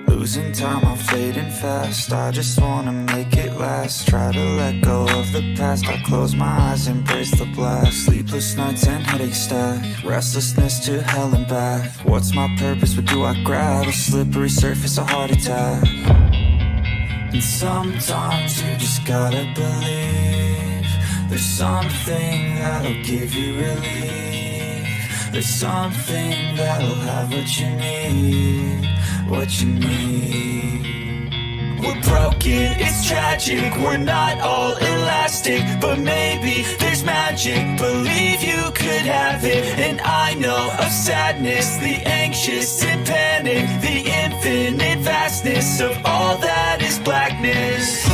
Losing time, I'm fading fast. I just wanna make it last. Try to let go of the past. I close my eyes, embrace the blast. Sleepless nights and headaches stack. Restlessness to hell and back. What's my purpose? What do I grab? A slippery surface, a heart attack. And sometimes you just gotta believe there's something that'll give you relief. There's something that'll have what you need. What you need. We're broken, it's tragic. We're not all elastic, but maybe there's magic. Believe you could have it. And I know of sadness, the anxious and panic, the infinite vastness of all that is blackness.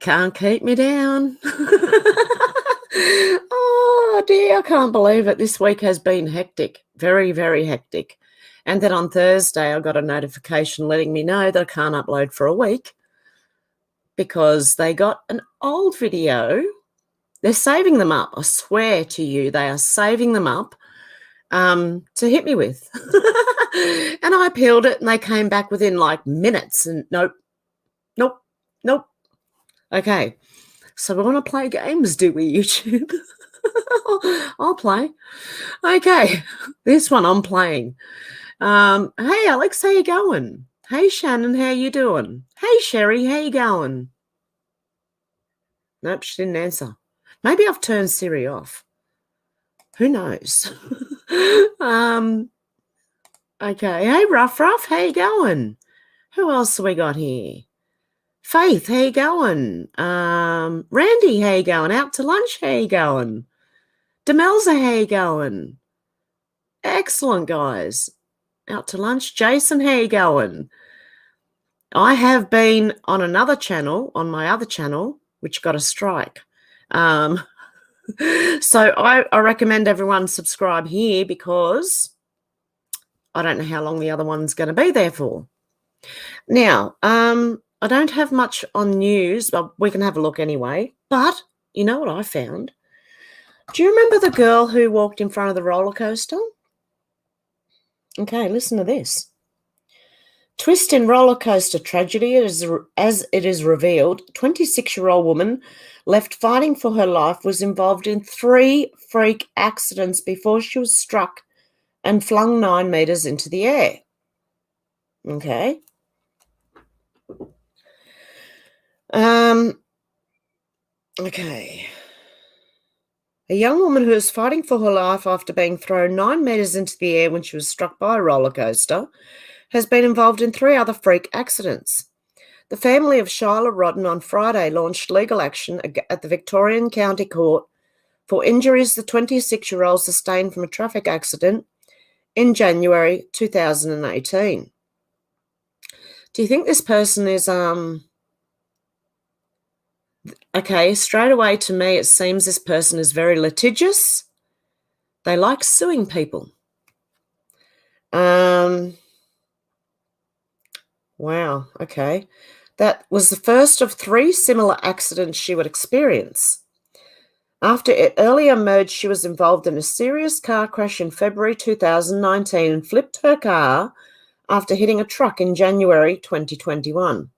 Can't keep me down. Oh dear, I can't believe it. This week has been hectic, very, very hectic. And then on Thursday, I got a notification letting me know that I can't upload for a week because they got an old video. They're saving them up. I swear to you, they are saving them up to hit me with. And I appealed it and they came back within like minutes and nope. Okay, so we want to play games, do we, YouTube? I'll play. Okay, this one I'm playing. Hey, Alex, how you going? Hey, Shannon, how you doing? Hey, Sherry, how you going? Nope, she didn't answer. Maybe I've turned Siri off. Who knows? Okay, hey, Ruff, how you going? Who else have we got here? Faith, how you going? Randy, how you going? Out to lunch, how you going? Demelza, how you going? Excellent, guys. Out to lunch. Jason, how you going? I have been on another channel, on my other channel, which got a strike. So I recommend everyone subscribe here because I don't know how long the other one's going to be there for. Now, I don't have much on news, but we can have a look anyway. But you know what I found? Do you remember the girl who walked in front of the roller coaster? Okay, listen to this. Twist in roller coaster tragedy as it is revealed, 26-year-old woman left fighting for her life was involved in 3 freak accidents before she was struck and flung 9 meters into the air. Okay. Okay. A young woman who is fighting for her life after being thrown 9 meters into the air when she was struck by a roller coaster has been involved in 3 other freak accidents. The family of Shyla Rodden on Friday launched legal action at the Victorian County Court for injuries the 26-year-old sustained from a traffic accident in January 2018. Do you think this person is okay, straight away to me, it seems this person is very litigious. They like suing people. Wow, okay. That was the first of 3 similar accidents she would experience. After it earlier emerged she was involved in a serious car crash in February 2019 and flipped her car after hitting a truck in January 2021.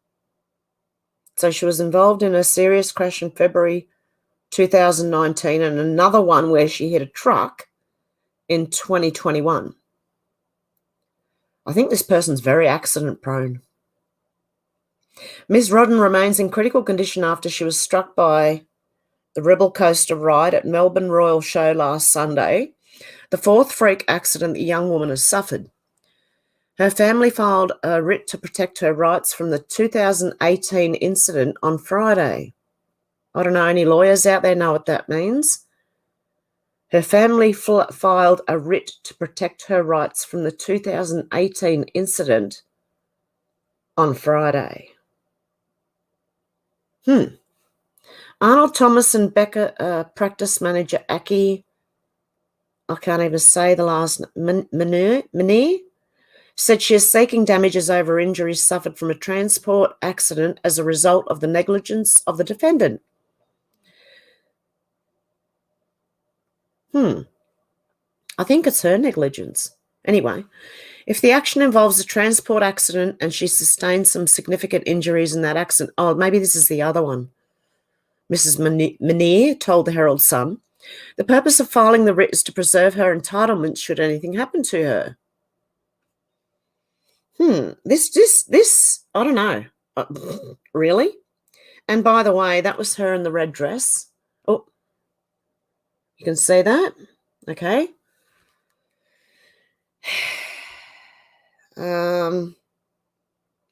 So she was involved in a serious crash in February 2019 and another one where she hit a truck in 2021. I think this person's very accident prone. Ms. Rodden remains in critical condition after she was struck by the Rebel Coaster ride at Melbourne Royal Show last Sunday, the fourth freak accident the young woman has suffered. Her family filed a writ to protect her rights from the 2018 incident on Friday. I don't know, any lawyers out there know what that means? Her family filed a writ to protect her rights from the 2018 incident on Friday. Arnold Thomas and Becca practice manager Aki, I can't even say the last name, said she is seeking damages over injuries suffered from a transport accident as a result of the negligence of the defendant. I think it's her negligence. Anyway, if the action involves a transport accident and she sustained some significant injuries in that accident, oh, maybe this is the other one. Mrs. Menier told the Herald Sun, the purpose of filing the writ is to preserve her entitlements should anything happen to her. This, I don't know. Really? And by the way, that was her in the red dress. Oh, you can see that? Okay. Where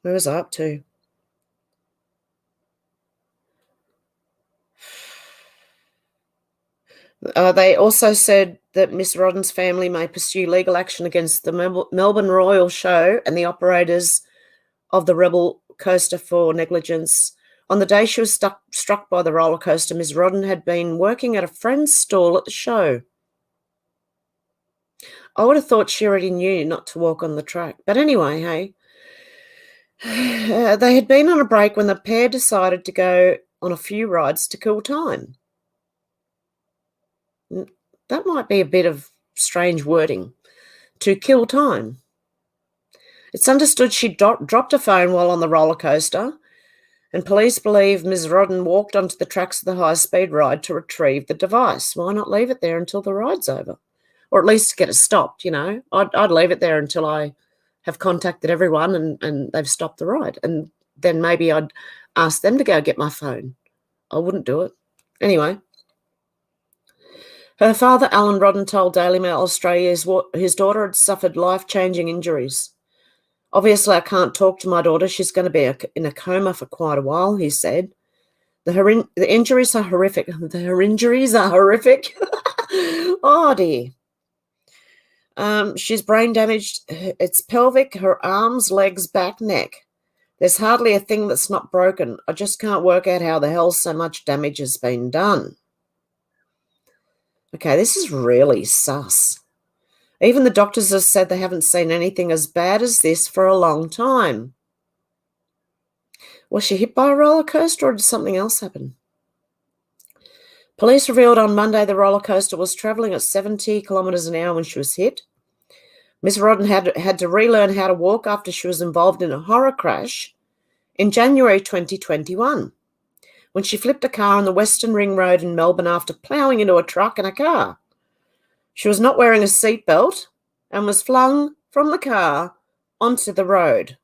was I up to? They also said that Miss Rodden's family may pursue legal action against the Melbourne Royal Show and the operators of the Rebel Coaster for negligence. On the day she was struck by the roller coaster, Ms. Rodden had been working at a friend's stall at the show. I would have thought she already knew not to walk on the track. But anyway, hey. They had been on a break when the pair decided to go on a few rides to kill time. That might be a bit of strange wording. To kill time. It's understood she dropped a phone while on the roller coaster, and police believe Ms. Rodden walked onto the tracks of the high-speed ride to retrieve the device. Why not leave it there until the ride's over? Or at least get it stopped, you know. I'd leave it there until I have contacted everyone and they've stopped the ride. And then maybe I'd ask them to go get my phone. I wouldn't do it. Anyway. Her father, Alan Rodden, told Daily Mail Australia his daughter had suffered life-changing injuries. Obviously, I can't talk to my daughter. She's going to be in a coma for quite a while, he said. The injuries are horrific. Her injuries are horrific. Oh, dear. She's brain damaged. It's pelvic, her arms, legs, back, neck. There's hardly a thing that's not broken. I just can't work out how the hell so much damage has been done. Okay, this is really sus. Even the doctors have said they haven't seen anything as bad as this for a long time. Was she hit by a roller coaster or did something else happen? Police revealed on Monday the roller coaster was travelling at 70 kilometres an hour when she was hit. Ms. Rodden had to relearn how to walk after she was involved in a horror crash in January 2021 when she flipped a car on the Western Ring Road in Melbourne after ploughing into a truck and a car. She was not wearing a seatbelt and was flung from the car onto the road.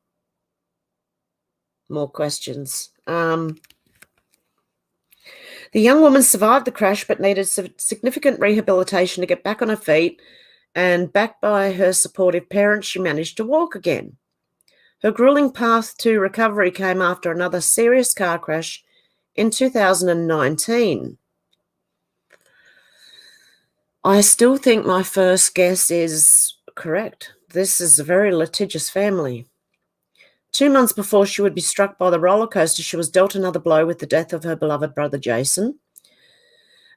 More questions. The young woman survived the crash but needed significant rehabilitation to get back on her feet, and backed by her supportive parents, she managed to walk again. Her grueling path to recovery came after another serious car crash in 2019. I still think my first guess is correct. This is a very litigious family. 2 months before she would be struck by the roller coaster, she was dealt another blow with the death of her beloved brother, Jason.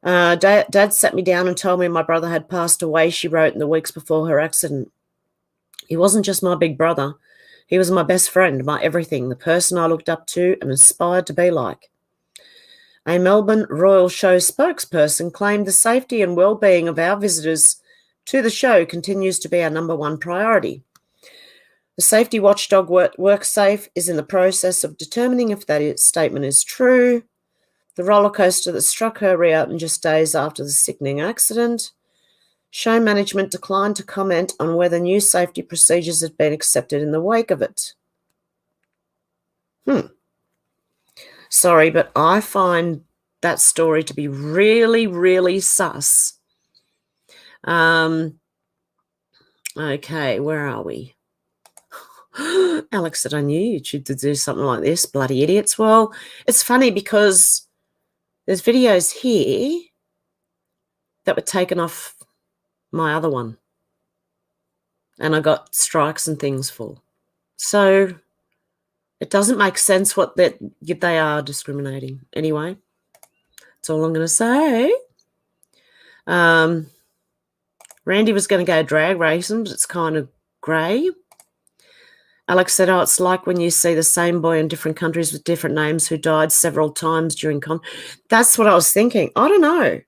Dad sat me down and told me my brother had passed away, she wrote in the weeks before her accident. He wasn't just my big brother. He was my best friend, my everything, the person I looked up to and aspired to be like. A Melbourne Royal Show spokesperson claimed the safety and well-being of our visitors to the show continues to be our number one priority. The safety watchdog WorkSafe is in the process of determining if that statement is true. The roller coaster that struck her reopened just days after the sickening accident. Show management declined to comment on whether new safety procedures had been accepted in the wake of it. Sorry, but I find that story to be really, really sus. Okay, where are we? Alex said, I knew you'd do something like this, bloody idiots. Well, it's funny because there's videos here that were taken off my other one, and I got strikes and things for. So it doesn't make sense what that they are discriminating. Anyway, that's all I'm going to say. Randy was going to go drag racing, but it's kind of grey. Alex said, it's like when you see the same boy in different countries with different names who died several times during That's what I was thinking. I don't know.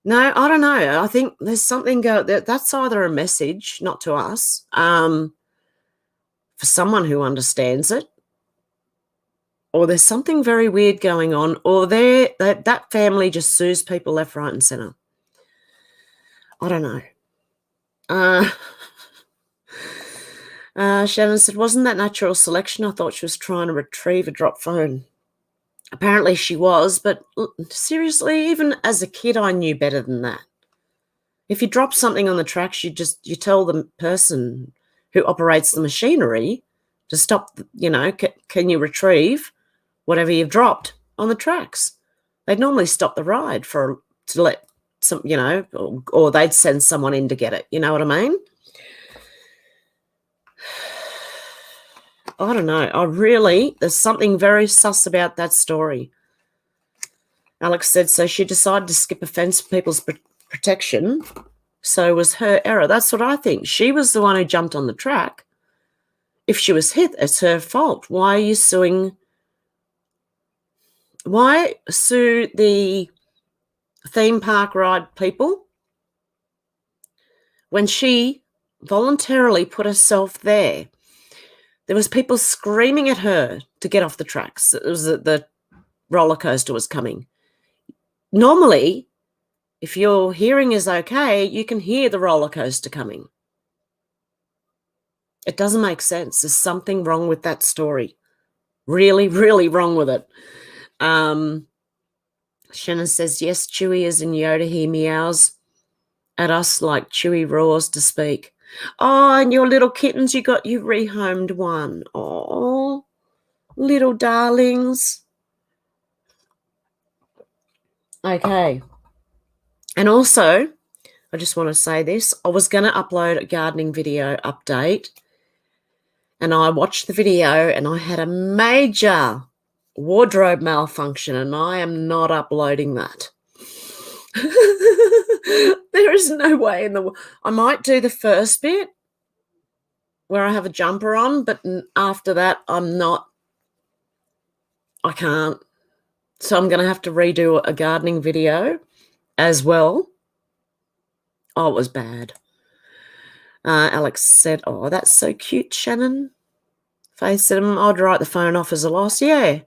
No, I don't know. I think there's something that's either a message, not to us, for someone who understands it, or there's something very weird going on, or that family just sues people left, right, and centre. I don't know. Shannon said, wasn't that natural selection? I thought she was trying to retrieve a dropped phone. Apparently she was, but seriously, even as a kid, I knew better than that. If you drop something on the tracks, you tell the person who operates the machinery to stop, can you retrieve whatever you've dropped on the tracks? They'd normally stop the ride to let some, or they'd send someone in to get it. You know what I mean? I don't know. There's something very sus about that story. Alex said, so she decided to skip a fence for people's protection. So it was her error. That's what I think. She was the one who jumped on the track. If she was hit, it's her fault. Why are you suing? Why sue the theme park ride people when she voluntarily put herself there? There was people screaming at her to get off the tracks. It was the roller coaster was coming. Normally, if your hearing is okay, you can hear the roller coaster coming. It doesn't make sense. There's something wrong with that story. Really, really wrong with it. Shannon says, yes, Chewy is in Yoda. He meows at us like Chewy roars to speak. Oh, and your little kittens, you rehomed one. Oh, little darlings. Okay. And also, I just want to say this. I was going to upload a gardening video update, and I watched the video, and I had a major wardrobe malfunction, and I am not uploading that. There is no way in the world. I might do the first bit where I have a jumper on, but after that, I can't. So I'm going to have to redo a gardening video as well. Oh, it was bad. Alex said, oh, that's so cute, Shannon. Faith said, I'd write the phone off as a loss. Yeah,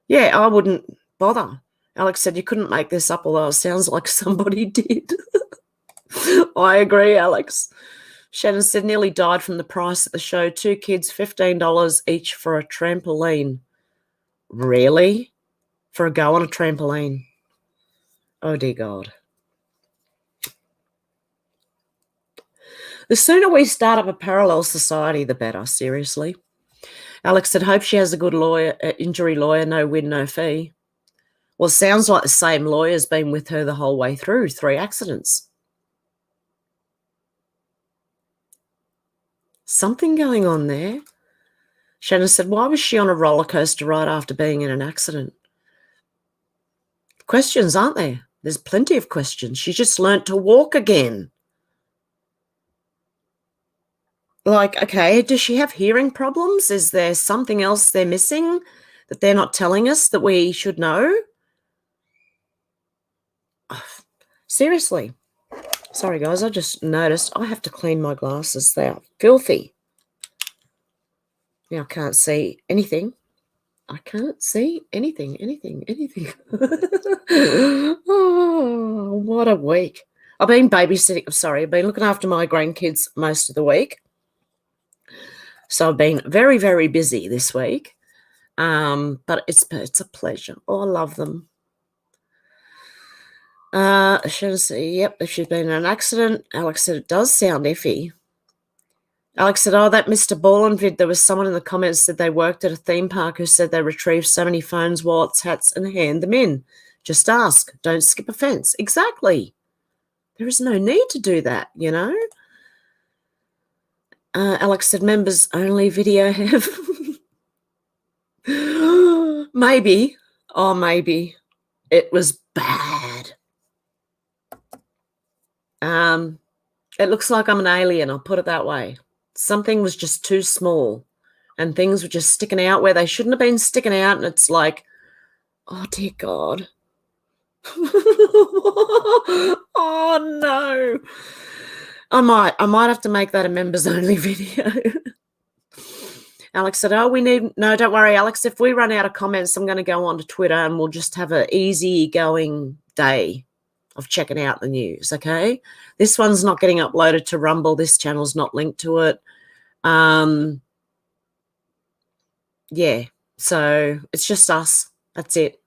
I wouldn't bother. Alex said, you couldn't make this up, although it sounds like somebody did. I agree, Alex. Shannon said, nearly died from the price at the show. 2 kids, $15 each for a trampoline. Really? For a go on a trampoline? Oh, dear God. The sooner we start up a parallel society, the better, seriously. Alex said, hope she has a good injury lawyer, no win, no fee. Well, it sounds like the same lawyer's been with her the whole way through, 3 accidents. Something going on there. Shannon said, why was she on a roller coaster right after being in an accident? Questions, aren't there? There's plenty of questions. She just learnt to walk again. Like, okay, does she have hearing problems? Is there something else they're missing that they're not telling us that we should know? Oh, seriously. Sorry, guys, I just noticed I have to clean my glasses. They are filthy. Now I can't see anything. I can't see anything. Oh, what a week. I've been babysitting. Sorry, I've been looking after my grandkids most of the week. So I've been very, very busy this week. But it's a pleasure. Oh, I love them. Should say, yep, if she's been in an accident. Alex said it does sound iffy. Alex said, oh, that Mr. Ballin vid, there was someone in the comments said they worked at a theme park who said they retrieved so many phones, wallets, hats, and hand them in. Just ask. Don't skip a fence. Exactly. There is no need to do that, you know. Alex said, members only video have. Maybe. Oh, maybe. It was bad. It looks like I'm an alien, I'll put it that way. Something was just too small and things were just sticking out where they shouldn't have been sticking out, and it's like, oh, dear God. Oh, no. I might have to make that a members-only video. Alex said, oh, no, don't worry, Alex. If we run out of comments, I'm going to go on to Twitter and we'll just have an easy-going day of checking out the news, okay? This one's not getting uploaded to Rumble. This channel's not linked to it. Yeah, so it's just us. That's it.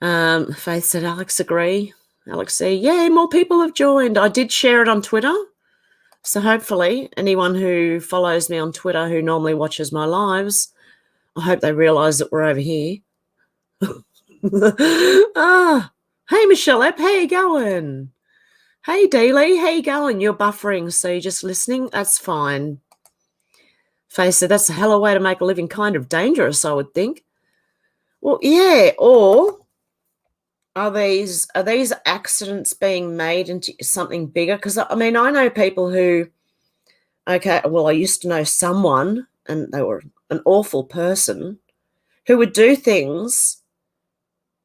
Faith said, Alex, agree. Alex said, yeah, more people have joined. I did share it on Twitter. So hopefully anyone who follows me on Twitter who normally watches my lives, I hope they realise that we're over here. Hey, Michelle Epp, how you going? Hey, Dealey, how you going? You're buffering, so you're just listening? That's fine. Faye said, that's a hell of a way to make a living, kind of dangerous, I would think. Well, yeah, or are these accidents being made into something bigger? Because, I mean, I know people who, okay, well, I used to know someone, and they were an awful person, who would do things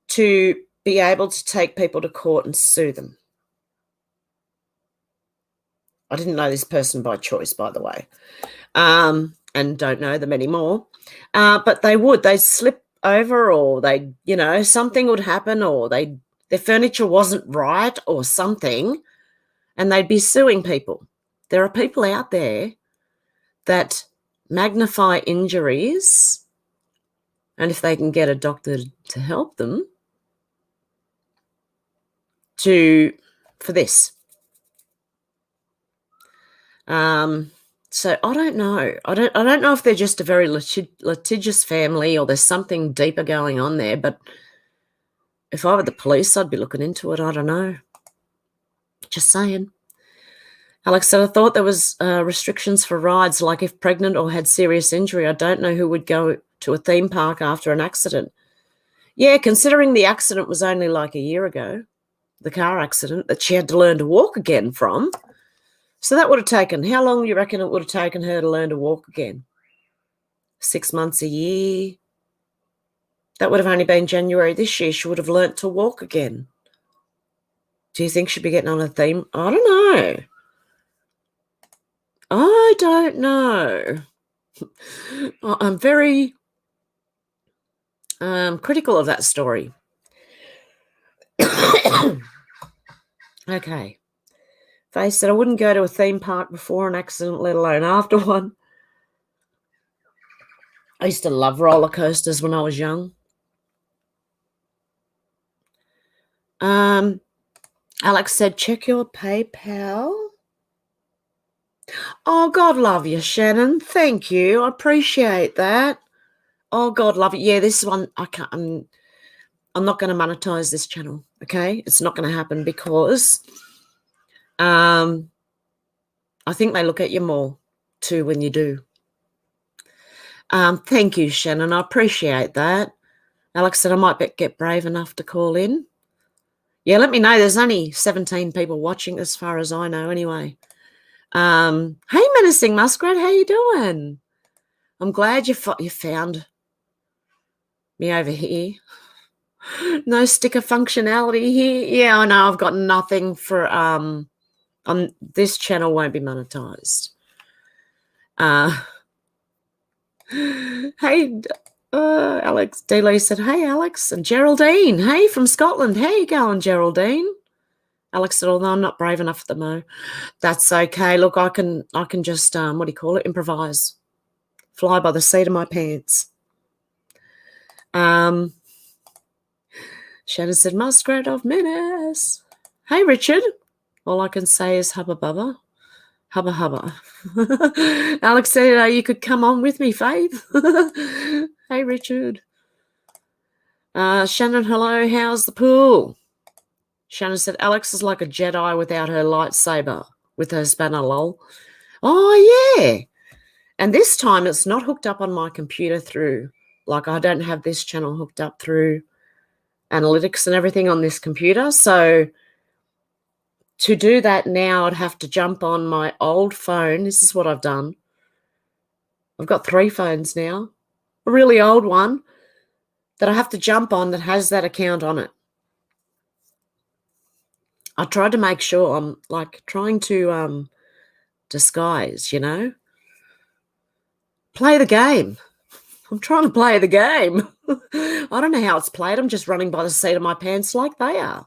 to be able to take people to court and sue them. I didn't know this person by choice, by the way, and don't know them anymore. But they'd slip over, or something would happen, or their furniture wasn't right or something, and they'd be suing people. There are people out there that magnify injuries, and if they can get a doctor to help them, for this. So I don't know. I don't know if they're just a very litigious family or there's something deeper going on there. But if I were the police, I'd be looking into it. I don't know. Just saying. Alex said, I thought there was restrictions for rides, like if pregnant or had serious injury. I don't know who would go to a theme park after an accident. Yeah, considering the accident was only like a year ago, the car accident that she had to learn to walk again from. So that would have taken, how long do you reckon it would have taken her to learn to walk again? 6 months, a year? That would have only been January this year. She would have learnt to walk again. Do you think she'd be getting on a theme? I don't know. I don't know. I'm very critical of that story. Okay. Faye said, I wouldn't go to a theme park before an accident, let alone after one. I used to love roller coasters when I was young. Alex said, check your PayPal. Oh, God love you, Shannon. Thank you. I appreciate that. Oh, God love you. Yeah, this one, I'm not going to monetize this channel, okay? It's not going to happen because I think they look at you more too when you do. Thank you, Shannon. I appreciate that. Alex said I might get brave enough to call in. Yeah, let me know. There's only 17 people watching as far as I know anyway. Hey, Menacing Muskrat, how you doing? I'm glad you found me over here. No sticker functionality here. Yeah, I know. I've got nothing for on this channel. Won't be monetized. Hey, Alex. Dealey said, "Hey, Alex," and Geraldine. Hey, from Scotland. How you going, Geraldine? Alex said, "Although I'm not brave enough for the mo, that's okay. Look, I can just what do you call it? Improvise, fly by the seat of my pants." Shannon said, "Muskrat of Menace." Hey, Richard. All I can say is hubba bubba. Hubba hubba. Alex said, you could come on with me, Faith. Hey, Richard. Shannon, hello. How's the pool? Shannon said, Alex is like a Jedi without her lightsaber, with her spanner, lol. Oh, yeah. And this time it's not hooked up on my computer through, like I don't have this channel hooked up through analytics and everything on this computer. So to do that now, I'd have to jump on my old phone. This is what I've done. I've got 3 phones now, a really old one that I have to jump on that has that account on it. I tried to make sure I'm like trying to disguise, you know, play the game. I'm trying to play the game. I don't know how it's played. I'm just running by the seat of my pants like they are.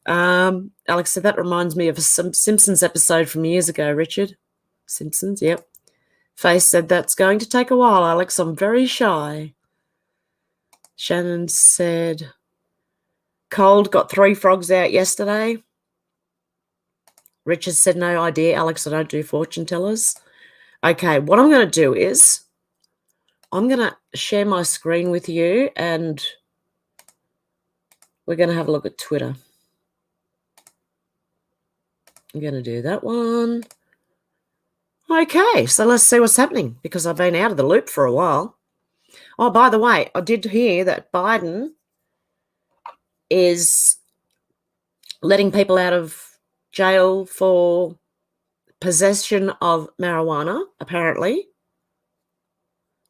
Alex said, that reminds me of a Simpsons episode from years ago, Richard. Simpsons, yep. Faith said, that's going to take a while, Alex. I'm very shy. Shannon said, cold, got 3 frogs out yesterday. Richard said, no idea, Alex, I don't do fortune tellers. Okay, what I'm going to do is I'm going to share my screen with you and we're going to have a look at Twitter. I'm going to do that one. Okay, so let's see what's happening because I've been out of the loop for a while. Oh, by the way, I did hear that Biden is letting people out of jail for possession of marijuana, apparently,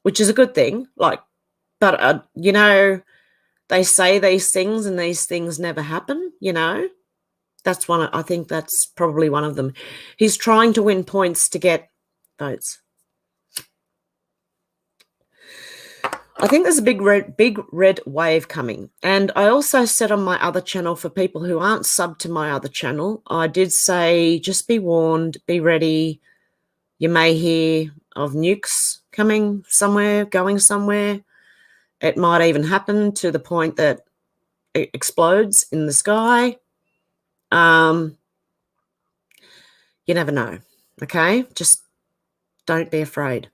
which is a good thing. But you know, they say these things and these things never happen, you know. That's one. I think that's probably one of them. He's trying to win points to get votes. I think there's a big red wave coming. And I also said on my other channel, for people who aren't subbed to my other channel, I did say, just be warned, be ready. You may hear of nukes coming somewhere, going somewhere. It might even happen to the point that it explodes in the sky. You never know, okay? Just don't be afraid.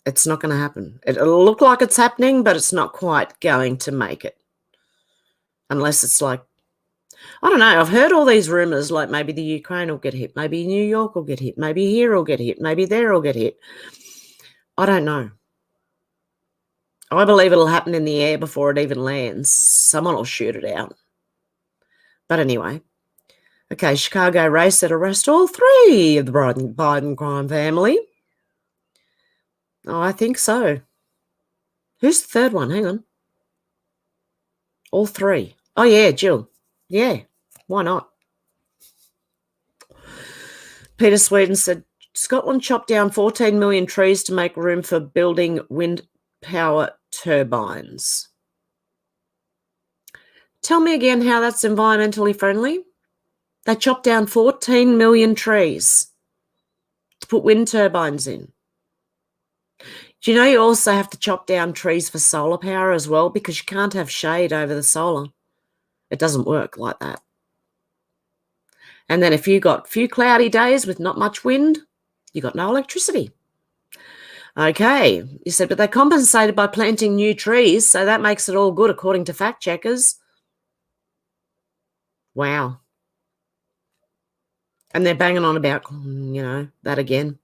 It's not going to happen. It'll look like it's happening, but it's not quite going to make it. Unless it's like, I don't know, I've heard all these rumors, like maybe the Ukraine will get hit, maybe New York will get hit, maybe here will get hit, maybe there will get hit. I don't know. I believe it'll happen in the air before it even lands. Someone will shoot it out. But anyway. Okay, Chicago race said arrest all 3 of the Biden crime family. Oh, I think so. Who's the 3rd one? Hang on. All 3. Oh, yeah, Jill. Yeah, why not? Peter Sweden said, Scotland chopped down 14 million trees to make room for building wind power turbines. Tell me again how that's environmentally friendly. They chopped down 14 million trees to put wind turbines in. Do you know you also have to chop down trees for solar power as well, because you can't have shade over the solar. It doesn't work like that. And then if you got a few cloudy days with not much wind, you got no electricity. Okay, you said, but they compensated by planting new trees, so that makes it all good according to fact checkers. Wow. And they're banging on about, you know, that again.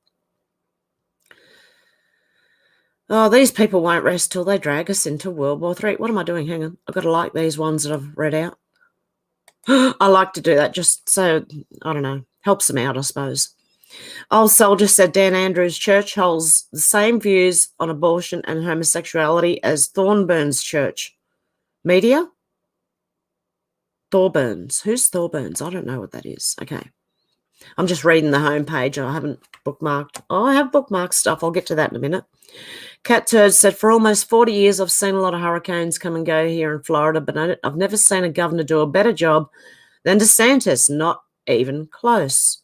Oh, these people won't rest till they drag us into World War III. What am I doing? Hang on. I've got to like these ones that I've read out. I like to do that just so, I don't know, helps them out, I suppose. Old Soldier said Dan Andrews' church holds the same views on abortion and homosexuality as Thornburn's church. Media? Thorburns. Who's Thorburns? I don't know what that is. Okay. I'm just reading the homepage. I haven't bookmarked. Oh, I have bookmarked stuff. I'll get to that in a minute. Cat Turd said, for almost 40 years, I've seen a lot of hurricanes come and go here in Florida, but I've never seen a governor do a better job than DeSantis. Not even close.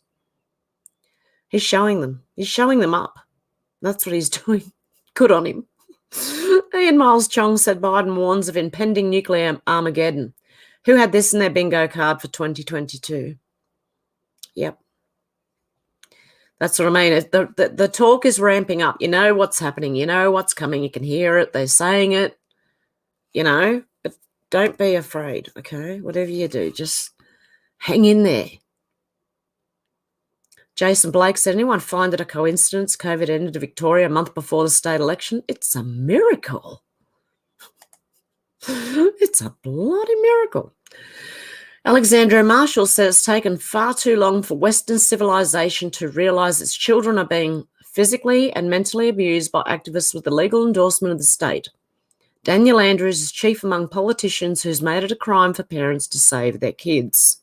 He's showing them. He's showing them up. That's what he's doing. Good on him. Ian Miles Chong said Biden warns of impending nuclear Armageddon. Who had this in their bingo card for 2022? Yep. That's what I mean. The talk is ramping up. You know what's happening. You know what's coming. You can hear it. They're saying it, but don't be afraid, okay? Whatever you do, just hang in there. Jason Blake said, anyone find it a coincidence COVID ended in Victoria a month before the state election? It's a miracle. It's a bloody miracle. Alexandra Marshall says it's taken far too long for Western civilization to realise its children are being physically and mentally abused by activists with the legal endorsement of the state. Daniel Andrews is chief among politicians who's made it a crime for parents to save their kids.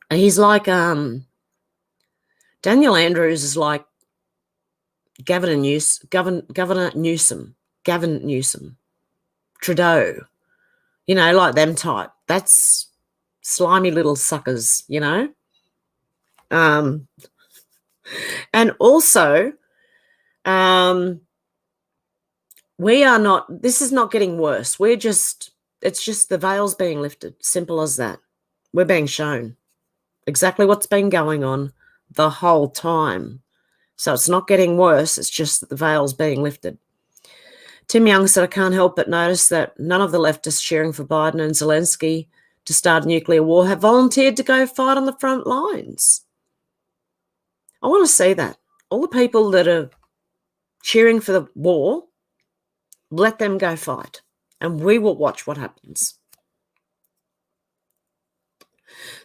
He's like, Daniel Andrews is like Gavin Newsom, Trudeau, like them type. That's slimy little suckers, And also, this is not getting worse. It's just the veil's being lifted. Simple as that. We're being shown exactly what's been going on the whole time. So it's not getting worse. It's just that the veil's being lifted. Tim Young said, I can't help but notice that none of the leftists cheering for Biden and Zelensky to start a nuclear war have volunteered to go fight on the front lines. I want to see that. All the people that are cheering for the war, let them go fight, and we will watch what happens.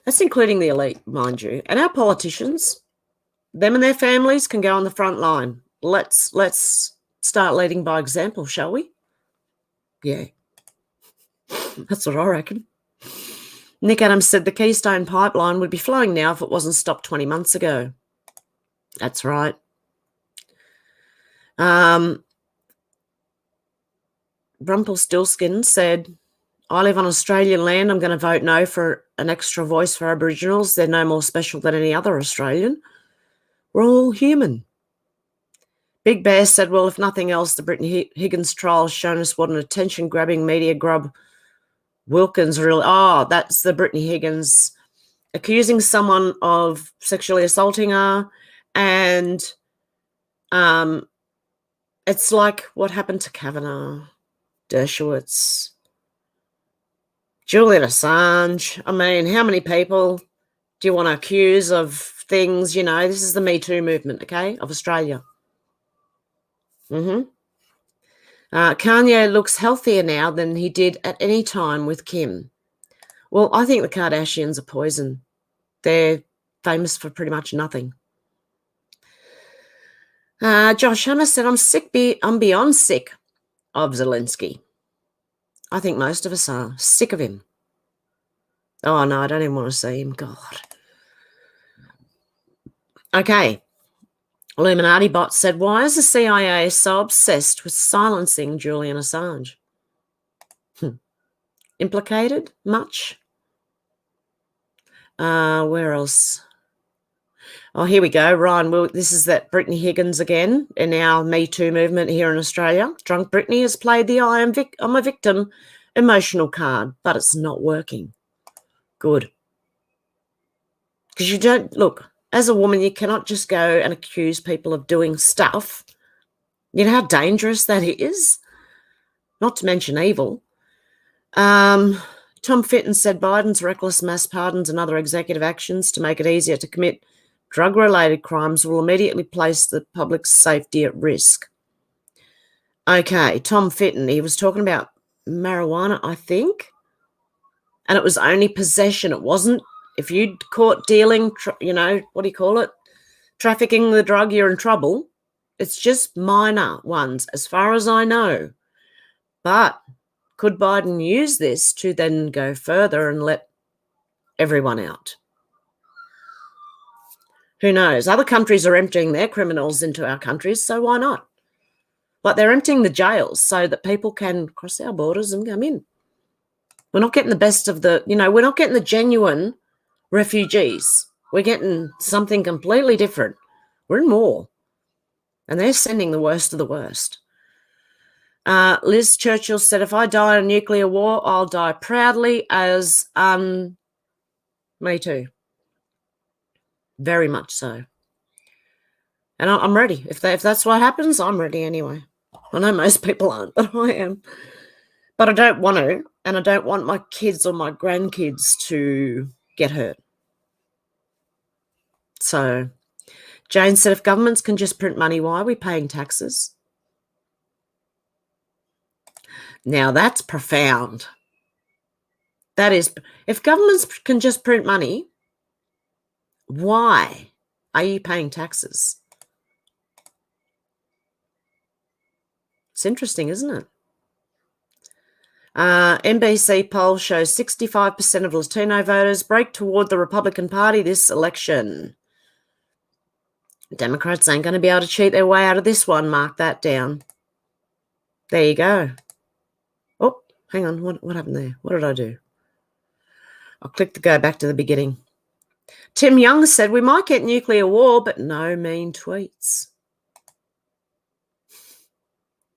That's including the elite, mind you. And our politicians, them and their families can go on the front line. Let's start leading by example, shall we? Yeah. That's what I reckon. Nick Adams said the Keystone Pipeline would be flowing now if it wasn't stopped 20 months ago. That's right. Rumpelstiltskin said, I live on Australian land. I'm going to vote no for an extra voice for Aboriginals. They're no more special than any other Australian. We're all human. Big Bear said, well, if nothing else, the Brittany Higgins trial has shown us what an attention-grabbing media grub Wilkins really... Oh, that's the Brittany Higgins accusing someone of sexually assaulting her. And it's like what happened to Kavanaugh, Dershowitz, Julian Assange. I mean, how many people do you want to accuse of things? This is the Me Too movement, okay, of Australia. Kanye looks healthier now than he did at any time with Kim. Well, I think the Kardashians are poison. They're famous for pretty much nothing. Josh Hammer said, I'm beyond sick of Zelensky. I think most of us are sick of him. Oh, no, I don't even want to see him. God. Okay. Illuminati Bot said, why is the CIA so obsessed with silencing Julian Assange? Implicated much? Where else? Oh, here we go. Ryan, this is that Brittany Higgins again in our Me Too movement here in Australia. Drunk Brittany has played the I'm a victim emotional card, but it's not working. Good. Because you don't, look, as a woman, you cannot just go and accuse people of doing stuff. You know how dangerous that is? Not to mention evil. Tom Fitton said Biden's reckless mass pardons and other executive actions to make it easier to commit drug-related crimes will immediately place the public's safety at risk. Okay, Tom Fitton, he was talking about marijuana, I think, and it was only possession. It wasn't If you're caught dealing, what do you call it? Trafficking the drug, you're in trouble. It's just minor ones, as far as I know. But could Biden use this to then go further and let everyone out? Who knows? Other countries are emptying their criminals into our countries, so why not? Like, they're emptying the jails so that people can cross our borders and come in. We're not getting the best of we're not getting the genuine refugees. We're getting something completely different. We're in war. And they're sending the worst of the worst. Liz Churchill said, if I die in a nuclear war, I'll die proudly as, me too. Very much so. And I'm ready. If that's what happens, I'm ready anyway. I know most people aren't, but I am. But I don't want to, and I don't want my kids or my grandkids to get hurt. So Jane said, if governments can just print money, why are we paying taxes? Now that's profound. That is, if governments can just print money, why are you paying taxes? It's interesting, isn't it? NBC poll shows 65% of Latino voters break toward the Republican Party this election. Democrats ain't going to be able to cheat their way out of this one. Mark that down. There you go. Oh, hang on. What happened there? What did I do? I'll click to go back to the beginning. Tim Young said, we might get nuclear war, but no mean tweets.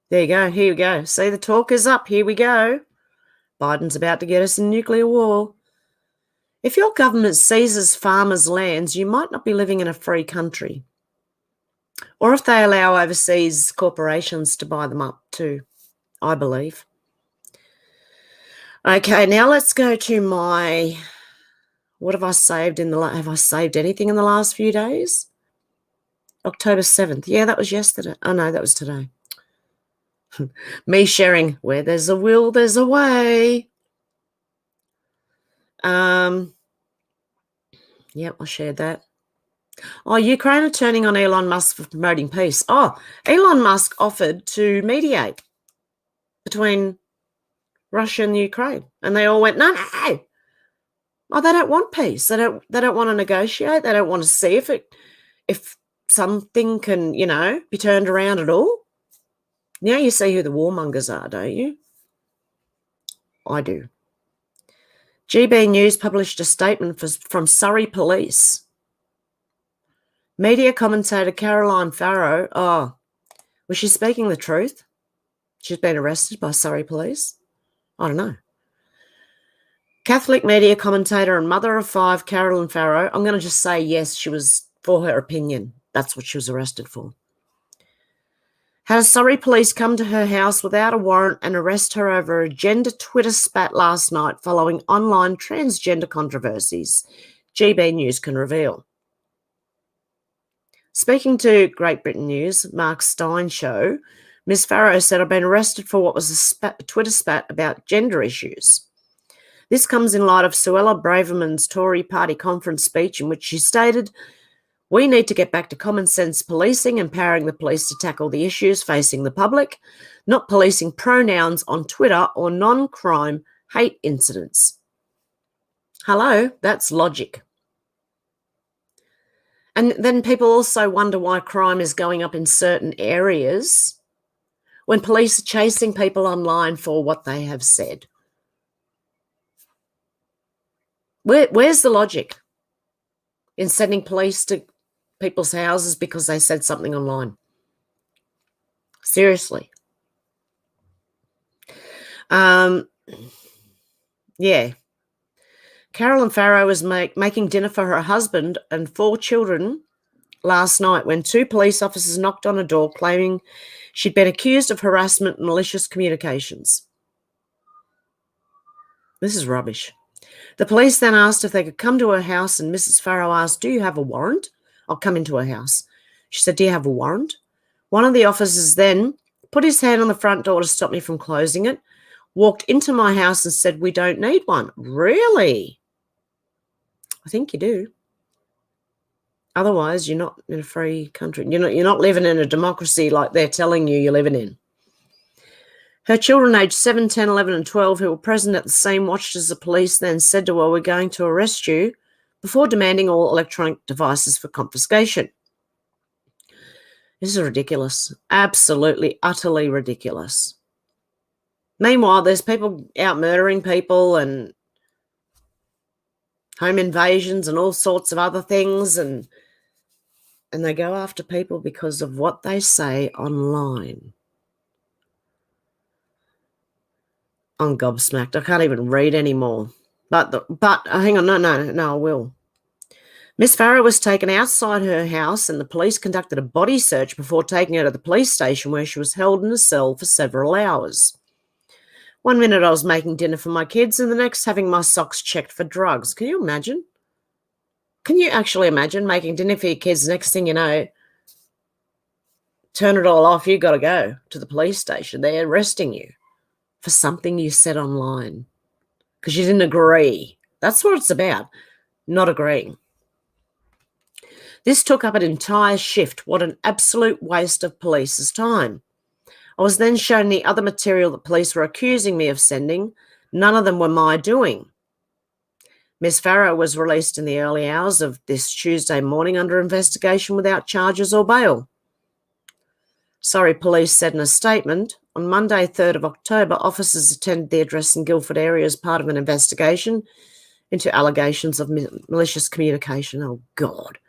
There you go. Here we go. See, the talk is up. Here we go. Biden's about to get us in nuclear war. If your government seizes farmers' lands, you might not be living in a free country. Or if they allow overseas corporations to buy them up too, I believe. Okay, now let's go to my, what have I saved have I saved anything in the last few days? October 7th. Yeah, that was yesterday. Oh, no, that was today. Me sharing, where there's a will, there's a way. Yep, I shared that. Oh, Ukraine are turning on Elon Musk for promoting peace. Oh, Elon Musk offered to mediate between Russia and Ukraine, and they all went, no. Oh, they don't want peace. They don't want to negotiate. They don't want to see if something can, be turned around at all. Now you see who the warmongers are, don't you? I do. GB News published a statement from Surrey Police. Media commentator Caroline Farrow, was she speaking the truth? She's been arrested by Surrey Police? I don't know. Catholic media commentator and mother of 5, Caroline Farrow, I'm going to just say yes, she was for her opinion. That's what she was arrested for. Had Surrey Police come to her house without a warrant and arrest her over a gender Twitter spat last night following online transgender controversies, GB News can reveal. Speaking to Great Britain News, Mark Stein show, Ms. Farrow said, I've been arrested for what was a Twitter spat about gender issues. This comes in light of Suella Braverman's Tory party conference speech in which she stated, we need to get back to common sense policing, empowering the police to tackle the issues facing the public, not policing pronouns on Twitter or non-crime hate incidents. Hello, that's logic. And then people also wonder why crime is going up in certain areas when police are chasing people online for what they have said. Where's the logic in sending police to people's houses because they said something online? Seriously. Yeah. Carolyn Farrow was making dinner for her husband and 4 children last night when 2 police officers knocked on a door claiming she'd been accused of harassment and malicious communications. This is rubbish. The police then asked if they could come to her house, and Mrs. Farrow asked, do you have a warrant? I'll come into her house. She said, do you have a warrant? One of the officers then put his hand on the front door to stop me from closing it, walked into my house and said, we don't need one. Really? I think you do. Otherwise, you're not in a free country. You're not living in a democracy like they're telling you you're living in. Her children aged 7, 10, 11 and 12 who were present at the scene watched as the police then said to her, "We're going to arrest you," before demanding all electronic devices for confiscation. This is ridiculous. Absolutely, utterly ridiculous. Meanwhile, there's people out murdering people and home invasions and all sorts of other things, and they go after people because of what they say online. I'm gobsmacked. I can't even read anymore. But hang on, no, I will. Miss Farrow was taken outside her house and the police conducted a body search before taking her to the police station, where she was held in a cell for several hours. 1 minute I was making dinner for my kids and the next having my socks checked for drugs. Can you imagine? Can you actually imagine making dinner for your kids? Next thing you know, turn it all off, you got to go to the police station. They're arresting you for something you said online because you didn't agree. That's what it's about, not agreeing. This took up an entire shift. What an absolute waste of police's time. I was then shown the other material that police were accusing me of sending. None of them were my doing. Miss Farrow was released in the early hours of this Tuesday morning under investigation without charges or bail. Surrey Police said in a statement, on Monday, 3rd of October, officers attended the address in Guildford area as part of an investigation into allegations of malicious communication. Oh, God.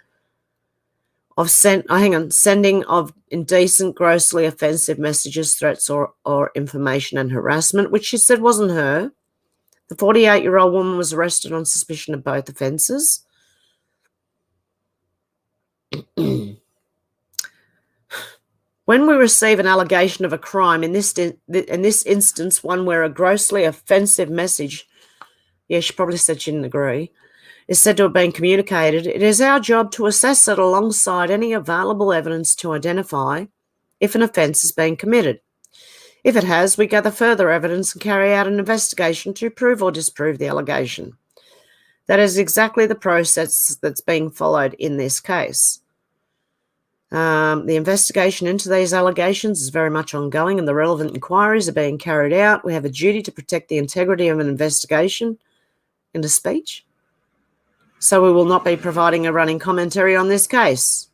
Sending of indecent, grossly offensive messages, threats, or information and harassment, which she said wasn't her. The 48-year-old woman was arrested on suspicion of both offences. When we receive an allegation of a crime, in this instance, one where a grossly offensive message, she probably said she didn't agree, is said to have been communicated, it is our job to assess it alongside any available evidence to identify if an offence has been committed. If it has, we gather further evidence and carry out an investigation to prove or disprove the allegation. That is exactly the process that's being followed in this case. The investigation into these allegations is very much ongoing and the relevant inquiries are being carried out. We have a duty to protect the integrity of an investigation into speech. So we will not be providing a running commentary on this case.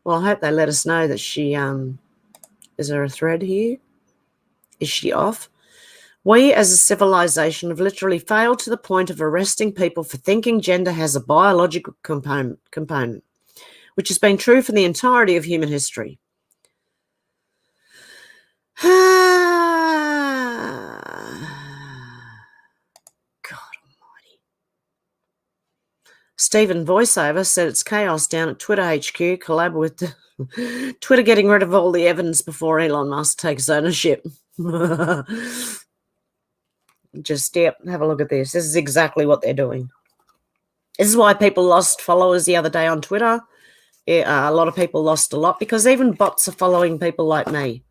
Well, I hope they let us know that she, is there a thread here? Is she off? We as a civilization have literally failed to the point of arresting people for thinking gender has a biological component, which has been true for the entirety of human history. God almighty. Stephen Voiceover said it's chaos down at Twitter HQ, collab with Twitter getting rid of all the evidence before Elon Musk takes ownership. Just, have a look at this. This is exactly what they're doing. This is why people lost followers the other day on Twitter. A lot of people lost a lot because even bots are following people like me.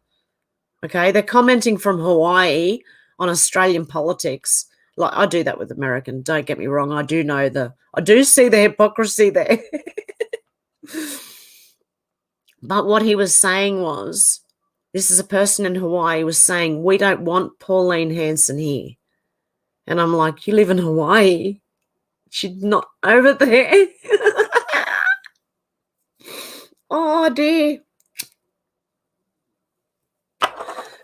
Okay, they're commenting from Hawaii on Australian politics. Like, I do that with American. Don't get me wrong. I do see the hypocrisy there. But what he was saying was, this is a person in Hawaii was saying, we don't want Pauline Hanson here. And I'm like, you live in Hawaii. She's not over there. Oh, dear.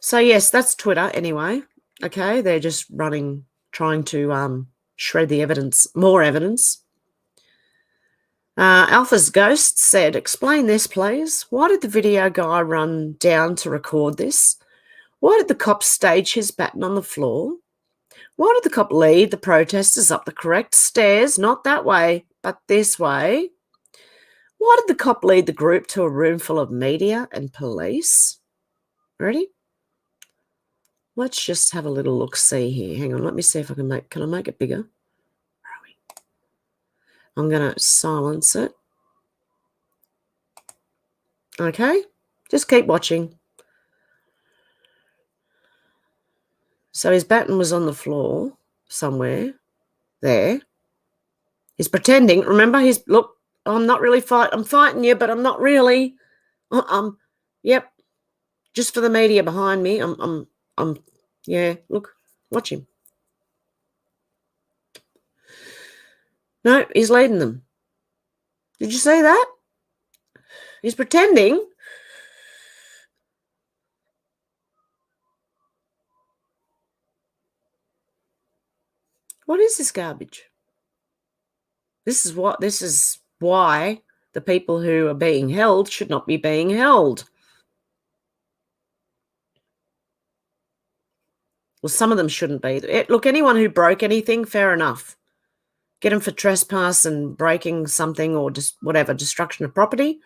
So, yes, that's Twitter anyway. Okay, they're just trying to shred the evidence, more evidence. Alpha's Ghost said, explain this, please. Why did the video guy run down to record this? Why did the cop stage his baton on the floor? Why did the cop lead the protesters up the correct stairs, not that way, but this way? Why did the cop lead the group to a room full of media and police? Ready? Let's just have a little look-see here. Hang on, let me see if I can I make it bigger? Where are we? I'm going to silence it. Okay, just keep watching. So his baton was on the floor somewhere there. He's pretending. Remember, look, I'm not really I'm fighting you, but I'm not really. Yep. Just for the media behind me. Yeah, look, watch him. No, he's leading them. Did you see that? He's pretending. What is this garbage? This is why the people who are being held should not be being held. Well, some of them shouldn't be. Look, anyone who broke anything, fair enough. Get them for trespass and breaking something or just whatever, destruction of property.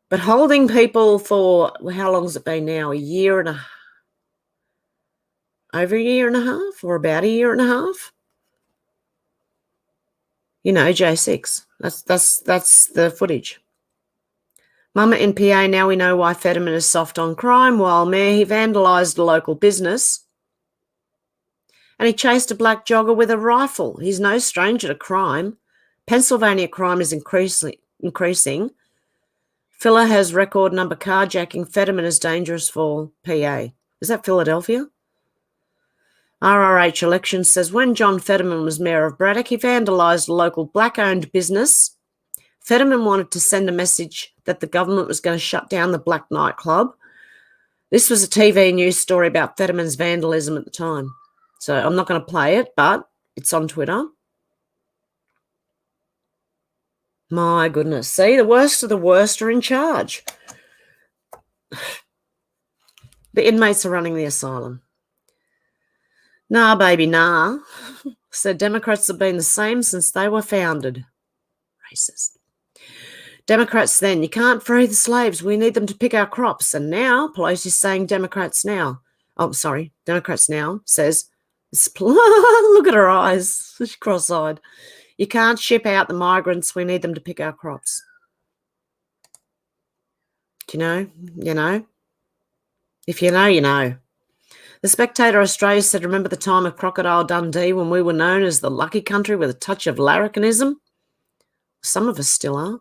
But holding people for, how long has it been now? Over a year and a half, or about a year and a half? You know, J6. That's the footage. Mama in PA, now we know why Fetterman is soft on crime. While Mayor, he vandalised a local business and he chased a black jogger with a rifle. He's no stranger to crime. Pennsylvania crime is increasing. Filler has record number carjacking. Fetterman is dangerous for PA. Is that Philadelphia? RRH election says when John Fetterman was mayor of Braddock, he vandalised a local black-owned business. Fetterman wanted to send a message that the government was going to shut down the black nightclub. This was a TV news story about Fetterman's vandalism at the time. So I'm not going to play it, but it's on Twitter. My goodness. See, the worst of the worst are in charge. The inmates are running the asylum. Nah, baby, nah. So Democrats have been the same since they were founded. Racist. Democrats then, you can't free the slaves. We need them to pick our crops. And now Pelosi's saying Democrats now says, look at her eyes. She's cross-eyed. You can't ship out the migrants. We need them to pick our crops. Do you know? You know? If you know, you know. The Spectator Australia said, remember the time of Crocodile Dundee when we were known as the lucky country with a touch of larrikinism? Some of us still are.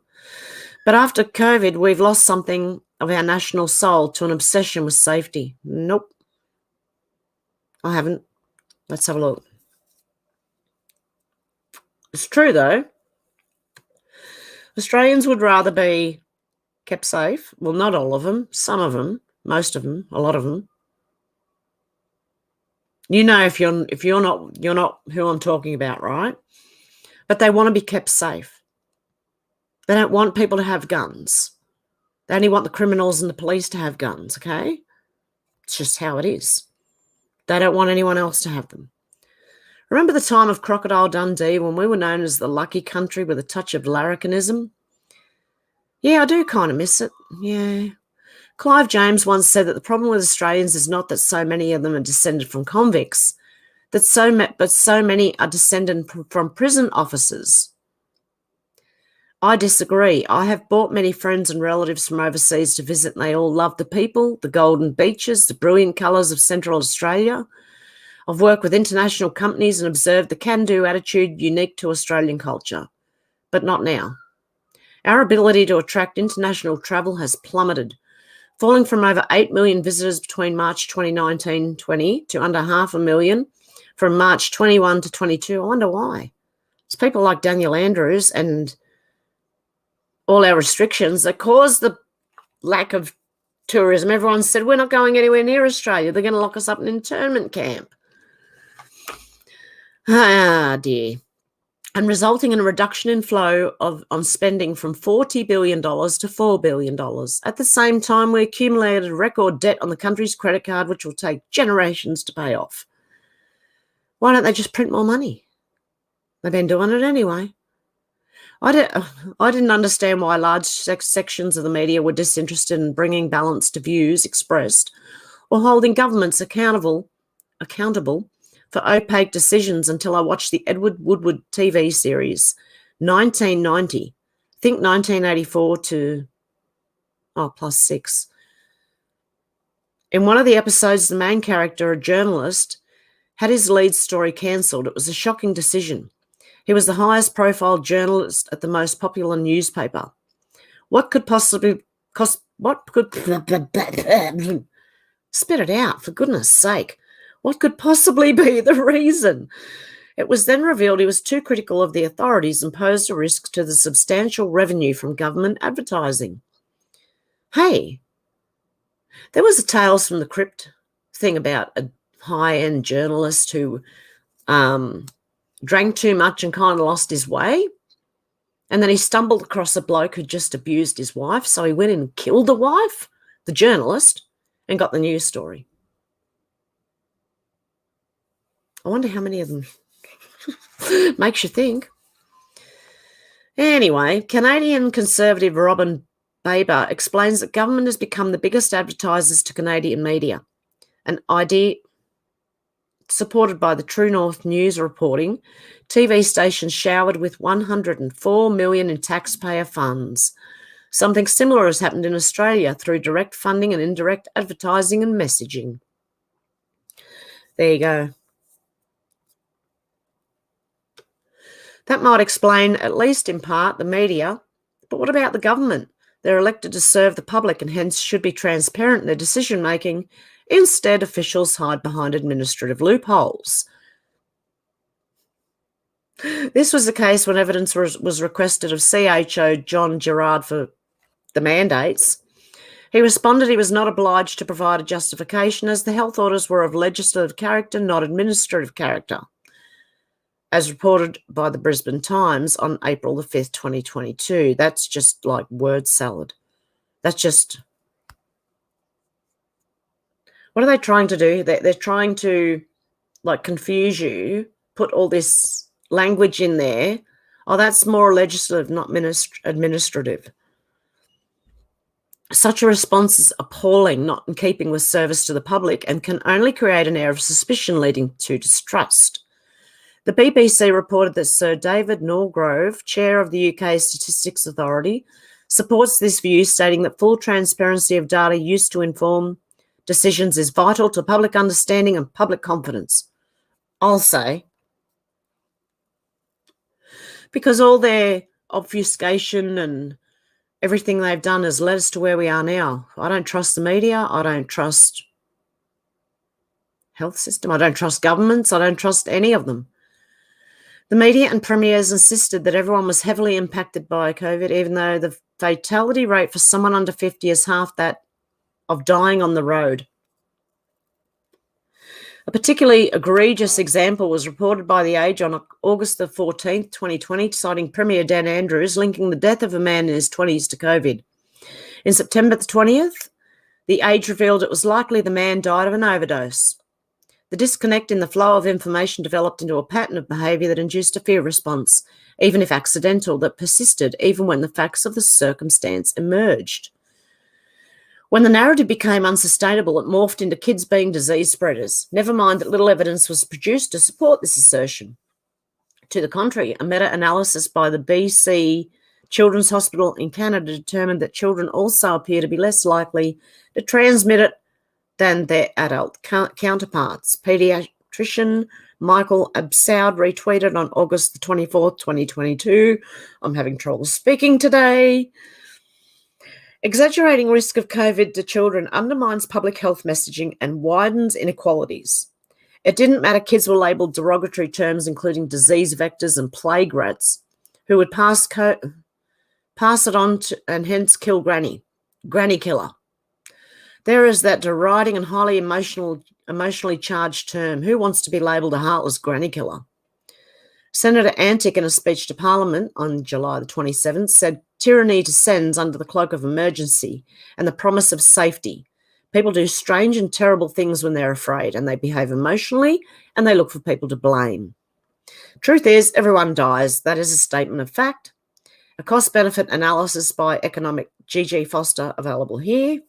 But after COVID, we've lost something of our national soul to an obsession with safety. Nope. I haven't. Let's have a look. It's true, though. Australians would rather be kept safe. Well, not all of them. Some of them. Most of them. A lot of them. You know, if you're not who I'm talking about, right? But they want to be kept safe. They don't want people to have guns. They only want the criminals and the police to have guns, okay? It's just how it is. They don't want anyone else to have them. Remember the time of Crocodile Dundee when we were known as the lucky country with a touch of larrikinism? Yeah, I do kind of miss it. Yeah. Clive James once said that the problem with Australians is not that so many of them are descended from convicts, but so many are descended from prison officers. I disagree. I have brought many friends and relatives from overseas to visit, and they all love the people, the golden beaches, the brilliant colours of Central Australia. I've worked with international companies and observed the can-do attitude unique to Australian culture, but not now. Our ability to attract international travel has plummeted, falling from over 8 million visitors between March 2019-20 to under 500,000 from March 21 to 22. I wonder why. It's people like Daniel Andrews and all our restrictions that caused the lack of tourism. Everyone said, we're not going anywhere near Australia. They're going to lock us up in an internment camp. Ah, dear. And resulting in a reduction in flow on spending from $40 billion to $4 billion. At the same time, we accumulated a record debt on the country's credit card, which will take generations to pay off. Why don't they just print more money? They've been doing it anyway. I didn't understand why large sections of the media were disinterested in bringing balance to views expressed or holding governments accountable for opaque decisions until I watched the Edward Woodward TV series, 1990. I think 1984 to, +6. In one of the episodes, the main character, a journalist, had his lead story cancelled. It was a shocking decision. He was the highest profile journalist at the most popular newspaper. What could possibly cost? What could spit it out, for goodness sake? What could possibly be the reason? It was then revealed he was too critical of the authorities and posed a risk to the substantial revenue from government advertising. Hey, there was a Tales from the Crypt thing about a high-end journalist who drank too much and kind of lost his way. And then he stumbled across a bloke who just abused his wife. So he went in and killed the wife, the journalist, and got the news story. I wonder how many of them makes you think. Anyway, Canadian Conservative Robin Baber explains that government has become the biggest advertisers to Canadian media, an idea supported by the True North News reporting. TV stations showered with $104 million in taxpayer funds. Something similar has happened in Australia through direct funding and indirect advertising and messaging. There you go. That might explain, at least in part, the media. But what about the government? They're elected to serve the public and hence should be transparent in their decision-making. Instead, officials hide behind administrative loopholes. This was the case when evidence was requested of CHO John Gerard for the mandates. He responded he was not obliged to provide a justification as the health orders were of legislative character, not administrative character, as reported by the Brisbane Times on April the 5th, 2022. That's just like word salad. That's just... What are they trying to do? They're trying to, like, confuse you, put all this language in there. Oh, that's more legislative, not administrative. Such a response is appalling, not in keeping with service to the public, and can only create an air of suspicion leading to distrust. The BBC reported that Sir David Norgrove, chair of the UK Statistics Authority, supports this view, stating that full transparency of data used to inform decisions is vital to public understanding and public confidence. I'll say, because all their obfuscation and everything they've done has led us to where we are now. I don't trust the media. I don't trust health system. I don't trust governments. I don't trust any of them. The media and premiers insisted that everyone was heavily impacted by COVID, even though the fatality rate for someone under 50 is half that of dying on the road. A particularly egregious example was reported by The Age on August the 14th, 2020, citing Premier Dan Andrews linking the death of a man in his 20s to COVID. In September the 20th, The Age revealed it was likely the man died of an overdose. The disconnect in the flow of information developed into a pattern of behaviour that induced a fear response, even if accidental, that persisted even when the facts of the circumstance emerged. When the narrative became unsustainable, it morphed into kids being disease spreaders. Never mind that little evidence was produced to support this assertion. To the contrary, a meta-analysis by the BC Children's Hospital in Canada determined that children also appear to be less likely to transmit it than their adult counterparts. Paediatrician Michael Absoud retweeted on August the 24th, 2022. I'm having trouble speaking today. Exaggerating risk of COVID to children undermines public health messaging and widens inequalities. It didn't matter kids were labelled derogatory terms, including disease vectors and plague rats, who would pass it on to, and hence kill granny killer. There is that deriding and highly emotionally charged term. Who wants to be labelled a heartless granny killer? Senator Antic, in a speech to Parliament on July the 27th, said tyranny descends under the cloak of emergency and the promise of safety. People do strange and terrible things when they're afraid, and they behave emotionally, and they look for people to blame. Truth is, everyone dies. That is a statement of fact. A cost-benefit analysis by economic G.G. Foster, available here,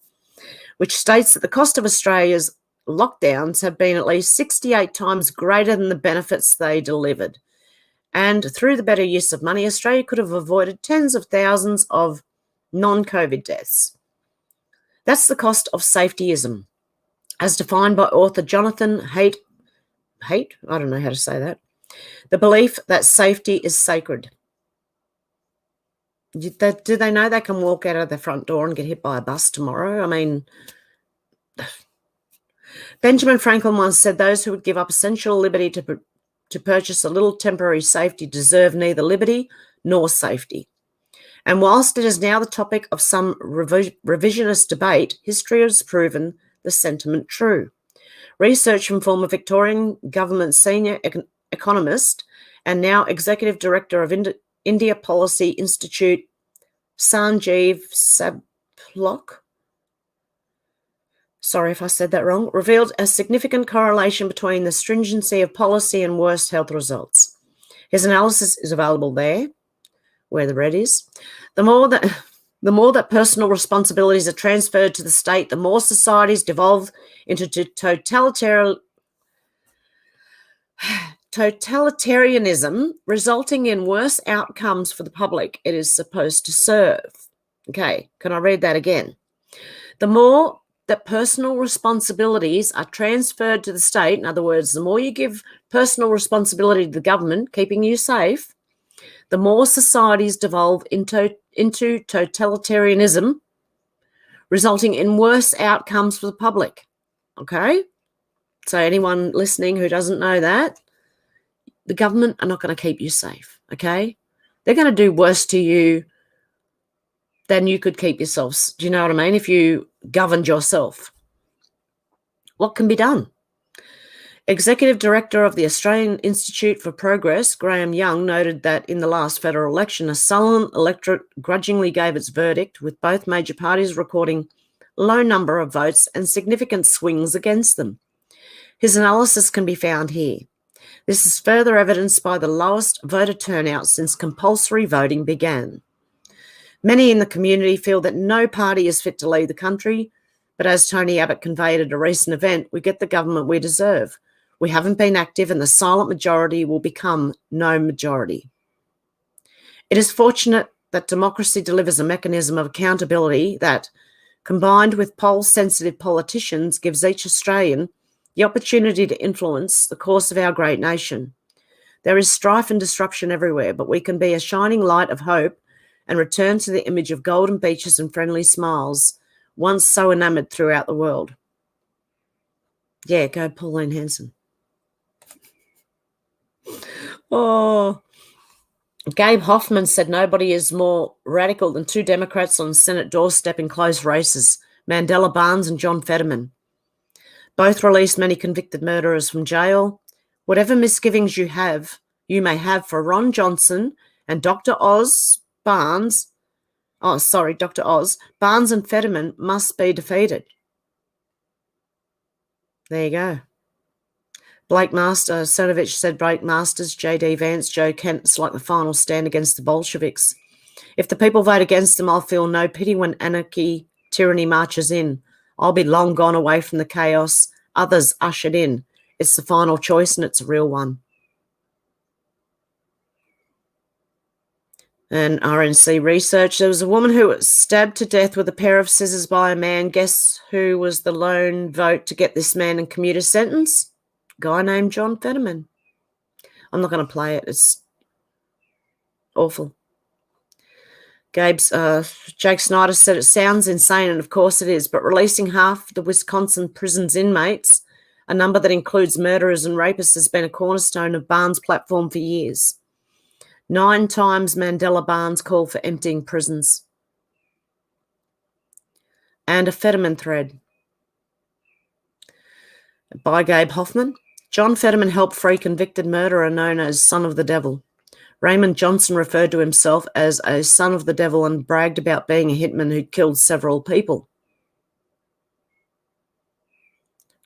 which states that the cost of Australia's lockdowns have been at least 68 times greater than the benefits they delivered. And through the better use of money, Australia could have avoided tens of thousands of non-COVID deaths. That's the cost of safetyism, as defined by author Jonathan Haidt, I don't know how to say that, The belief that safety is sacred. Do they know they can walk out of their front door and get hit by a bus tomorrow? I mean, Benjamin Franklin once said those who would give up essential liberty to purchase a little temporary safety deserve neither liberty nor safety. And whilst it is now the topic of some revisionist debate, history has proven the sentiment true. Research from former Victorian government senior economist and now executive director of India Policy Institute, Sanjeev Saplok, sorry if I said that wrong, revealed a significant correlation between the stringency of policy and worse health results. His analysis is available there, where the red is. The more that personal responsibilities are transferred to the state, the more societies devolve into totalitarianism, resulting in worse outcomes for the public it is supposed to serve. Okay, can I read that again? The more that personal responsibilities are transferred to the state, in other words, the more you give personal responsibility to the government, keeping you safe, the more societies devolve into totalitarianism, resulting in worse outcomes for the public. Okay? So anyone listening who doesn't know that, the government are not going to keep you safe. Okay? They're going to do worse to you than you could keep yourselves. Do you know what I mean? If you governed yourself. What can be done? Executive Director of the Australian Institute for Progress, Graham Young, noted that in the last federal election, a sullen electorate grudgingly gave its verdict, with both major parties recording a low number of votes and significant swings against them. His analysis can be found here. This is further evidenced by the lowest voter turnout since compulsory voting began. Many in the community feel that no party is fit to lead the country, but as Tony Abbott conveyed at a recent event, we get the government we deserve. We haven't been active and the silent majority will become no majority. It is fortunate that democracy delivers a mechanism of accountability that, combined with poll-sensitive politicians, gives each Australian the opportunity to influence the course of our great nation. There is strife and disruption everywhere, but we can be a shining light of hope and return to the image of golden beaches and friendly smiles, once so enamoured throughout the world. Yeah, go Pauline Hanson. Oh, Gabe Hoffman said nobody is more radical than two Democrats on the Senate doorstep in close races, Mandela Barnes and John Fetterman. Both released many convicted murderers from jail. Whatever misgivings you may have for Ron Johnson and Dr. Barnes and Fetterman must be defeated. There you go. Blake Cernovich said Blake Masters, J.D. Vance, Joe Kent, it's like the final stand against the Bolsheviks. If the people vote against them, I'll feel no pity when anarchy, tyranny marches in. I'll be long gone away from the chaos. Others ushered in. It's the final choice and it's a real one. And RNC research, there was a woman who was stabbed to death with a pair of scissors by a man. Guess who was the lone vote to get this man in commuter sentence? Guy named John Fetterman. I'm not going to play it. It's awful. Jake Snyder said it sounds insane, and of course it is, but releasing half the Wisconsin prison's inmates, a number that includes murderers and rapists, has been a cornerstone of Barnes' platform for years. 9 times Mandela Barnes called for emptying prisons. And a Fetterman thread by Gabe Hoffman. John Fetterman helped free convicted murderer known as Son of the Devil. Raymond Johnson referred to himself as a son of the devil and bragged about being a hitman who killed several people.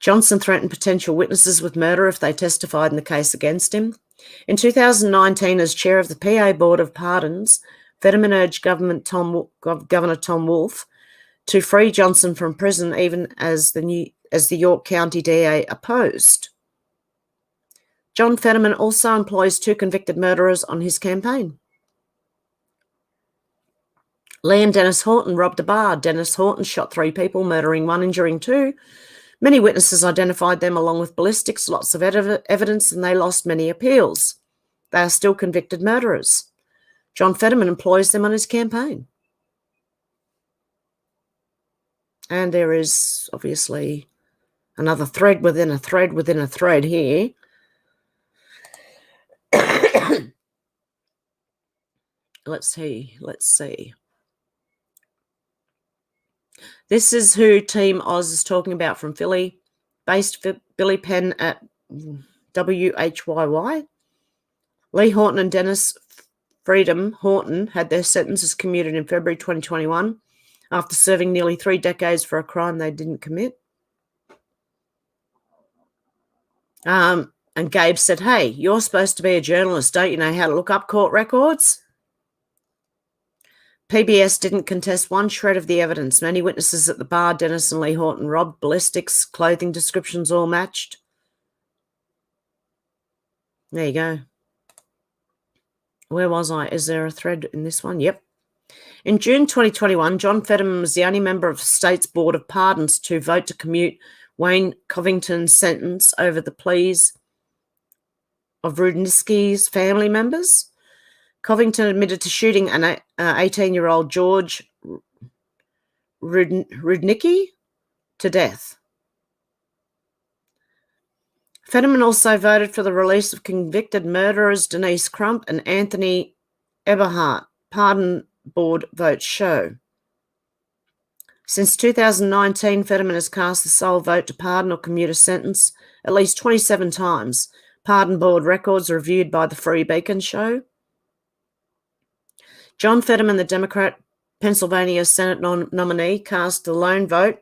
Johnson threatened potential witnesses with murder if they testified in the case against him. In 2019, as chair of the PA Board of Pardons, Fetterman urged Governor Tom Wolfe to free Johnson from prison, even as the York County DA opposed. John Fetterman also employs 2 convicted murderers on his campaign. Lee and Dennis Horton robbed a bar. Dennis Horton shot 3 people, murdering 1, injuring 2. Many witnesses identified them along with ballistics, lots of evidence, and they lost many appeals. They are still convicted murderers. John Fetterman employs them on his campaign. And there is obviously another thread within a thread within a thread here. Let's see. This is who Team Oz is talking about from Philly, based Billy Penn at WHYY. Lee Horton and Dennis Freedom Horton had their sentences commuted in February 2021 after serving nearly 3 decades for a crime they didn't commit. And Gabe said, hey, you're supposed to be a journalist. Don't you know how to look up court records? PBS didn't contest one shred of the evidence. Many witnesses at the bar, Dennis and Lee Horton, robbed, ballistics, clothing descriptions all matched. There you go. Where was I? Is there a thread in this one? Yep. In June 2021, John Fetterman was the only member of the state's Board of Pardons to vote to commute Wayne Covington's sentence over the pleas of Rudnicki's family members. Covington admitted to shooting an 18-year-old George Rudnicki to death. Fetterman also voted for the release of convicted murderers Denise Crump and Anthony Eberhardt. Pardon board votes show. Since 2019, Fetterman has cast the sole vote to pardon or commute a sentence at least 27 times. Pardon board records are reviewed by the Free Beacon show. John Fetterman, the Democrat Pennsylvania Senate nominee, cast a lone vote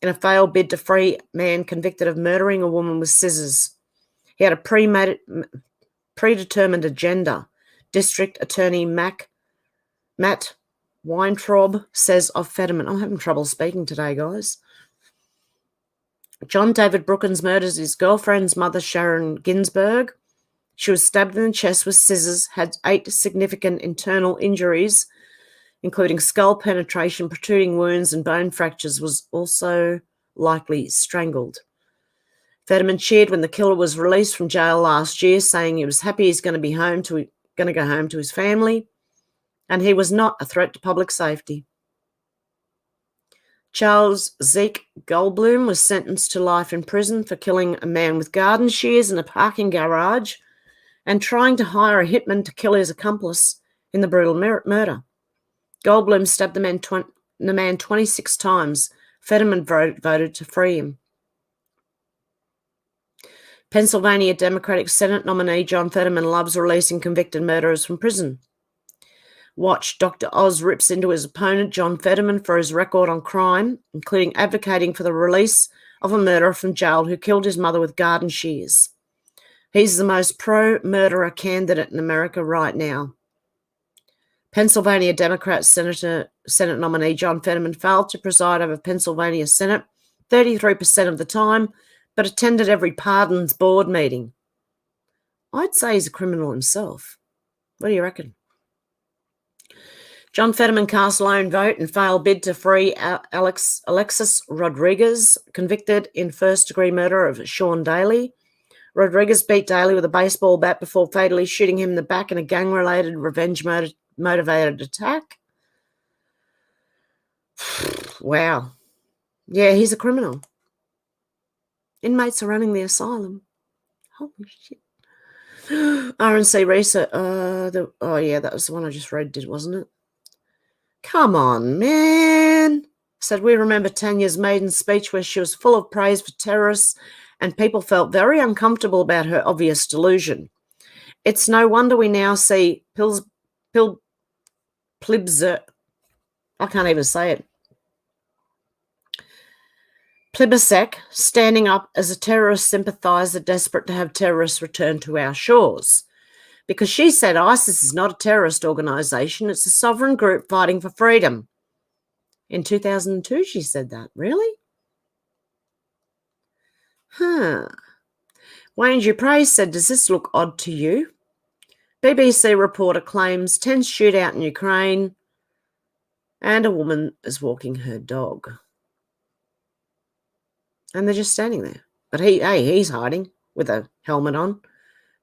in a failed bid to free a man convicted of murdering a woman with scissors. He had a predetermined agenda. District Attorney Matt Weintraub says of Fetterman. I'm having trouble speaking today, guys. John David Brookins murders his girlfriend's mother, Sharon Ginsburg. She was stabbed in the chest with scissors, had 8 significant internal injuries, including skull penetration, protruding wounds, and bone fractures, was also likely strangled. Fetterman cheered when the killer was released from jail last year, saying he was happy he's going to go home to his family, and he was not a threat to public safety. Charles Zeke Goldblum was sentenced to life in prison for killing a man with garden shears in a parking garage and trying to hire a hitman to kill his accomplice in the brutal murder. Goldblum stabbed the man 26 times. Fetterman voted to free him. Pennsylvania Democratic Senate nominee John Fetterman loves releasing convicted murderers from prison. Watch, Dr. Oz rips into his opponent, John Fetterman, for his record on crime, including advocating for the release of a murderer from jail who killed his mother with garden shears. He's the most pro-murderer candidate in America right now. Pennsylvania Democrat Senate nominee John Fetterman failed to preside over Pennsylvania Senate 33% of the time, but attended every pardons board meeting. I'd say he's a criminal himself. What do you reckon? John Fetterman cast lone vote and failed bid to free Alexis Rodriguez, convicted in first-degree murder of Sean Daly. Rodriguez beat Daly with a baseball bat before fatally shooting him in the back in a gang-related revenge-motivated attack. Wow. Yeah, he's a criminal. Inmates are running the asylum. Holy shit. RNC research. That was the one I just read, wasn't it? Come on, man. Said we remember Tanya's maiden speech where she was full of praise for terrorists and people felt very uncomfortable about her obvious delusion. It's no wonder we now see I can't even say it. Plibisek standing up as a terrorist sympathizer desperate to have terrorists return to our shores. Because she said ISIS is not a terrorist organization, it's a sovereign group fighting for freedom. In 2002, she said that. Really? Wayne Dupre said, does this look odd to you? BBC reporter claims tense shootout in Ukraine and a woman is walking her dog. And they're just standing there. But he's hiding with a helmet on.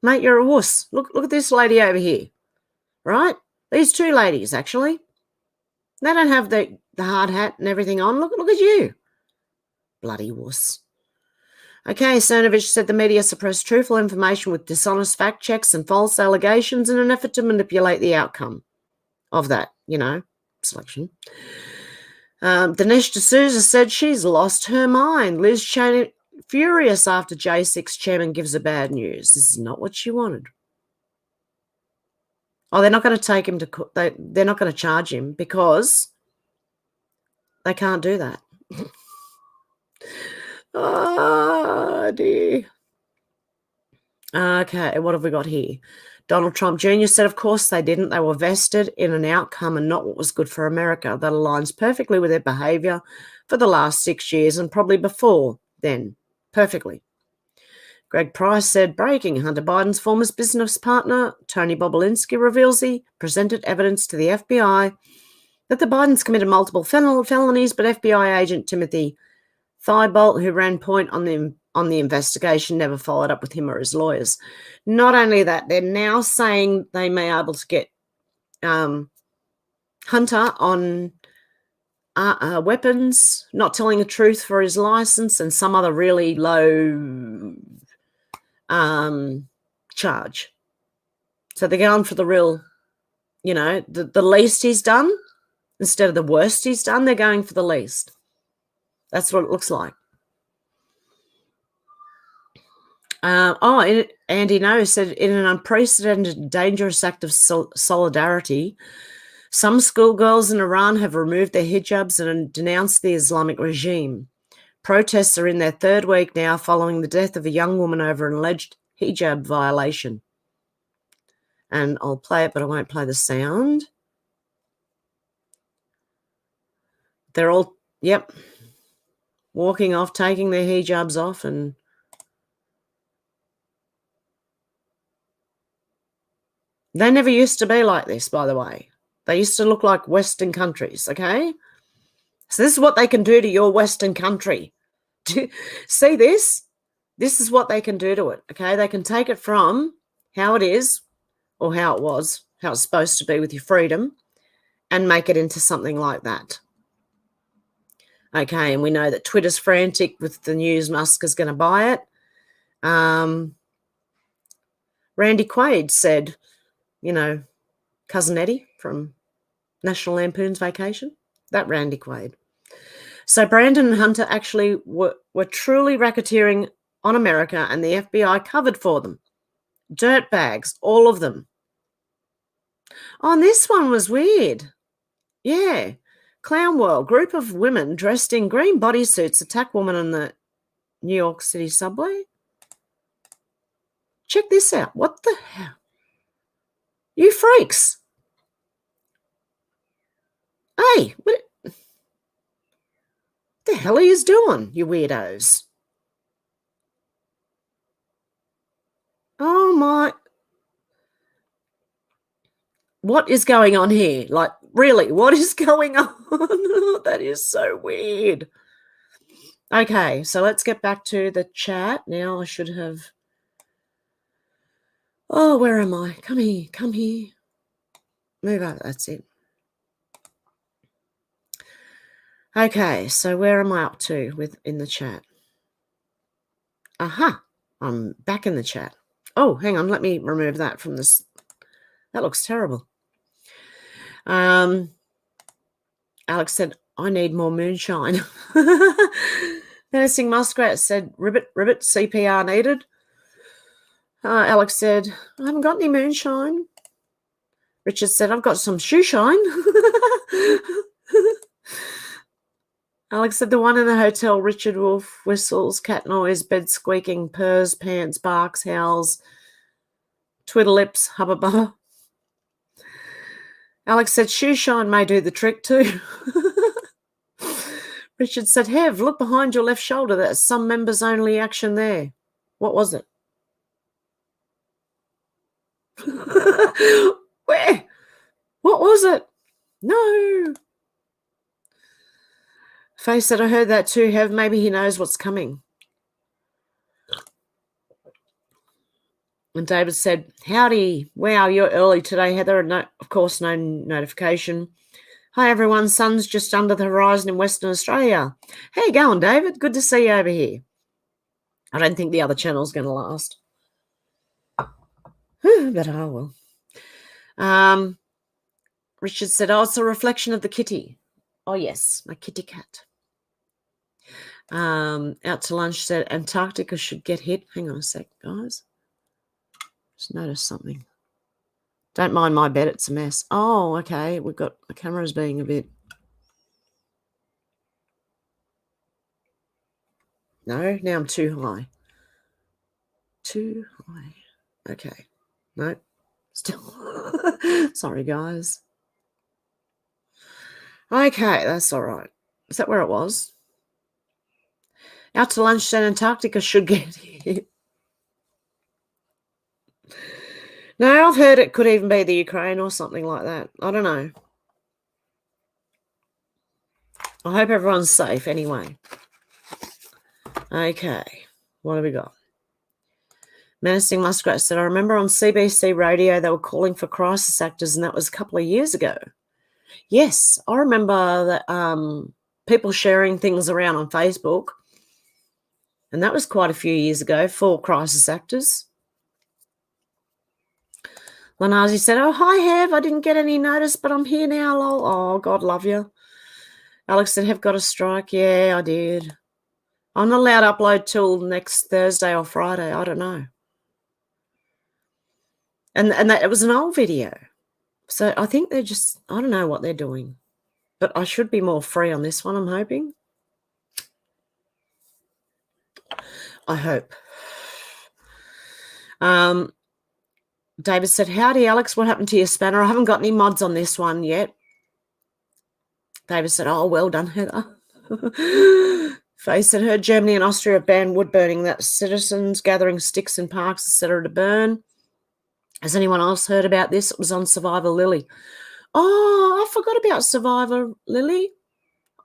Mate, you're a wuss. Look at this lady over here, right? These two ladies, actually. They don't have the hard hat and everything on. Look at you. Bloody wuss. Okay, Cernovich said the media suppressed truthful information with dishonest fact checks and false allegations in an effort to manipulate the outcome of that, selection. Dinesh D'Souza said she's lost her mind. Liz Cheney furious after J6 chairman gives her bad news. This is not what she wanted. Oh, they're not going to take him to court. They're not going to charge him because they can't do that. Oh, dear. Okay, what have we got here? Donald Trump Jr. said, of course they didn't. They were vested in an outcome and not what was good for America. That aligns perfectly with their behaviour for the last 6 years and probably before then. Perfectly. Greg Price said, breaking, Hunter Biden's former business partner, Tony Bobulinski, reveals he presented evidence to the FBI that the Bidens committed multiple felonies, but FBI agent Timothy Thibault, who ran point on the investigation, never followed up with him or his lawyers. Not only that, they're now saying they may be able to get Hunter on weapons, not telling the truth for his license, and some other really low charge. So they're going for the real, the least he's done instead of the worst he's done. They're going for the least. That's what it looks like. Andy No said, in an unprecedented, dangerous act of solidarity, some schoolgirls in Iran have removed their hijabs and denounced the Islamic regime. Protests are in their third week now following the death of a young woman over an alleged hijab violation. And I'll play it, but I won't play the sound. They're all, walking off, taking their hijabs off, and they never used to be like this, by the way. They used to look like Western countries, okay? So this is what they can do to your Western country. See this? This is what they can do to it, okay? They can take it from how it is or how it was, how it's supposed to be with your freedom, and make it into something like that. Okay, and we know that Twitter's frantic with the news Musk is going to buy it. Randy Quaid said, Cousin Eddie from National Lampoon's Vacation, that Randy Quaid. So Brandon and Hunter actually were truly racketeering on America, and the FBI covered for them. Dirtbags, all of them. Oh, and this one was weird. Yeah. Clown World, group of women dressed in green bodysuits attack woman in the New York City subway. Check this out. What the hell? You freaks. Hey, what the hell are you doing, you weirdos? Oh, my. What is going on here? Like, really, what is going on? That is so weird. Okay, so let's get back to the chat. Now I should have... Oh, where am I? Come here, come here. Move over, that's it. Okay, so where am I up to in the chat? Aha, I'm back in the chat. Oh, hang on, let me remove that from this. That looks terrible. Alex said, I need more moonshine. Menacing Muskrat said, ribbit, CPR needed. Alex said, I haven't got any moonshine. Richard said, I've got some shoe shine. Alex said, the one in the hotel, Richard Wolf, whistles, cat noise, bed squeaking, purrs, pants, barks, howls, twiddle lips, hubba bubba. Alex said, shoe shine may do the trick too. Richard said, Hev, look behind your left shoulder. There's some members only action there. What was it? Where? What was it? No. Faye said, I heard that too, Hev. Maybe he knows what's coming. And David said, howdy. Wow, you're early today, Heather. No, of course, no notification. Hi, everyone. Sun's just under the horizon in Western Australia. How you going, David? Good to see you over here. I don't think the other channel's going to last. But I will. Richard said, oh, it's a reflection of the kitty. Oh, yes, my kitty cat. Out to lunch said, Antarctica should get hit. Hang on a sec, guys. Just noticed something. Don't mind my bed, it's a mess. Oh, okay. We've got the cameras being a bit. No, now I'm too high. Too high. Okay. No, still. Sorry, guys. Okay, that's all right. Is that where it was? Out to lunch, then Antarctica should get hit. No, I've heard it could even be the Ukraine or something like that. I don't know. I hope everyone's safe anyway. Okay, what have we got? Menacing Muskrat said, I remember on CBC radio they were calling for crisis actors, and that was a couple of years ago. Yes, I remember that people sharing things around on Facebook, and that was quite a few years ago for crisis actors. Lanazi said, oh, hi, Hev. I didn't get any notice, but I'm here now, lol. Oh, God love you. Alex said, Hev got a strike. Yeah, I did. I'm not allowed to upload till next Thursday or Friday. I don't know. And that, it was an old video. So I think they're just, I don't know what they're doing. But I should be more free on this one, I'm hoping. I hope. David said, howdy, Alex. What happened to your spanner? I haven't got any mods on this one yet. David said, oh, well done, Heather. Faye said, heard Germany and Austria have banned wood burning. That's citizens gathering sticks in parks, etc. to burn. Has anyone else heard about this? It was on Survivor Lily. Oh, I forgot about Survivor Lily.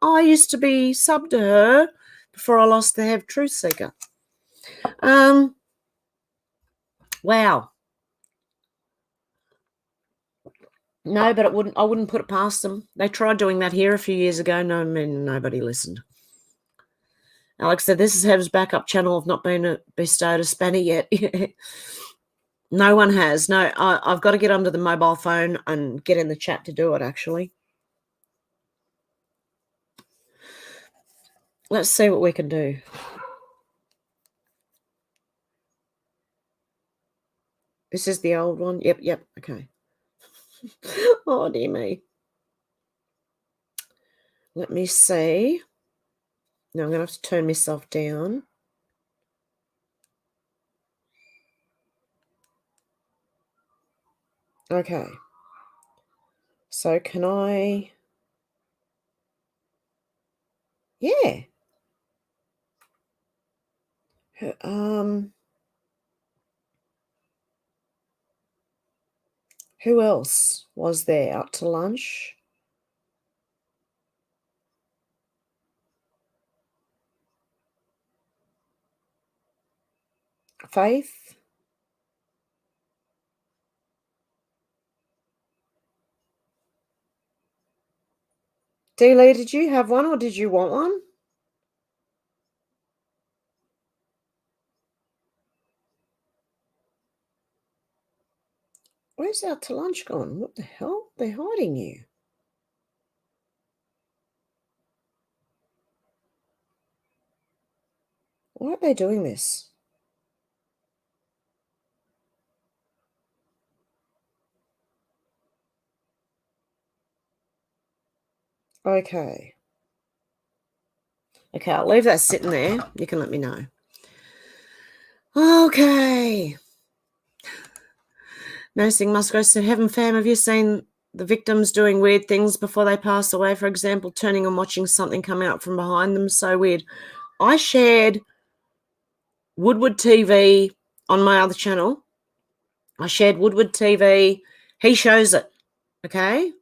I used to be subbed to her before I lost the Hev Truthseeker. Wow. No, but I wouldn't put it past them. They tried doing that here a few years ago. No, nobody listened. Alex said, this is Hev's backup channel. I've not been bestowed a spanner yet. No one has. No, I've got to get onto the mobile phone and get in the chat to do it, actually. Let's see what we can do. This is the old one. Yep. Okay. Oh, dear me. Let me see. Now I'm going to have to turn myself down. Okay. So can I... Yeah. Who else was there out to lunch? Faith? Dealey, did you have one or did you want one? Where's out to lunch gone? What the hell? They're hiding you. Why are they doing this? Okay. Okay, I'll leave that sitting there. You can let me know. Okay. Nursing Musgrove said, Heaven fam, have you seen the victims doing weird things before they pass away? For example, turning and watching something come out from behind them. So weird. I shared Woodward TV on my other channel. I shared Woodward TV. He shows it, okay?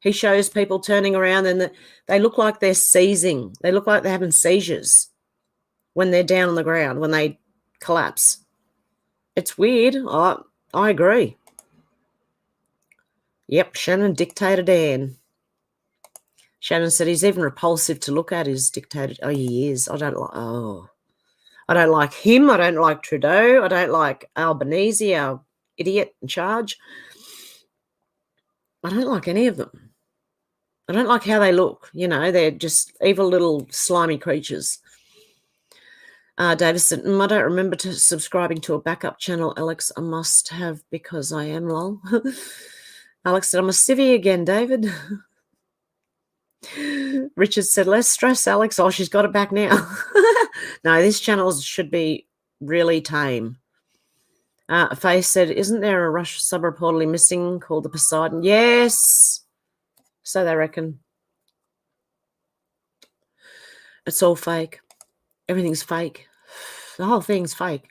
He shows people turning around and they look like they're seizing. They look like they're having seizures when they're down on the ground, when they collapse. It's weird. I agree. Yep, Shannon dictated Dan. Shannon said he's even repulsive to look at, his dictator. Oh, he is. I don't like him. I don't like Trudeau. I don't like Albanese, our idiot in charge. I don't like any of them. I don't like how they look. You know, they're just evil little slimy creatures. Davis said, I don't remember subscribing to a backup channel, Alex. I must have because I am lol. Alex said, I'm a civvy again, David. Richard said, less stress, Alex. Oh, she's got it back now. No, this channel should be really tame. Faye said, isn't there a Rush sub reportedly missing called the Poseidon? Yes. So they reckon. It's all fake. Everything's fake. The whole thing's fake.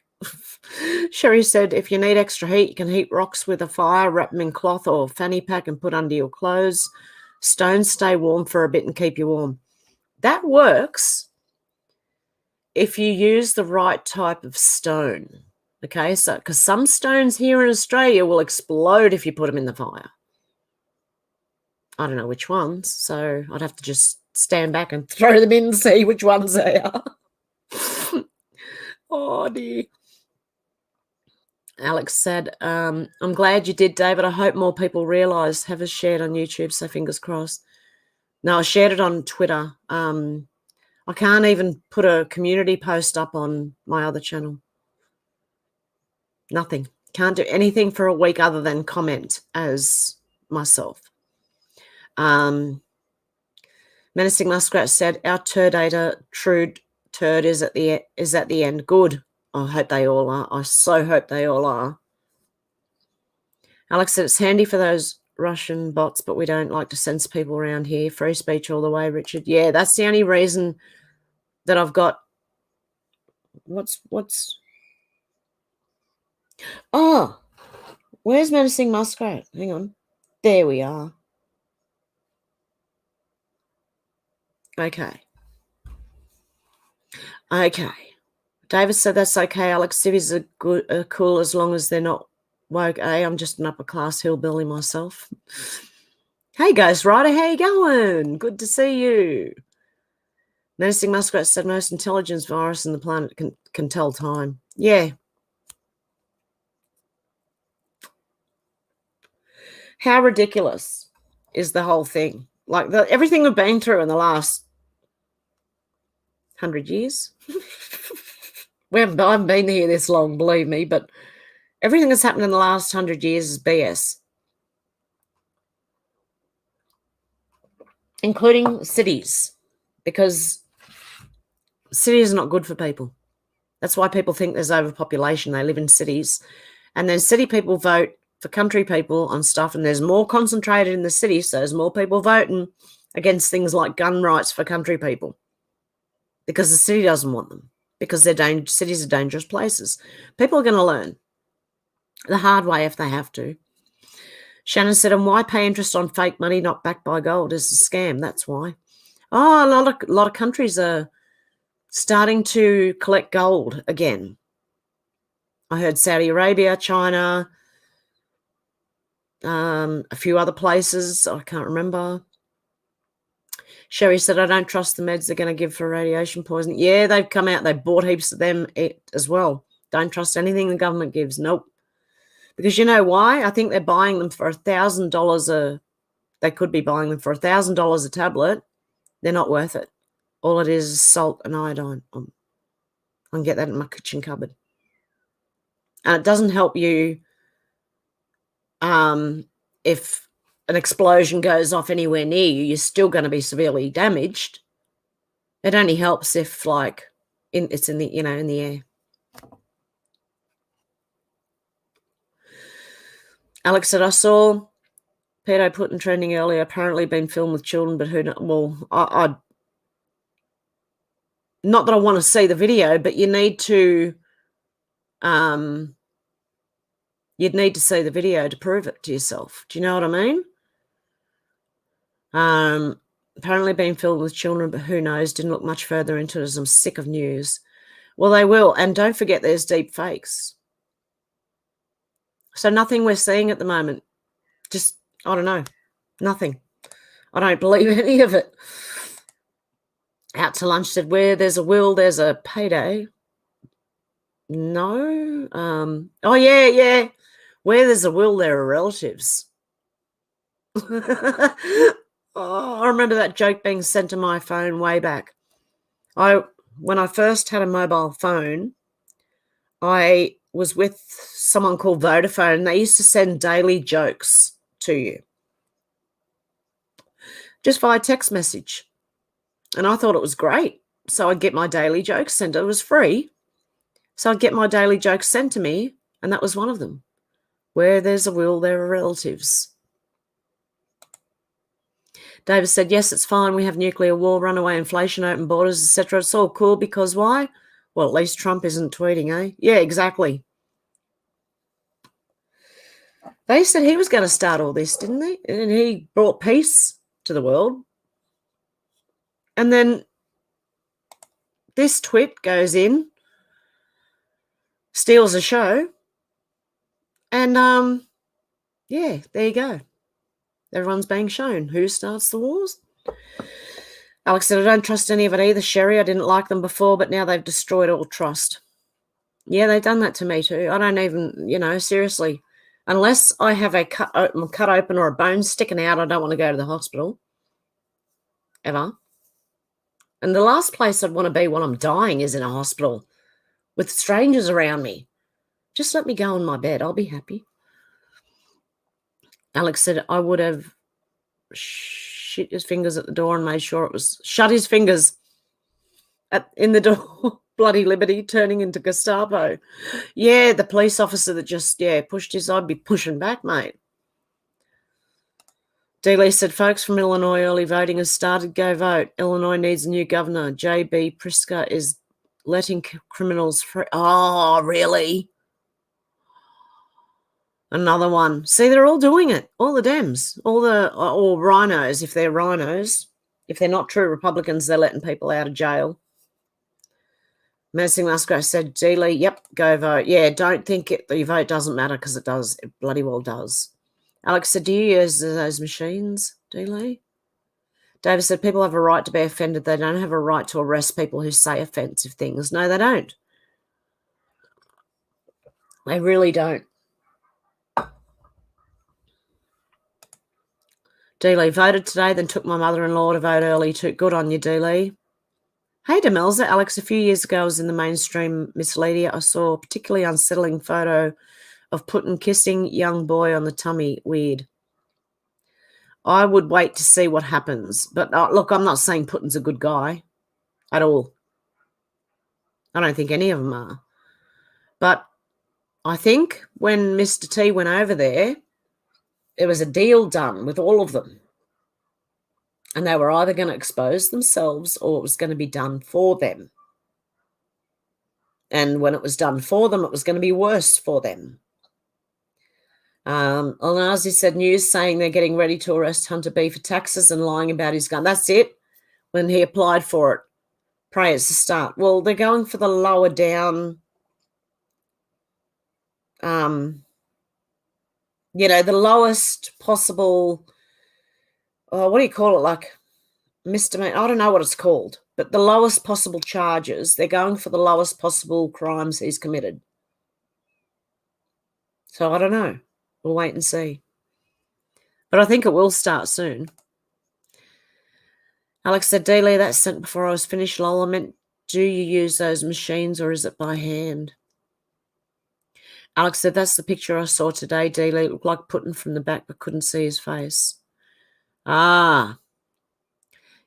Sherry said, if you need extra heat, you can heat rocks with a fire, wrap them in cloth or fanny pack and put under your clothes. Stones stay warm for a bit and keep you warm. That works if you use the right type of stone. Okay, so because some stones here in Australia will explode if you put them in the fire. I don't know which ones, so I'd have to just stand back and throw them in and see which ones they are. Oh, dear. Alex said, I'm glad you did, David. I hope more people realise. Have us shared on YouTube, so fingers crossed. No, I shared it on Twitter. I can't even put a community post up on my other channel. Nothing. Can't do anything for a week other than comment as myself. Menacing Muskrat said, our turdator, true turd, is at the end. Good. I hope they all are. I so hope they all are. Alex said, it's handy for those Russian bots, but we don't like to censor people around here. Free speech all the way, Richard. Yeah, that's the only reason that I've got. What's Oh, where's Menacing Muskrat? Hang on. There we are. Okay. David said that's okay, Alex. Civvies are cool as long as they're not woke. I'm just an upper class hillbilly myself. Hey, Ghost Rider, how you going? Good to see you. Menacing Muskrat said most intelligence virus in the planet can tell time. Yeah. How ridiculous is the whole thing? Like everything we've been through in the last 100 years. I haven't been here this long, believe me, but everything that's happened in the last 100 years is BS. Including cities, because cities are not good for people. That's why people think there's overpopulation. They live in cities. And then city people vote for country people on stuff, and there's more concentrated in the city, so there's more people voting against things like gun rights for country people because the city doesn't want them, because cities are dangerous places. People are going to learn the hard way if they have to. Shannon said, and why pay interest on fake money not backed by gold? It's a scam, that's why. Oh, a lot of countries are starting to collect gold again. I heard Saudi Arabia, China, a few other places. I can't remember. Sherry said, I don't trust the meds they're going to give for radiation poisoning. Yeah, they've come out. They bought heaps of them as well. Don't trust anything the government gives. Nope. Because you know why? I think they're buying them for $1,000 they could be buying them for $1,000 a tablet. They're not worth it. All it is salt and iodine. I can get that in my kitchen cupboard. And it doesn't help you if an explosion goes off anywhere near you, you're still going to be severely damaged. It only helps if, like, it's in the in the air. Alex said, I saw pedo Putin trending earlier, apparently been filmed with children, but who knows? Well, I not that I want to see the video, but you need to you'd need to see the video to prove it to yourself. Do you know what I mean? Apparently being filled with children, but who knows? Didn't look much further into it as I'm sick of news. Well, they will. And don't forget there's deep fakes. So nothing we're seeing at the moment. Just, I don't know. Nothing. I don't believe any of it. Out to lunch said, where there's a will, there's a payday. No. Oh, yeah. Where there's a will, there are relatives. I remember that joke being sent to my phone way back. When I first had a mobile phone, I was with someone called Vodafone, and they used to send daily jokes to you just via text message. And I thought it was great. So I'd get my daily jokes sent. It was free. So I'd get my daily jokes sent to me, and that was one of them. Where there's a will, there are relatives. David said, yes, it's fine. We have nuclear war, runaway inflation, open borders, etc. It's all cool because why? Well, at least Trump isn't tweeting, eh? Yeah, exactly. They said he was going to start all this, didn't they? And he brought peace to the world. And then this twit goes in, steals a show, and yeah, there you go. Everyone's being shown who starts the wars. Alex said, I don't trust any of it either, Sherry. I didn't like them before, but now they've destroyed all trust. Yeah, they've done that to me too. I don't even, seriously, unless I have a cut open or a bone sticking out, I don't want to go to the hospital. Ever. And the last place I'd want to be when I'm dying is in a hospital with strangers around me. Just let me go in my bed. I'll be happy. Alex said, I would have shit his fingers at the door and made sure it was shut his fingers in the door. Bloody Liberty turning into Gestapo. Yeah, the police officer that just, pushed his, I'd be pushing back, mate. D. said, folks from Illinois, early voting has started. Go vote. Illinois needs a new governor. J.B. Pritzker is letting criminals free. Oh, really? Another one. See, they're all doing it. All the Dems, or rhinos, if they're rhinos. If they're not true Republicans, they're letting people out of jail. Menacing Musgrave said, D. yep, go vote. Yeah, don't think your vote doesn't matter because it does. It bloody well does. Alex said, do you use those machines, D. David said, people have a right to be offended. They don't have a right to arrest people who say offensive things. No, they don't. They really don't. D. voted today, then took my mother-in-law to vote early too. Good on you, D. Hey, Demelza. Alex, a few years ago I was in the mainstream misleadia. I saw a particularly unsettling photo of Putin kissing young boy on the tummy. Weird. I would wait to see what happens. But look, I'm not saying Putin's a good guy at all. I don't think any of them are. But I think when Mr. T went over there was a deal done with all of them. And they were either going to expose themselves or it was going to be done for them. And when it was done for them, it was going to be worse for them. Alnazi said, news saying they're getting ready to arrest Hunter B for taxes and lying about his gun. That's it. When he applied for it. Pray it's the start. Well, they're going for the lower down, the lowest possible, what do you call it? Like misdemeanor. I don't know what it's called, but the lowest possible charges. They're going for the lowest possible crimes he's committed. So I don't know. We'll wait and see. But I think it will start soon. Alex said, D. that's sent before I was finished. Lol, I meant, do you use those machines or is it by hand? Alex said, that's the picture I saw today, D. It looked like Putin from the back but couldn't see his face. Ah.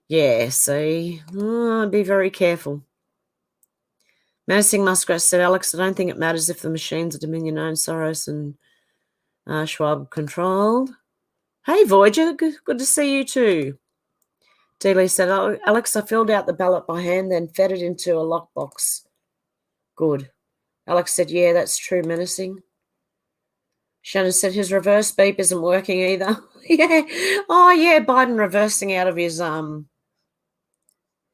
Yeah, see. Be very careful. Menacing Muskrat said, Alex, I don't think it matters if the machines are Dominion-owned, Soros and Schwab controlled. Hey, Voyager, good to see you too. D. said, oh, Alex, I filled out the ballot by hand, then fed it into a lockbox. Good. Alex said, yeah, that's true, Menacing. Shannon said his reverse beep isn't working either. Yeah. Oh, yeah, Biden reversing out of his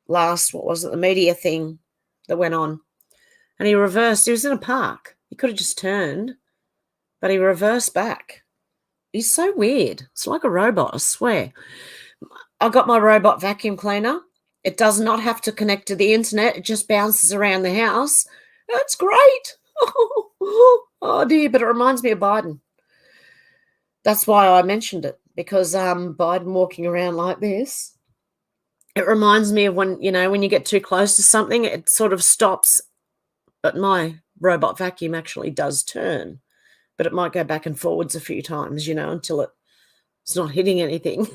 last, what was it, the media thing that went on. And he reversed. He was in a park. He could have just turned, but he reversed back. He's so weird. It's like a robot, I swear. I got my robot vacuum cleaner. It does not have to connect to the internet. It just bounces around the house. That's great. Oh, dear, but it reminds me of Biden. That's why I mentioned it, because Biden walking around like this, it reminds me of when you get too close to something, it sort of stops. But my robot vacuum actually does turn, but it might go back and forwards a few times, until it's not hitting anything.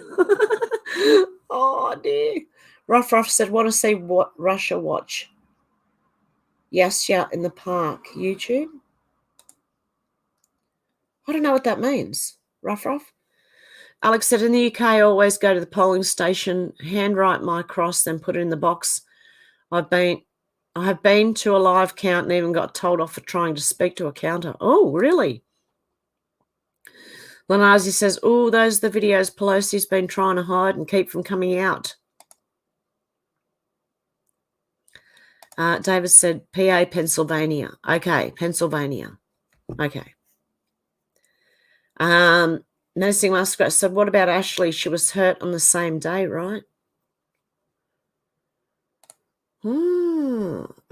Oh, dear. Ruff said, want to see what Russia watch? Yes, yeah, in the park. YouTube? I don't know what that means. Ruff. Alex said, in the UK, I always go to the polling station, handwrite my cross, then put it in the box. I have been to a live count and even got told off for trying to speak to a counter. Oh, really? Lanazi says, oh, those are the videos Pelosi's been trying to hide and keep from coming out. David said, PA, Pennsylvania. Okay, Pennsylvania. Okay. Menacing Muskrat said, what about Ashley? She was hurt on the same day, right?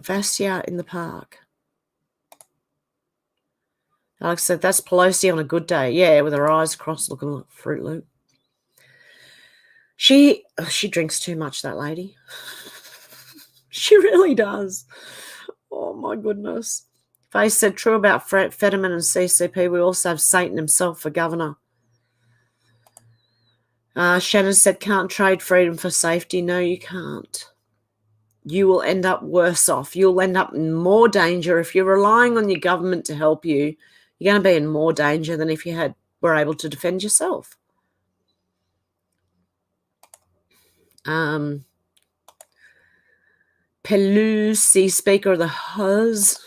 Vastia in the park. Alex said, that's Pelosi on a good day. Yeah, with her eyes crossed looking like Fruit Loop. She drinks too much, that lady. She really does. Oh, my goodness. Faye said, true about Fetterman and CCP. We also have Satan himself for governor. Shannon said, can't trade freedom for safety. No, you can't. You will end up worse off. You'll end up in more danger. If you're relying on your government to help you, you're going to be in more danger than if you were able to defend yourself. Pelosi, Speaker of the House.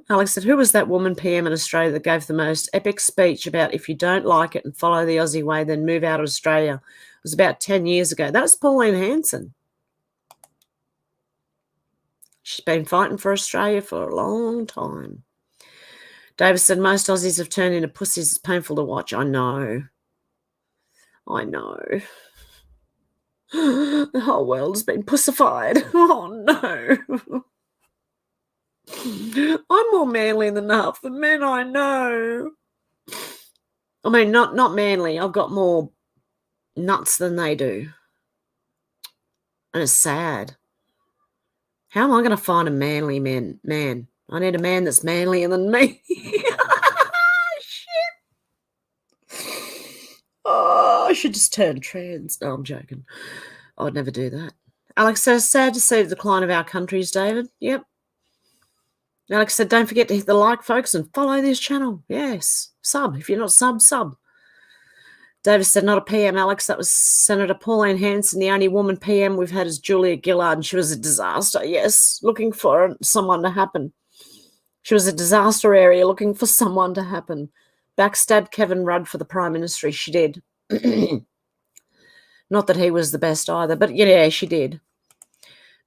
Alex said, who was that woman PM in Australia that gave the most epic speech about if you don't like it and follow the Aussie way, then move out of Australia? It was about 10 years ago. That was Pauline Hanson. She's been fighting for Australia for a long time. David said, most Aussies have turned into pussies. It's painful to watch. I know. The whole world has been pussified. Oh, no. I'm more manly than half the men I know. I mean, not manly. I've got more nuts than they do. And it's sad. How am I going to find a manly man? I need a man that's manlier than me. Shit. Oh, I should just turn trans. No, I'm joking. I'd never do that. Alex says, sad to see the decline of our countries, David. Yep. Alex said, don't forget to hit the like, folks, and follow this channel. Yes. Sub. If you're not sub. Davis said, not a PM, Alex. That was Senator Pauline Hanson. The only woman PM we've had is Julia Gillard, and she was a disaster. Yes, looking for someone to happen. She was a disaster area looking for someone to happen. Backstabbed Kevin Rudd for the Prime Ministry. She did. Not that he was the best either, but yeah, she did.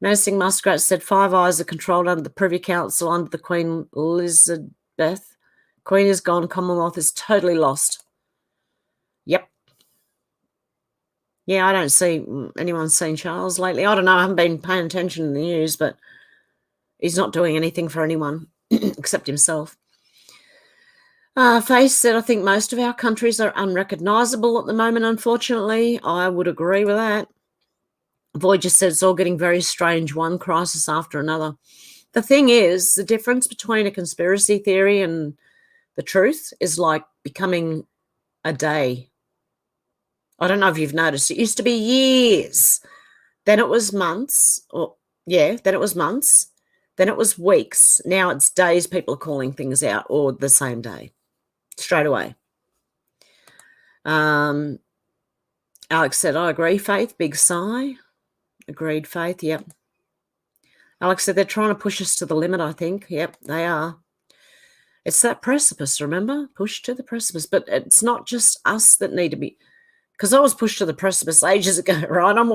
Menacing Muskrat said, Five Eyes are controlled under the Privy Council under the Queen Elizabeth. Queen is gone. Commonwealth is totally lost. Yep. Yeah, I don't see anyone seen Charles lately. I don't know. I haven't been paying attention in the news, but he's not doing anything for anyone except himself. Face said, I think most of our countries are unrecognisable at the moment, unfortunately. I would agree with that. Voyager said it's all getting very strange, one crisis after another. The thing is, the difference between a conspiracy theory and the truth is like becoming a day. I don't know if you've noticed. It used to be years. Then it was months. Then it was months. Then it was weeks. Now it's days people are calling things out, or the same day, straight away. Alex said, I agree, Faith. Big sigh. Agreed, Faith. Yep. Alex said, they're trying to push us to the limit, I think. Yep, they are. It's that precipice, remember? Pushed to the precipice. But it's not just us that need to be, because I was pushed to the precipice ages ago, right? I'm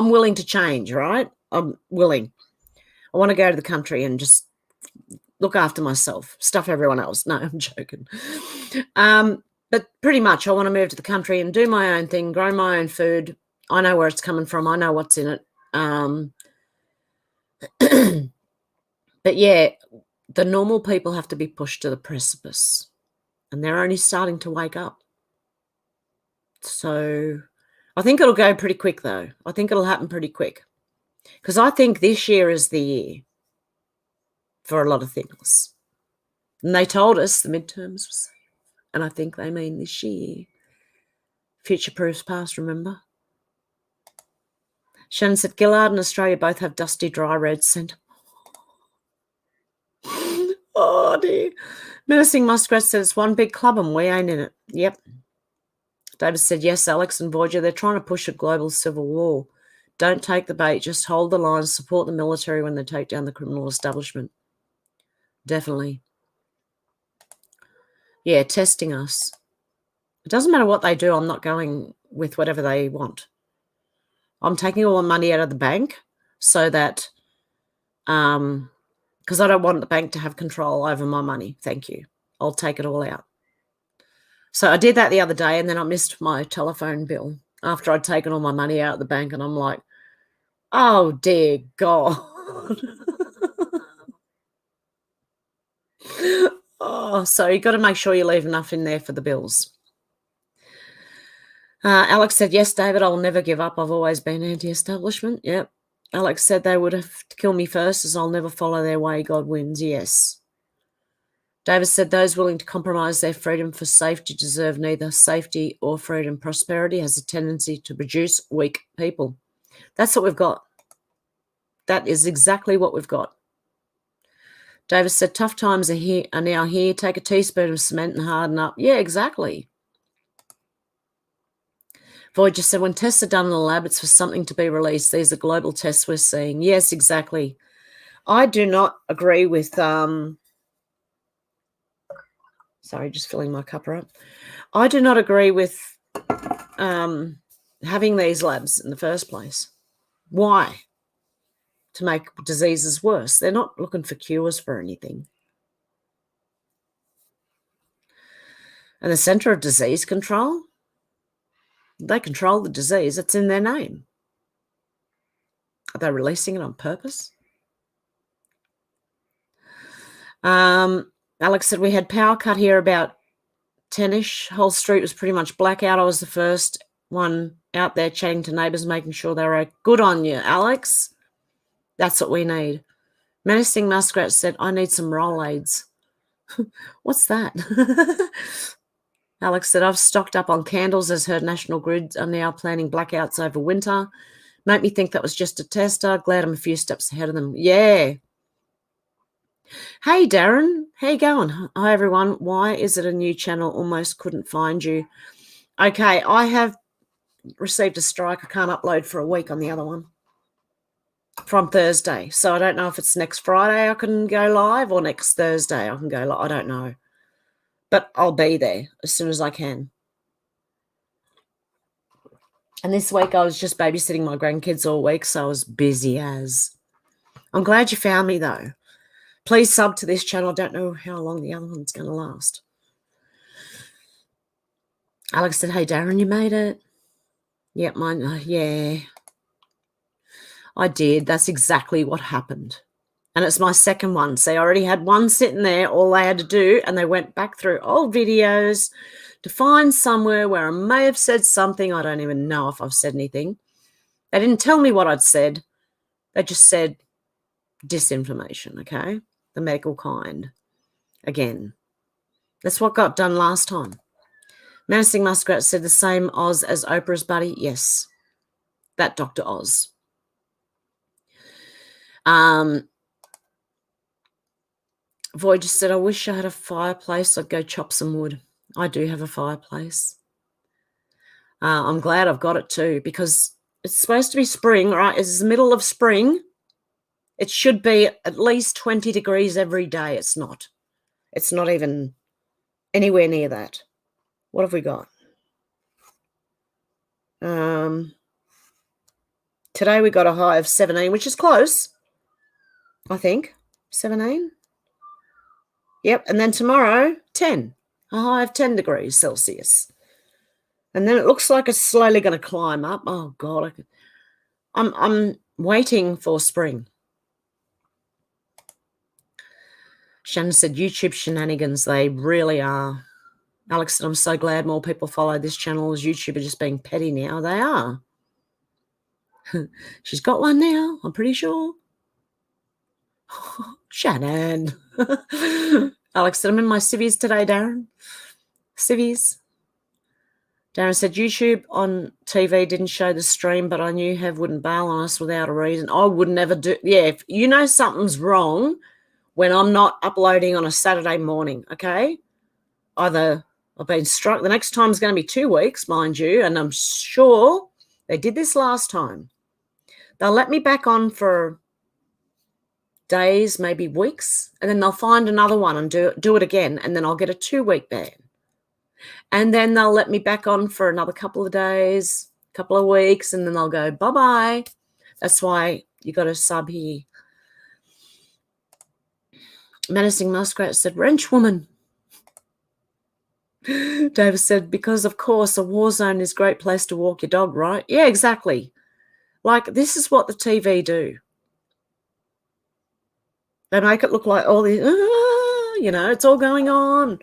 willing to change, right? I'm willing. I want to go to the country and just look after myself, stuff everyone else. No, I'm joking. But pretty much I want to move to the country and do my own thing, grow my own food. I know where it's coming from. I know what's in it. But yeah, the normal people have to be pushed to the precipice, and they're only starting to wake up. So I think it'll go pretty quick, though. I think it'll happen pretty quick, because I think this year is the year for a lot of things. And they told us the midterms were safe, and I think they mean this year. Future proofs past, remember? Shannon said, Gillard and Australia both have dusty, dry red scent. Oh, dear. Menacing Muskrat said, it's one big club and we ain't in it. Yep. David said, yes, Alex and Voyager, they're trying to push a global civil war. Don't take the bait. Just hold the line. Support the military when they take down the criminal establishment. Definitely. Yeah, testing us. It doesn't matter what they do. I'm not going with whatever they want. I'm taking all my money out of the bank so that, because I don't want the bank to have control over my money. Thank you. I'll take it all out. So I did that the other day, and then I missed my telephone bill after I'd taken all my money out of the bank, and I'm like, oh, dear God. Oh, so you've got to make sure you leave enough in there for the bills. Alex said, yes, David, I'll never give up. I've always been anti-establishment. Yep. Alex said they would have to kill me first as I'll never follow their way. God wins. Yes. David said those willing to compromise their freedom for safety deserve neither safety or freedom. Prosperity has a tendency to produce weak people. That's what we've got. That is exactly what we've got. David said tough times are now here. Take a teaspoon of cement and harden up. Yeah, exactly. Voyager said, when tests are done in the lab, it's for something to be released. These are global tests we're seeing. Yes, exactly. I do not agree with, sorry, just filling my cuppa up. I do not agree with having these labs in the first place. Why? To make diseases worse. They're not looking for cures for anything. And the Centre of Disease Control, they control the disease. It's in their name. Are they releasing it on purpose? Alex said, we had power cut here about 10-ish. Whole street was pretty much blackout. I was the first one out there chatting to neighbours, making sure they were okay. Good on you, Alex. That's what we need. Menacing Muskrat said, I need some Rolaids. What's that? Alex said, I've stocked up on candles as her national grids are now planning blackouts over winter. Make me think that was just a tester. Glad I'm a few steps ahead of them. Yeah. Hey, Darren. How you going? Hi, everyone. Why is it a new channel? Almost couldn't find you. Okay, I have received a strike. I can't upload for a week on the other one from Thursday. So I don't know if it's next Friday I can go live or next Thursday I can go live. I don't know. But I'll be there as soon as I can. And this week I was just babysitting my grandkids all week, so I was busy as. I'm glad you found me, though. Please sub to this channel. I don't know how long the other one's going to last. Alex said, hey, Darren, you made it. Yep, mine. Yeah, I did. That's exactly what happened. And it's my second one. See, I already had one sitting there. All they had to do, and they went back through old videos to find somewhere where I may have said something. I don't even know if I've said anything. They didn't tell me what I'd said. They just said disinformation, okay? The medical kind. Again, that's what got done last time. Menacing Muskrat said the same Oz as Oprah's buddy. Yes, that Dr. Oz. Voyager said, I wish I had a fireplace. I'd go chop some wood. I do have a fireplace. I'm glad I've got it too, because it's supposed to be spring, right? It's the middle of spring. It should be at least 20 degrees every day. It's not. It's not even anywhere near that. What have we got? Today we got a high of 17, which is close, I think. 17? Yep, and then tomorrow, 10. A high of 10 degrees Celsius. And then it looks like it's slowly going to climb up. Oh, God. I'm waiting for spring. Shannon said, YouTube shenanigans, they really are. Alex said, I'm so glad more people follow this channel as YouTube are just being petty now. They are. She's got one now, I'm pretty sure. Shannon. Alex said, I'm in my civvies today, Darren. Civvies. Darren said, YouTube on TV didn't show the stream, but I knew Hev wouldn't bail on us without a reason. I would never do. Yeah, if you know something's wrong when I'm not uploading on a Saturday morning, okay? Either I've been struck. The next time is going to be 2 weeks, mind you, and I'm sure they did this last time. They'll let me back on for days, maybe weeks, and then they'll find another one and do it again, and then I'll get a 2-week ban. And then they'll let me back on for another couple of days, couple of weeks, and then they'll go, bye-bye. That's why you got to sub here. Menacing Muskrat said, wrench woman. David said, because, of course, a war zone is a great place to walk your dog, right? Yeah, exactly. Like, this is what the TV do. They make it look like all these, it's all going on.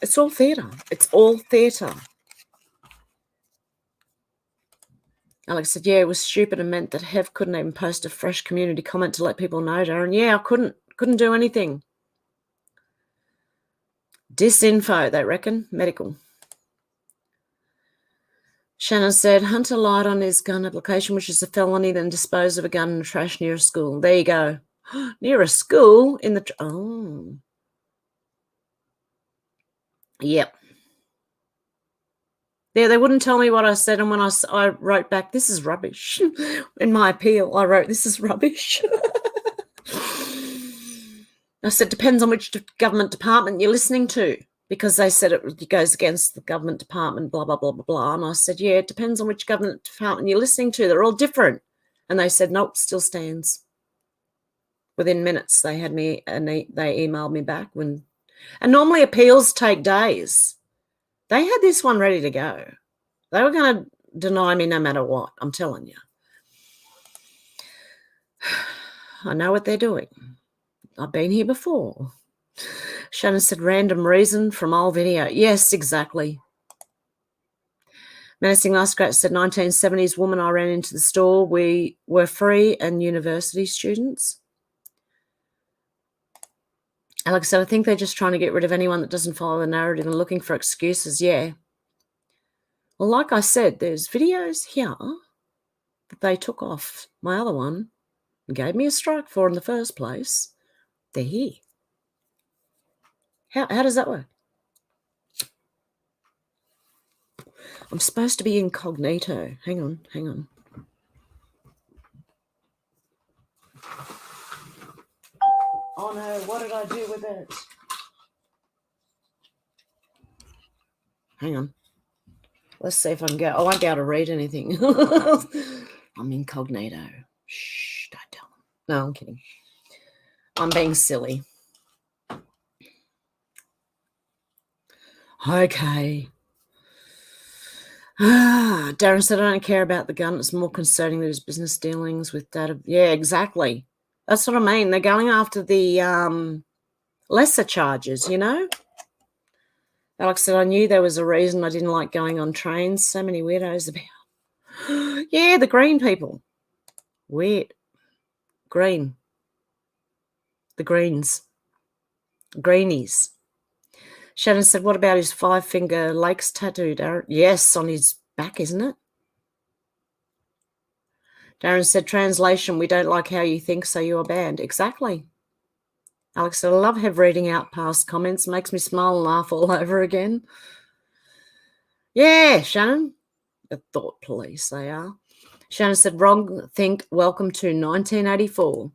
It's all theatre. It's all theatre. Alex said, yeah, it was stupid and meant that Hev couldn't even post a fresh community comment to let people know, Darren. Yeah, I couldn't do anything. Disinfo, they reckon. Medical. Shannon said, Hunter lied on his gun application, which is a felony, then dispose of a gun in the trash near a school. There you go. Near a school in the... Oh. Yep. Yeah, they wouldn't tell me what I said, and when I wrote back, this is rubbish. In my appeal, I wrote, this is rubbish. I said, depends on which government department you're listening to, because they said it goes against the government department, blah, blah, blah, blah, blah. And I said, yeah, it depends on which government department you're listening to. They're all different. And they said, nope, still stands. Within minutes, they had me, and they emailed me back. And normally appeals take days. They had this one ready to go. They were going to deny me no matter what, I'm telling you. I know what they're doing. I've been here before. Shannon said, random reason from old video. Yes, exactly. Menacing Muskrat said, 1970s woman I ran into the store. We were free and university students. Alex said, I think they're just trying to get rid of anyone that doesn't follow the narrative and looking for excuses. Yeah. Well, like I said, there's videos here that they took off my other one and gave me a strike for in the first place. They're here. How does that work? I'm supposed to be incognito. Hang on. Oh no, what did I do with it? Hang on. Let's see if I can go. I won't be able to read anything. I'm incognito. Shh, don't tell them. No, I'm kidding. I'm being silly. Okay. Darren said, I don't care about the gun. It's more concerning that his business dealings with data. Yeah, exactly. That's what I mean. They're going after the lesser charges, you know? Alex said, I knew there was a reason I didn't like going on trains. So many weirdos about. Yeah, the green people. Weird. Green. The greens. Greenies. Shannon said, what about his 5-finger lakes tattoo, Darren? Yes, on his back, isn't it? Darren said, translation, we don't like how you think, so you are banned. Exactly. Alex said, I love Hev reading out past comments. Makes me smile and laugh all over again. Yeah, Shannon. The thought police, they are. Shannon said, wrong think, welcome to 1984.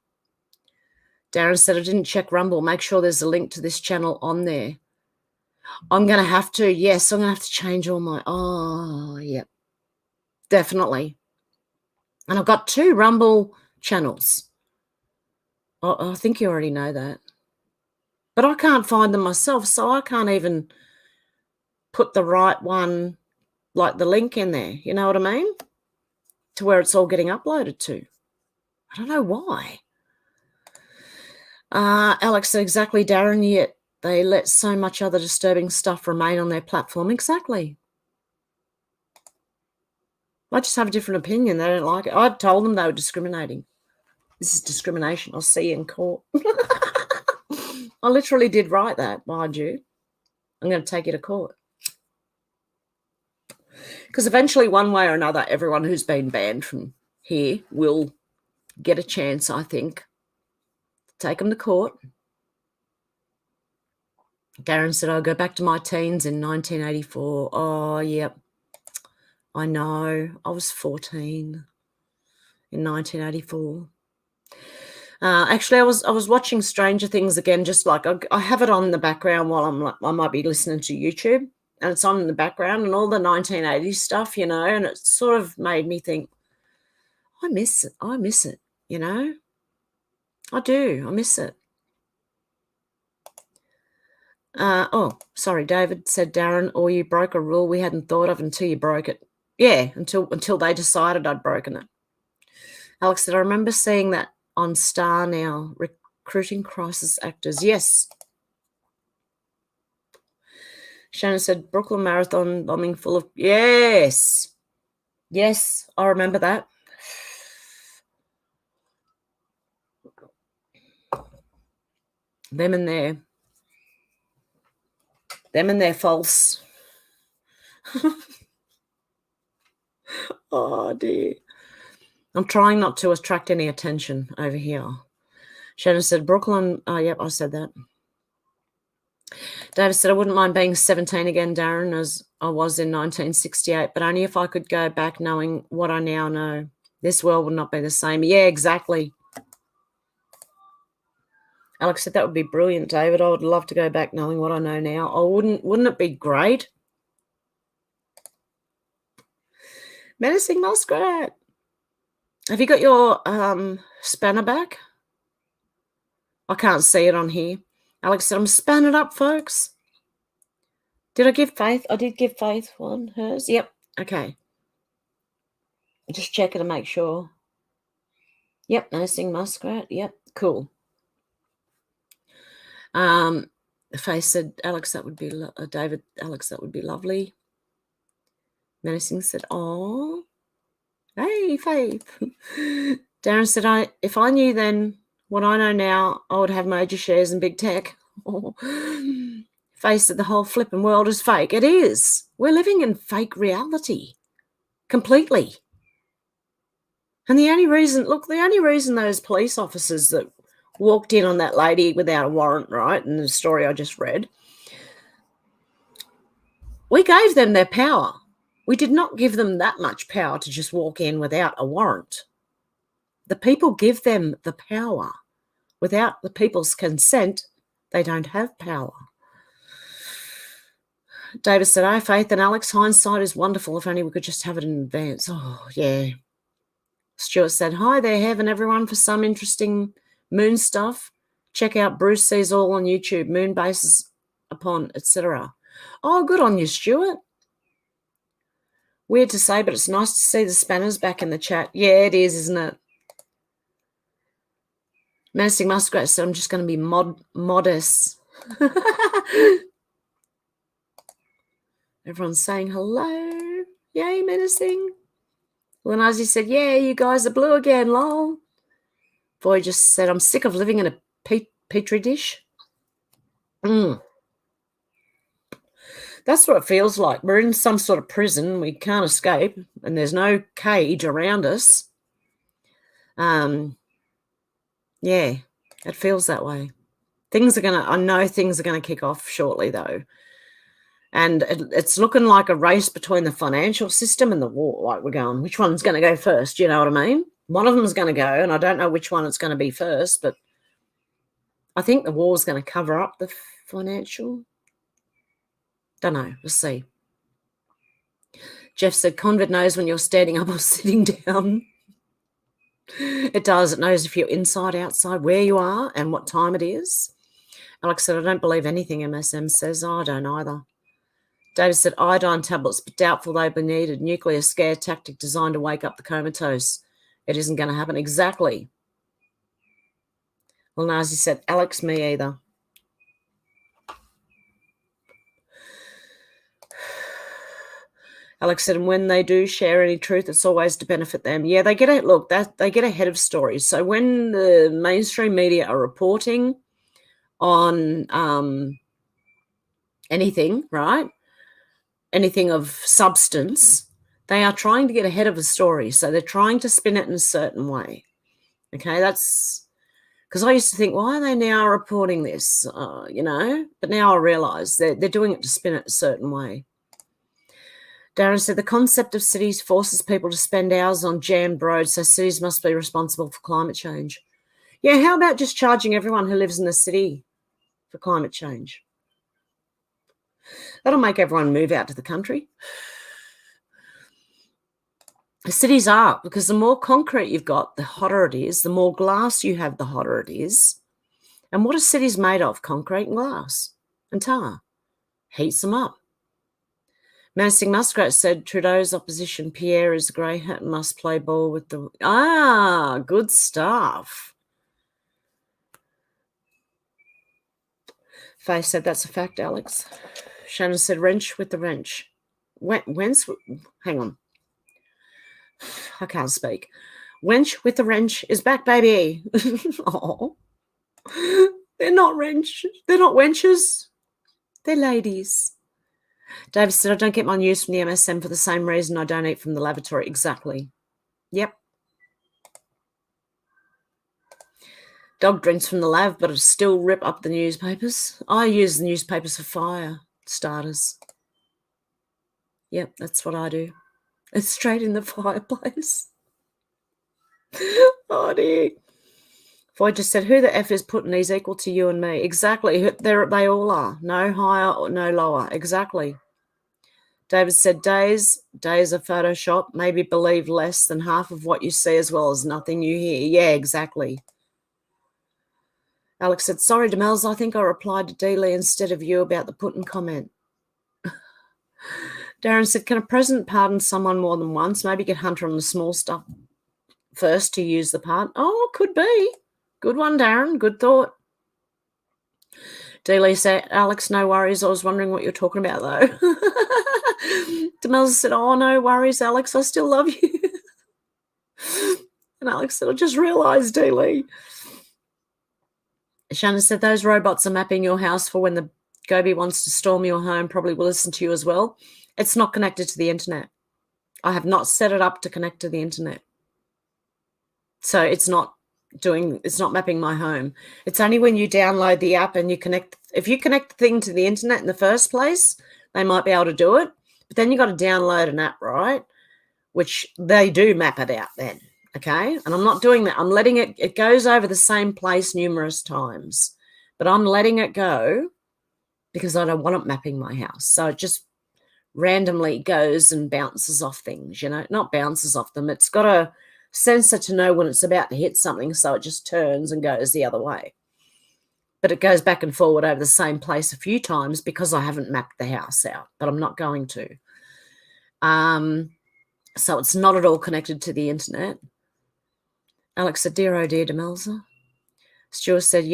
Darren said, I didn't check Rumble. Make sure there's a link to this channel on there. I'm going to have to. Yes, I'm going to have to change all my... Oh, yep. Definitely. And I've got 2 Rumble channels. I think you already know that. But I can't find them myself, so I can't even put the right one, like the link in there. You know what I mean? To where it's all getting uploaded to. I don't know why. Alex said, exactly, Darren, yet they let so much other disturbing stuff remain on their platform. Exactly. I just have a different opinion. They don't like it. I told them they were discriminating. This is discrimination. I'll see you in court. I literally did write that, mind you. I'm going to take you to court. Because eventually, one way or another, everyone who's been banned from here will get a chance, I think. Take them to court. Darren said, I'll go back to my teens in 1984. Oh, yep. I know. I was 14 in 1984. Actually, I was watching Stranger Things again, just like I have it on in the background while I might be listening to YouTube, and it's on in the background and all the 1980s stuff, you know, and it sort of made me think, I miss it, you know. I do. I miss it. Oh, sorry, David said, Darren, or you broke a rule we hadn't thought of until you broke it. Yeah, until they decided I'd broken it. Alex said, I remember seeing that on Star Now, recruiting crisis actors. Yes. Shannon said, Brooklyn Marathon bombing full of... Yes. Yes, I remember that. Them and their false. Oh, dear. I'm trying not to attract any attention over here. Shannon said, Brooklyn. Oh, yep, I said that. David said, I wouldn't mind being 17 again, Darren, as I was in 1968, but only if I could go back knowing what I now know. This world would not be the same. Yeah, exactly. Alex said, that would be brilliant, David. I would love to go back knowing what I know now. Oh, wouldn't it be great? Menacing Muskrat. Have you got your spanner back? I can't see it on here. Alex said, I'm spanning up, folks. Did I give Faith? I did give Faith one, hers. Yep, okay. Just check it to make sure. Yep, Menacing Muskrat. Yep, cool. Faith said, Alex, that would be... David, Alex, that would be lovely. Menacing said, oh... Hey, Faith. Darren said, if I knew then what I know now, I would have major shares in big tech. Oh. Faith said, the whole flipping world is fake. It is. We're living in fake reality. Completely. And the only reason those police officers that walked in on that lady without a warrant, right, in the story I just read, we gave them their power. We did not give them that much power to just walk in without a warrant. The people give them the power. Without the people's consent, they don't have power. David said, oh, Faith and Alex, hindsight is wonderful. If only we could just have it in advance. Oh, yeah. Stuart said, hi there, Hev and everyone, for some interesting moon stuff. Check out Bruce Sees All on YouTube, moon bases upon, etc. Oh, good on you, Stuart. Weird to say, but it's nice to see the spanners back in the chat. Yeah, it is, isn't it? Menacing Muskrat said, I'm just going to be modest. Everyone's saying hello. Yay, Menacing. Lenazi said, yeah, you guys are blue again, lol. Boy just said, I'm sick of living in a petri dish. That's what it feels like. We're in some sort of prison. We can't escape, and there's no cage around us. Yeah, it feels that way. I know things are going to kick off shortly, though. And it's looking like a race between the financial system and the war. Like, we're going, which one's going to go first? You know what I mean? One of them is going to go, and I don't know which one it's going to be first, but I think the war's going to cover up the financial. Don't know. We'll see. Jeff said, Convid knows when you're standing up or sitting down. It does. It knows if you're inside, outside, where you are and what time it is. Alex said, I don't believe anything MSM says. I don't either. David said, iodine tablets, but doubtful they'll be needed. Nuclear scare tactic designed to wake up the comatose. It isn't going to happen. Exactly. Well, Nazi said, Alex, me either. Alex said, and when they do share any truth, it's always to benefit them. Yeah, they get they get ahead of stories. So when the mainstream media are reporting on anything, right? Anything of substance, they are trying to get ahead of a story. So they're trying to spin it in a certain way. Okay, that's because I used to think, why are they now reporting this? But now I realise they're doing it to spin it a certain way. Darren said, the concept of cities forces people to spend hours on jammed roads, so cities must be responsible for climate change. Yeah, how about just charging everyone who lives in the city for climate change? That'll make everyone move out to the country. The cities are, because the more concrete you've got, the hotter it is. The more glass you have, the hotter it is. And what are cities made of? Concrete and glass and tar. Heats them up. Menacing Muskrat said, Trudeau's opposition, Pierre is a grey hat and must play ball with the... good stuff. Faye said, that's a fact, Alex. Shannon said, wrench with the wrench. Hang on. I can't speak. Wench with the wrench is back, baby. Oh, they're not wrench. They're not wenches. They're ladies. David said, I don't get my news from the MSM for the same reason I don't eat from the lavatory. Exactly. Yep. Dog drinks from the lav, but I still rip up the newspapers. I use the newspapers for fire starters. Yep, that's what I do. It's straight in the fireplace. Oh, dear. Floyd just said, who the F is putting these equal to you and me? Exactly. They all are. No higher or no lower. Exactly. David said, days of Photoshop. Maybe believe less than half of what you see as well as nothing you hear. Yeah, exactly. Alex said, sorry, Demels, I think I replied to Dealey instead of you about the Putin comment. Darren said, can a president pardon someone more than once? Maybe get Hunter on the small stuff first to use the pardon. Oh, could be. Good one, Darren. Good thought. Dealey said, Alex, no worries. I was wondering what you're talking about, though. Demels said, oh, no worries, Alex. I still love you. And Alex said, I just realised, Dealey. Shannon said, those robots are mapping your house for when the Gobi wants to storm your home, probably will listen to you as well. It's not connected to the internet. I have not set it up to connect to the internet. So it's not mapping my home. It's only when you download the app and you connect. If you connect the thing to the internet in the first place, they might be able to do it. But then you got to download an app, right? Which they do map it out then. Okay. And I'm not doing that. I'm letting it goes over the same place numerous times, but I'm letting it go because I don't want it mapping my house. So it just randomly goes and bounces off things, not bounces off them. It's got a sensor to know when it's about to hit something, so it just turns and goes the other way. But it goes back and forward over the same place a few times because I haven't mapped the house out, but I'm not going to. So it's not at all connected to the internet. Alex said, dear, oh dear, Demelza. Stuart said,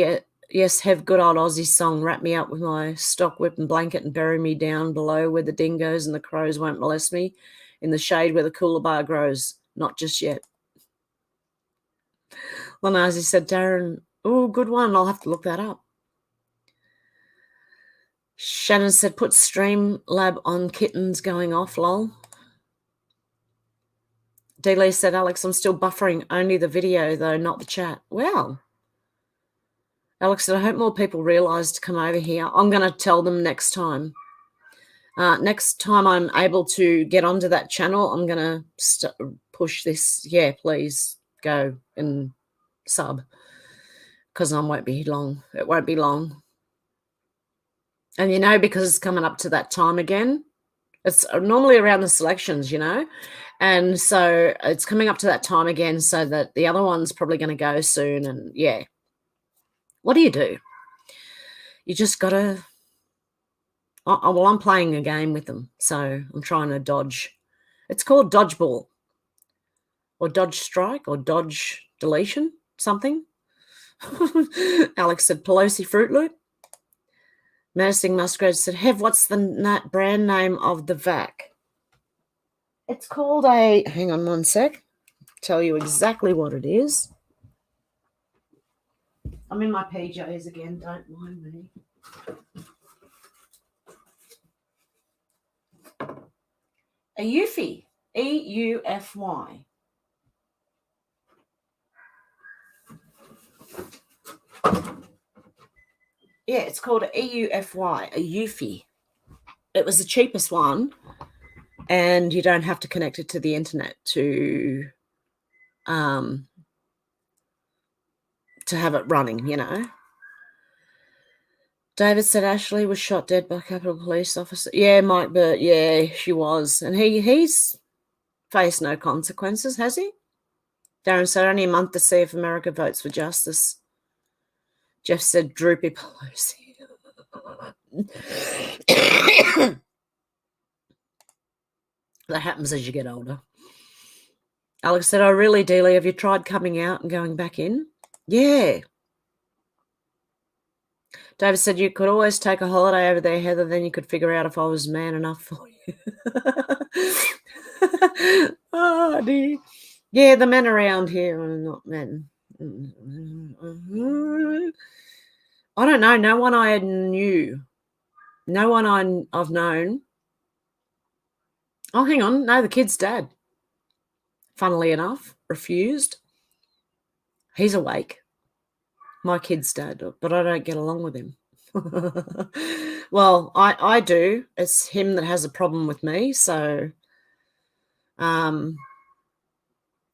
yes, have good old Aussie song, wrap me up with my stock whip and blanket and bury me down below where the dingoes and the crows won't molest me, in the shade where the cooler bar grows. Not just yet. Lanazi said, Darren, oh, good one. I'll have to look that up. Shannon said, put Streamlab on kittens going off, lol. Dealey said, Alex, I'm still buffering only the video, though, not the chat. Well, Alex said, I hope more people realise to come over here. I'm going to tell them next time. Next time I'm able to get onto that channel, I'm going to push this. Yeah, please go and sub. because I won't be long. It won't be long. And, you know, because it's coming up to that time again, it's normally around the selections, you know, and so it's coming up to that time again, so that the other one's probably going to go soon. And, yeah, what do? You just got to, well, I'm playing a game with them, so I'm trying to dodge. It's called dodgeball or dodge strike or dodge deletion, something. Alex said Pelosi Fruit Loop. Menacing Musgrave said, Hev, what's the brand name of the vac? It's called hang on one sec, tell you exactly what it is. I'm in my PJs again, don't mind me. A Eufy, E-U-F-Y. Yeah, it's called a EUFY, a Eufy. It was the cheapest one, and you don't have to connect it to the internet to have it running, you know. David said Ashley was shot dead by a Capitol Police officer. Yeah, Mike Burt, yeah, she was. And he's faced no consequences, has he? Darren said only a month to see if America votes for justice. Jeff said droopy Pelosi. That happens as you get older. Alex said, oh, really, Dealey, have you tried coming out and going back in? Yeah. David said, you could always take a holiday over there, Heather, then you could figure out if I was man enough for you. Oh, dear. Yeah, the men around here are not men. I don't know. No one I knew. No one I've known. Oh, hang on. No, the kid's dad. Funnily enough, refused. He's awake. My kid's dad, but I don't get along with him. Well, I do. It's him that has a problem with me. So,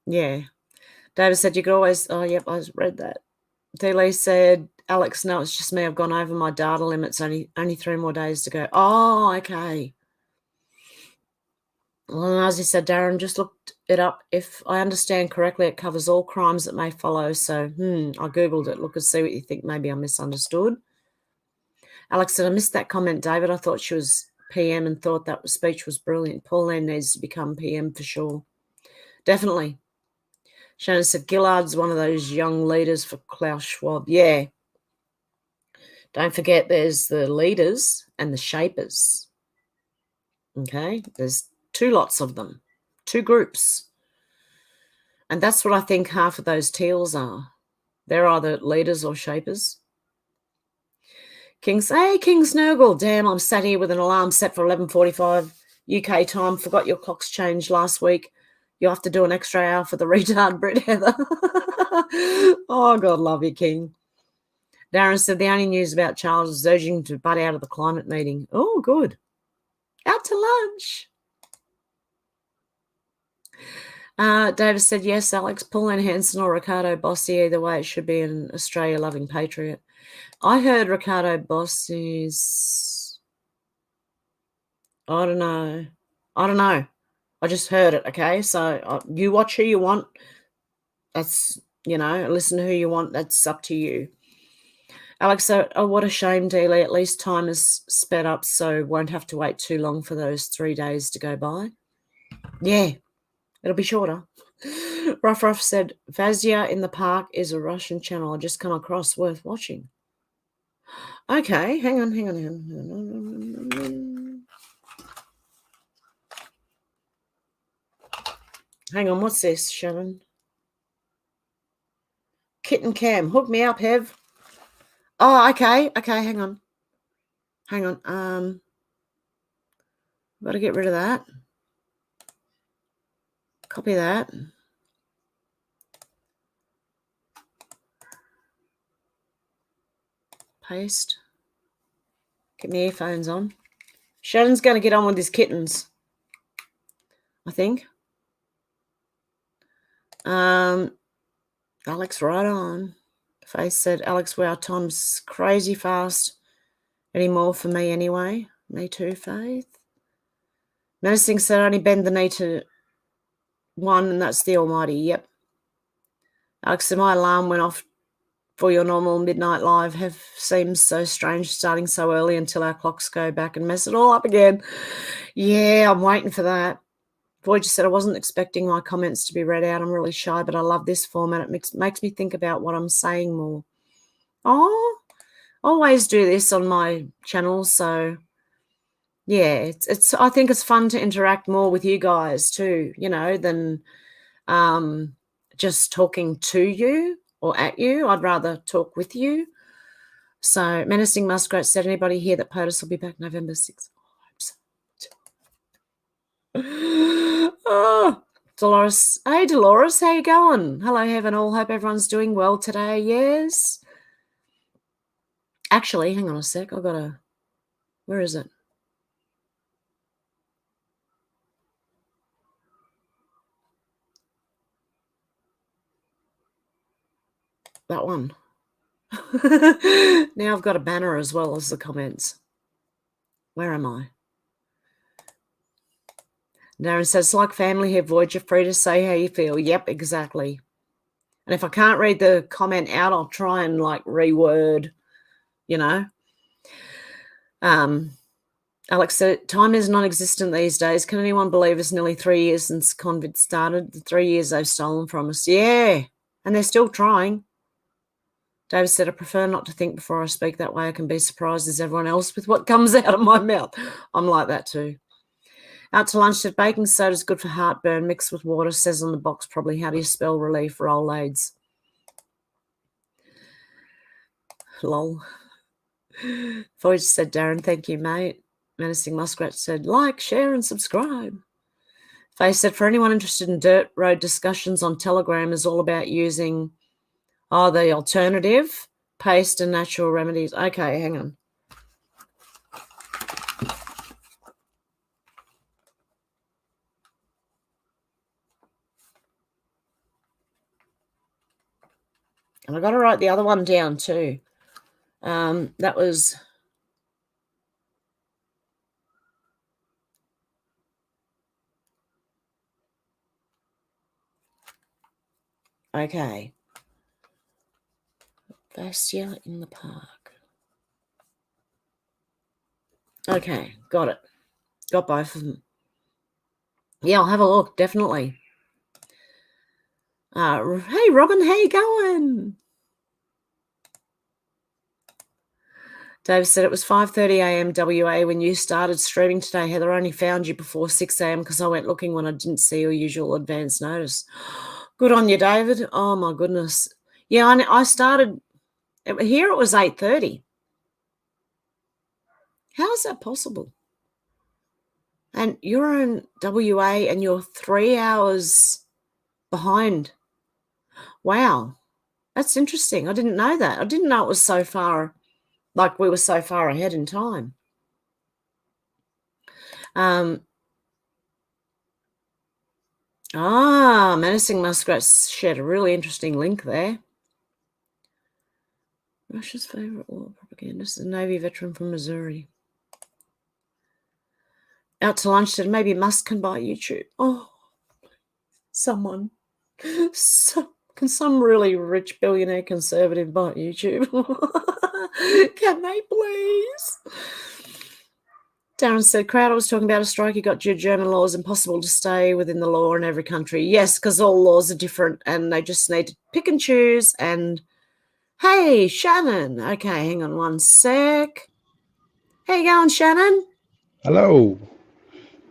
yeah. David said you could always. Oh, yep, I read that. Dealey said, Alex, no, it's just me. I've gone over my data limits. Only 3 more days to go. Oh, okay. Well, as he said, Darren, just looked it up. If I understand correctly, it covers all crimes that may follow. So, I Googled it. Look and see what you think. Maybe I misunderstood. Alex said, I missed that comment, David. I thought she was PM and thought that speech was brilliant. Pauline needs to become PM for sure. Definitely. Shannon said, Gillard's one of those young leaders for Klaus Schwab. Yeah. Don't forget there's the leaders and the shapers. Okay? There's 2 lots of them, 2 groups. And that's what I think half of those teals are. They're either leaders or shapers. King Snurgle. Damn, I'm sat here with an alarm set for 11:45 UK time. Forgot your clock's changed last week. You have to do an extra hour for the retard Brit, Heather. Oh, God love you, King. Darren said the only news about Charles is urging to butt out of the climate meeting. Oh, good. Out to lunch. David said, yes, Alex, Pauline Hanson or Ricardo Bossi. Either way, it should be an Australia-loving patriot. I heard Ricardo Bossi's... I don't know. I just heard it, okay? So you watch who you want. That's, listen to who you want. That's up to you. Alex said, oh, what a shame, Dealey. At least time is sped up, so won't have to wait too long for those 3 days to go by. Yeah, it'll be shorter. Ruff said, Vazia in the Park is a Russian channel I just come across, worth watching. Okay, hang on. Hang on, what's this, Shannon? Kitten Cam, hook me up, Hev. Oh, okay, hang on. Got to get rid of that. Copy that. Paste. Get my earphones on. Shannon's going to get on with his kittens, I think. Alex, right on. Faith said, Alex, wow, time's crazy fast. Any more for me anyway? Me too, Faith. Menacing said, only bend the knee to one, and that's the Almighty. Yep. Alex said, my alarm went off for your normal midnight live. Seems so strange starting so early until our clocks go back and mess it all up again. Yeah, I'm waiting for that. Voyager said, I wasn't expecting my comments to be read out. I'm really shy, but I love this format. It makes me think about what I'm saying more. Oh, always do this on my channel. So, yeah, it's. I think it's fun to interact more with you guys too, than just talking to you or at you. I'd rather talk with you. So, Menacing Muskrat said, anybody here that POTUS will be back November 6th? Oh, Dolores. Hey, Dolores, how you going? Hello, Heaven all. Hope everyone's doing well today. Yes. Actually, hang on a sec. I've got a... Where is it? That one. Now I've got a banner as well as the comments. Where am I? Darren says, it's like family here, Voyager, free to say how you feel. Yep, exactly. And if I can't read the comment out, I'll try and reword, Alex said, time is non-existent these days. Can anyone believe it's nearly 3 years since COVID started? The 3 years they've stolen from us. Yeah, and they're still trying. David said, I prefer not to think before I speak. That way I can be surprised as everyone else with what comes out of my mouth. I'm like that too. Out to lunch said, baking soda is good for heartburn mixed with water. Says on the box probably, how do you spell relief for old aids? Lol. Voyage said, Darren, thank you, mate. Menacing Muskrat said, like, share and subscribe. Faye said, for anyone interested in dirt road discussions on Telegram is all about using the alternative, paste and natural remedies. Okay, hang on. And I've got to write the other one down too. That was... Okay. Fascia in the park. Okay, got it. Got both of them. Yeah, I'll have a look, definitely. Hey, Robin, how you going? Dave said it was 5:30 a.m. WA when you started streaming today. Heather, only found you before 6 a.m. because I went looking when I didn't see your usual advance notice. Good on you, David. Oh, my goodness. Yeah, I started... Here it was 8:30. How is that possible? And you're in WA and you're 3 hours behind. Wow. That's interesting. I didn't know that. I didn't know it was so far, like we were so far ahead in time. Menacing Muskrats shared a really interesting link there. Russia's favorite war propagandist, a Navy veteran from Missouri. Out to lunch said maybe Musk can buy YouTube. Oh, someone. Can some really rich billionaire conservative buy YouTube? Can they please? Darren said, Crowder was talking about a strike he got due to German laws, impossible to stay within the law in every country. Yes, because all laws are different and they just need to pick and choose. And, hey, Shannon. Okay, hang on one sec. How you going, Shannon? Hello.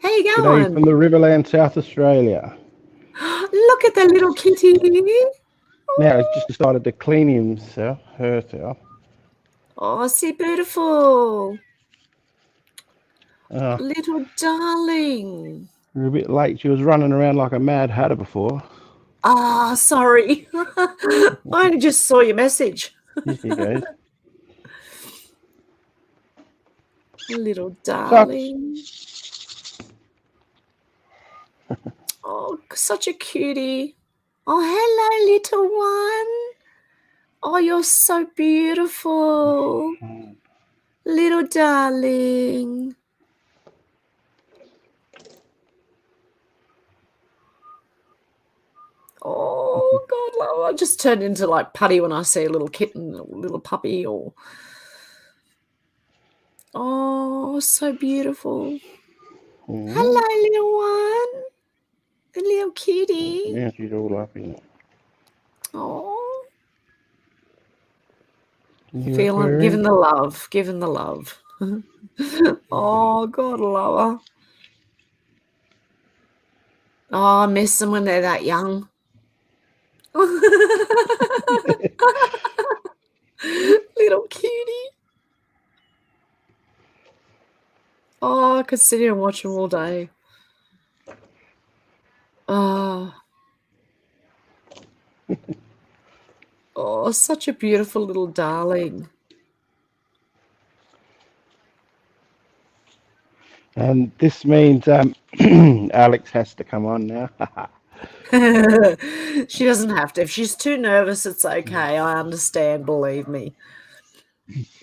How you G'day going? from the Riverland, South Australia. Look at the little kitty. Now, he's just decided to clean herself. Oh, see, beautiful. Uh, Little darling. we're a bit late. She was running around like a mad hatter before. Sorry. I only just saw your message. Here she goes. Little darling. Oh, such a cutie. Oh, hello, little one. Oh, you're so beautiful. Little darling. Oh, God, I just turned into like Putty when I see a little kitten or little puppy or... Oh, so beautiful. Hello, little one. The little cutie. Yeah, she's all up in it. Oh. You Giving the love. Giving the love. Oh, God, I love her. Oh, I miss them when they're that young. Little cutie. Oh, I could sit here and watch them all day. Oh. Oh, such a beautiful little darling. And this means Alex has to come on now. She doesn't have to. If she's too nervous, it's okay. I understand, believe me.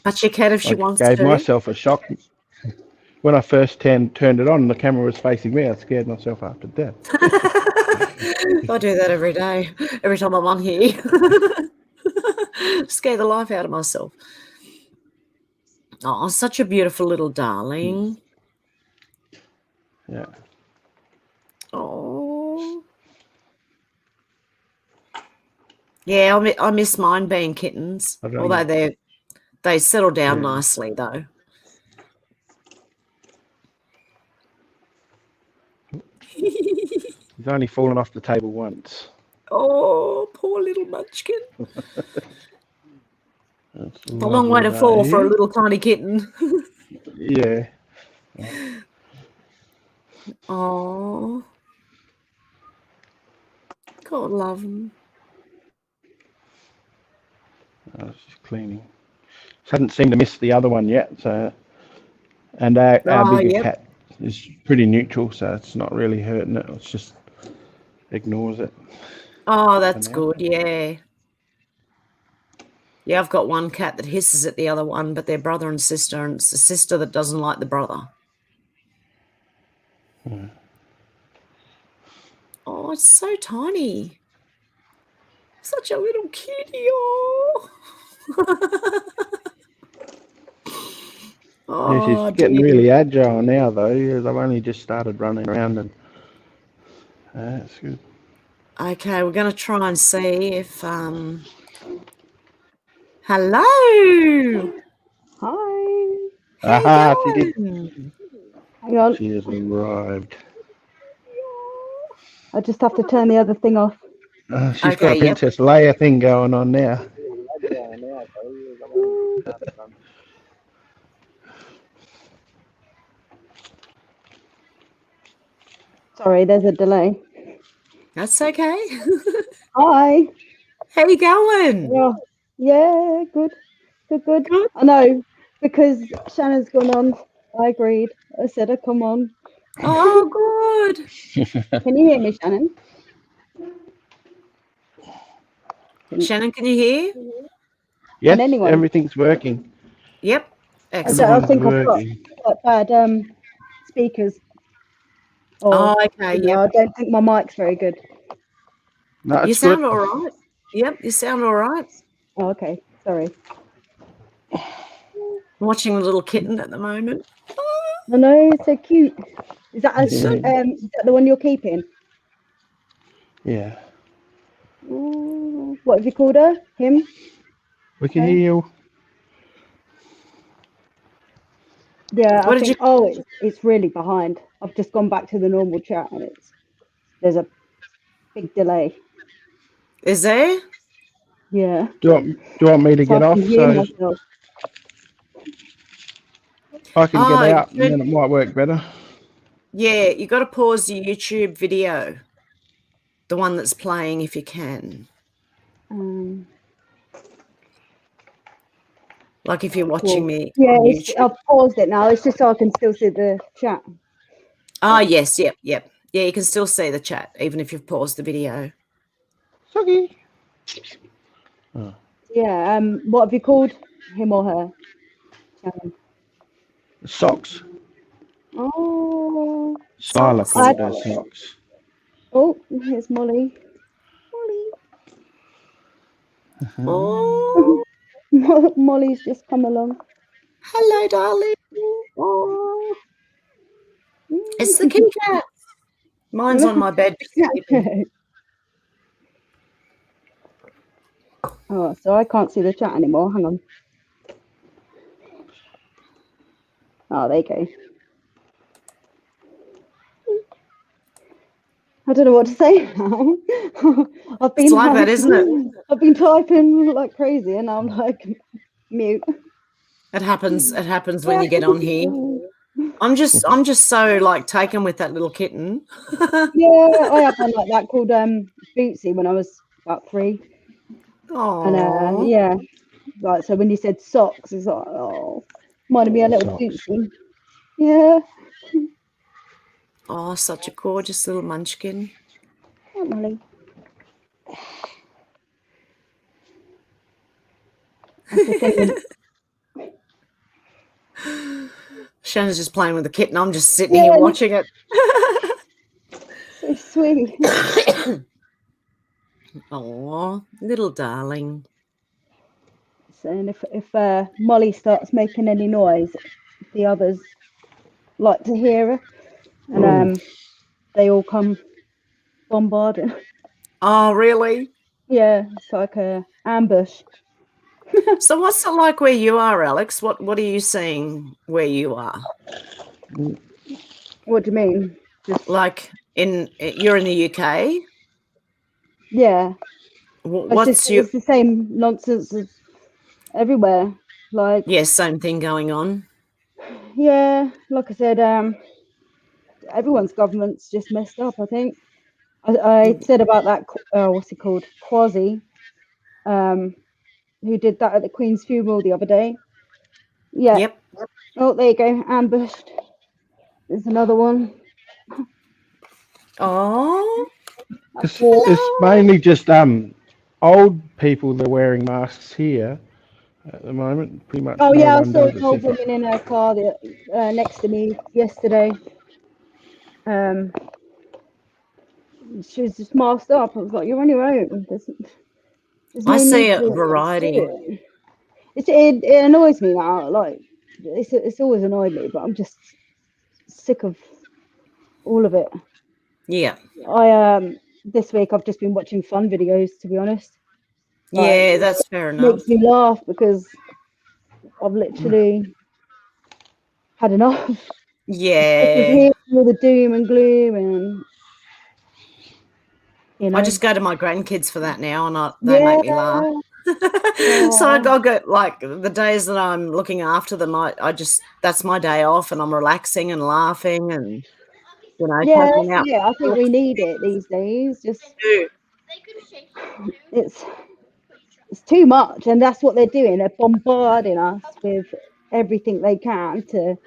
But she can if she wants I gave to. myself a shock. When I first turned it on, the camera was facing me. I scared myself half to death. I do that every day. Every time I'm on here. Scare the life out of myself. Oh, such a beautiful little darling. Yeah. Oh. Yeah, I miss mine being kittens. Although they settle down nicely though. He's only fallen off the table once. Oh, poor little munchkin. That's A long way to fall for a little tiny kitten. Yeah. Oh. God love him. I was just cleaning. Hadn't seemed to miss the other one yet, so. And our bigger cat is pretty neutral, so it's not really hurting it. It's just ignores it. Oh, that's good, yeah. Yeah, I've got one cat that hisses at the other one, but they're brother and sister, and it's the sister that doesn't like the brother. Yeah. Oh, it's so tiny. Such a little cutie. Oh. Yeah, she's getting really agile now, though. They've only just started running around, and that's good. Okay, we're going to try and see if... Hello. Hi. Aha, she did. Hang on. She has arrived. I just have to turn the other thing off. She's got a Princess Leia thing going on now. Sorry, there's a delay. That's okay. Hi. How you going? Yeah, good. Good. I know, because Shannon's gone on. I agreed. I said I'd come on. Oh, good. Can you hear me, Shannon? Shannon, can you hear? Yes, everything's working. Yep. Excellent. I think I've got quite bad speakers. Oh, okay. Yeah, I don't think my mic's very good. No, you sound all right. Yep, you sound all right. Oh, okay. Sorry. I'm watching a little kitten at the moment. I know, it's so cute. Is that the one you're keeping? Yeah. Ooh, what have you called her? Him? We can hear you. Yeah, I think. It's really behind. I've just gone back to the normal chat, and there's a big delay. Is there? Yeah. Do you want me to get off so I can get out, and then it might work better? Yeah, you got to pause the YouTube video, the one that's playing, if you can. Like if you're watching me. Yeah, I've paused it now. It's just so I can still see the chat. Oh, yes, yep. Yeah, you can still see the chat, even if you've paused the video. Sorry. Oh. Yeah. What have you called him or her? Shannon. Socks. Oh. Skylar Socks. called her socks. Oh, here's Molly. Oh, Molly. Molly's just come along. hello, darling. Oh. It's the kitty cat. Mine's on my bed. Oh, so I can't see the chat anymore. Hang on. Oh, there you go. I don't know what to say now. It's like that, isn't it? I've been typing like crazy, and I'm like mute. It happens. It happens when you get on here. I'm just so like taken with that little kitten. Yeah, I had one like that called Bootsy when I was about 3. Oh, And yeah, like so when you said socks, it's like reminded me of a little Bootsy. Yeah. oh, such a gorgeous little munchkin. Oh, Molly. I'm just thinking. Shannon's just playing with the kitten. I'm just sitting here watching it. So sweet. Oh, little darling. And if Molly starts making any noise, the others like to hear her, and they all come bombarding. Oh, really? Yeah, it's like a ambush. So what's it like where you are, Alex? What are you seeing where you are? What do you mean? Just like you're in the UK? Yeah. What's it's the same nonsense as everywhere. Like yes, same thing going on. Yeah, like I said, everyone's government's just messed up. I think I said about that. What's he called? Kwasi, who did that at the Queen's funeral the other day. Yeah. Yep. Oh, there you go. Ambushed. There's another one. Oh. It's mainly just old people that are wearing masks here at the moment. Pretty much. Oh no yeah, I one saw does an old woman in her car next to me yesterday. She was just masked up. I was like, "You're on your own." There's no I see a need variety. It annoys me now. Like it's always annoyed me, but I'm just sick of all of it. Yeah. This week I've just been watching fun videos, to be honest. Yeah, that's fair enough. Makes me laugh because I've literally had enough. Yeah. All the doom and gloom, and you know. I just go to my grandkids for that now, and they make me laugh. So I go like the days that I'm looking after them, I just that's my day off, and I'm relaxing and laughing, and taking out. I think we need it these days. Just it's too much, and that's what they're doing. They're bombarding us with everything they can to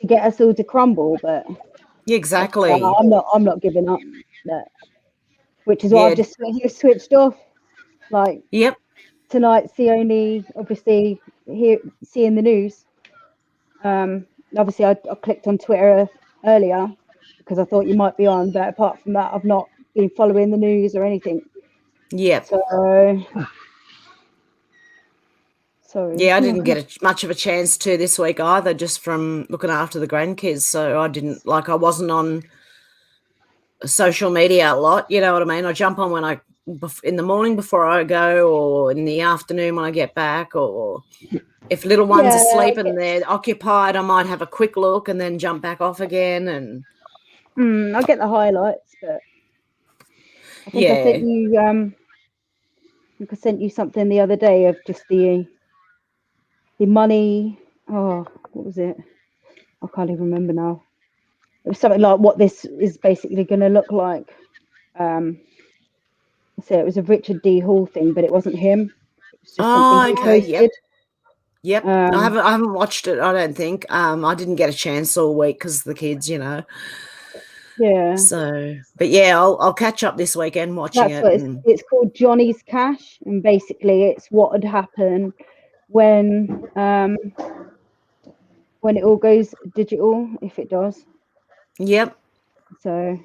get us all to crumble. But exactly, I'm not giving up. Which is why I've just switched off. Like tonight's the only obviously seeing the news. Obviously I clicked on Twitter earlier because I thought you might be on, but apart from that, I've not been following the news or anything. So sorry. Yeah, I didn't get much of a chance to this week either, just from looking after the grandkids. So I wasn't on social media a lot. You know what I mean? I jump on in the morning before I go, or in the afternoon when I get back, or if little one's asleep and they're occupied, I might have a quick look and then jump back off again. And I get the highlights, but I think I sent you something the other day of just the money. Oh, what was it? I can't even remember now. It was something like what this is basically going to look like. So it was a Richard D. Hall thing, but it wasn't him. It was just something he posted. Yep. I haven't watched it, I don't think. I didn't get a chance all week because of the kids, Yeah. So, but yeah, I'll catch up this weekend watching it. That's what it's called, Johnny's Cash, and basically it's what would happen when it all goes digital, if it does. Yep. So,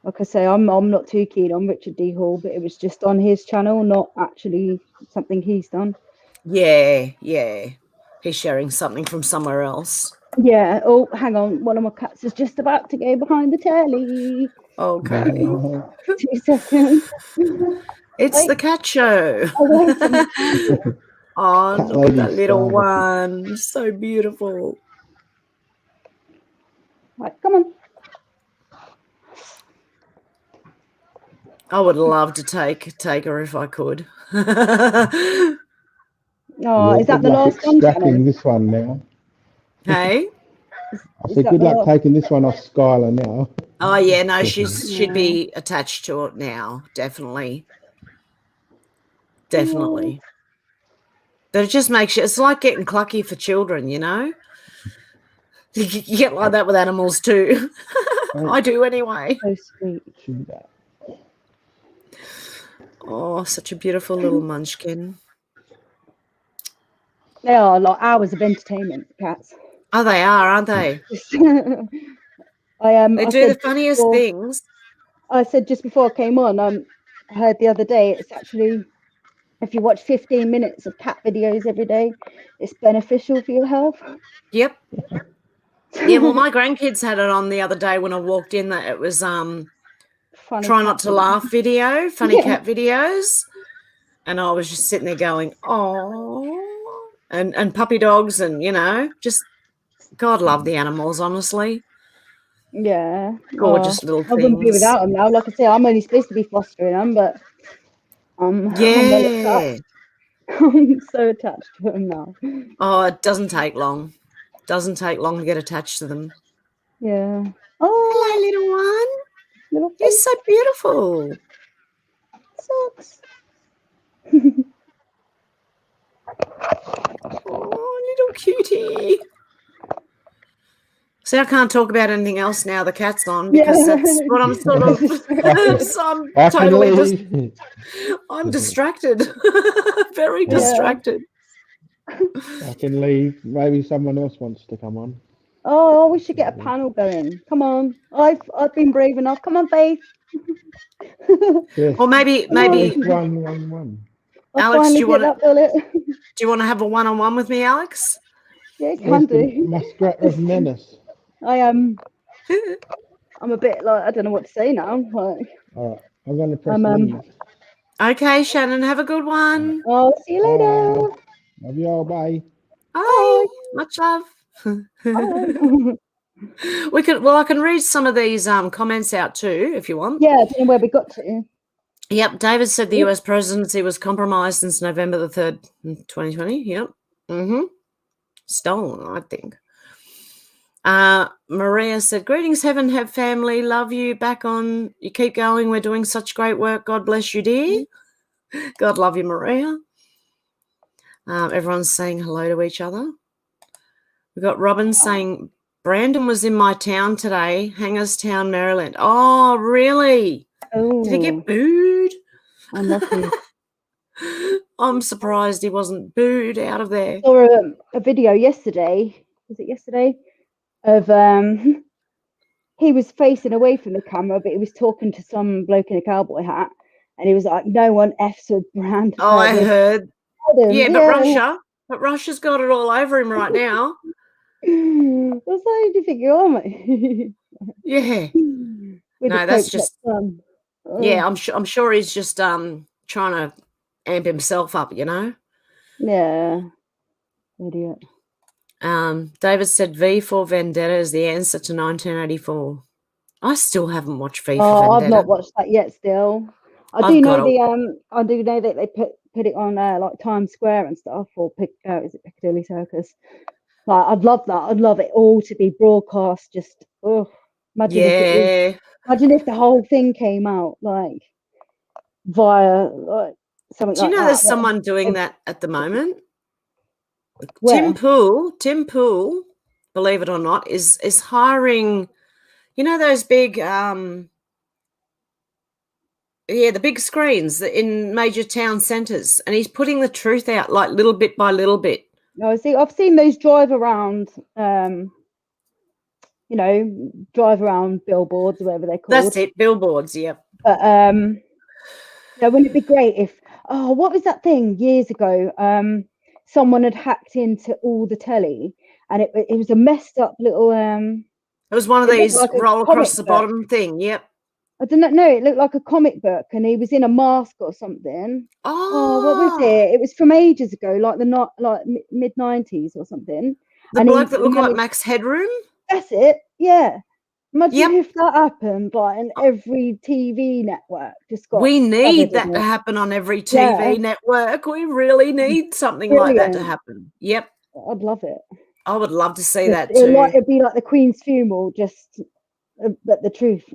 like I say, I'm not too keen on Richard D. Hall, but it was just on his channel, not actually something he's done. Yeah. He's sharing something from somewhere else. Yeah. Oh, hang on. One of my cats is just about to go behind the telly. Okay. 2 seconds. It's the cat show. Away from the camera. Oh, look at that little one. So beautiful. Right, come on. I would love to take her if I could. Oh, is that the last one? Extracting this one now. Hey? I said, good luck taking this one off Skylar now. Oh, yeah, no, she'd be attached to it now, definitely. Definitely. But it just makes you, it's like getting clucky for children, you know? You get like that with animals too. I do anyway. So sweet. Oh, such a beautiful little munchkin. They are like hours of entertainment, cats. Oh, they are, aren't they? They do the funniest things. I said just before I came on, I heard the other day, it's actually, if you watch 15 minutes of cat videos every day, it's beneficial for your health. Yep. Yeah, well, my grandkids had it on the other day when I walked in. That it was try not to laugh video, funny cat videos. And I was just sitting there going, oh, and puppy dogs and, you know, just God love the animals, honestly. Yeah. Gorgeous little things. I wouldn't be without them now. Like I say, I'm only supposed to be fostering them, but I'm so attached to them now. Oh, it doesn't take long. Doesn't take long to get attached to them. Yeah. Oh, hello, little one. You're so beautiful. Sucks. Oh, little cutie. See, I can't talk about anything else now the cat's on because that's what I'm sort of so I'm totally I'm distracted. Very distracted. I can leave. Maybe someone else wants to come on. Oh, we should get a panel going. Come on. I've been brave enough. Come on, Faith. Yes. Or maybe one. Alex, do you want to have a one-on-one with me, Alex? Yeah, can do. Muskrat of Menace. I am. I'm a bit like I don't know what to say now. Like, all right, I'm going to press leave. Okay, Shannon, have a good one. Oh, see you later. Love you all. Bye. Bye. Much love. I can read some of these comments out too, if you want. Yeah, I don't know where we got to. Yep, David said the US presidency was compromised since November the 3rd, 2020. Yep. Stolen, I think. Maria said, greetings, Heaven Have family. Love you. Back on. You keep going. We're doing such great work. God bless you, dear. God love you, Maria. Everyone's saying hello to each other. We've got Robin saying, Brandon was in my town today, Hangerstown, Maryland. Oh, really? Oh. Did he get booed? Unlucky. I'm surprised he wasn't booed out of there. I saw a video yesterday. Was it yesterday? Of he was facing away from the camera, but he was talking to some bloke in a cowboy hat, and he was like, "No one f's with Brandon." Oh, I heard. But Russia's got it all over him right now. What's that? Do you think you are, mate? Yeah. No, that's just. Yeah, I'm sure he's just trying to amp himself up, you know. Yeah. Idiot. David said V for Vendetta is the answer to 1984. I still haven't watched V for Vendetta. I've not watched that yet. Still, I do know that they put it on like Times Square and stuff, or is it Piccadilly Circus? Like, I'd love that. I'd love it all to be broadcast. Just imagine if the whole thing came out like via like something. Do you know there's someone doing that at the moment? Where? Tim Pool, believe it or not, is hiring, You know those big, the big screens that in major town centres, and he's putting the truth out like little bit by little bit. No, see, I've seen those drive around, drive around billboards or whatever they're called. That's it, billboards, yep. But wouldn't it be great if, what was that thing years ago? Someone had hacked into all the telly, and it was a messed up little. It was one of these like roll across the bottom thing. Yep. I don't know. It looked like a comic book, and he was in a mask or something. Oh, what was it? It was from ages ago, like mid 90s or something. The bloke that looked like Max Headroom. That's it. Yeah. Imagine if that happened, like in every TV network. We need that to happen on every TV network. We really need something like that to happen. Yep. I'd love it. I would love to see that too. It'd be like the Queen's funeral, just but the truth.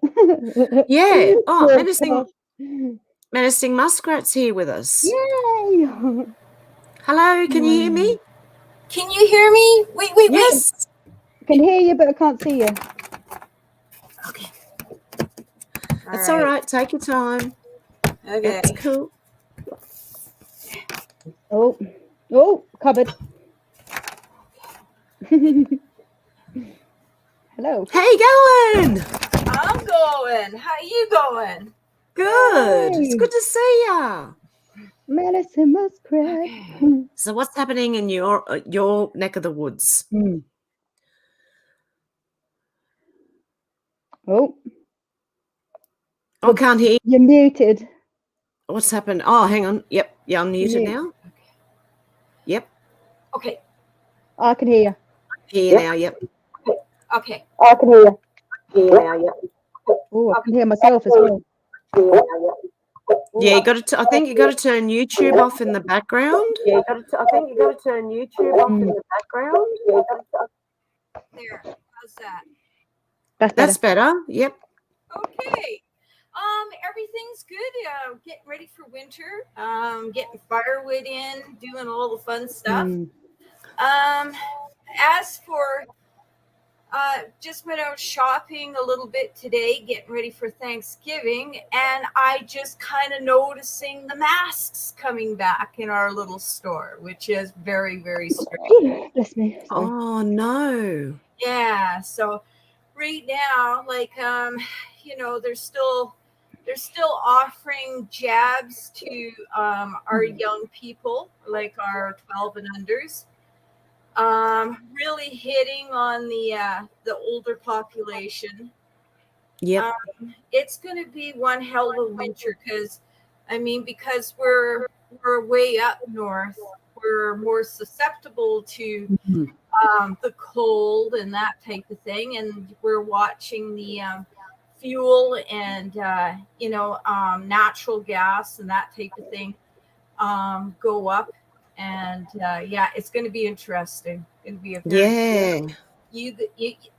Yeah. Oh, menacing Muskrat's here with us. Yay! Hello, can you hear me? Can you hear me? Wait. Yes. I can hear you, but I can't see you. Okay. That's all right. Take your time. Okay. It's cool. Oh, cupboard. Hello. How you going? I'm going. How you going? Good. Hey. It's good to see ya. Medicine Muskrat. So what's happening in your neck of the woods? Oh, I can't hear you. You're muted. What's happened? Oh, hang on. Yep. Yeah, I'm muted now. Yep. Okay. I can hear you. Hear you now, yep. Okay. I can hear you. Oh, I can hear myself as well. Yeah, I think you got to turn YouTube off in the background. I think you got to turn YouTube off in the background. There. How's that? That's better. Yep. Okay. Everything's good. Getting ready for winter. Getting firewood in, doing all the fun stuff. As for just went out shopping a little bit today, getting ready for Thanksgiving, and I just kind of noticing the masks coming back in our little store, which is very, very strange. Bless me. Sorry. Oh no. Yeah. So right now, like they're still offering jabs to our young people, like our 12 and unders. Really hitting on the older population. Yeah. It's going to be one hell of a winter because we're way up north, we're more susceptible to the cold and that type of thing, and we're watching the fuel and natural gas and that type of thing go up. And it's going to be interesting. It'll be a very you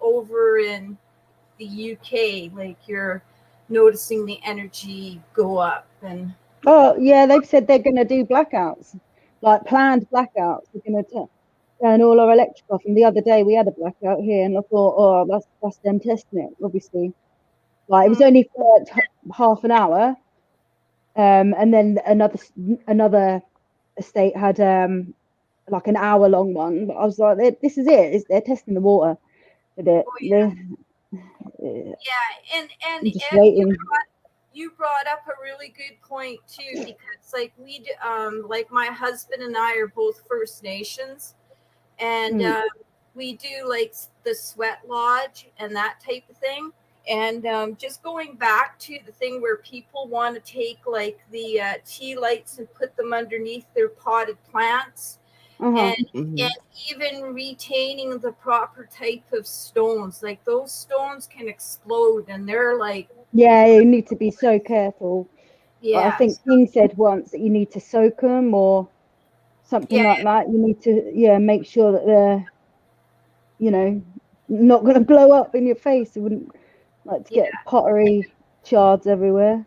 over in the UK, like you're noticing the energy go up. And they've said they're going to do blackouts, like planned blackouts. They're going to turn all our electric off. And the other day we had a blackout here, and I thought, that's them testing it. Obviously, like it was only for half an hour, and then another estate had like an hour-long one. But I was like, this is it. They're testing the water with it. And you brought up a really good point too, because like like my husband and I are both First Nations, and we do like the sweat lodge and that type of thing. And just going back to the thing where people want to take like the tea lights and put them underneath their potted plants, and even retaining the proper type of stones. Like those stones can explode, and they're like, you need to be so careful. Yeah, I think King said once that you need to soak them or something like that. You need to make sure that they're not going to blow up in your face. It wouldn't like to get pottery shards everywhere.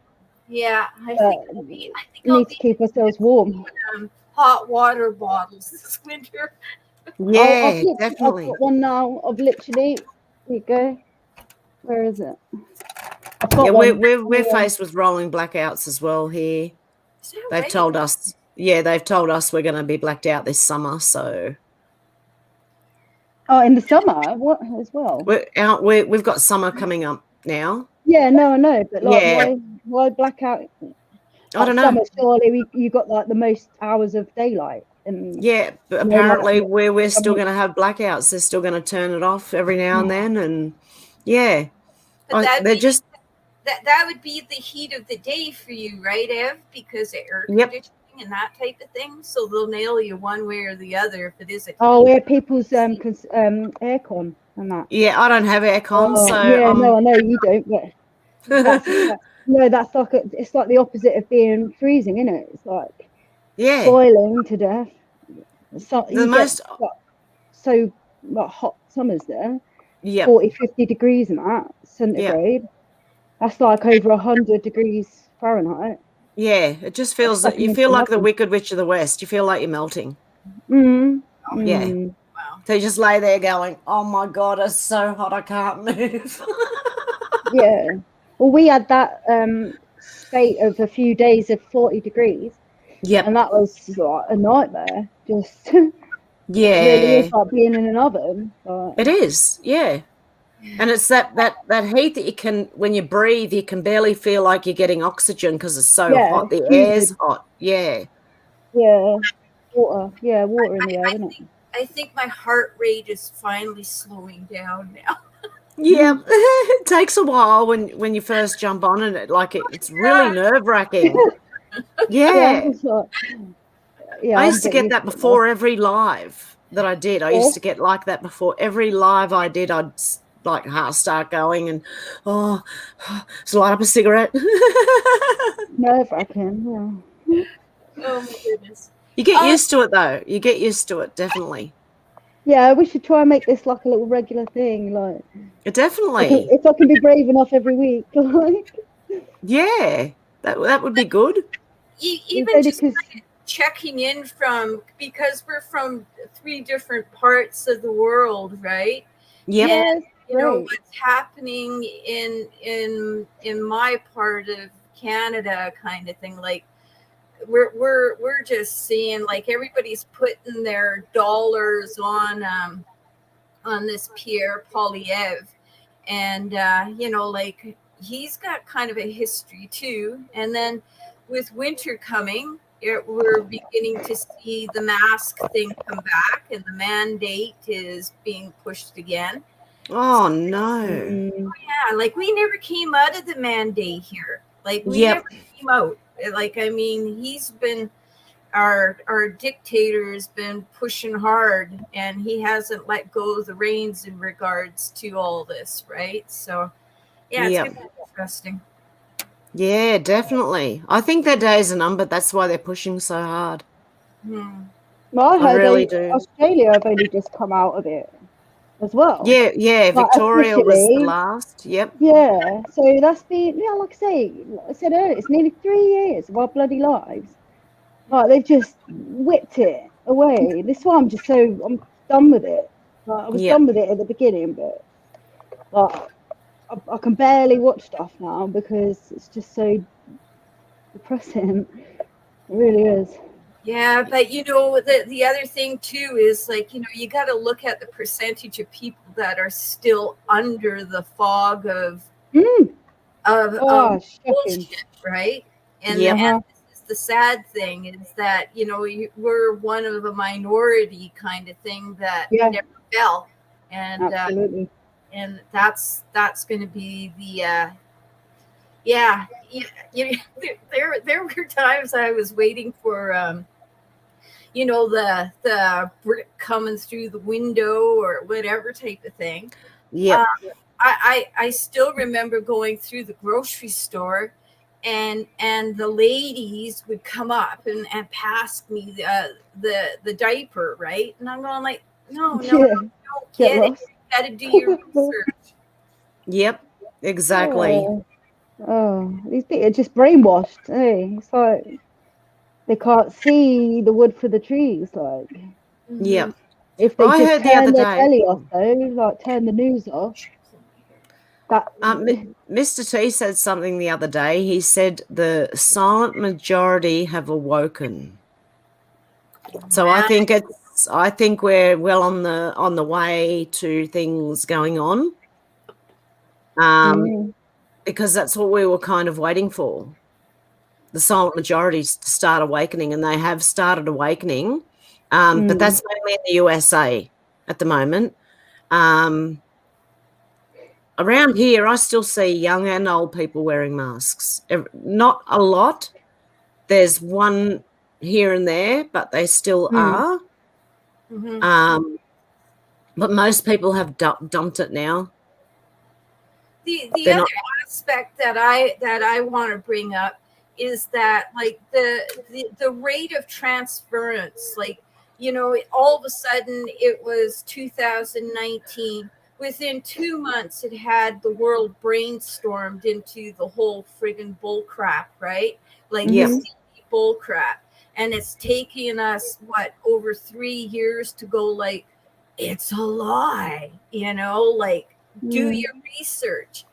Yeah, I think we need to keep ourselves warm. Hot water bottles this winter. Yeah, definitely. I've got one now. I've literally, here you go. Where is it? Yeah, we're faced with rolling blackouts as well here. They've told us, they've told us we're going to be blacked out this summer. So, in the summer, what as well? We've got summer coming up now. Yeah, no, I know, but like, why blackout? I don't know. Summer, surely you got like the most hours of daylight. And but apparently we're still going to have blackouts. They're still going to turn it off every now and then, and they're just. That would be the heat of the day for you, right, Ev? Because of air conditioning and that type of thing. So they'll nail you one way or the other if it is a yeah, people's aircon and that. Yeah, I don't have aircon, so yeah, no, I know you don't. But that's like it's like the opposite of being freezing, isn't it? It's like boiling to death. So so like hot summers there. 40, 50 degrees and that centigrade. That's like over 100 degrees Fahrenheit. Yeah, it just feels that you feel like the Wicked Witch of the West. You feel like you're melting. Yeah. Wow. So you just lay there going, "Oh my God, it's so hot, I can't move." Yeah. Well, we had that spate of a few days of 40 degrees. Yeah. And that was like a nightmare. Just it really is like being in an oven. It is, yeah. And it's that heat that you can, when you breathe, you can barely feel like you're getting oxygen because it's so hot. The air's hot. Yeah. Yeah. Water in the air, isn't it? I think my heart rate is finally slowing down now. Yeah. It takes a while when you first jump on and it's really nerve-wracking. Yeah. I used to get that before every live that I did. I used to get like that before every live I did. I'd like heart start going and just light up a cigarette. Nerve-wracking, yeah. Oh my goodness. You get used to it though. You get used to it, definitely. Yeah, we should try and make this like a little regular thing. Like, definitely. If I can be brave enough every week, like. Yeah, that would be good. Even just checking in because we're from 3 different parts of the world, right? Yeah. You know what's happening in my part of Canada, kind of thing. Like we're just seeing like everybody's putting their dollars on this Pierre Poilievre, and like he's got kind of a history too. And then with winter coming, we're beginning to see the mask thing come back, and the mandate is being pushed again. Oh no! Yeah, like we never came out of the mandate here. Like we never came out. Like I mean, he's been our dictator has been pushing hard, and he hasn't let go of the reins in regards to all this, right? So yeah, it's gonna be interesting. Yeah, definitely. I think their days are numbered. That's why they're pushing so hard. Well, I really do. Australia have only just come out of it as well. Yeah. Victoria was the last. Yep. Yeah. So that's been, like I said earlier, it's nearly 3 years of our bloody lives. Like they've just whipped it away. This one, I'm done with it. Like, I was done with it at the beginning, but like I can barely watch stuff now because it's just so depressing. It really is. Yeah, but the other thing too is like, you got to look at the percentage of people that are still under the fog of bullshit, right? And this is the sad thing is that we're one of a minority kind of thing that never fell, and absolutely. And that's going to be the there were times I was waiting for the brick coming through the window or whatever type of thing. Yeah. I still remember going through the grocery store and the ladies would come up and pass me the diaper, right? And I'm going like, no, you don't get it. You got to do your research. Yep, exactly. These people are just brainwashed. Hey, it's like they can't see the wood for the trees. Like, if they just turn their belly off, though, like turn the news off. Mr. T said something the other day. He said the silent majority have awoken. So I think we're well on the way to things going on. Because that's what we were kind of waiting for. The silent majority to start awakening, and they have started awakening. But that's mainly in the USA at the moment. Around here, I still see young and old people wearing masks. Not a lot. There's one here and there, but they still are. But most people have dumped it now. The other aspect that I want to bring up is that, like, the rate of transference, like, you know, all of a sudden it was 2019. Within 2 months, it had the world brainstormed into the whole friggin' bull crap, right? Like, bull crap. And it's taken us, over 3 years to go, like, it's a lie, you know, like, do your research,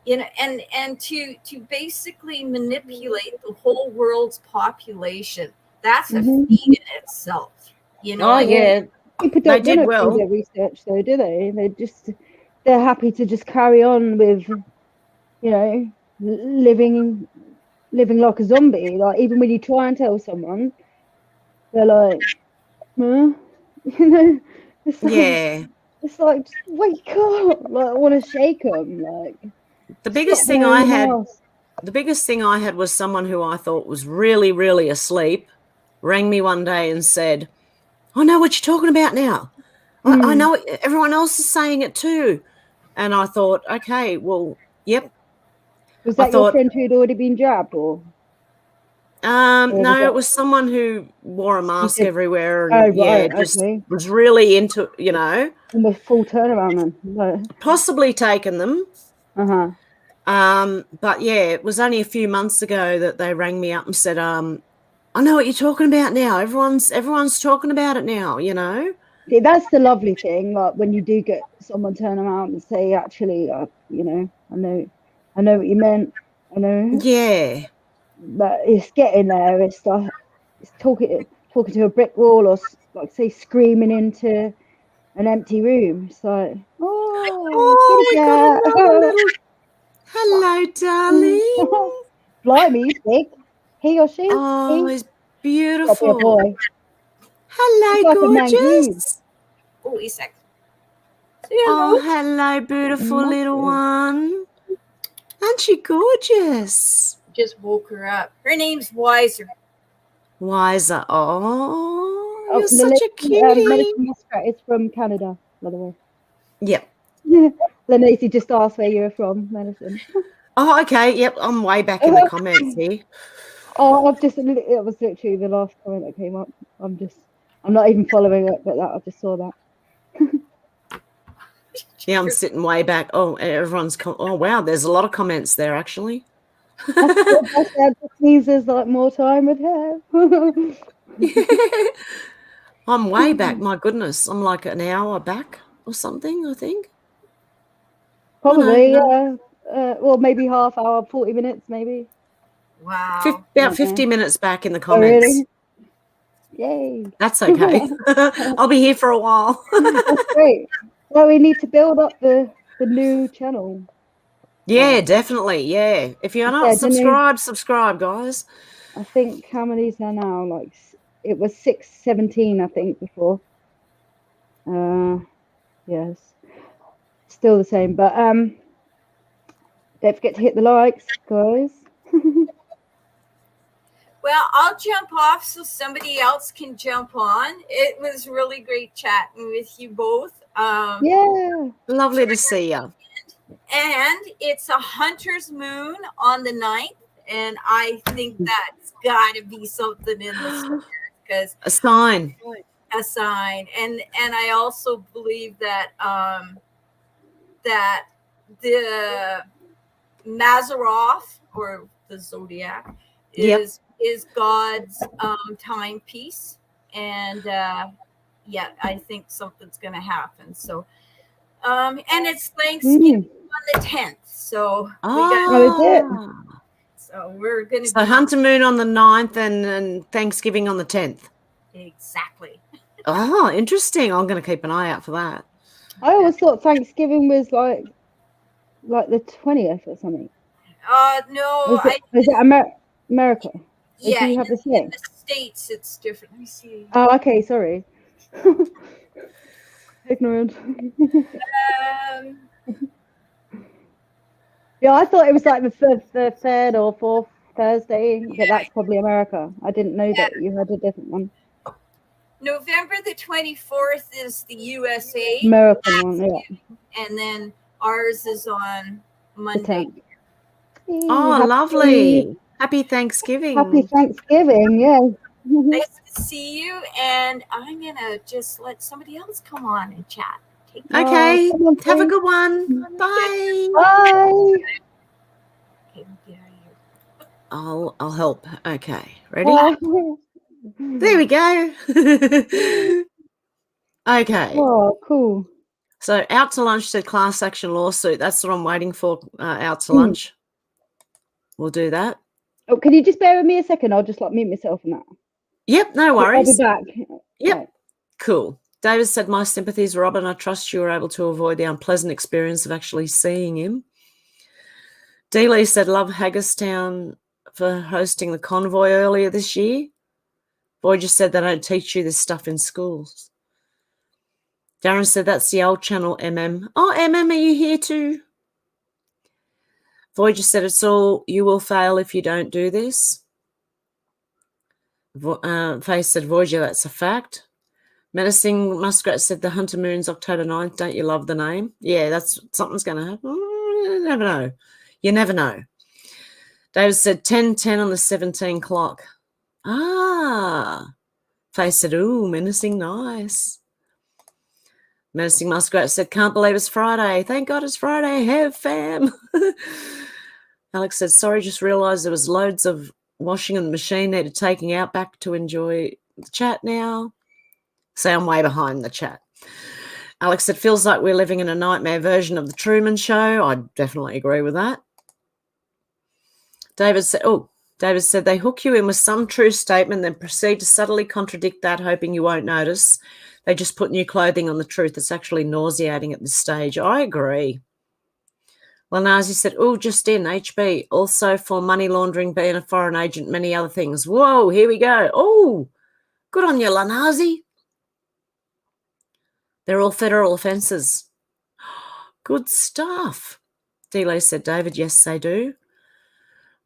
you know, and to basically manipulate the whole world's population. That's a feat in itself, you know. People don't want to do their research, though, do they? They're happy to just carry on with, you know, living like a zombie. Like, even when you try and tell someone, they're like, huh? You know, it's like, just wake up! Like, I want to shake them. Like, the biggest thing I had was someone who I thought was really, really asleep, rang me one day and said, I know what you're talking about now. I know everyone else is saying it too. And I thought, okay, well, yep. Was that your friend who'd already been jabbed, or? No, it was someone who wore a mask everywhere and was really into, you know. Almost full turnaround then. No. Possibly taken them. But yeah, it was only a few months ago that they rang me up and said, I know what you're talking about now. Everyone's talking about it now, you know. Yeah, that's the lovely thing, like when you do get someone turn around and say, actually, you know, I know what you meant. I know. Yeah. But it's getting there. It's like, it's talking to a brick wall, or like, say, screaming into an empty room. It's like, we got another little... Hello, darling. Blimey, he's big. He or she? He's beautiful. Boy. Hello, gorgeous. Oh, he's sexy. Oh, hello, beautiful little one. Aren't she gorgeous? Just woke her up. Her name's Wiser. Wiser. Oh, you're such a cutie. Medicine Muskrat is from Canada, by the way. Yep. Lenacey just asked where you're from, Medicine. Oh, okay. Yep, I'm way back in the comments here. Oh, it was literally the last comment that came up. I'm not even following it, but I just saw that. Yeah, I'm sitting way back. Oh, everyone's oh wow, there's a lot of comments there actually. That means there's like more time with her. I'm way back. My goodness, I'm like an hour back or something, I think. Probably, yeah. Well, maybe half hour, 40 minutes, maybe. Wow. About 50 minutes back in the comments. Oh, really? Yay. That's okay. I'll be here for a while. That's great. Well, we need to build up the new channel. Yeah, definitely. Yeah. If you're not subscribe, guys. I think how many is there now? Like, it was 617, I think, before. Yes. Still the same, but don't forget to hit the likes, guys. Well, I'll jump off so somebody else can jump on. It was really great chatting with you both. Yeah. Lovely to see you. And it's a hunter's moon on the 9th, and I think that's got to be something in the stars, because a sign. And I also believe that that the Mazaroth, or the Zodiac, is God's timepiece, and I think something's going to happen. So And it's Thanksgiving on the 10th, so so we're going to be Hunter Moon on the 9th and Thanksgiving on the 10th. Exactly. Oh, interesting. I'm going to keep an eye out for that. I always thought Thanksgiving was like the 20th or something. No. Is it America? Yeah, do you have the same? In the States, it's different. Let me see. Oh, okay. Sorry. Ignorant. Yeah, I thought it was like the third or fourth Thursday, but that's probably America. I didn't know that you had a different one. November the 24th is the USA. American one, yeah. And then ours is on Monday. Oh, lovely. Happy Thanksgiving. Happy Thanksgiving, yeah. Nice to see you. And I'm going to just let somebody else come on and chat. Okay. Have a good one. Bye. Bye. Okay, we'll get out of here. I'll help. Okay. Ready? There we go. Okay. Oh, cool. So Out to Lunch said class action lawsuit. That's what I'm waiting for. Out to Lunch. We'll do that. Oh, can you just bear with me a second? I'll just mute myself in that. Yep, no worries. I'll be back. Yep. Right. Cool. David said, my sympathies, Robin. I trust you were able to avoid the unpleasant experience of actually seeing him. D. Lee said, love Hagerstown for hosting the convoy earlier this year. Boy just said they don't teach you this stuff in schools. Darren said, that's the old channel, MM. Oh, MM, are you here too? Voyager said, it's all, you will fail if you don't do this. Faye said, Voyager, that's a fact. Menacing Muskrat said, the Hunter Moon's October 9th. Don't you love the name? Yeah, that's something's going to happen. You never know. You never know. David said, 10:10 on the 17 clock. Ah. Faye said, ooh, menacing, nice. Menacing Muskrat said, can't believe it's Friday. Thank God it's Friday. Have fam. Alex said, sorry, just realised there was loads of washing in the machine needed taking out. Back to enjoy the chat now. So I'm way behind the chat. Alex said, feels like we're living in a nightmare version of the Truman Show. I definitely agree with that. David said, they hook you in with some true statement, then proceed to subtly contradict that, hoping you won't notice. They just put new clothing on the truth. It's actually nauseating at this stage. I agree. Lanazi said, oh, just in, HB, also for money laundering, being a foreign agent, many other things. Whoa, here we go. Oh, good on you, Lanazi. They're all federal offences. Good stuff. Delay said, David, yes, they do.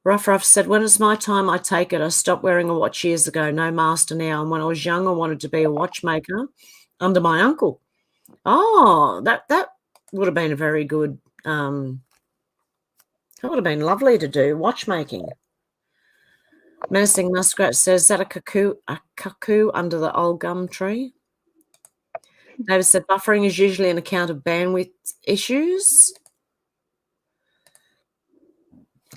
Ruff said, when it's my time, I take it. I stopped wearing a watch years ago, no master now. And when I was young, I wanted to be a watchmaker under my uncle. Oh, that would have been a very good, that would have been lovely to do, watchmaking. Menacing Muskrat says, is that a cuckoo under the old gum tree? David said, buffering is usually an account of bandwidth issues.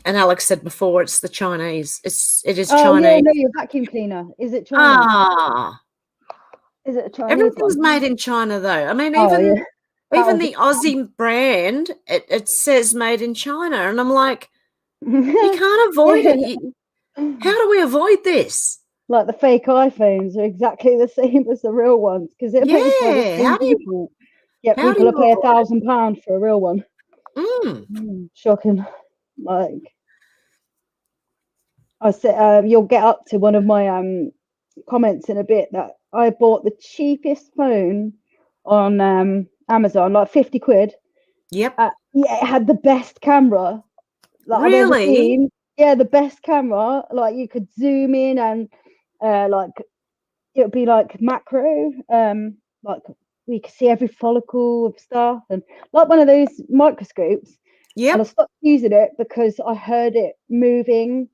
And Alex said before, it's the Chinese. It is Chinese. Oh, yeah, no, your vacuum cleaner. Is it Chinese? Ah. Is it a Chinese Everything's one? made in China, though. I mean, even the Aussie brand, it says made in China. And I'm like, you can't avoid it. How do we avoid this? Like the fake iPhones are exactly the same as the real ones because they're made by the same people. Yeah, people will pay £1,000 for a real one. Shocking. Like, I said, you'll get up to one of my comments in a bit that I bought the cheapest phone on Amazon, like 50 quid. Yep. Yeah, it had the best camera that I've ever seen. Yeah, the best camera. Like you could zoom in and like it would be like macro. Like we could see every follicle of stuff and like one of those microscopes. Yeah. And I stopped using it because I heard it moving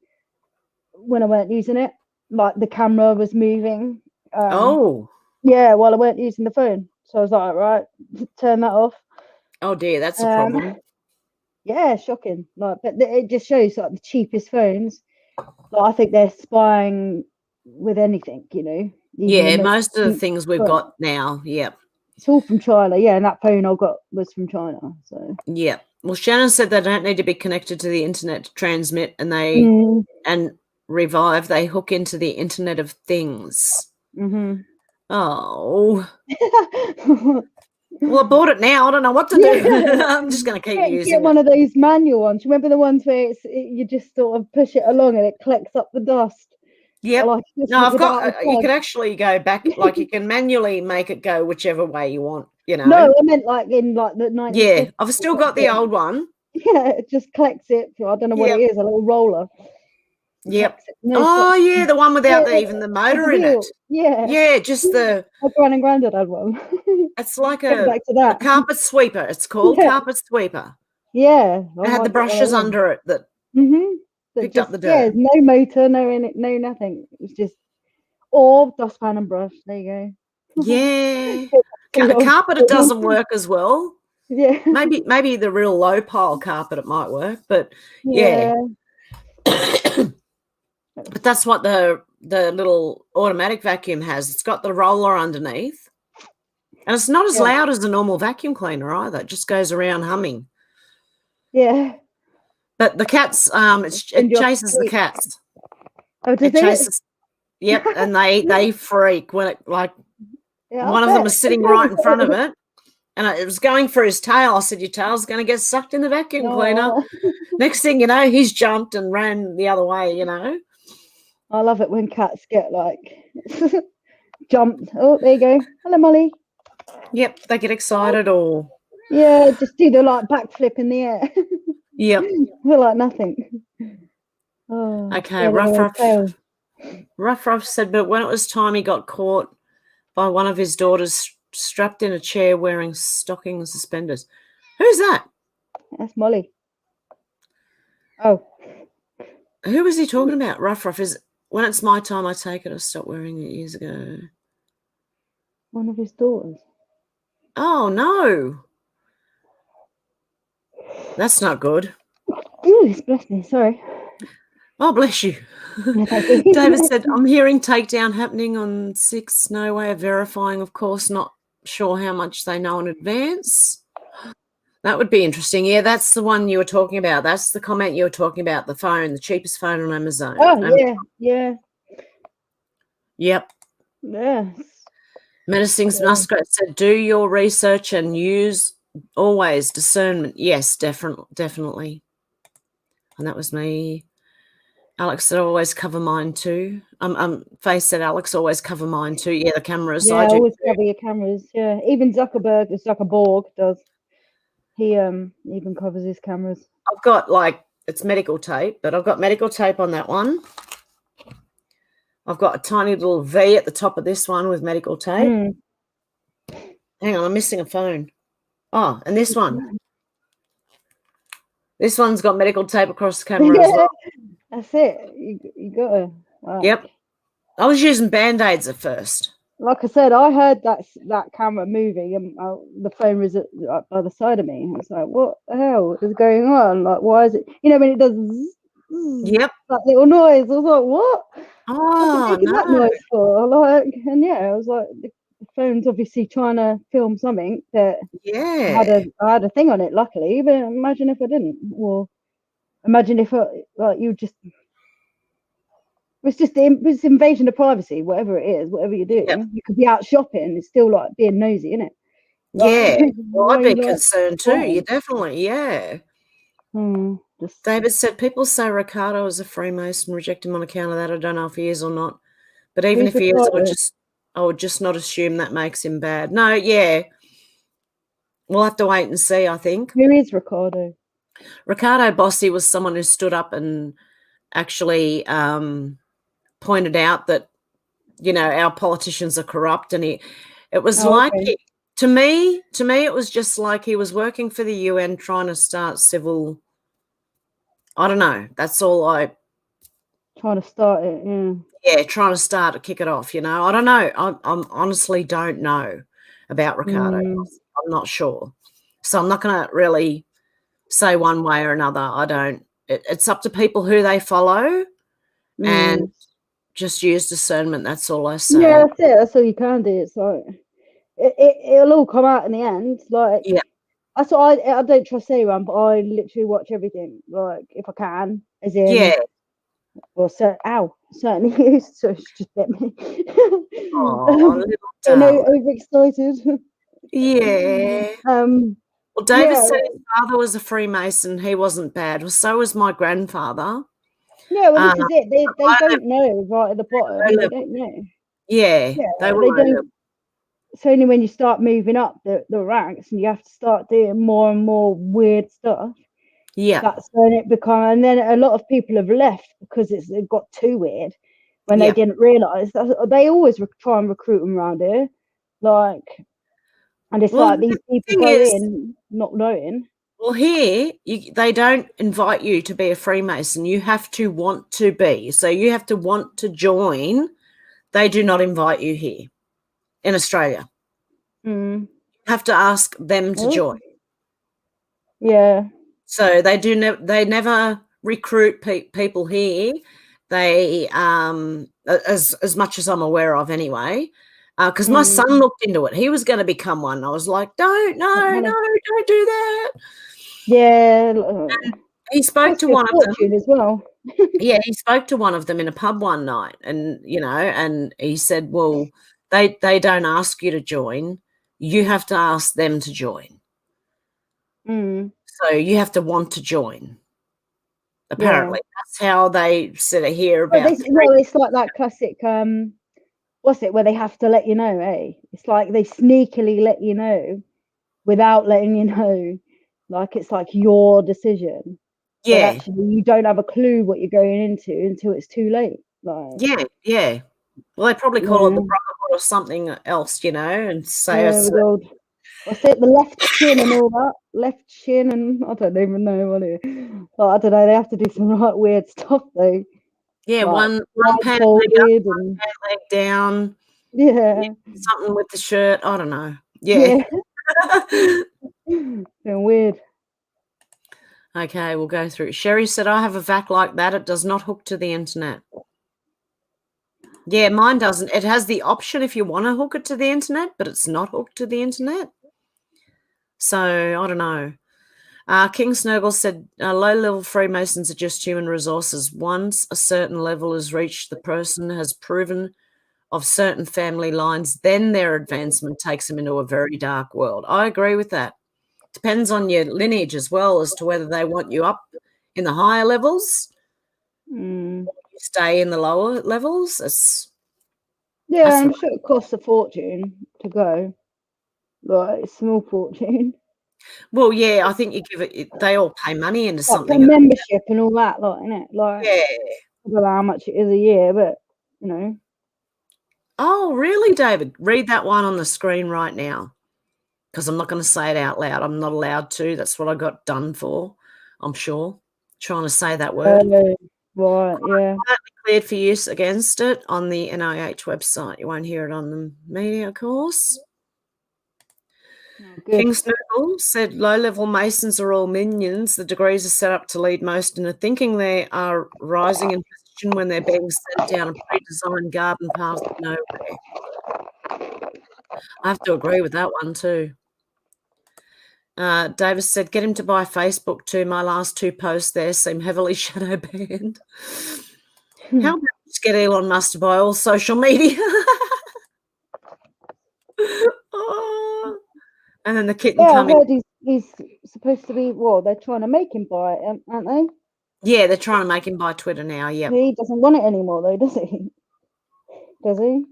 when I weren't using it. Like the camera was moving. Yeah, while I weren't using the phone. So I was like, right, turn that off. Oh dear, that's a problem. Yeah, shocking. Like, but it just shows like the cheapest phones. Like, I think they're spying with anything, you know. Yeah, most of the things we've got now. Yep. It's all from China, yeah. And that phone I got was from China. So yeah. Well, Shannon said they don't need to be connected to the internet to transmit, and and revive. They hook into the Internet of Things. Oh. Well, I bought it now. I don't know what to do. I'm just going to keep using it. Get one of those manual ones. Remember the ones where you just sort of push it along and it collects up the dust? Yep. Like, no, I've got. You can actually go back. Like you can manually make it go whichever way you want. You know. No, I meant like in like the 90s. Yeah, I've still got the old one. Yeah, it just collects it. I don't know what it is. A little roller. Yep. Oh yeah, the one without even the motor in it. Yeah. Yeah, just the. My gran and granddad had one. It's like a carpet sweeper. It's called carpet sweeper. Yeah. It had the brushes under it that picked up the dirt. Yeah, no motor, no nothing. It was just dustpan and brush. There you go. Yeah. Carpet, it doesn't work as well. Yeah. Maybe the real low pile carpet it might work, but yeah. But that's what the little automatic vacuum has. It's got the roller underneath. And it's not as loud as a normal vacuum cleaner either. It just goes around humming. Yeah. But the cats, it chases the cats. Oh, does it? Chases. Yep, and they freak when it one of them was sitting right in front of it, and it was going for his tail. I said, "Your tail's going to get sucked in the vacuum cleaner." Next thing you know, he's jumped and ran the other way. You know. I love it when cats get jumped. Oh, there you go. Hello, Molly. Yep, they get excited or just do the backflip in the air. Yep. Feel like nothing. Oh, okay, Rough said, but when it was time he got caught by one of his daughters strapped in a chair wearing stocking and suspenders. Who's that? That's Molly. Oh. Who was he talking about? Rough is when it's my time I take it. I stopped wearing it years ago. One of his daughters. Oh no. That's not good. Ooh, bless me, sorry. Oh, bless you. David said, I'm hearing takedown happening on 6. No way of verifying, of course, not sure how much they know in advance. That would be interesting. Yeah, that's the one you were talking about. That's the comment you were talking about, the phone, the cheapest phone on Amazon. Oh, yeah. Yep. Yes. Menacing's Muskrat said, do your research and use always discernment. Yes, definitely. And that was me. Alex said, always cover mine too. Faith said, Alex, always cover mine too. Yeah, the cameras. Yeah, always cover your cameras. Yeah, even Zuckerberg does. He even covers his cameras. I've got it's medical tape, but I've got medical tape on that one. I've got a tiny little V at the top of this one with medical tape. Hang on, I'm missing a phone. Oh, and this one. This one's got medical tape across the camera as well. That's it. You got to. Wow. Yep. I was using Band-Aids at first. Like I said, I heard that camera moving and the phone was by the side of me. I was like, what the hell is going on? Like, why is it? You know, when it does yep, that little noise, I was like, what? Oh, no. That noise for? I was like, the phone's obviously trying to film something that I had a thing on it, luckily. But imagine if I didn't, or imagine if you just. It's just it's invasion of privacy, whatever it is, whatever you do. Yep. You could be out shopping, it's still being nosy, isn't it? Well, I'd be concerned too. You definitely, David said, people say Ricardo is a Freemason, reject him on account of that. I don't know if he is or not. But even if he is, I would just not assume that makes him bad. No, we'll have to wait and see, I think. Who is Ricardo? Ricardo Bossi was someone who stood up and actually pointed out that, our politicians are corrupt, and it was to me, it was just like he was working for the UN trying to start civil. I don't know. That's all trying to start it. Yeah, trying to start to kick it off. I don't know. I honestly don't know about Ricardo. I'm not sure, so I'm not going to really say one way or another. I don't. It's up to people who they follow, and just use discernment. That's all I say. Yeah, that's it. That's all you can do. It's like it'll all come out in the end. Like, yeah, that's what I don't trust anyone, but I literally watch everything, like, if I can, as in, yeah. or certainly used to just get me. Oh, little Getting darling. overexcited. Yeah. Well, David Yeah. said his father was a Freemason. He wasn't bad. Well, so was my grandfather. Yeah, well, this is it. They don't know right at the bottom. They don't know. Yeah, they don't. It's only when you start moving up the ranks and you have to start doing more and more weird stuff. Yeah. That's when it becomes, and then a lot of people have left because it got too weird when they didn't realise. They always try and recruit them around here. Like, and it's like these people go in not knowing. Well, here, they don't invite you to be a Freemason. You have to want to be. So you have to want to join. They do not invite you here in Australia. You have to ask them to join. Yeah. So they never recruit people here. They, as much as I'm aware of anyway, because my son looked into it. He was going to become one. I was like, don't do that. Yeah. And he spoke to one of them as well. Yeah, he spoke to one of them in a pub one night, and and he said, well, they don't ask you to join. You have to ask them to join. So you have to want to join. Apparently, that's how they sort of hear about. It's like that classic. What's it? Where they have to let you know, eh? It's like they sneakily let you know without letting you know. Like, it's like your decision. Yeah. But actually, you don't have a clue what you're going into until it's too late. Like, yeah. Well, they probably call it the brotherhood or something else, and say it's. What's it? The left shin and all that. Left shin and I don't even know what it is. But I don't know. They have to do some right weird stuff though. Yeah, like, one pant leg up, one pant leg down. Yeah. Something with the shirt. I don't know. Yeah. Been weird. Okay, we'll go through. Sherry said, I have a vac like that. It does not hook to the internet. Yeah, mine doesn't. It has the option if you want to hook it to the internet, but it's not hooked to the internet. So, I don't know. King Snurgle said, low-level Freemasons are just human resources. Once a certain level is reached, the person has proven of certain family lines, then their advancement takes them into a very dark world. I agree with that. Depends on your lineage as well as to whether they want you up in the higher levels or you stay in the lower levels. I'm sure it costs a fortune to go. Like, a small fortune. Well, yeah, I think you give it. They all pay money into something. Like membership and all that, like, innit? Like, yeah. I don't know how much it is a year, but Oh, really, David? Read that one on the screen right now, because I'm not going to say it out loud. I'm not allowed to. That's what I got done for. I'm sure. Trying to say that word. Right, yeah. Cleared for use against it on the NIH website. You won't hear it on the media, of course. King Snurgle said low-level Masons are all minions. The degrees are set up to lead most into thinking they are rising in position when they're being sent down a pre-designed garden path to nowhere. I have to agree with that one too. Davis said, get him to buy Facebook too. My last 2 posts there seem heavily shadow banned. How about just get Elon Musk to buy all social media? Oh. And then the kitten coming. I heard he's supposed to be, they're trying to make him buy it, aren't they? Yeah, they're trying to make him buy Twitter now, yeah. He doesn't want it anymore though, does he? Does he?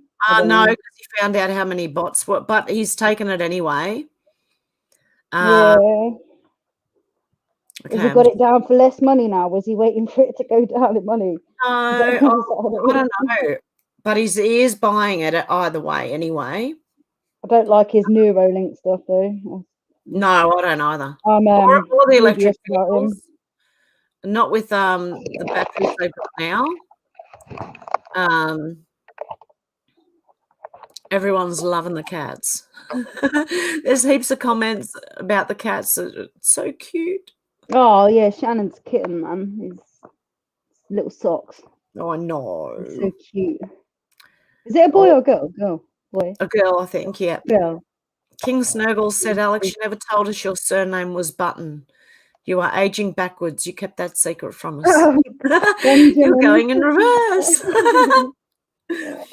No, because he found out how many bots were, but he's taken it anyway. Yeah. Okay. Has he got it down for less money now? Was he waiting for it to go down in money? No, I don't know. But he is buying it either way anyway. I don't like his Neuralink stuff though. No, I don't either. Or the electric vehicles. Not with the batteries they've got now. Everyone's loving the cats. There's heaps of comments about the cats. It's so cute. Oh yeah, Shannon's kitten, man. His little socks. Oh, I know. It's so cute. Is it a boy or a girl? Girl, boy. A girl, I think. Yeah. Girl. King Snurgle said, Alex, you never told us your surname was Button. You are aging backwards. You kept that secret from us. You're going in reverse.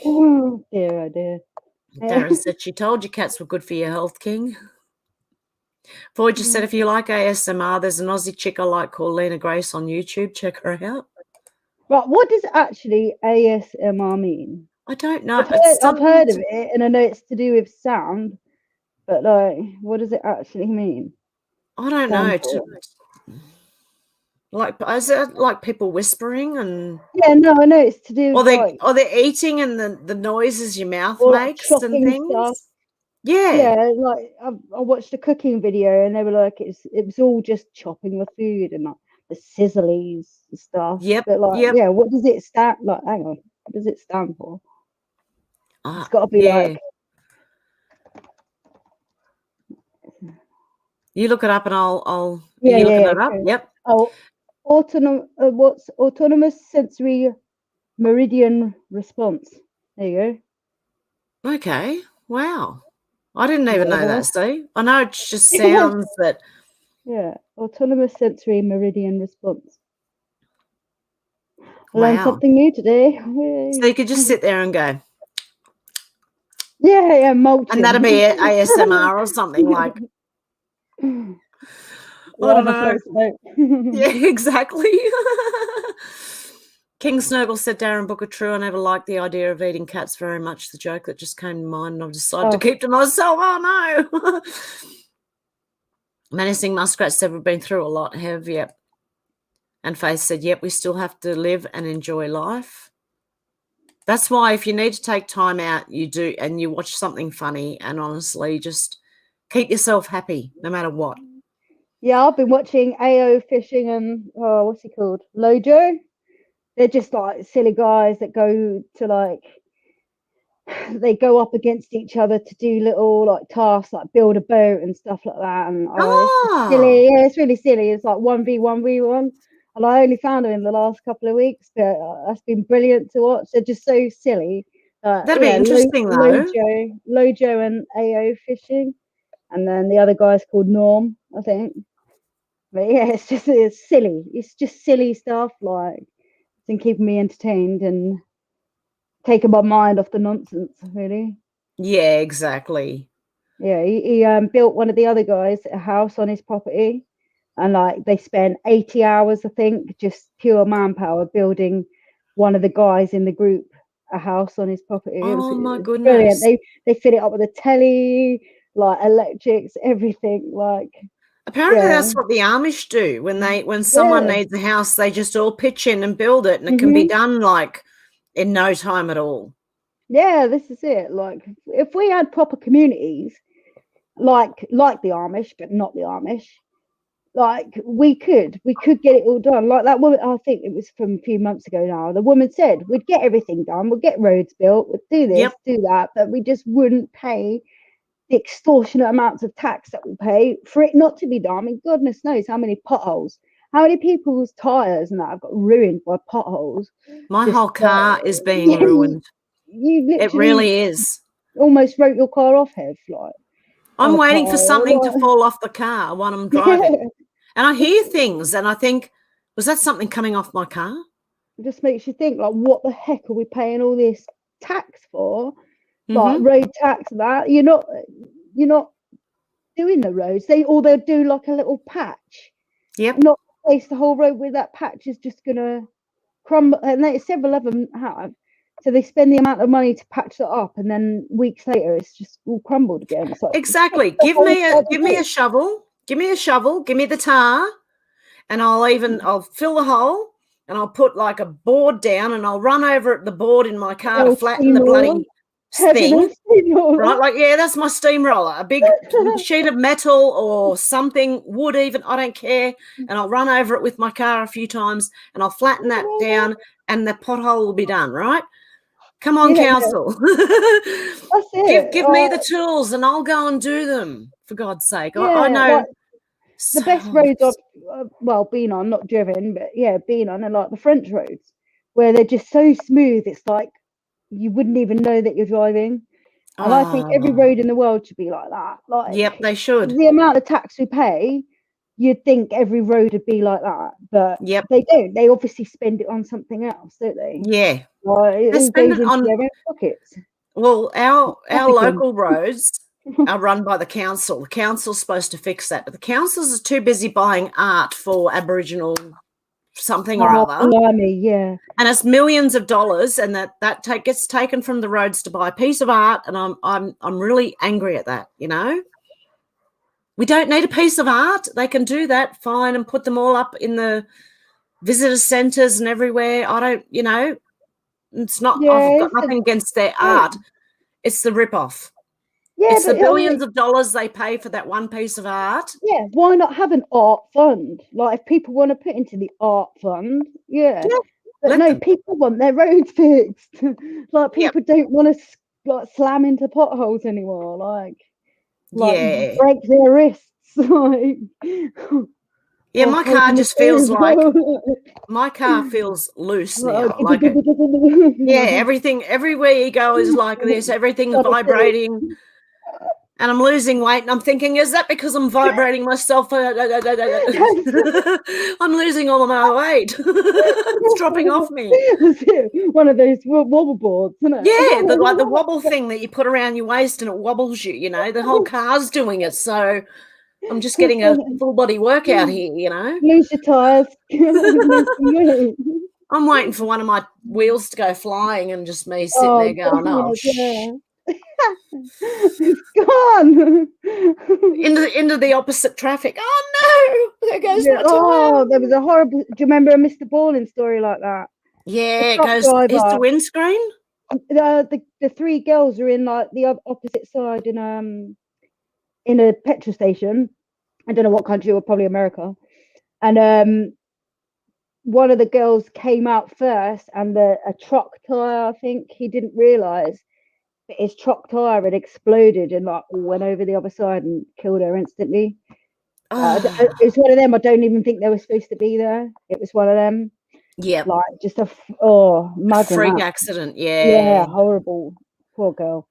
Oh dear, oh dear. Darren said she told you cats were good for your health, King. Boyd just said, if you like ASMR, there's an Aussie chick I like called Lena Grace on YouTube. Check her out. Right, what does actually ASMR mean? I don't know. I've heard of it, and I know it's to do with sound, but like, what does it actually mean? I don't know. Like, is it like people whispering and? Yeah, no, I know it's to do. Or they're eating and the noises your mouth makes and things. Stuff. Yeah. Yeah, like I watched a cooking video and they were like, it was all just chopping the food and like the sizzlies and stuff. Yep. But like, yep. yeah, what does it stand? Like, hang on, what does it stand for? It's got to be like. You look it up and I'll. Yeah, you looking yeah, it up? okay. Yep. Oh, what's autonomous sensory meridian response? There you go. Okay. Wow. I didn't even know that, Steve. I know it just sounds that. Yeah, autonomous sensory meridian response. Learned something new today. So you could just sit there and go. Yeah, mulching. And that'd be ASMR or something like. I don't know. Yeah, exactly. King Snurgle said, Darren Booker, true. I never liked the idea of eating cats very much. The joke that just came to mind, and I've decided to keep to myself. Oh, no. Menacing Muskrat said, we've been through a lot, Hev, yep. And Faith said, yep, we still have to live and enjoy life. That's why if you need to take time out, you do, and you watch something funny, and honestly, just keep yourself happy no matter what. Yeah, I've been watching AO fishing and, what's he called? Lojo. They're just like silly guys that go to like, they go up against each other to do little like tasks like build a boat and stuff like that. And it's silly. Yeah, it's really silly. It's like 1v1v1. And I only found them in the last couple of weeks, but that's been brilliant to watch. They're just so silly. That'd be interesting though. Lojo and AO fishing. And then the other guy's called Norm, I think. But yeah, it's silly. It's just silly stuff. Like, it's been keeping me entertained and taking my mind off the nonsense, really. Yeah, exactly. Yeah, he built one of the other guys a house on his property, and like they spent 80 hours, I think, just pure manpower building one of the guys in the group a house on his property. Oh my goodness! Brilliant. They fit it up with a telly, like electrics, everything. Like apparently that's what the Amish do when someone needs a house, they just all pitch in and build it, and it can be done like in no time at all. Yeah, this is it. Like if we had proper communities, like the Amish, but not the Amish, like we could get it all done. Like that woman, I think it was from a few months ago now, the woman said we'd get everything done, we'd get roads built, we'd do this, do that, but we just wouldn't pay the extortionate amounts of tax that we pay for it not to be done. I mean, goodness knows how many potholes, how many people's tires and that have got ruined by potholes. My whole car is being ruined. It really is. Almost wrote your car off, Hev. Like, I'm waiting for something to fall off the car while I'm driving. And I hear things and I think, was that something coming off my car? It just makes you think, like, what the heck are we paying all this tax for? Like road tax and that. You're not doing the roads. They'll do like a little patch. Yep. Not replace the whole road where that patch is just gonna crumble, and several of them have. So they spend the amount of money to patch that up, and then weeks later, it's just all crumbled again. It's like, exactly. Give me a shovel. Give me a shovel. Give me the tar, and I'll fill the hole, and I'll put like a board down, and I'll run over the board in my car to flatten the bloody thing. Right? Like, yeah, that's my steamroller. A big sheet of metal or something, wood even. I don't care. And I'll run over it with my car a few times, and I'll flatten that down, and the pothole will be done. Right? Come on, council. That's it. Give me the tools and I'll go and do them, for God's sake. Yeah, I know. like, the best roads I've been on, not driven, but yeah, been on, are like the French roads, where they're just so smooth. It's like you wouldn't even know that you're driving. And I think every road in the world should be like that. Like, yep, they should. The amount of tax we pay, you'd think every road would be like that, but yep, they don't. They obviously spend it on something else, don't they? Yeah, like, it all goes into their own pockets. Well, our local roads are run by the council. The council's supposed to fix that, but the councils are too busy buying art for Aboriginal something or other. Yeah. And it's millions of dollars, and that gets taken from the roads to buy a piece of art, and I'm really angry at that. You know, we don't need a piece of art. They can do that fine and put them all up in the visitor centres and everywhere. I don't, you know, it's not. Yeah, I've got nothing against their art. It's the rip-off. Yeah, it's the billions of dollars they pay for that one piece of art. Yeah, why not have an art fund? Like, if people want to put into the art fund, yeah. But no, people want their roads fixed. Like, people don't want to like slam into potholes anymore. Like break their wrists. Like, yeah, my car just feels like my car feels loose now. Like everything everywhere you go is like this. Everything's vibrating. And I'm losing weight, and I'm thinking, is that because I'm vibrating myself? I'm losing all of my weight. It's dropping off me. One of those wobble boards, isn't it? Yeah, like the wobble thing that you put around your waist and it wobbles you, you know. The whole car's doing it. So I'm just getting a full body workout here, you know. Lose your tyres. I'm waiting for one of my wheels to go flying and just me sitting there going, oh, it's gone into the opposite traffic. Oh no, there goes my tire. There was a horrible. Do you remember a Mr. Balling story like that? Yeah, it goes. Is the windscreen? The three girls are in like the opposite side in a petrol station. I don't know what country, or probably America. And one of the girls came out first, and a truck tire, I think, he didn't realise. His truck tire had exploded and like went over the other side and killed her instantly. It was one of them. I don't even think they were supposed to be there. It was one of them. Yeah, like just a freak accident. Yeah, horrible. Poor girl.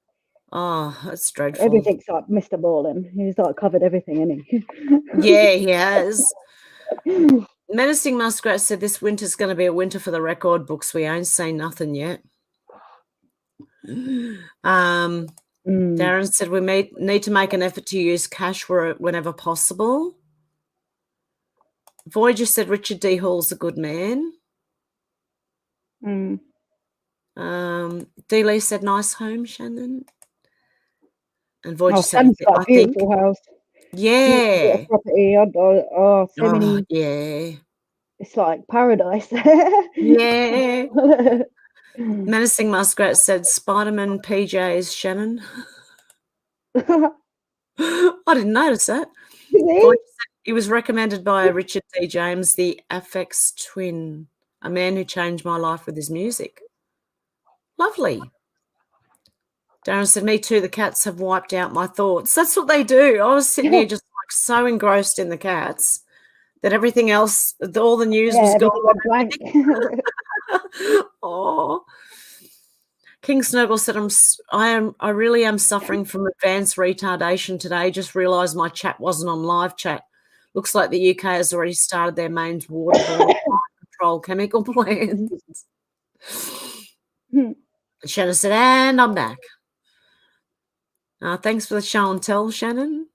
Oh, that's dreadful. Everything's like Mr. Balling. He's like covered everything, isn't he? Yeah, he has. Menacing Muskrat said this winter's going to be a winter for the record books. We ain't seen nothing yet. Darren said we need to make an effort to use cash whenever possible. Voyager said Richard D. Hall's a good man. D. Lee said nice home, Shannon. And Voyager said I think beautiful house. Yeah. Property. So many. Yeah. It's like paradise there. Yeah. Menacing Muskrat said Spider-Man PJs, Shannon. I didn't notice that. He was recommended by Richard D. James, the Aphex Twin, a man who changed my life with his music. Lovely. Darren said, me too, the cats have wiped out my thoughts. That's what they do. I was sitting here just like so engrossed in the cats that everything else, all the news was gone. Blank. Oh. King Snowball said, I really am suffering from advanced retardation today. Just realised my chat wasn't on live chat. Looks like the UK has already started their main waterborne control chemical plans. Shannon said, and I'm back. Thanks for the show and tell, Shannon.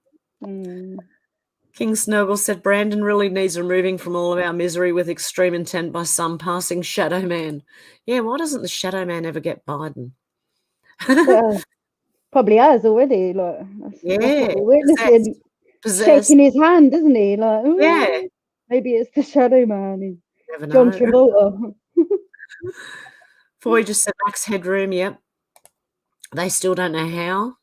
King Snowball said, Brandon really needs removing from all of our misery with extreme intent by some passing shadow man. Yeah, why doesn't the shadow man ever get Biden? Probably has already. Like, that's what we're witnessing. Possessed. Shaking his hand, isn't he? Like, yeah. Maybe it's the shadow man. Never John know. Travolta. Voyager said Max Headroom, yep. They still don't know how.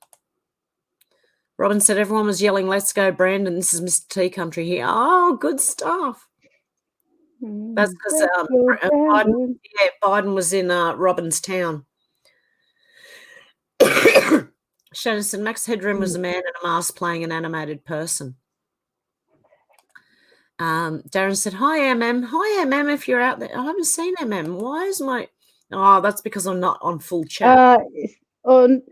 Robin said everyone was yelling, let's go, Brandon. This is Mr. T Country here. Oh, good stuff. That's because Biden was in Robin's town. Shannon said Max Headroom was a man in a mask playing an animated person. Darren said, hi, MM. Hi, MM, if you're out there. I haven't seen MM. Why is my... Oh, that's because I'm not on full chat. It's on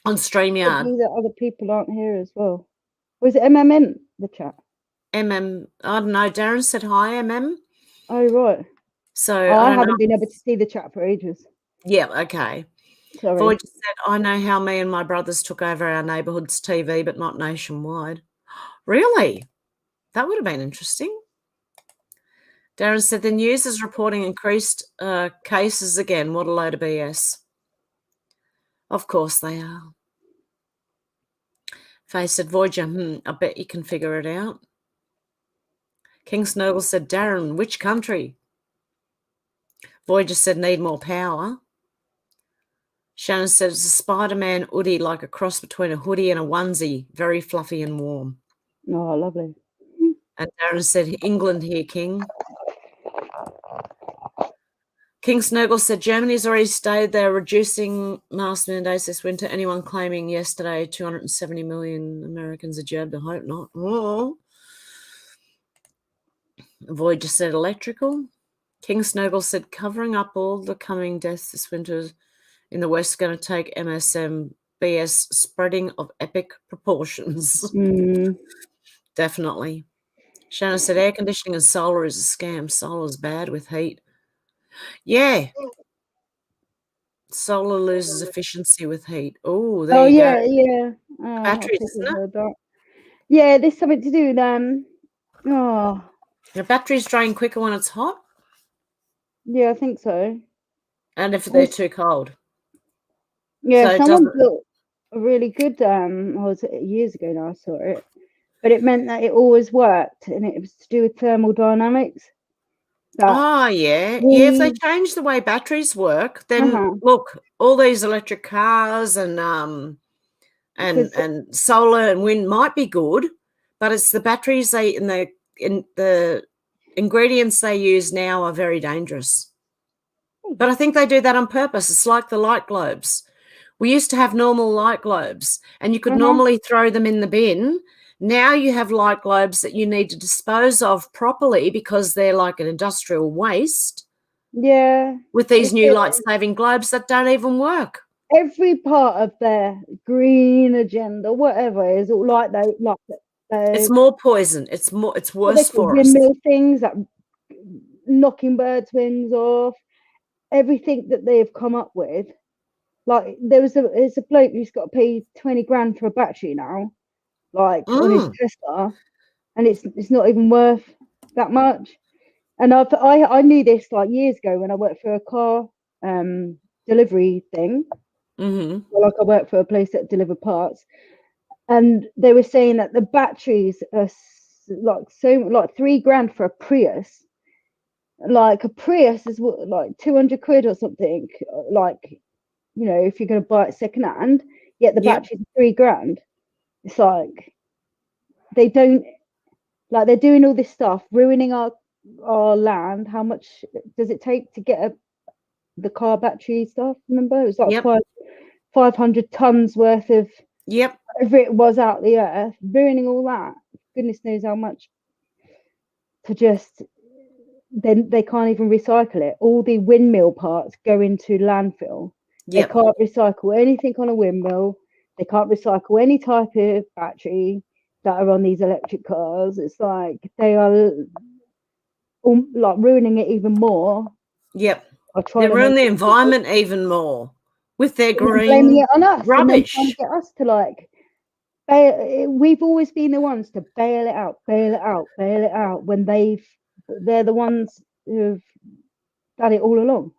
On StreamYard. That other people aren't here as well. Or is it MMN, the chat? I don't know. Darren said hi, MM. Oh, right. So I haven't been able to see the chat for ages. Yeah, okay. Sorry. Void just said, I know how me and my brothers took over our neighbourhood's TV, but not nationwide. Really? That would have been interesting. Darren said, the news is reporting increased cases again. What a load of BS. Of course they are. Faye said, Voyager, I bet you can figure it out. King Snurgle said, Darren, which country? Voyager said, need more power. Shannon said, it's a Spider-Man hoodie, like a cross between a hoodie and a onesie, very fluffy and warm. Oh, lovely. And Darren said, England here, King. King Snurgle said, Germany's already stated they're reducing mask mandates this winter. Anyone claiming yesterday 270 million Americans are jabbed? I hope not. Oh. Voyager said, electrical. King Snurgle said, covering up all the coming deaths this winter in the West is going to take MSM BS spreading of epic proportions. Definitely. Shannon said, air conditioning and solar is a scam. Solar's bad with heat. Yeah. Solar loses efficiency with heat. Oh, there you go. Yeah. Batteries, isn't it? Yeah, there's something to do with them. Oh. The batteries drain quicker when it's hot? Yeah, I think so. And if they're too cold? Yeah, so someone built a really good, was it years ago now I saw it, but it meant that it always worked, and it was to do with thermodynamics. Oh, yeah. Yeah, if they change the way batteries work, then look, all these electric cars and solar and wind might be good, but it's the batteries the ingredients they use now are very dangerous. But I think they do that on purpose. It's like the light globes. We used to have normal light globes, and you could normally throw them in the bin. Now you have light globes that you need to dispose of properly because they're like an industrial waste. Yeah. With these new light-saving globes that don't even work. Every part of their green agenda, whatever, is all like that. It's more poison. It's worse for us. Windmill things, like knocking birds' wings off. Everything that they've come up with. Like there's a bloke who's got to pay 20 grand for a battery now, like on his Tesla, and it's not even worth that much. And I knew this like years ago when I worked for a car delivery thing. Like I worked for a place that delivered parts, and they were saying that the batteries are like 3 grand for a Prius. Like a Prius is what, like 200 quid or something, like, you know, if you're going to buy it secondhand, yet the battery's 3 grand. It's like they don't, like, they're doing all this stuff, ruining our land. How much does it take to get the car battery stuff? Remember, it was like 500 tons worth of whatever it was out the earth, ruining all that. Goodness knows how much. To just, then they can't even recycle it. All the windmill parts go into landfill. They can't recycle anything on a windmill. They can't recycle any type of battery that are on these electric cars. It's like they are like ruining it even more. They're ruining the environment even more with their green blaming it on us, rubbish. And then trying to get us to like bail. We've always been the ones to bail it out when they're the ones who've done it all along.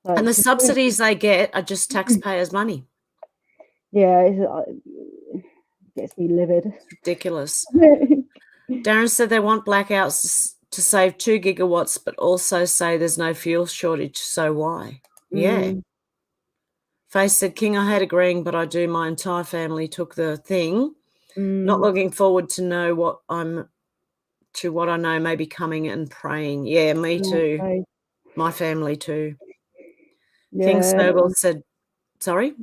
Like, and the subsidies they get are just taxpayers' money. Yeah, it gets me livid. It's ridiculous. Darren said they want blackouts to save 2 gigawatts, but also say there's no fuel shortage, so why? Yeah. Faith said, King, I hate agreeing, but I do. My entire family took the thing. Not looking forward to what I know may be coming and praying. Yeah, me too. Okay. My family too. Yeah. King Snowball said, sorry?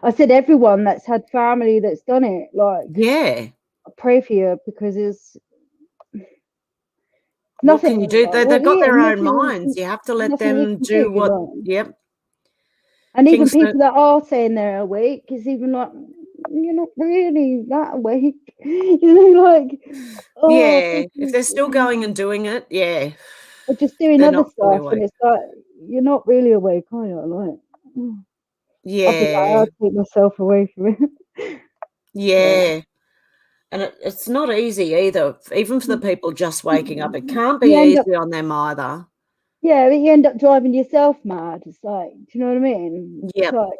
I said everyone that's had family that's done it. Like, yeah. I pray for you because it's nothing. What can you do? They've got their own minds. You have to let them do what. Yep. And even people that are saying they're awake is even like, you're not really that awake. You know, like, yeah, if they're still going and doing it, yeah. Or just doing other stuff, and it's like, you're not really awake, are you? Like, yeah. I'll take myself away from it. Yeah. And it's not easy either, even for the people just waking up. It can't be easy on them either. Yeah, but you end up driving yourself mad. It's like, do you know what I mean? Yeah. Like,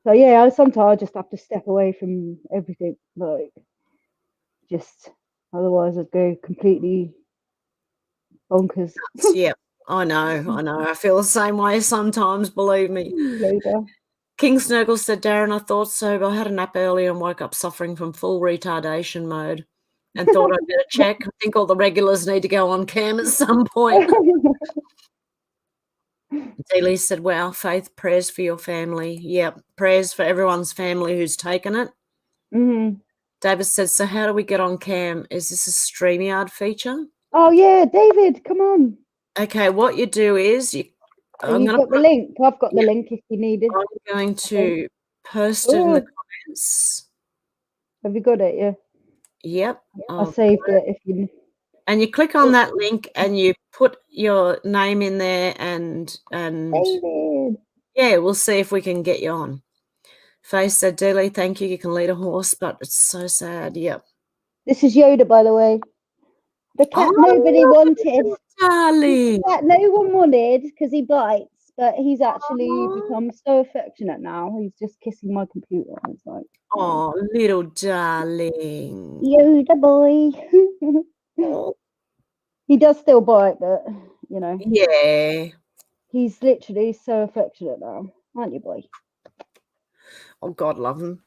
so yeah, sometimes I just have to step away from everything. Like, just otherwise I'd go completely bonkers. Yeah, I know. I feel the same way sometimes, believe me. Later. King Snurgle said, Darren, I thought so, but I had a nap earlier and woke up suffering from full retardation mode and thought I'd better check. I think all the regulars need to go on cam at some point. Dealey said, wow, Faith, prayers for your family. Yep, prayers for everyone's family who's taken it. David says, so how do we get on cam? Is this a StreamYard feature? Oh, yeah, David, come on. Okay, what you do is you've got the link. I've got the link if you need it. I'm going to post it in the comments. Have you got it? Yeah. Yep. I saved it if you. And you click on that link and you put your name in there and David. Yeah, we'll see if we can get you on. Faye said, Dealey, thank you. You can lead a horse, but it's so sad. Yep. This is Yoda, by the way. The cat nobody wanted. Darling. Cat no one wanted because he bites, but he's actually become so affectionate now. He's just kissing my computer. It's like, oh, little darling. Yoda boy. He does still bite, but you know. Yeah. He's literally so affectionate now, aren't you, boy? Oh, God love him.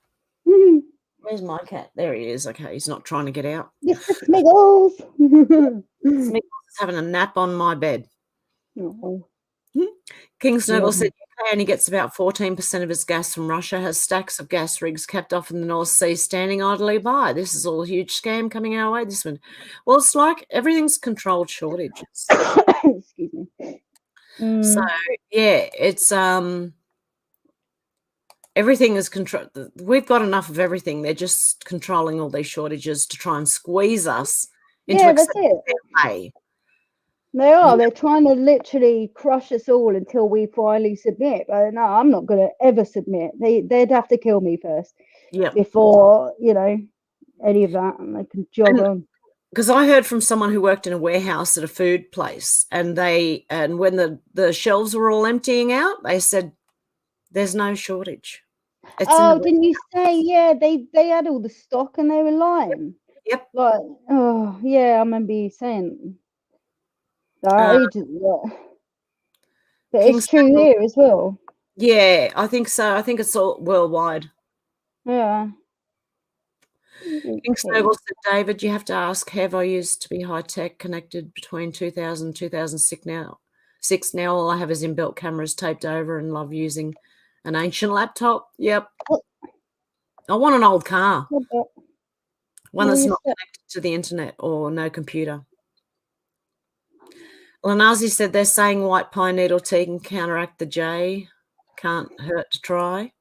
Where's my cat? There he is. Okay, he's not trying to get out. Mr. Smiggles. Smiggles is having a nap on my bed. Oh. King Snuggle said UK only gets about 14% of its gas from Russia, has stacks of gas rigs kept off in the North Sea standing idly by. This is all a huge scam coming our way this one. Well, it's like everything's controlled shortages. Excuse me. So, yeah, it's everything is controlled. We've got enough of everything. They're just controlling all these shortages to try and squeeze us into accepting their way. They are. They're trying to literally crush us all until we finally submit. But no, I'm not going to ever submit. They'd have to kill me first. Yeah. Before, you know, any of that, and they can jog on. Because I heard from someone who worked in a warehouse at a food place, and when the shelves were all emptying out, they said there's no shortage. Didn't you say? Yeah, they had all the stock and they were lying. Yep. Like, oh yeah, I remember you saying that. But it's true here as well. Yeah, I think so. I think it's all worldwide. Yeah. King Snowball said, David, you have to ask, have I used to be high-tech connected between 2000 and 2006 now? All I have is inbuilt cameras taped over and love using an ancient laptop. Yep. I want an old car. One that's not connected to the internet or no computer. Lanazi said they're saying white pine needle tea can counteract the J. Can't hurt to try.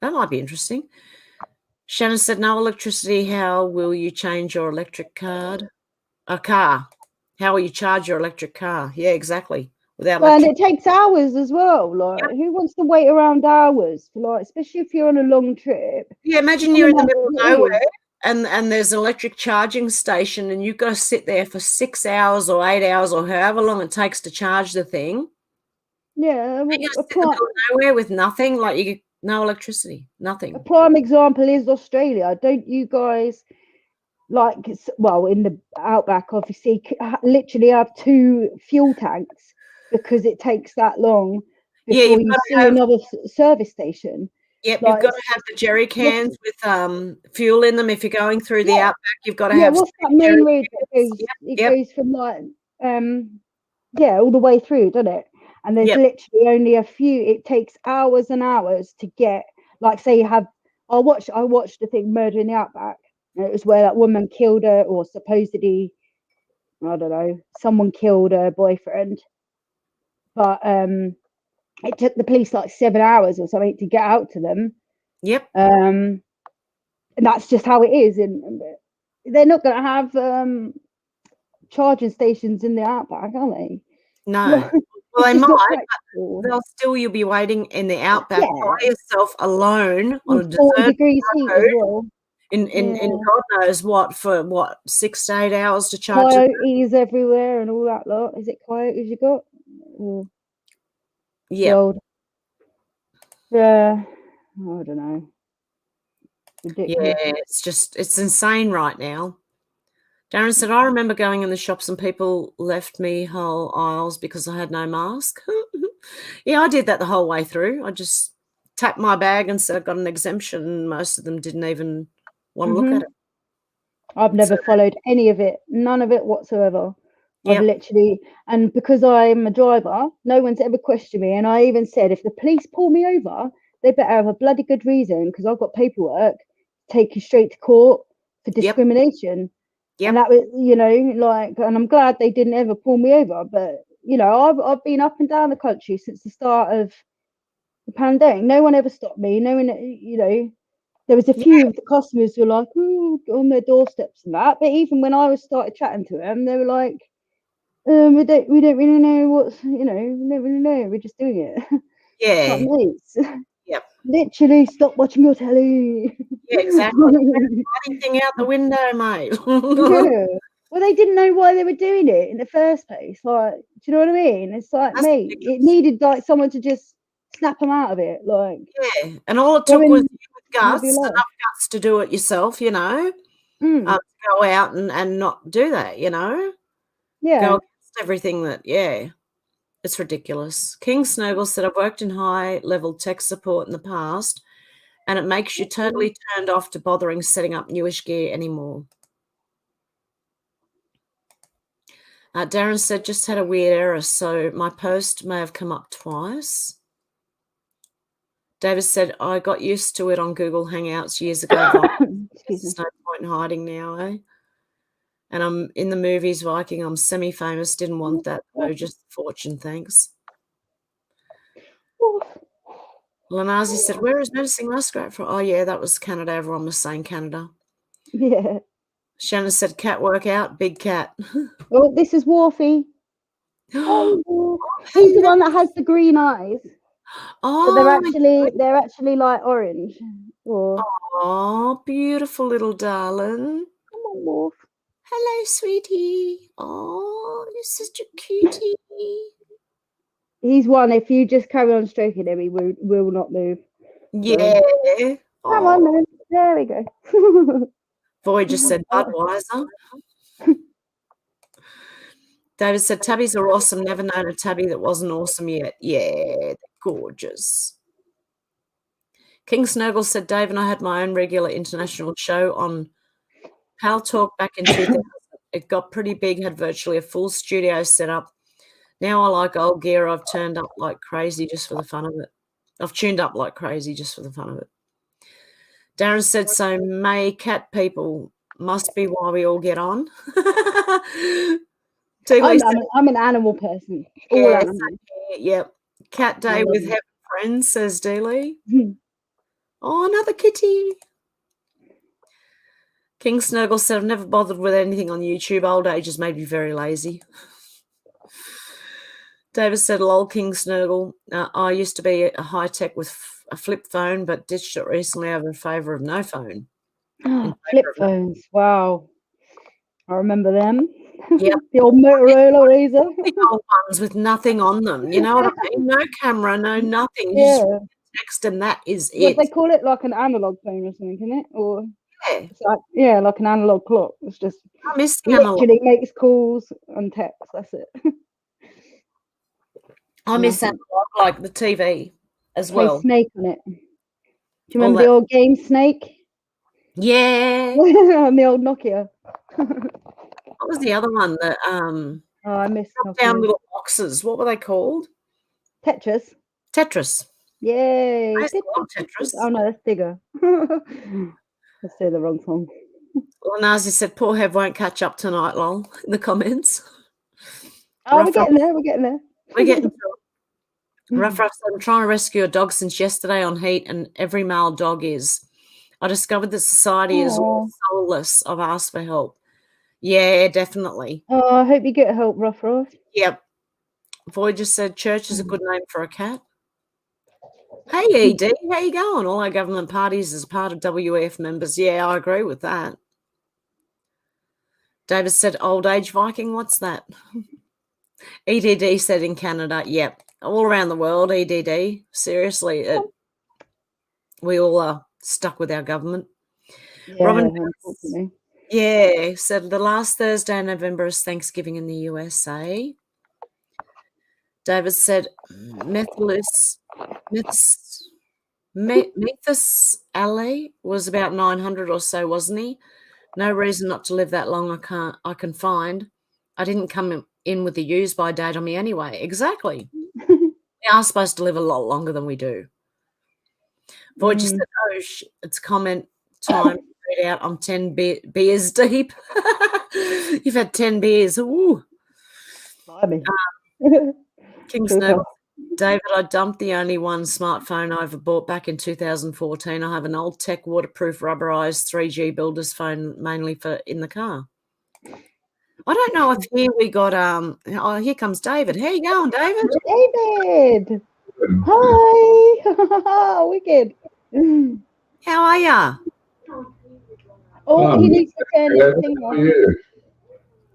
That might be interesting. Shannon said, no electricity. How will you change your electric car? How will you charge your electric car? Yeah, exactly. And it takes hours as well. Like, who wants to wait around hours for, like, especially if you're on a long trip? Yeah, imagine you're in the middle of nowhere and there's an electric charging station and you've got to sit there for 6 hours or 8 hours or however long it takes to charge the thing. Yeah, you're going to sit in the middle of nowhere with nothing, like no electricity, nothing. A prime example is Australia. Don't you guys, like, well, in the outback, obviously, literally have 2 fuel tanks because it takes that long before you see another service station. Yep, like, you've got to have the jerry cans with fuel in them. If you're going through the outback, you've got to have. What's that main road that goes? It goes from like all the way through, doesn't it? And there's literally only a few. It takes hours and hours to get. Like, say you have. I watched the thing Murder in the Outback. And it was where that woman killed her, or supposedly, I don't know, someone killed her boyfriend. But it took the police like 7 hours or something to get out to them. Yep. And that's just how it is. And they're not going to have charging stations in the outback, are they? No. Well, they might, but they'll still, you'll be waiting in the outback by yourself alone on a 40 degrees heat as well. In God knows what, for what, 6 to 8 hours to charge it. Coyotes everywhere and all that lot. Is it coyotes you got? Yeah. Yeah. I don't know. Ridiculous. Yeah, it's insane right now. Darren said, I remember going in the shops and people left me whole aisles because I had no mask. Yeah, I did that the whole way through. I just tapped my bag and said I got an exemption, and most of them didn't even want to look at it. I've never followed any of it, none of it whatsoever. I've literally, and because I'm a driver, no one's ever questioned me. And I even said, if the police pull me over, they better have a bloody good reason, because I've got paperwork, take you straight to court for discrimination. And that was, you know, like, and I'm glad they didn't ever pull me over. But, you know, I've been up and down the country since the start of the pandemic. No one ever stopped me. No one, you know, there was a few of the customers who were like, oh, on their doorsteps and that. But even when I started chatting to them, they were like, we don't really know what's, you know, we don't really know. We're just doing it. Yeah. Like, mates. Yep. Literally, stop watching your telly. Yeah, exactly. Anything out the window, mate. Yeah. Well, they didn't know why they were doing it in the first place. Like, do you know what I mean? It's like, that's mate, ridiculous. It needed like someone to just snap them out of it. Like, yeah, and all it took was guts, enough guts to do it yourself, you know. Go out and not do that, you know. Yeah. Go against everything that, it's ridiculous. King Snowball said, I've worked in high-level tech support in the past, and it makes you totally turned off to bothering setting up newish gear anymore. Darren said, just had a weird error, so my post may have come up twice. David said, I got used to it on Google Hangouts years ago. There's no point in hiding now, eh? And I'm in the movies, Viking. I'm semi-famous. Didn't want that, though. Just fortune, thanks. Lanazi said, where is Noticing Muskrat from? Oh, yeah, that was Canada. Everyone was saying Canada. Yeah. Shannon said, cat workout, big cat. Oh, this is Wolfie. Oh, he's the one that has the green eyes. Oh, but they're actually like orange. Oh, beautiful little darling. Come on, Wolf. Hello, sweetie. Oh, you're such a cutie. He's one. If you just carry on stroking him, he will not move. Yeah. Come on, then. There we go. Void just said Budweiser. David said, tabbies are awesome. Never known a tabby that wasn't awesome yet. Yeah, they're gorgeous. King Snuggle said, Dave and I had my own regular international show on Pal Talk back in 2000. It got pretty big, had virtually a full studio set up. Now I like old gear. I've tuned up like crazy just for the fun of it. Darren said, so May cat people must be why we all get on. I'm an animal person. Yep. Cat day with Hev friends, says Dealey. Oh, another kitty. King Snuggle said, I've never bothered with anything on YouTube. Old age has made me very lazy. David said, lol, King Snuggle. I used to be a high-tech with a flip phone, but ditched it recently over in favour of no phone. Flip phones. Wow. I remember them. Yep. The old Motorola Razor. The old ones with nothing on them. You know what I mean? No camera, no nothing. Yeah. You just text and that is What it. they call it, like an analog phone or something, isn't it? Or it's like, like an analog clock. It's just literally makes calls and text. That's it. I miss analog, like the TV as well. Snake on it. Do you remember the old game Snake? Yeah. On the old Nokia. What was the other one that I missed down little boxes? What were they called? Tetris. Yay. I love Tetris. Oh no, that's Digger. Let's say the wrong song. Well, Nazi said, poor Hev won't catch up tonight, lol, in the comments. Oh, we're getting there. We're getting to it. Rough said, I'm trying to rescue a dog since yesterday on heat, and every male dog is. I discovered that society is all soulless. I've asked for help. Yeah, definitely. Oh, I hope you get help, Rough. Yep. Void just said church is a good name for a cat. Hey, ED, how you going? All our government parties as part of WEF members. Yeah, I agree with that. David said, old age Viking, what's that? EDD said in Canada, yep. All around the world, EDD. Seriously, we all are stuck with our government. Yeah, Robin, yeah, said the last Thursday in November is Thanksgiving in the USA. David said, Methus Ali was about 900 or so, wasn't he? No reason not to live that long. I can find. I didn't come in with the use-by date on me anyway. Exactly. We are supposed to live a lot longer than we do. Void just said, oh, it's comment time. Read out. I'm 10 beers deep. You've had 10 beers. Ooh. King Snow. David, I dumped the only one smartphone I ever bought back in 2014. I have an old tech waterproof rubberized 3G builder's phone mainly for in the car. I don't know if here we got oh, here comes David. How you going, David? David. Hi. Wicked. How are ya? Oh, he needs to turn his thing off.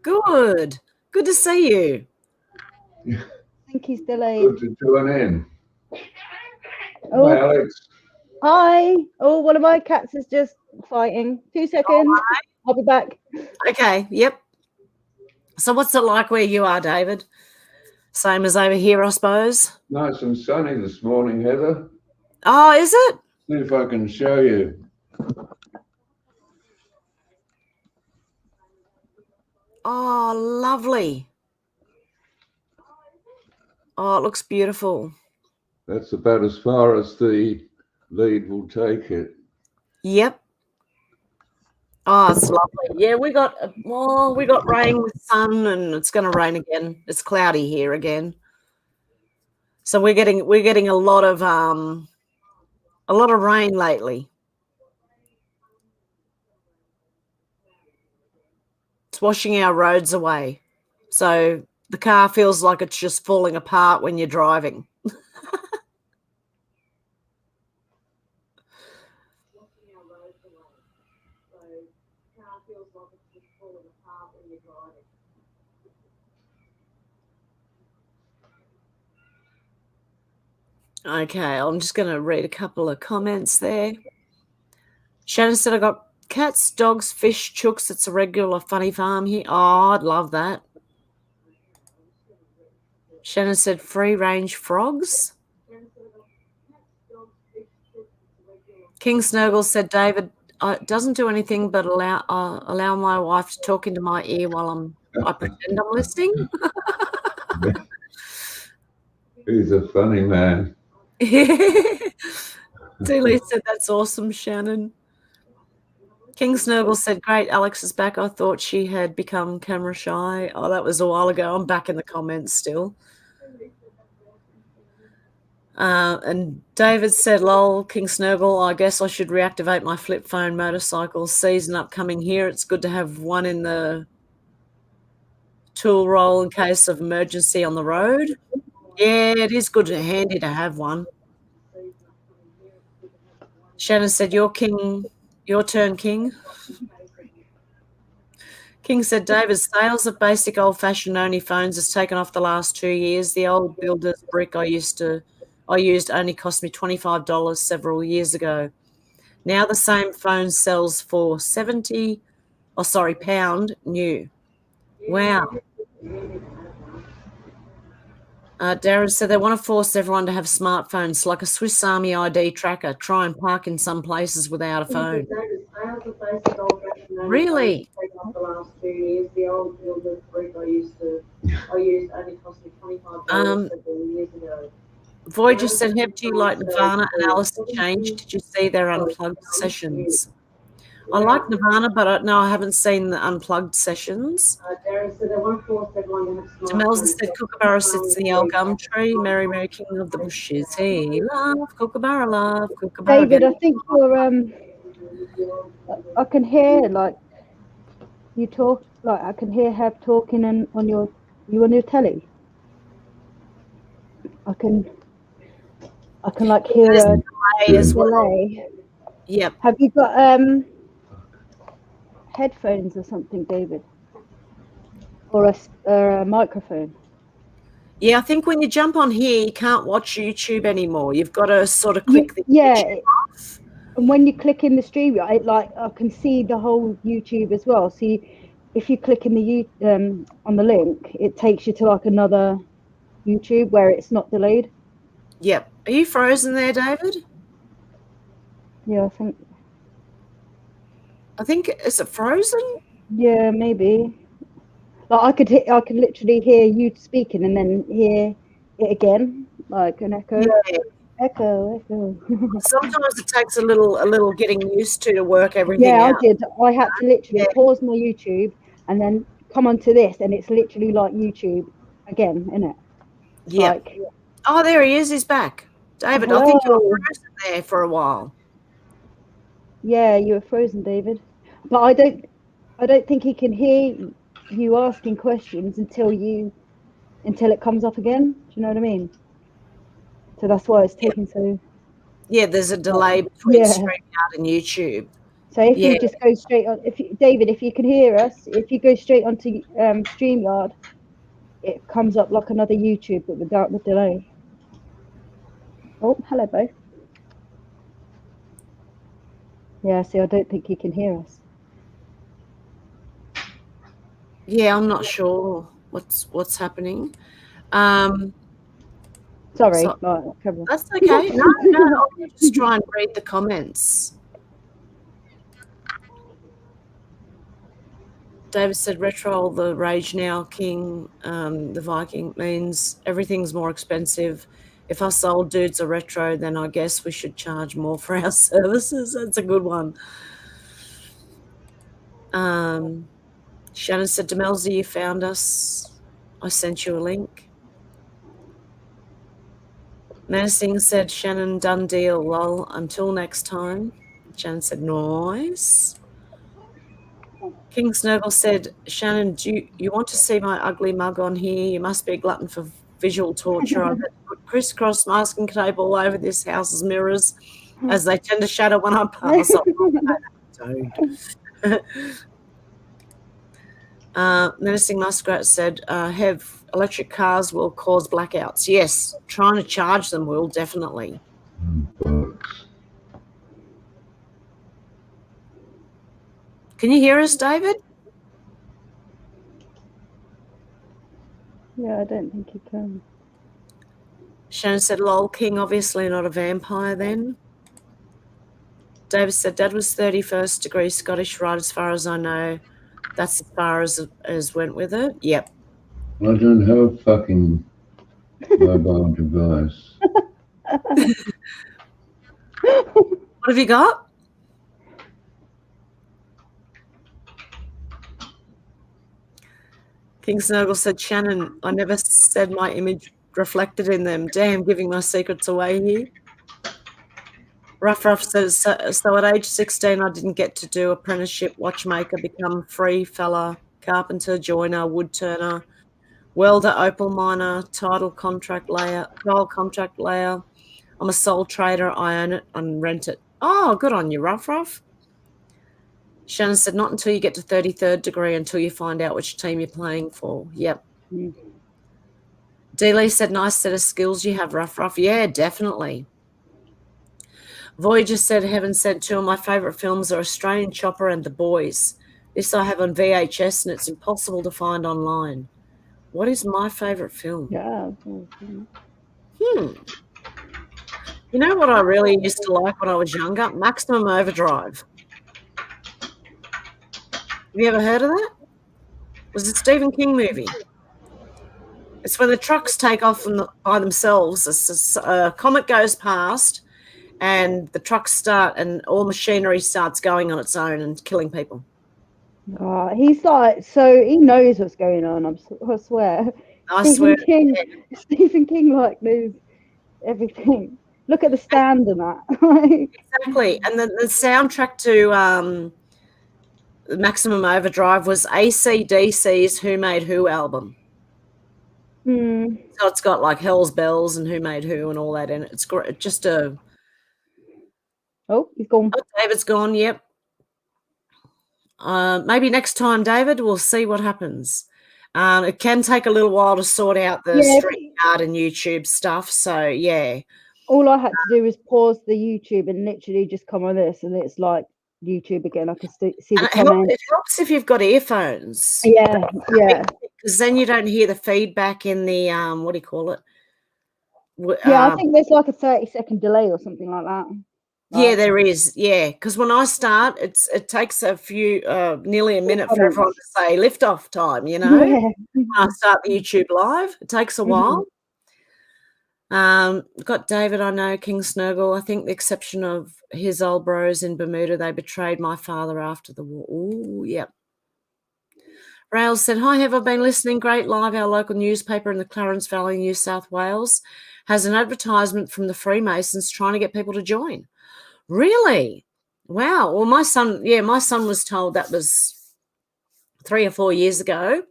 Good. Good to see you. I think he's delayed. Good to join in. Oh, Hi, Alex. Hi. Oh, one of my cats is just fighting. 2 seconds. Right. I'll be back. Okay. Yep. So what's it like where you are, David? Same as over here, I suppose. Nice and sunny this morning, Heather. Oh, is it? See if I can show you. Oh, lovely. Oh, it looks beautiful. That's about as far as the lead will take it. Yep. Oh, it's lovely. Yeah, we got rain with sun, and it's going to rain again. It's cloudy here again. So we're getting a lot of rain lately. It's washing our roads away. So the car feels like it's just falling apart when you're driving. Okay, I'm just going to read a couple of comments there. Shannon said, I got cats, dogs, fish, chooks. It's a regular funny farm here. Oh, I'd love that. Shannon said, free range frogs. King Snurgle said, David, doesn't do anything but allow my wife to talk into my ear while I pretend I'm listening. He's a funny man. Dooley said, that's awesome, Shannon. King Snurgle said, great, Alex is back. I thought she had become camera shy. Oh, that was a while ago. I'm back in the comments still. And David said, lol, King Snurgle, I guess I should reactivate my flip phone motorcycle season upcoming here. It's good to have one in the tool roll in case of emergency on the road. Yeah, it is good and handy to have one. Shannon said, your turn, King. King said, David, sales of basic old-fashioned only phones has taken off the last 2 years. The old builder's brick I used only cost me $25 several years ago. Now the same phone sells for £pound new. Wow. Darren said they want to force everyone to have smartphones like a Swiss Army ID tracker. Try and park in some places without a phone. Really? The last 2 years, the old builder's brick I used only cost me $25 several years ago. Voyager said, Hev, do you like Nirvana and Alice in Change? Did you see their unplugged sessions? I like Nirvana, but no, I haven't seen the unplugged sessions. Darren said that 1-4 said one to have Demelza said Kookaburra sits in the old gum tree. Merry, Merry King of the Bushes. Hey, love, Kookaburra, love, Kookaburra. David, I think you're I can hear like you talk, like I can hear Hev talking and on your telly. I can like hear a delay as well. delay. Yep. Have you got headphones or something, David? Or a microphone? Yeah, I think when you jump on here, you can't watch YouTube anymore. You've got to sort of click the YouTube off. And when you click in the stream, I can see the whole YouTube as well. So if you click in the on the link, it takes you to like another YouTube where it's not delayed. Yep. Are you frozen there, David? Yeah, I think is it frozen? Yeah, maybe. Like I could literally hear you speaking and then hear it again, like an echo. Yeah. Echo. Sometimes it takes a little getting used to work everything out. Yeah, I did. I had to literally pause my YouTube and then come onto this, and it's literally like YouTube again, isn't it? Yeah. Like, oh, there he is. He's back. David, hello. I think you were frozen there for a while. Yeah, you were frozen, David. But I don't think he can hear you asking questions until it comes up again. Do you know what I mean? So that's why it's taking so. Yeah, there's a delay between StreamYard and YouTube. So if you just go straight on, David, if you can hear us, if you go straight onto StreamYard, it comes up like another YouTube, but without the delay. Oh, hello, both. Yeah, see, I don't think he can hear us. Yeah, I'm not sure what's happening. Sorry, that's okay. No, I'll just try and read the comments. David said, retro the rage now, King, the Viking means everything's more expensive. If us old dudes are retro, then I guess we should charge more for our services. That's a good one. Shannon said, Demelza, you found us. I sent you a link. Menacing said, Shannon, done deal, lol. Until next time. Shannon said, nice. King Snurgle said, Shannon, do you want to see my ugly mug on here? You must be a glutton for visual torture. I've put crisscross masking tape all over this house's mirrors as they tend to shatter when I pass. Menacing Muskrat said, Hev, electric cars will cause blackouts. Yes, trying to charge them will, definitely. Can you hear us, David? Yeah, I don't think he can. Shannon said, lol, King, obviously not a vampire then. David said, Dad was 31st degree Scottish, right, as far as I know. That's as far as went with it. Yep. I don't have a fucking mobile device. What have you got? King Snuggle said, Shannon, I never said my image reflected in them. Damn, giving my secrets away here. Ruff says, so at age 16, I didn't get to do apprenticeship, watchmaker, become free fella, carpenter, joiner, wood turner, welder, opal miner, tile contract layer. I'm a sole trader. I own it and rent it. Oh, good on you, Ruff. Shannon said, not until you get to 33rd degree until you find out which team you're playing for. Yep. D-Lee said, nice set of skills you have, Ruff. Yeah, definitely. Voyager said, Heaven said, two of my favourite films are Australian Chopper and The Boys. This I have on VHS and it's impossible to find online. What is my favourite film? Yeah. You know what I really used to like when I was younger? Maximum Overdrive. Have you ever heard of that? It was a Stephen King movie. It's when the trucks take off by themselves. A comet goes past and the trucks start and all machinery starts going on its own and killing people. Oh, he's like, so he knows what's going on. I swear. Stephen King like knows everything. Look at the stand and that. Exactly. And the soundtrack to Maximum Overdrive was AC/DC's Who Made Who album. So it's got like Hell's Bells and Who Made Who and all that in it. It's just a... Oh, he's gone. Oh, David's gone, yep. Maybe next time, David, we'll see what happens. It can take a little while to sort out the StreamYard and YouTube stuff. So, yeah. All I had to do was pause the YouTube and literally just come on this, and it's like YouTube again. I can see the comments. It helps if you've got earphones. Yeah, yeah. Because then you don't hear the feedback in the, what do you call it? Yeah, I think there's like a 30-second delay or something like that. Yeah, there is. Yeah, because when I start, it takes a few, nearly a minute for everyone to say liftoff time, you know. Yeah. When I start the YouTube live, it takes a while. Got David, I know, King Snurgle. I think the exception of his old bros in Bermuda, they betrayed my father after the war. Oh, yep. Rails said, hi, have I been listening? Great live. Our local newspaper in the Clarence Valley, New South Wales, has an advertisement from the Freemasons trying to get people to join. Really? Wow. Well, my son was told that was 3 or 4 years ago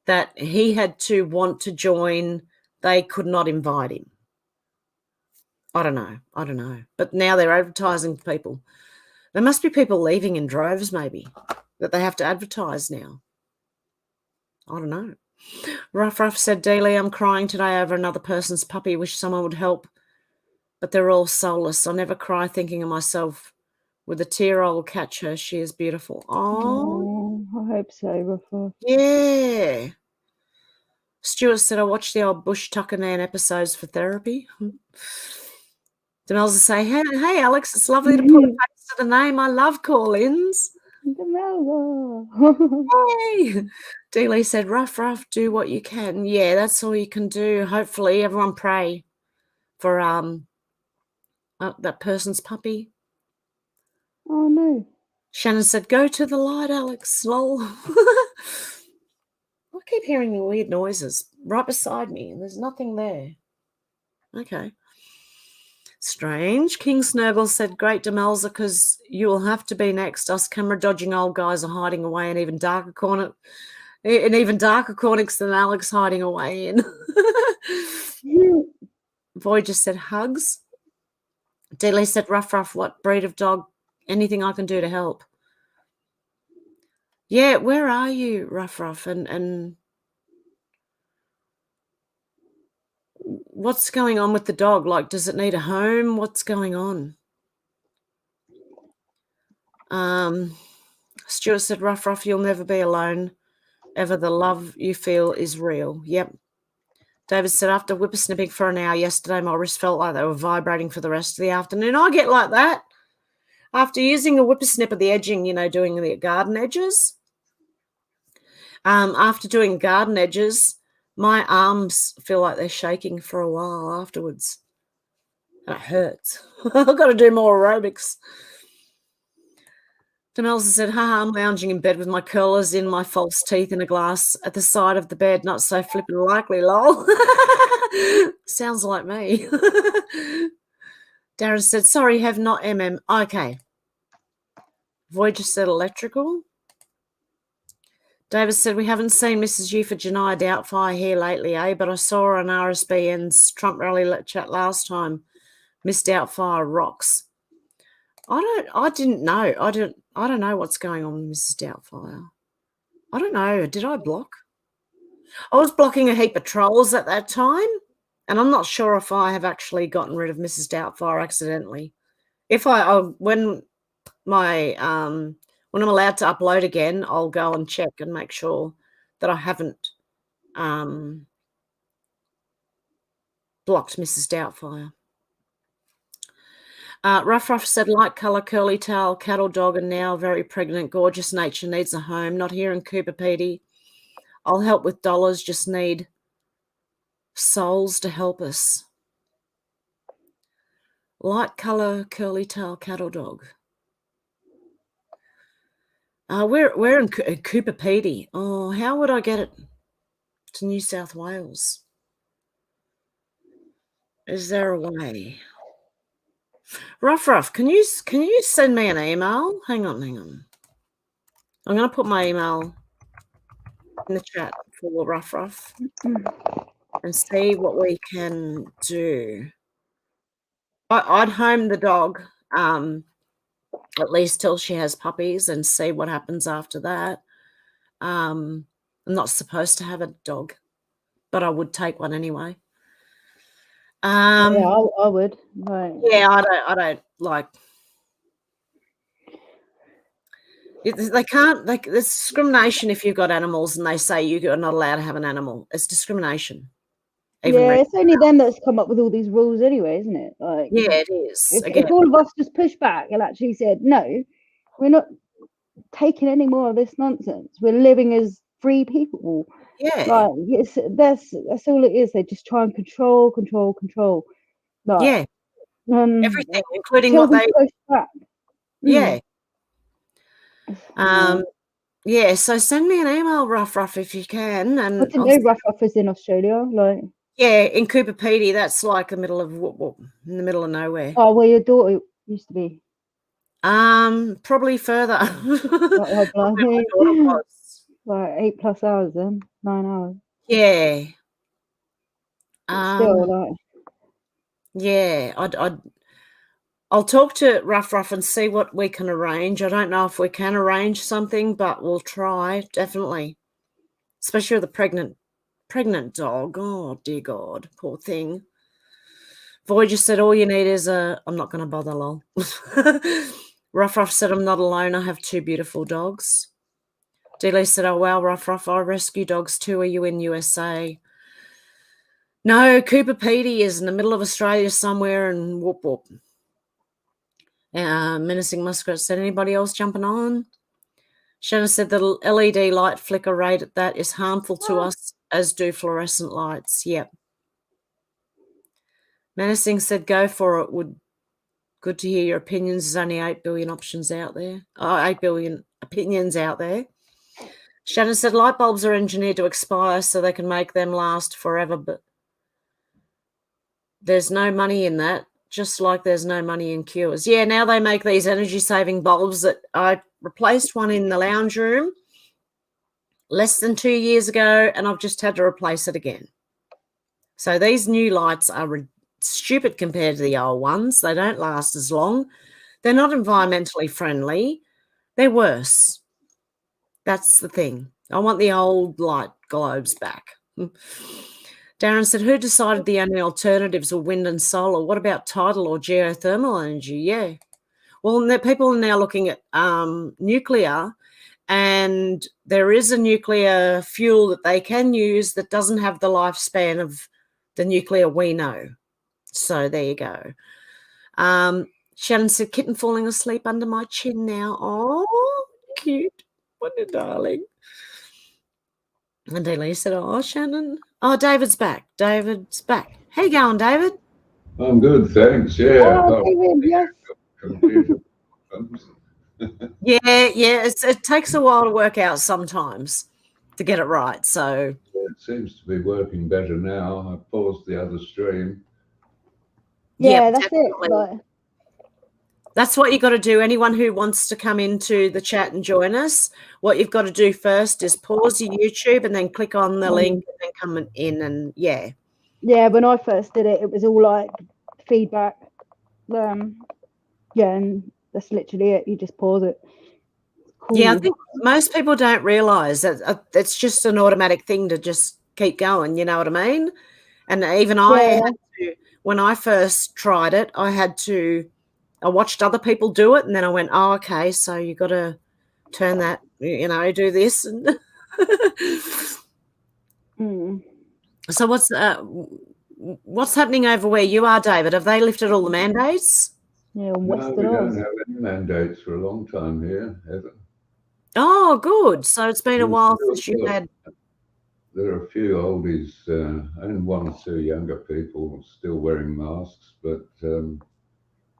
that he had to want to join. They could not invite him. I don't know. But now they're advertising to people. There must be people leaving in droves, maybe, that they have to advertise now. I don't know. Ruff said, Dealey, I'm crying today over another person's puppy. Wish someone would help. But they're all soulless. I never cry thinking of myself. With a tear, I will catch her. She is beautiful. Oh, I hope so, Ruff. Yeah. Stuart said, I watched the old Bush Tucker Man episodes for therapy. Demelza say, hey, Alex, it's lovely to put a face to the name. I love call-ins. Demelza. Hey. Dealey said, Ruff, do what you can. Yeah, that's all you can do. Hopefully, everyone pray for that person's puppy. Oh, no. Shannon said, go to the light, Alex. Lol. I keep hearing the weird noises right beside me, and there's nothing there. Okay. Strange. King Snurgle said, great, Demelza, because you will have to be next. Us camera-dodging old guys are hiding away in even darker corners than Alex hiding away in. Voyager said, hugs. Dealey said, Ruff, what breed of dog? Anything I can do to help? Yeah, where are you, Ruff? And what's going on with the dog? Like, does it need a home? What's going on? Stuart said, Ruff, you'll never be alone. Ever the love you feel is real. Yep. David said, after whippersnipping for an hour yesterday, my wrists felt like they were vibrating for the rest of the afternoon. I get like that. After using a whippersnipper, the edging, doing the garden edges. After doing garden edges, my arms feel like they're shaking for a while afterwards. And it hurts. I've got to do more aerobics. Demelza said, haha, I'm lounging in bed with my curlers in, my false teeth in a glass at the side of the bed. Not so flippin' likely, lol. Sounds like me. Darren said, sorry, have not MM. Okay. Voyager said electrical. David said, we haven't seen Mrs. Uford Janiyah Doubtfire here lately, but I saw her on RSBN's Trump rally chat last time. Miss Doubtfire rocks. I didn't know. I don't know what's going on with Mrs. Doubtfire. I don't know. Did I block? I was blocking a heap of trolls at that time, and I'm not sure if I have actually gotten rid of Mrs. Doubtfire accidentally. When I'm allowed to upload again, I'll go and check and make sure that I haven't blocked Mrs. Doubtfire. Ruff said, light colour, curly tail, cattle dog, and now very pregnant, gorgeous nature, needs a home. Not here in Cooper Pedy. I'll help with dollars, just need souls to help us. Light colour, curly tail cattle dog. We're in Cooper Pedy. Oh, how would I get it to New South Wales? Is there a way? Ruff, can you send me an email? Hang on. I'm going to put my email in the chat for Ruff and see what we can do. I'd home the dog at least till she has puppies and see what happens after that. I'm not supposed to have a dog, but I would take one anyway. Yeah, I would. Right. Yeah, I don't like. They can't. There's discrimination if you've got animals and they say you're not allowed to have an animal. It's discrimination. Yeah, it's only them that's come up with all these rules anyway, isn't it? Like, yeah, it is. If all of us just pushed back and actually said, no, we're not taking any more of this nonsense. We're living as free people. Yeah. Like, that's all it is. They just try and control. Like, yeah. Everything, including what they push back. Yeah. Yeah, so send me an email, Ruff, if you can. And I didn't know Ruff is in Australia. Like, yeah, in Cooper Pedy, that's like the middle of in the middle of nowhere. Oh, where your daughter used to be? Probably further. Like 8+ hours then, 9 hours. Yeah. Still, like. Yeah, I'll talk to Ruff and see what we can arrange. I don't know if we can arrange something, but we'll try, definitely. Especially with a pregnant dog. Oh, dear God, poor thing. Voyager said, all you need is I'm not going to bother, lol. Ruff said, I'm not alone. I have 2 beautiful dogs. Dealey said, oh, wow, Ruff, I rescue dogs too. Are you in USA? No, Cooper Pedy is in the middle of Australia somewhere and whoop. Menacing Muskrat said, anybody else jumping on? Shanna said the LED light flicker rate at that is harmful to us, as do fluorescent lights. Yep. Menacing said, go for it. Good to hear your opinions. There's only 8 billion options out there. 8 billion opinions out there. Shannon said light bulbs are engineered to expire so they can make them last forever, but there's no money in that. Just like there's no money in cures. Yeah, now they make these energy-saving bulbs that I replaced one in the lounge room less than 2 years ago, and I've just had to replace it again. So these new lights are stupid compared to the old ones. They don't last as long. They're not environmentally friendly. They're worse. That's the thing. I want the old light globes back. Darren said, who decided the only alternatives were wind and solar? What about tidal or geothermal energy? Yeah. Well, people are now looking at nuclear, and there is a nuclear fuel that they can use that doesn't have the lifespan of the nuclear we know. So there you go. Shannon said, kitten falling asleep under my chin now. Oh, cute. What a darling. And Delia said, oh, Shannon. Oh, David's back. How you going, David? I'm good, thanks. Yeah. Oh, David, yes. Yeah. It takes a while to work out sometimes to get it right. So it seems to be working better now. I paused the other stream. Yeah, that's definitely. It. That's what you got to do. Anyone who wants to come into the chat and join us, what you've got to do first is pause your YouTube and then click on the link and then come in and yeah. Yeah, when I first did it, it was all like feedback. And that's literally it. You just pause it. Cool. Yeah, I think most people don't realise that it's just an automatic thing to just keep going. You know what I mean? And even I had to, when I first tried it, I watched other people do it, and then I went, oh, okay, so you got to turn that, do this. And So what's happening over where you are, David? Have they lifted all the mandates? Yeah, no, we don't have any mandates for a long time here, Heather. Oh, good. So it's been a while since you've had... There are a few oldies and 1 or 2 younger people still wearing masks, but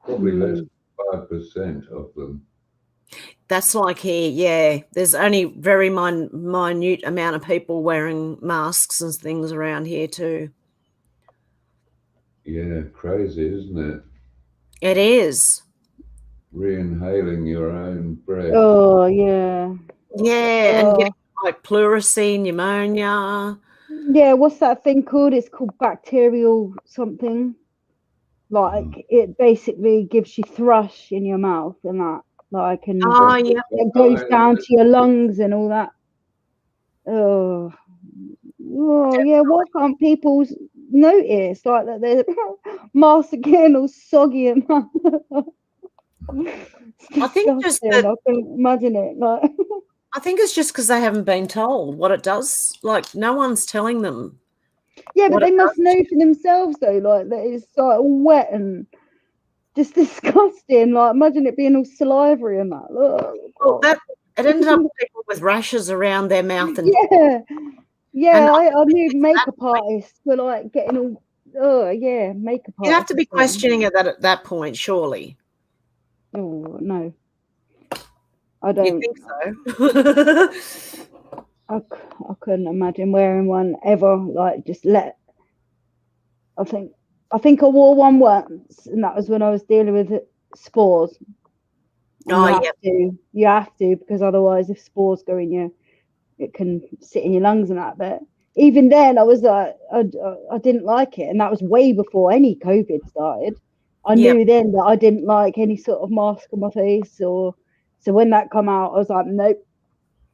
Probably less than 5% of them. That's like here, yeah. There's only very minute amount of people wearing masks and things around here too. Yeah, crazy, isn't it? It is. Re-inhaling your own breath. Oh, yeah. Yeah, and getting like pleurisy, pneumonia. Yeah, what's that thing called? It's called bacterial something. Like it basically gives you thrush in your mouth and that. Like, and it goes down to your lungs and all that. Oh, yeah. What can't people notice? Like that their masks are getting all soggy and I think just that, I can imagine it. Like, I think it's just because they haven't been told what it does. Like no one's telling them. Yeah, but they must know for themselves though. Like that it's like all wet and just disgusting. Like imagine it being all salivary and that. Well, it ended up with people with rashes around their mouth and yeah. I knew makeup artists were like getting all makeup artists. You have to be questioning it at that point, surely. Oh no, I don't. You think so? I couldn't imagine wearing one ever. Like just let. I think I wore one once, and that was when I was dealing with spores. You have to because otherwise, if spores go in you, it can sit in your lungs and that. But even then, I was like, I didn't like it, and that was way before any COVID started. I knew then that I didn't like any sort of mask on my face, so when that come out, I was like, nope,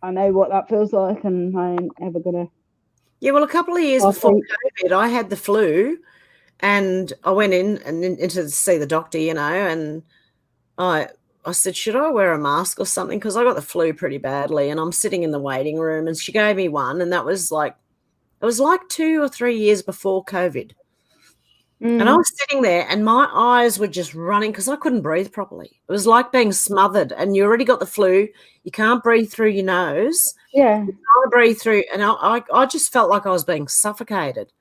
I know what that feels like, and I ain't ever gonna. Yeah, well, a couple of years before COVID, I had the flu, and I went in to see the doctor, and I said, should I wear a mask or something? Because I got the flu pretty badly, and I'm sitting in the waiting room, and she gave me one, and that was like, it was like 2 or 3 years before COVID. And I was sitting there and my eyes were just running because I couldn't breathe properly. It was like being smothered, and you already got the flu. You can't breathe through your nose. Yeah. You can't breathe through. And I just felt like I was being suffocated.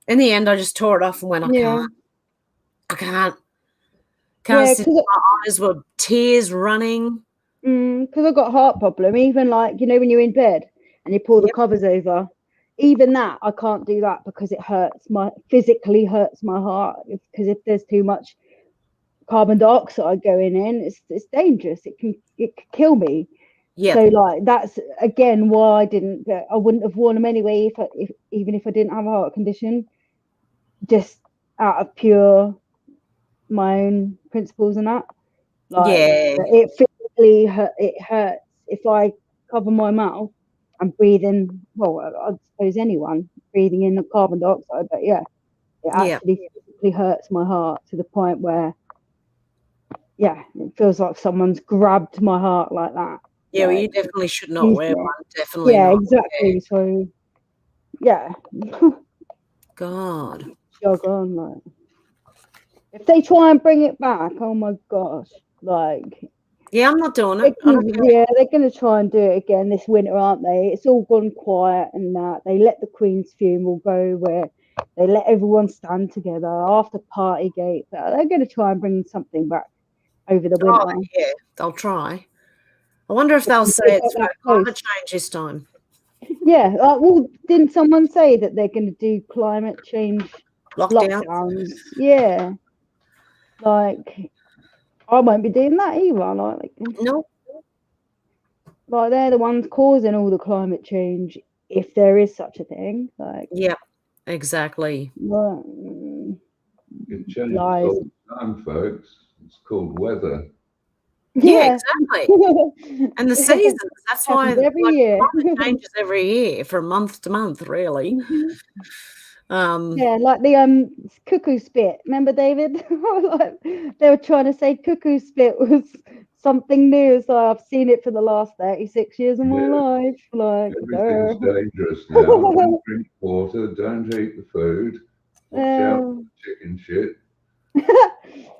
In the end, I just tore it off and went, I can't sit. My eyes were tears running. Because I've got a heart problem. Even like, when you're in bed and you pull the covers over, even that I can't do that because it physically hurts my heart. Because if there's too much carbon dioxide going in, it's dangerous. It could kill me. So like that's again why I wouldn't have worn them anyway even if I didn't have a heart condition, just out of pure my own principles and that. Like it physically it hurts if I cover my mouth. I'm breathing, well, I suppose anyone breathing in the carbon dioxide, but it actually physically hurts my heart to the point where, it feels like someone's grabbed my heart like that. Yeah, well, you definitely should not wear one. Definitely not. Exactly. So, God. Jog on, like. If they try and bring it back, oh my gosh, like. Yeah, I'm not doing it. They're going to try and do it again this winter, aren't they? It's all gone quiet and that. They let the Queen's funeral go where they let everyone stand together after Partygate. They're going to try and bring something back over the winter. Oh, yeah, they'll try. I wonder if they'll say it's for climate change this time. Yeah. Well, didn't someone say that they're going to do climate change lockdowns? Yeah. Like... I won't be doing that either. Like no, like they're the ones causing all the climate change, if there is such a thing. Like exactly. It changes all the time, folks. It's called weather. Yeah, exactly. And the seasons. That's why every year climate changes every year from month to month, really. Like the cuckoo spit. Remember, David? Like, they were trying to say cuckoo spit was something new, so I've seen it for the last 36 years of my life. Like everything's dangerous now. Don't drink water, don't eat the food. Watch out for chicken shit.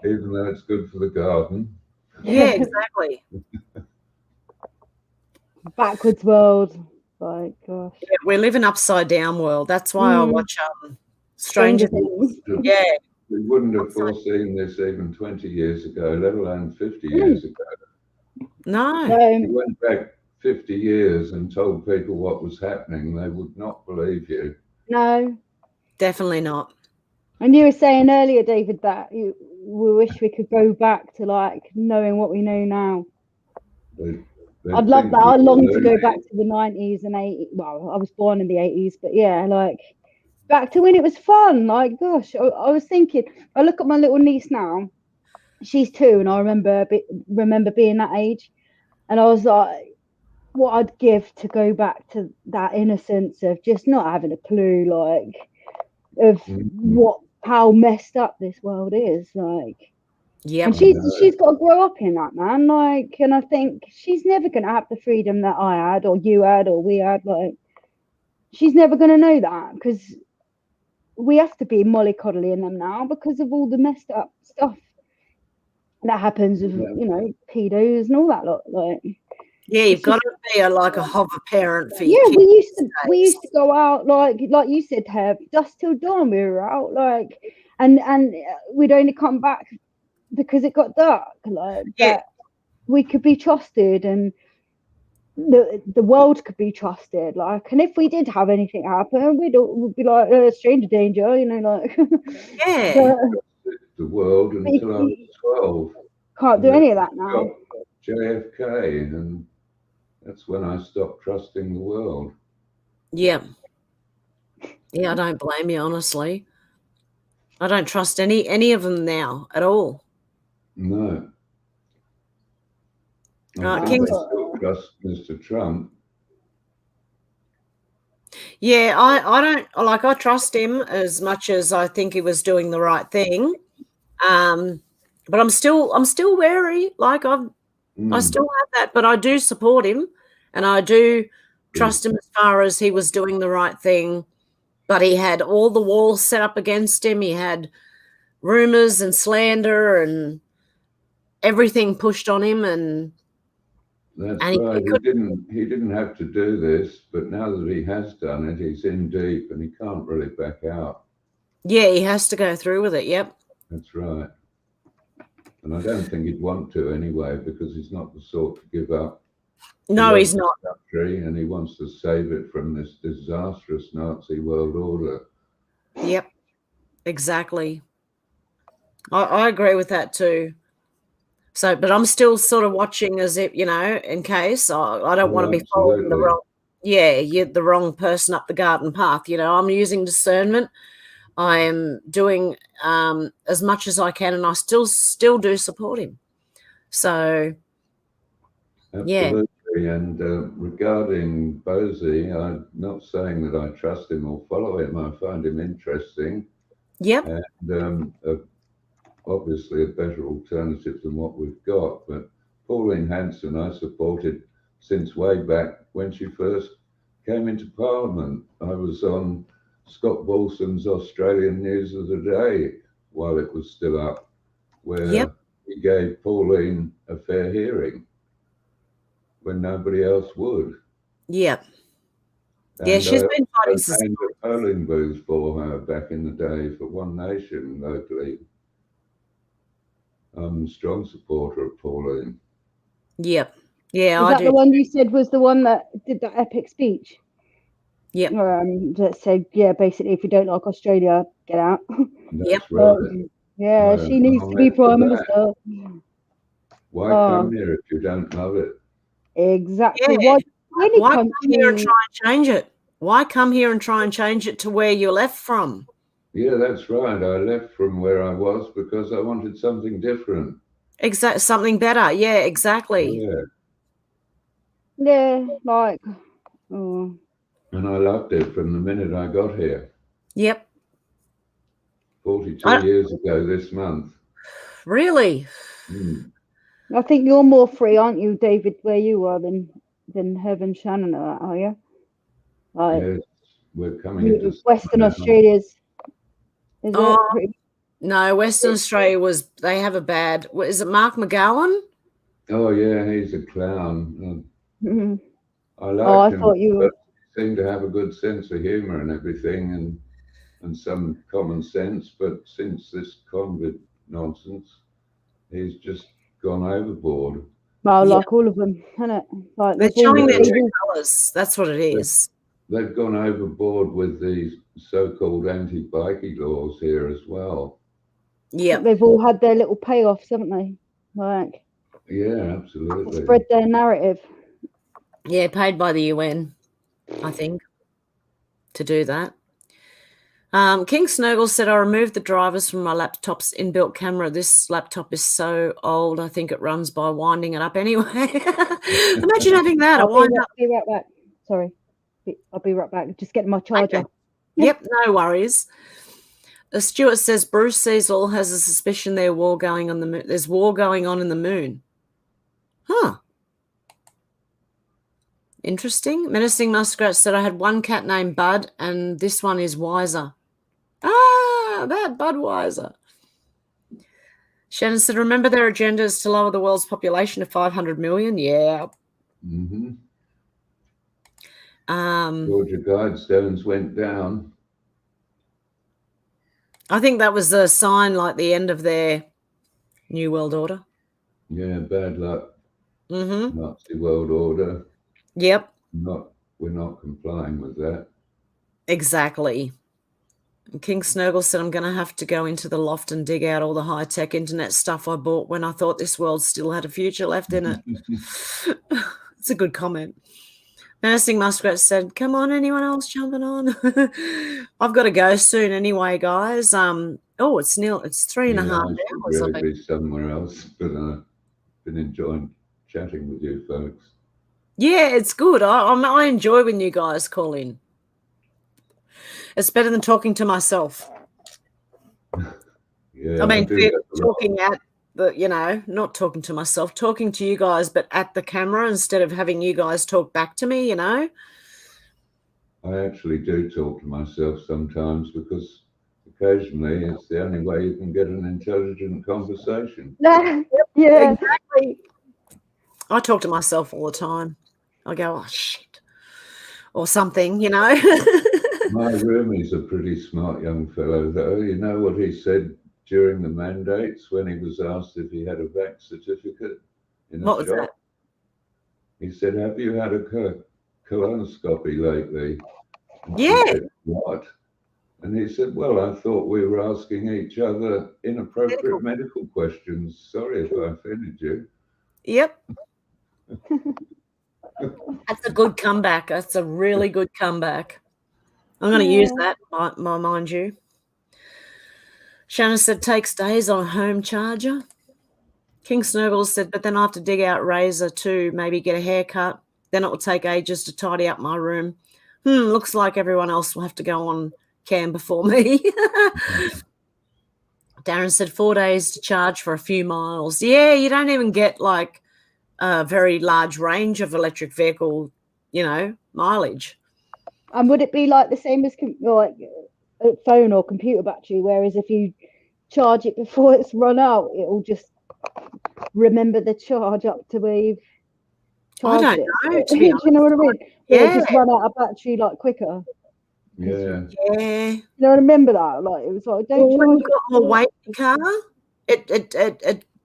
Even though it's good for the garden. Yeah, exactly. Backwards world. Like, gosh. Yeah, we live in upside down world. That's why I watch Stranger Things. Yeah. We wouldn't have foreseen this even 20 years ago, let alone 50 years ago. No. If you went back 50 years and told people what was happening, they would not believe you. No. Definitely not. And you were saying earlier, David, that we wish we could go back to like knowing what we know now. I'd love that. I'd long to go back to the 90s and 80s. Well, I was born in the 80s, but yeah, like back to when it was fun. Like, gosh, I was thinking, I look at my little niece now. She's 2, and I remember being that age, and I was like, what I'd give to go back to that innocence of just not having a clue, like, of how messed up this world is, like. Yeah. And she's got to grow up in that, man. Like, and I think she's never gonna have the freedom that I had, or you had, or we had. Like, she's never gonna know that because we have to be mollycoddling them now because of all the messed up stuff that happens with pedos and all that lot. Like, yeah, you've got to be a hover parent for your kids. We used to go out like you said, Hev, dusk till dawn. We were out like, and we'd only come back because it got dark. Like, but we could be trusted, and the world could be trusted. Like, and if we did have anything happen, we'd be like stranger danger, like. Yeah. The world until I was 12. Can't do any of that now. JFK, and that's when I stopped trusting the world. Yeah. Yeah, I don't blame you, honestly. I don't trust any of them now at all. No. I think I still trust Mr. Trump. Yeah, I don't I trust him as much as I think he was doing the right thing. But I'm still wary. Like I still have that, but I do support him, and I do trust him as far as he was doing the right thing. But he had all the walls set up against him. He had rumors and slander and everything pushed on him, and that's right. He didn't have to do this, but now that he has done it, he's in deep and he can't really back out. Yeah, he has to go through with it. Yep. That's right. And I don't think he'd want to anyway, because he's not the sort to give up. No, he's not. Country, and he wants to save it from this disastrous Nazi world order. Yep, exactly. I agree with that too. So, but I'm still sort of watching as if, in case I don't want to be following the wrong, the wrong person up the garden path. I'm using discernment. I am doing as much as I can, and I still do support him. So, absolutely. And regarding Odysee, I'm not saying that I trust him or follow him. I find him interesting. Yep. And obviously a better alternative than what we've got. But Pauline Hanson, I supported since way back when she first came into Parliament. I was on Scott Wilson's Australian News of the Day while it was still up, where he gave Pauline a fair hearing when nobody else would. Yep. And yeah, she's been fighting a polling booth for her back in the day for One Nation locally. I'm a strong supporter of Pauline. Yep. Yeah, Is that the one you said was the one that did that epic speech? Yep. That said, basically, if you don't like Australia, get out. That's right. She needs to be Prime Minister. Why come here if you don't love it? Exactly. Yeah. Why come here and try and change it? Why come here and try and change it to where you left from? Yeah, that's right. I left from where I was because I wanted something different. Something better. Yeah, exactly. Yeah, like. And I loved it from the minute I got here. Yep. 42 years ago this month. Really? I think you're more free, aren't you, David, where you are than Hev and Shannon are you? Yes, we're coming into Western Australia's. Is it? No, Western Australia they have a bad. Is it Mark McGowan? Oh yeah, he's a clown. I liked him. Thought you seemed to have a good sense of humour and everything, and some common sense. But since this COVID nonsense, he's just gone overboard. Well, like all of them, isn't it? Like they're showing their true colours. That's what it is. They've gone overboard with these so-called anti-bikie laws here as well. Yeah, they've all had their little payoffs, haven't they? Like, yeah, absolutely. Spread their narrative. Yeah, paid by the UN, I think, to do that. King Snurgle said, I removed the drivers from my laptop's inbuilt camera. This laptop is so old, I think it runs by winding it up anyway. Imagine having that. I'll be right back. Sorry. I'll be right back. Just getting my charger. Okay. Yep, no worries. Stuart says, Bruce Cecil has a suspicion there's war going on in the moon. Huh. Interesting. Menacing Muskrat said, I had one cat named Bud, and this one is Wiser. Ah, that Budweiser. Shannon said, remember their agenda is to lower the world's population to 500 million? Yeah. Mm-hmm. Georgia Guidestones went down. I think that was a sign like the end of their New World Order. Yeah, bad luck. Mm-hmm. Nazi World Order. Yep. We're not complying with that. Exactly. And King Snurgle said, I'm going to have to go into the loft and dig out all the high-tech internet stuff I bought when I thought this world still had a future left in it. It's a good comment. Menacing Muskrat said, come on, anyone else jumping on? I've got to go soon anyway, guys. Oh, it's 3.5 hours. Really be somewhere else, but I've been enjoying chatting with you folks. Yeah, it's good. I enjoy when you guys call in. It's better than talking to myself. Yeah, I mean, talking at the, not talking to myself, talking to you guys, but at the camera instead of having you guys talk back to me, I actually do talk to myself sometimes because occasionally it's the only way you can get an intelligent conversation. Yeah, exactly. I talk to myself all the time. I go, oh, shit, or something, My roomie's a pretty smart young fellow, though. You know what he said during the mandates when he was asked if he had a vax certificate in a shop? Was that? He said, have you had a colonoscopy lately? And yeah. Said, what? And he said, well, I thought we were asking each other inappropriate medical questions. Sorry if I offended you. Yep. That's a good comeback. That's a really good comeback. I'm going to use that, mind you. Shannon said, takes days on a home charger. King Snurgle said, but then I have to dig out razor too, maybe get a haircut. Then it will take ages to tidy up my room. Looks like everyone else will have to go on cam before me. Darren said 4 days to charge for a few miles. Yeah, you don't even get like a very large range of electric vehicle, mileage. And would it be like the same as like a phone or computer battery, whereas if you charge it before it's run out, it will just remember the charge up to where you've charged it? I don't know. Do you know what I mean? Yeah. Or just run out of battery like quicker. Yeah. Yeah. I remember that. Like it was like, don't you got more weight in the car?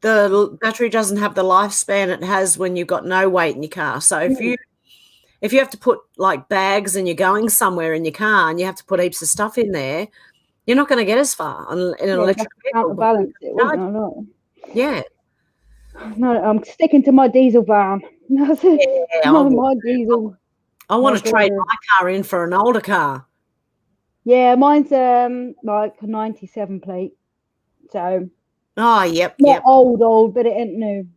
The battery doesn't have the lifespan it has when you've got no weight in your car. So if you have to put like bags and you're going somewhere in your car and you have to put heaps of stuff in there, you're not going to get as far in an electric vehicle. Balance it, no. Yeah. No, I'm sticking to my diesel van. My diesel. I want to trade my car in for an older car. Yeah, mine's like a 97 plate. So. Oh, yep. Not old, but it ain't new.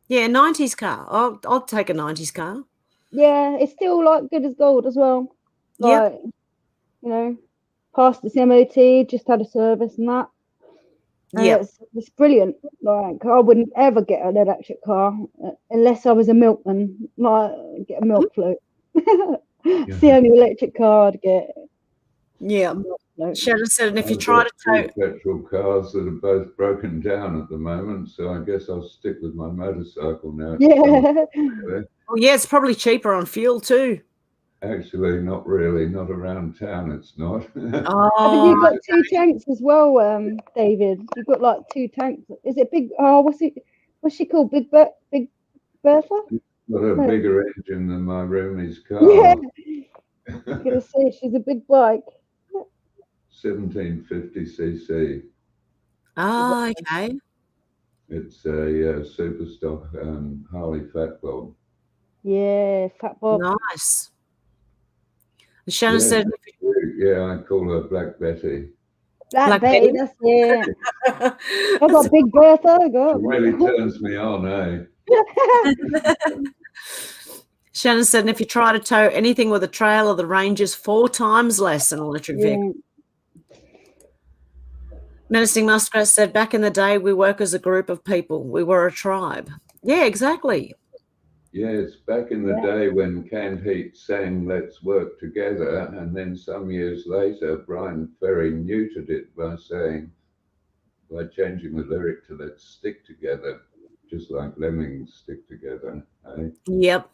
Yeah, 90s car. I'll take a 90s car. Yeah, it's still like good as gold as well. Like, passed its MOT, just had a service and that. Yeah, it's brilliant. Like, I wouldn't ever get an electric car unless I was a milkman. Like, get a milk float. It's the only electric car I'd get. Yeah. Shannon said, and if you try to tow petrol cars that are both broken down at the moment, so I guess I'll stick with my motorcycle now. Yeah. Oh, yeah, it's probably cheaper on fuel too. Actually, not really. Not around town, it's not. Haven't you got two tanks as well, David? You've got like two tanks. Is it big? Oh, what's she called? Big Bertha? Got a bigger engine than my roomie's car. Yeah. I was going to say, she's a big bike. 1750cc. Oh, okay. It's a super stock Harley Fat Bob. Yeah, Fat Bob. Nice. Shannon said, yeah, I call her Black Betty. Black Betty, that's it. I've got Big Bertha. It really turns me on, eh? Shannon said, and if you try to tow anything with a trailer, the range is 4 times less than an electric vehicle. Menacing Muskrat said, back in the day, we work as a group of people. We were a tribe. Yeah, exactly. Yes, back in the day when Canned Heat sang Let's Work Together, and then some years later, Brian Ferry neutered it by changing the lyric to Let's Stick Together, just like lemmings stick together. Eh? Yep.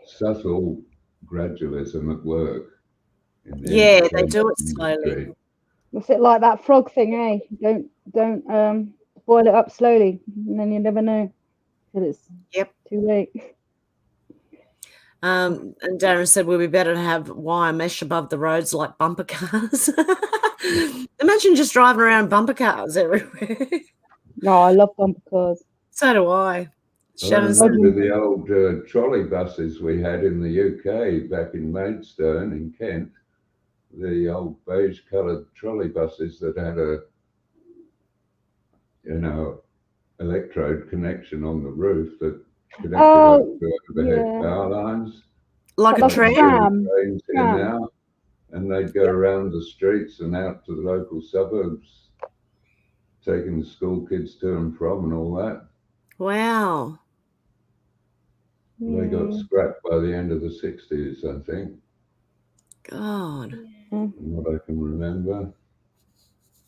Subtle gradualism at work. Yeah, they do it slowly. What's it like that frog thing, eh? Don't boil it up slowly, and then you never know till it's too late. And Darren said, we'll be better to have wire mesh above the roads like bumper cars. Imagine just driving around bumper cars everywhere. No, I love bumper cars. So do I. I remember the old trolley buses we had in the UK back in Maidstone in Kent. The old beige-coloured trolley buses that had a, electrode connection on the roof that connected up to overhead power lines. Like a train? Trains here now, and they'd go around the streets and out to the local suburbs, taking the school kids to and from and all that. Wow. They got scrapped by the end of the 60s, I think. God. From what I can remember.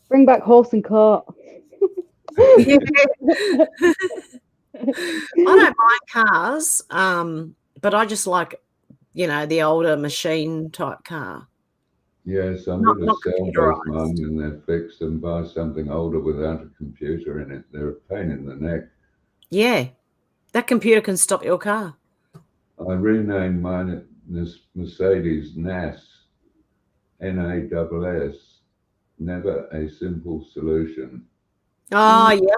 Bring back horse and cart. I don't mind cars, but I just like, the older machine type car. Yes, I'm going to sell both mine when they're fixed and buy something older without a computer in it. They're a pain in the neck. Yeah. That computer can stop your car. I renamed mine Mercedes NAS, NASS, never a simple solution. Oh, yeah.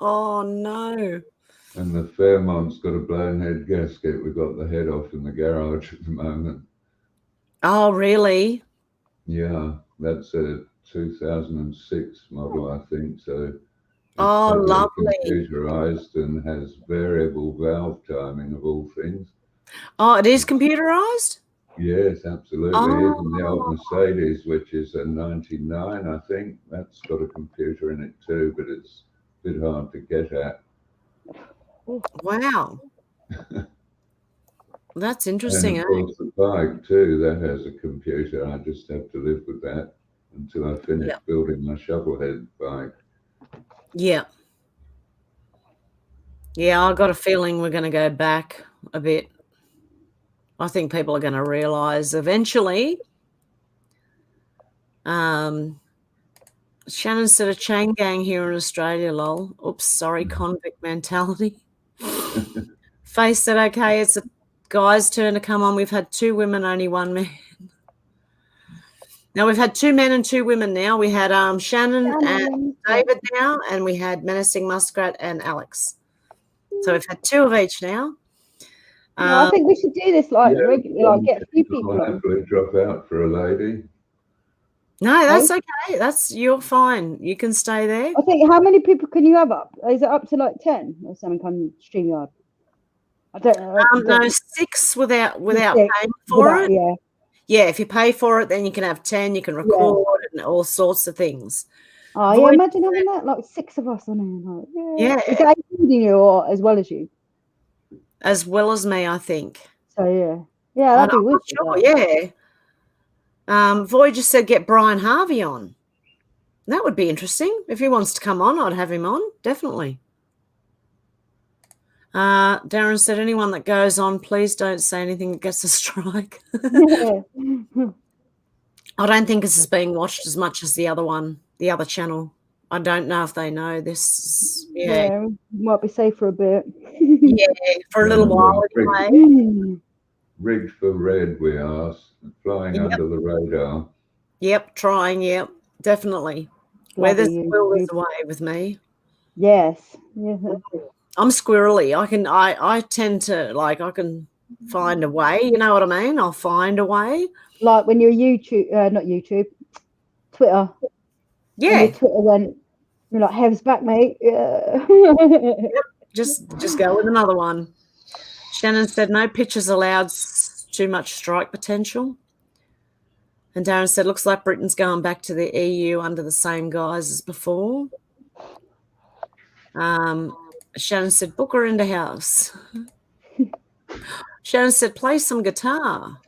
Oh, no. And the Fairmont's got a blown head gasket. We've got the head off in the garage at the moment. Oh, really? Yeah, that's a 2006 model, I think. So it's lovely. Computerized and has variable valve timing of all things. Oh, it is computerized? Yes, absolutely. Even the old Mercedes, which is a 99, I think, that's got a computer in it too, but it's a bit hard to get at. Wow. That's interesting. And of course, the bike too, that has a computer. I just have to live with that until I finish building my shovelhead bike. Yeah. Yeah, I've got a feeling we're going to go back a bit. I think people are going to realise eventually. Shannon said a chain gang here in Australia, lol. Oops, sorry, convict mentality. Faith said, okay, it's a guy's turn to come on. We've had 2 women, only 1 man. Now we've had 2 men and 2 women now. We had Shannon and David now, and we had Menacing Muskrat and Alex. So we've had 2 of each now. I think we should do this regularly, get a few people. I'll happily drop out for a lady. No, that's okay. You're fine. You can stay there. I think, how many people can you have up? Is it up to like 10 or something on StreamYard? I don't know. No, 6 without paying for it. Yeah. Yeah, if you pay for it, then you can have 10. You can record and all sorts of things. Oh, yeah, imagine having that, like 6 of us on here. Like, yeah. Is that including you or as well as you? As well as me, I think. So, yeah, that'd be wicked. Sure, yeah. Voyager said get Brian Harvey on. That would be interesting. If he wants to come on, I'd have him on, definitely. Darren said, anyone that goes on, please don't say anything that gets a strike. I don't think this is being watched as much as the other one, the other channel. I don't know if they know this. Yeah, might be safe for a bit. Yeah, for a little while anyway. Rigged for red, we are, flying under the radar. Yep, trying, yep, definitely. Where there's a will, there's a way with me. Yes. Yeah. I'm squirrely. I tend to, like, I can find a way, you know what I mean? I'll find a way. Like when you're not YouTube, Twitter. Yeah. When your Twitter went, you're like, Hev's back, mate. Yeah. Just go with another one. Shannon said, no pictures allowed, too much strike potential. And Darren said, looks like Britain's going back to the EU under the same guise as before. Shannon said, book her into house. Shannon said, play some guitar.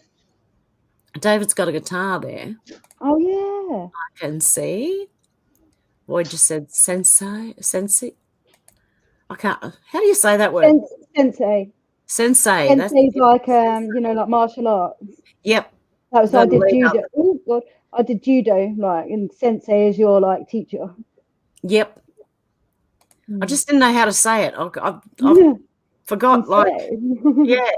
David's got a guitar there. Oh, yeah. I can see. Boy just said sensei. I can't. How do you say that word? Sensei. Sensei. Sensei's like, like martial arts. Yep. That was, I did judo. Oh, God. I did judo, like, and sensei is your, like, teacher. Yep. I just didn't know how to say it. I forgot, like, yeah.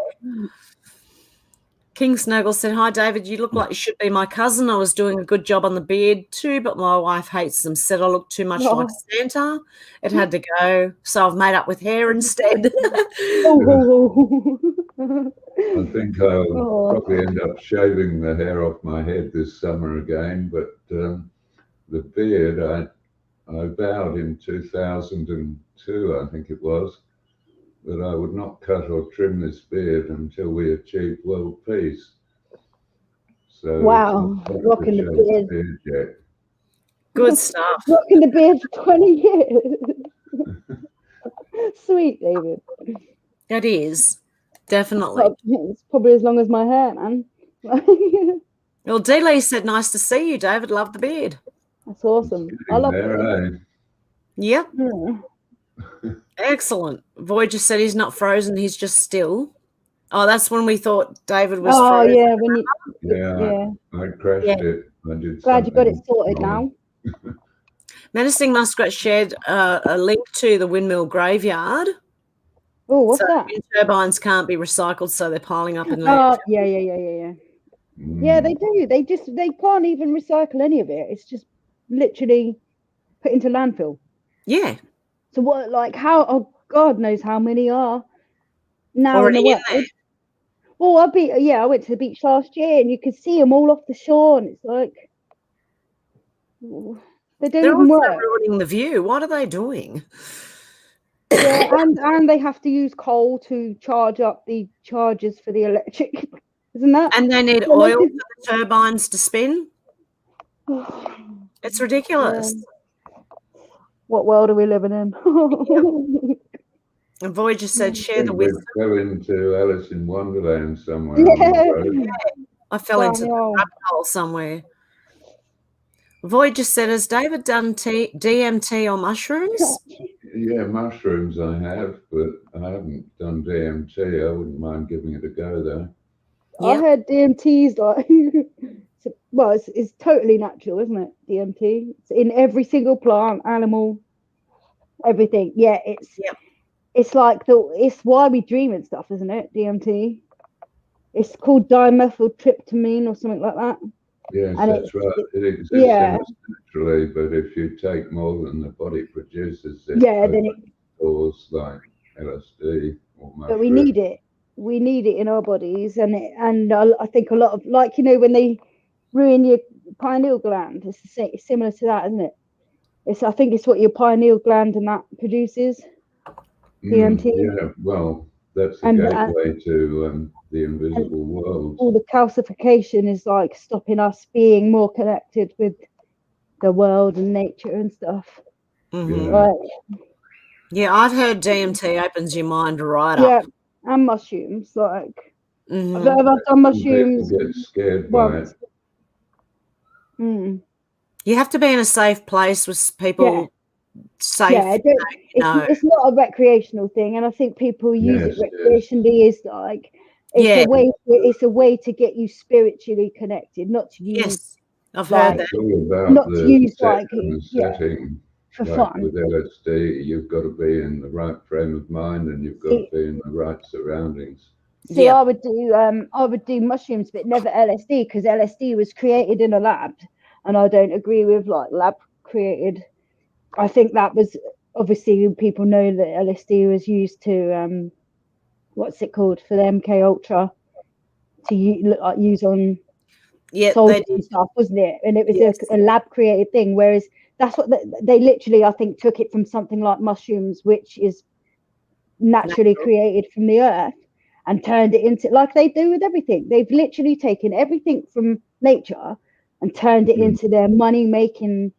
King Snuggle said, hi, David, you look like you should be my cousin. I was doing a good job on the beard too, but my wife hates them. Said I look too much like Santa. It had to go, so I've made up with hair instead. I think I'll probably end up shaving the hair off my head this summer again, but the beard, I vowed in 2002, I think it was, that I would not cut or trim this beard until we achieved world peace. So wow, rocking the beard yet. Good stuff. Rocking the beard for 20 years. Sweet, David. That is, definitely. It's probably as long as my hair, man. Well, D-Lee said, nice to see you, David. Love the beard. That's awesome. I love it. Yep. Yeah. Excellent. Voyager said he's not frozen, he's just still. Oh, that's when we thought David was frozen. Yeah, when I crashed it. I did. Glad you got it sorted now. Menacing Muskrat shared a link to the windmill graveyard. Oh, what's that? Wind turbines can't be recycled, so they're piling up in landfill. Yeah. Yeah, they do. They can't even recycle any of it. It's just literally put into landfill. Yeah. So what, like, how? Oh, God knows how many are now in the world. Well, I went to the beach last year, and you could see them all off the shore, and it's like they're even work. Ruining the view. What are they doing? Yeah, and they have to use coal to charge up the chargers for the electric, isn't that? And they need oil for the turbines to spin. It's ridiculous. What world are we living in? And Voyager said, share the wisdom. We go into Alice in Wonderland somewhere. I fell into the rabbit hole somewhere. Voyager said, has David done DMT or mushrooms? Yeah, mushrooms I have, but I haven't done DMT. I wouldn't mind giving it a go, though. I heard DMT's like... Well, it's totally natural, isn't it? DMT. It's in every single plant, animal, everything. Yeah, it's like it's why we dream and stuff, isn't it? DMT. It's called dimethyltryptamine or something like that. Yes, that's right. It exists naturally, but if you take more than the body produces, then it causes like LSD or mushroom. But we need it. We need it in our bodies, and I think a lot of, like, you know, when they ruin your pineal gland, it's similar to that, isn't it? I think it's what your pineal gland and that produces. DMT. Yeah, well, that's the gateway to the invisible world. All the calcification is like stopping us being more connected with the world and nature and stuff. Mm-hmm. Right. Yeah, I've heard DMT opens your mind right up. Yeah, and mushrooms. Like, I've done mushrooms. People get scared by it. You have to be in a safe place with people safe. Yeah, it's not a recreational thing, and I think people use it recreationally is like it's a way to get you spiritually connected, not to use. Yes, I've heard that. It's all about not to use setting. For like fun. With LSD, you've got to be in the right frame of mind, and you've got to be in the right surroundings. See, I would do mushrooms, but never LSD, because LSD was created in a lab, and I don't agree with like lab created. I think that was obviously people know that LSD was used to what's it called for the MK Ultra to use on soldiers and stuff, wasn't it? And it was a lab created thing, whereas that's what they literally, I think, took it from something like mushrooms, which is naturally created from the earth, and turned it into, like they do with everything. They've literally taken everything from nature and turned it into their money making,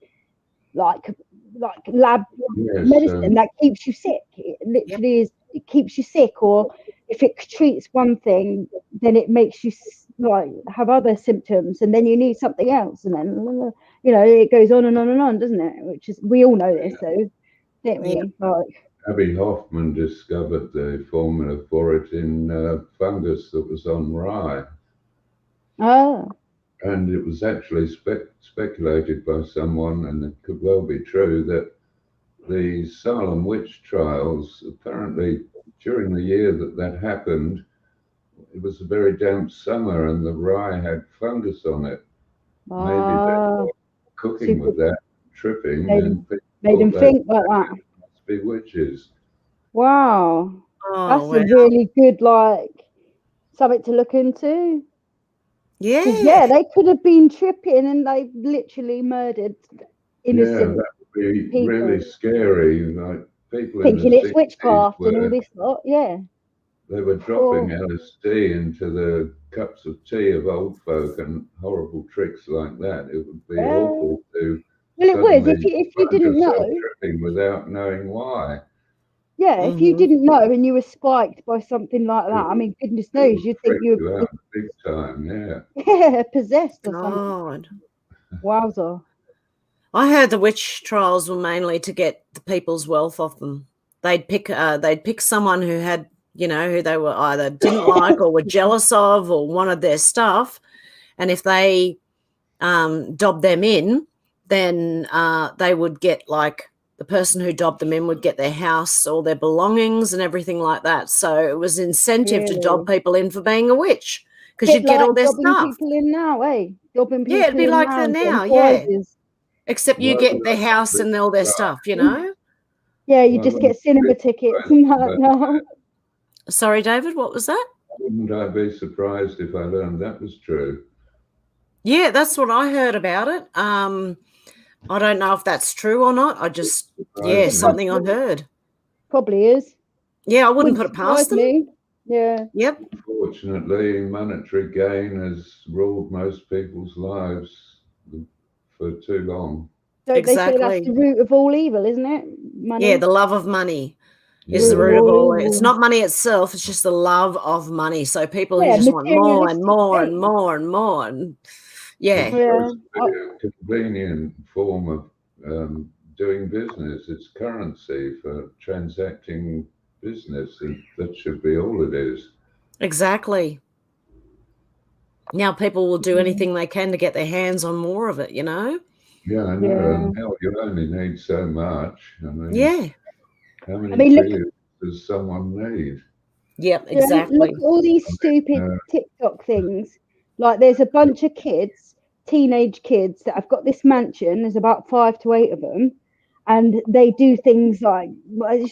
like lab medicine that keeps you sick. It literally is. It keeps you sick, or if it treats one thing, then it makes you like have other symptoms, and then you need something else, and then it goes on and on and on, doesn't it? Which is, we all know this, though, don't we? Like Abby Hoffman discovered the formula for it in fungus that was on rye. Oh. And it was actually speculated by someone, and it could well be true, that the Salem witch trials, apparently during the year that happened, it was a very damp summer and the rye had fungus on it. Maybe they were cooking with that, tripping, and made them think like that. Must be witches. Wow. That's a really good, like, something to look into. Yeah, they could have been tripping and they literally murdered innocent that would be people. Really scary. Like people thinking in the it's witchcraft and all this lot. Yeah. They were dropping LSD into the cups of tea of old folk and horrible tricks like that. It would be awful to. Well, it was if you didn't know. Tripping without knowing why. Yeah, if you didn't know and you were spiked by something like that, I mean, goodness knows, you'd think you were big time, possessed or something. Wowza. I heard the witch trials were mainly to get the people's wealth off them. They'd pick someone who had, who they were either didn't like or were jealous of or wanted their stuff, and if they dobbed them in, then they would get, like, the person who dobbed them in would get their house, all their belongings and everything like that. So it was incentive to dob people in for being a witch, because you'd get all their stuff. Dobbing people in now, Dobbing people it'd be like that now, except you get their house and all their stuff, Yeah, you just get cinema tickets and that now. Sorry, David, what was that? Wouldn't I be surprised if I learned that was true? Yeah, that's what I heard about it. I don't know if that's true or not. I just, something I've heard. Probably is. Yeah, I wouldn't put it past them. Me. Yeah. Yep. Unfortunately, monetary gain has ruled most people's lives for too long. Don't they say that's the root of all evil, isn't it? Money. Yeah, the love of money is the root of all. It's not money itself; it's just the love of money. So people who just want more and more and more and more, and It's a convenient form of doing business. It's currency for transacting business, and that should be all it is. Exactly. Now people will do anything they can to get their hands on more of it, Yeah, I know. Hell, you only need so much. I mean, how many trillions does someone need? Yep, exactly. Look at all these stupid TikTok things. Like, there's a bunch of kids, teenage kids, that have got this mansion. There's about 5 to 8 of them, and they do things like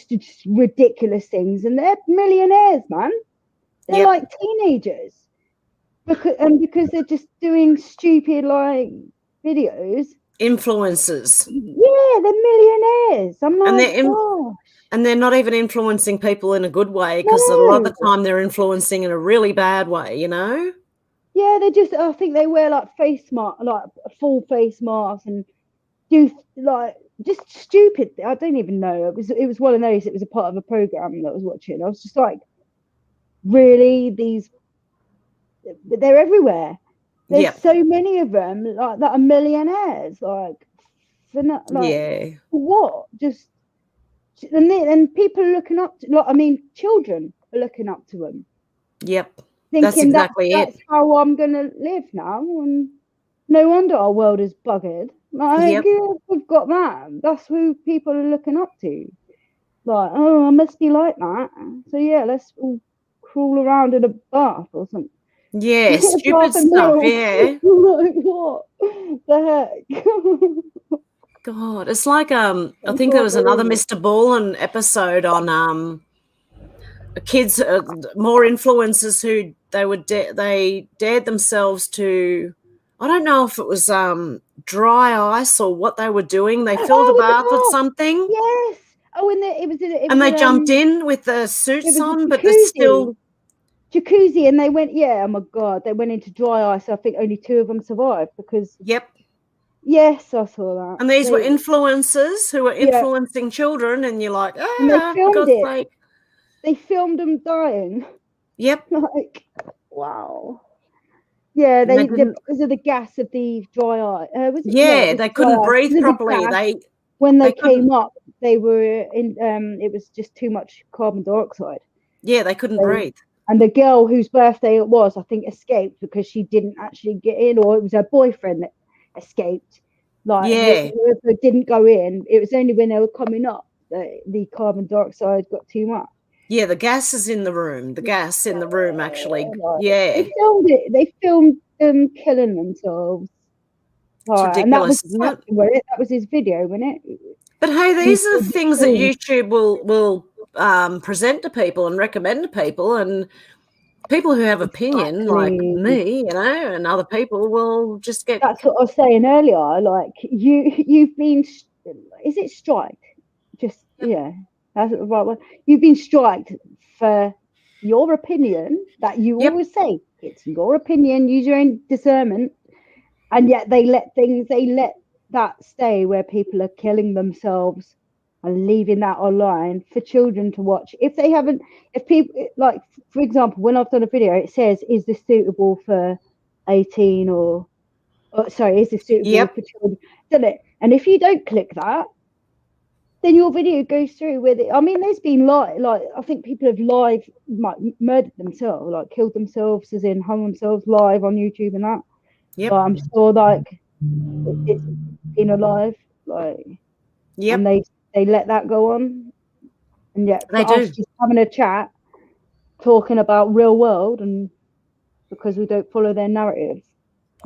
just ridiculous things, and they're millionaires, man. They're like teenagers, because they're just doing stupid like videos. Influencers. Yeah, they're millionaires. I'm like, and they're not even influencing people in a good way, because a lot of the time they're influencing in a really bad way, Yeah, they just, I think they wear like face mask, like a full face mask, and do like just stupid. I don't even know. It was one of those. It was a part of a program that I was watching. I was just like, really, they're everywhere. There's so many of them like that are millionaires. Like, For not, like, yeah. what? Just and people are looking up to, like, I mean, children are looking up to them. Yep. Thinking that's exactly that's how I'm gonna live now. And no wonder our world is buggered. Like, yeah, we've got that. That's who people are looking up to. Like, oh, I must be like that. So yeah, let's all crawl around in a bath or something. Yeah, stupid stuff. Yeah. Like, what the heck? God, it's like I think there was another Mr. Ballin episode on kids, more influencers who they dared themselves to. I don't know if it was dry ice or what they were doing. They filled a bath with something. Yes. Oh, and they jumped in with the suits on, but they're still jacuzzi, and they went. Yeah, oh my God, they went into dry ice. I think only 2 of them survived because. Yep. Yes, I saw that. And these were influencers who were influencing children, and you're like, and they filmed it. Sake. They filmed them dying. Yep. Like, wow. Yeah, because of the gas of the dry ice. They couldn't breathe properly. When they came up, they were in. It was just too much carbon dioxide. Yeah, they couldn't breathe. And the girl whose birthday it was, I think, escaped because she didn't actually get in, or it was her boyfriend that escaped. Like, whoever didn't go in, it was only when they were coming up that the carbon dioxide got too much. Yeah, the gas is in the room. The gas in the room, actually. They filmed it. They filmed them killing themselves. It's ridiculous, isn't it? That was his video, wasn't it? But hey, these are the things that YouTube will present to people and recommend to people, and people who have opinion, like me, and other people will just get. That's what I was saying earlier. Like, you've been, is it striked? Just that's the right one. You've been striked for your opinion that you always say it's your opinion. Use your own discernment, and yet they let that stay where people are killing themselves and leaving that online for children to watch. If people, like, for example, when I've done a video, it says, is this suitable for 18 or sorry, is this suitable for children? Doesn't it? And if you don't click that, then your video goes through with it. I mean, there's been like I think people have murdered themselves, like killed themselves, as in hung themselves live on YouTube and that. Yep. But I'm sure like it's been alive, like, and they let that go on, and yet they us just having a chat, talking about real world, and because we don't follow their narrative.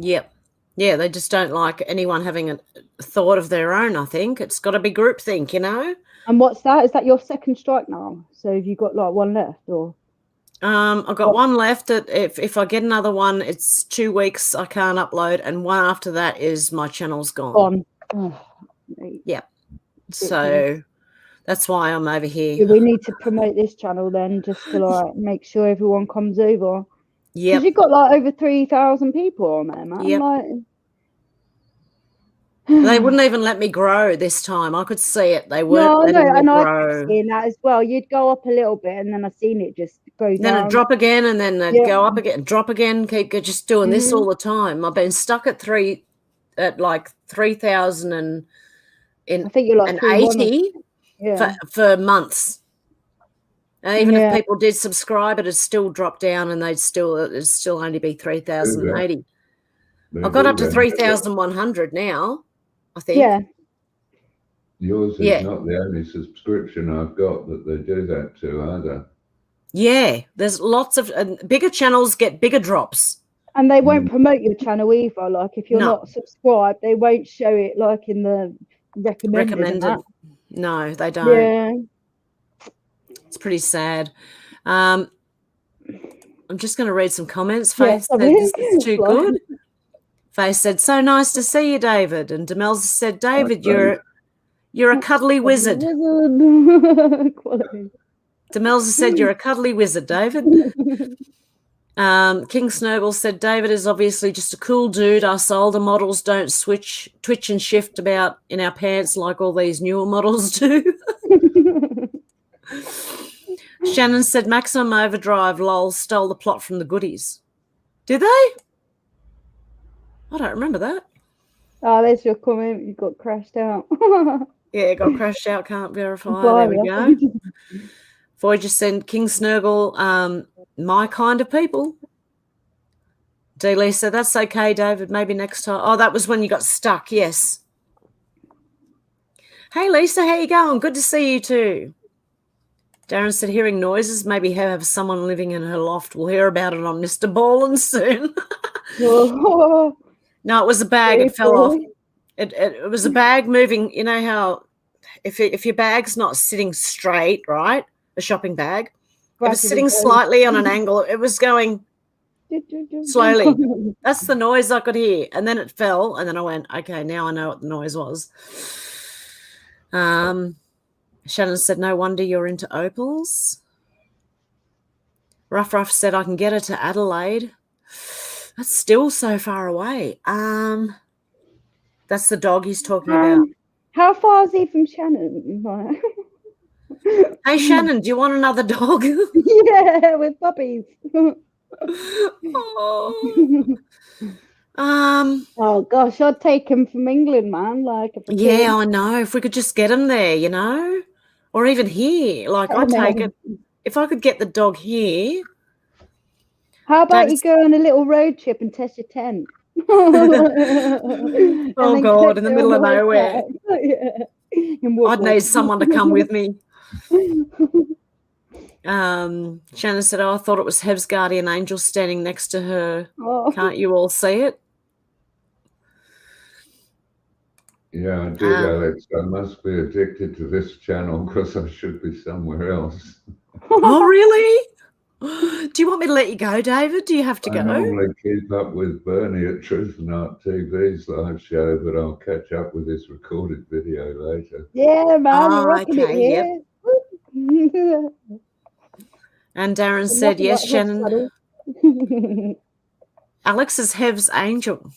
Yep. Yeah, they just don't like anyone having a thought of their own, I think. It's got to be groupthink, you know? And what's that? Is that your second strike now? So have you got like one left, or? I've got one left. If I get another one, it's 2 weeks I can't upload, and one after that is my channel's gone. Yeah. So that's why I'm over here. We need to promote this channel then, just to like make sure everyone comes over. Yeah, because you've got like over 3,000 people on there, man. Yep. Like, they wouldn't even let me grow this time. I could see it. They weren't letting me grow. I've seen that as well. You'd go up a little bit, and then I've seen it just go down. Then it'd drop again, and then it'd go up again, drop again. Keep just doing this all the time. I've been stuck at like 3,000 and I think you're like 80 for months. And even if people did subscribe, it'd still drop down, and it'd still only be 3,080. I've got up to 3,100 now, I think. Yeah. Yours is not the only subscription I've got that they do that to either. Yeah, there's lots of bigger channels get bigger drops. And they won't promote your channel either. Like, if you're not subscribed, they won't show it like in the recommended. No, they don't. Yeah. It's pretty sad. I'm just going to read some comments. Faith said, this is too good. Faith said, so nice to see you, David. And Demelza said, David, you're a cuddly wizard. Demelza said, you're a cuddly wizard, David. King Snowball said, David is obviously just a cool dude. Us older models don't twitch and shift about in our pants like all these newer models do. Shannon said, Maximum Overdrive, lol, stole the plot from the goodies. Did they? I don't remember that. Oh, there's your comment. You got crashed out. Yeah, it got crashed out. Can't verify. There we go. Voyager sent King Snurgle, my kind of people. D. Lisa, that's okay, David. Maybe next time. Oh, that was when you got stuck. Yes. Hey, Lisa, how you going? Good to see you too. Darren said, hearing noises, maybe have someone living in her loft. We'll hear about it on Mr. Ballin soon. No, it was a bag. It fell off. It was a bag moving. You know how if your bag's not sitting straight, right, a shopping bag, if it's sitting slightly on an angle, it was going slowly. That's the noise I could hear. And then it fell, and then I went, okay, now I know what the noise was. Shannon said, no wonder you're into opals. Ruff said, I can get her to Adelaide. That's still so far away. That's the dog he's talking about. How far is he from Shannon? Hey, Shannon, do you want another dog? Yeah, with puppies. Oh gosh, I'd take him from England, man. Like, yeah, I know. If we could just get him there, you know, or even here, like I'd take it. If I could get the dog here. How about you go on a little road trip and test your tent? Oh God, in the middle of nowhere. Yeah. I'd need someone to come with me. Shannon said, oh, I thought it was Hev's guardian angel standing next to her. Oh. Can't you all see it? Yeah, I did, Alex. I must be addicted to this channel because I should be somewhere else. Oh, really? Do you want me to let you go, David? Do you have to go? I normally keep up with Bernie at Truth and Art TV's live show, but I'll catch up with this recorded video later. Yeah, man, you're rocking it here. Yep. And Darren said, yes, Shannon. Alex is Hev's angel.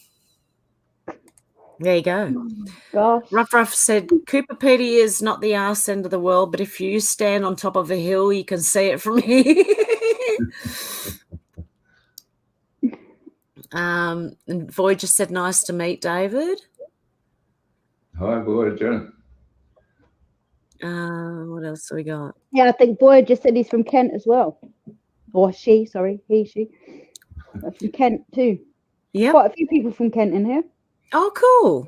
There you go. Gosh. Ruff said, Cooper Petey is not the arse end of the world, but if you stand on top of a hill, you can see it from here. And Voyager said, nice to meet David. Hi, Voyager. What else have we got? Yeah, I think Voyager said he's from Kent as well. Or she, sorry, she. From Kent too. Yeah. Quite a few people from Kent in here. Oh, cool.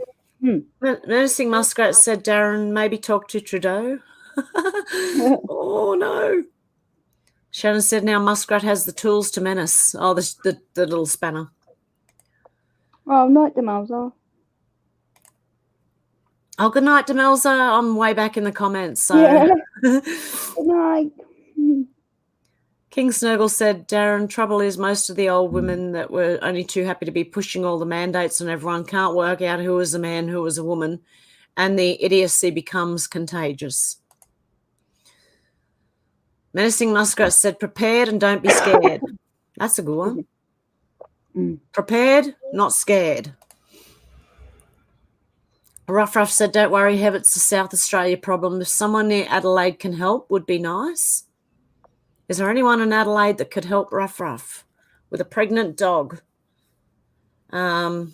Menacing Muskrat said, Darren, maybe talk to Trudeau. Oh, no. Shannon said, now Muskrat has the tools to menace. Oh, the little spanner. Oh, night, Demelza. Oh, good night, Demelza. I'm way back in the comments. So. Yeah. Good night. King Snurgle said, Darren, trouble is most of the old women that were only too happy to be pushing all the mandates on everyone can't work out who is a man, who is a woman, and the idiocy becomes contagious. Menacing Muskrat said, prepared and don't be scared. That's a good one. Prepared, not scared. Ruff said, don't worry, Hev, it's a South Australia problem. If someone near Adelaide can help, would be nice. Is there anyone in Adelaide that could help Ruff with a pregnant dog? Yeah.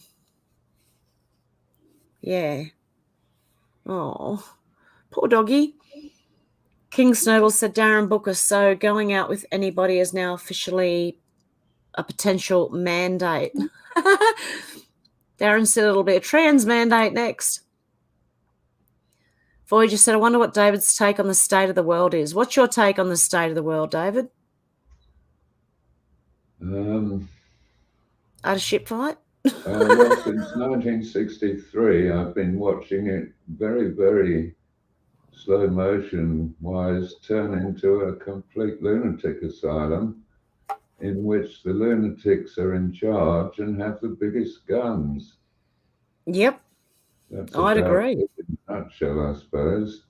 Oh, poor doggy. King Snowball said, Darren Booker, so going out with anybody is now officially a potential mandate. Darren said it'll be a trans mandate next. Voyager said, I wonder what David's take on the state of the world is. What's your take on the state of the world, David? At a ship fight? Well, since 1963, I've been watching it very, very slow motion wise turn into a complete lunatic asylum in which the lunatics are in charge and have the biggest guns. Yep. I'd agree. In a nutshell, I suppose.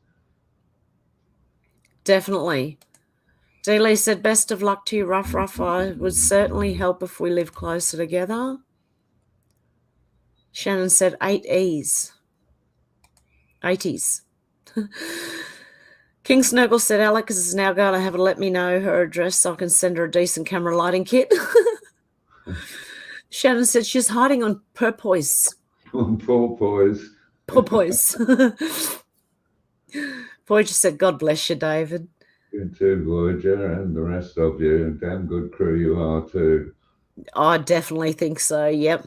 Definitely. D-Lee said, best of luck to you, Ruff. I would certainly help if we live closer together. Shannon said 8 E's. 80s. King Snurgle said, Alex is now going to have to let me know her address so I can send her a decent camera lighting kit. Shannon said she's hiding on purpose. Poor boys. Poor boys. Voyager said, God bless you, David. You too, Voyager, and the rest of you. And damn good crew you are too. I definitely think so, yep.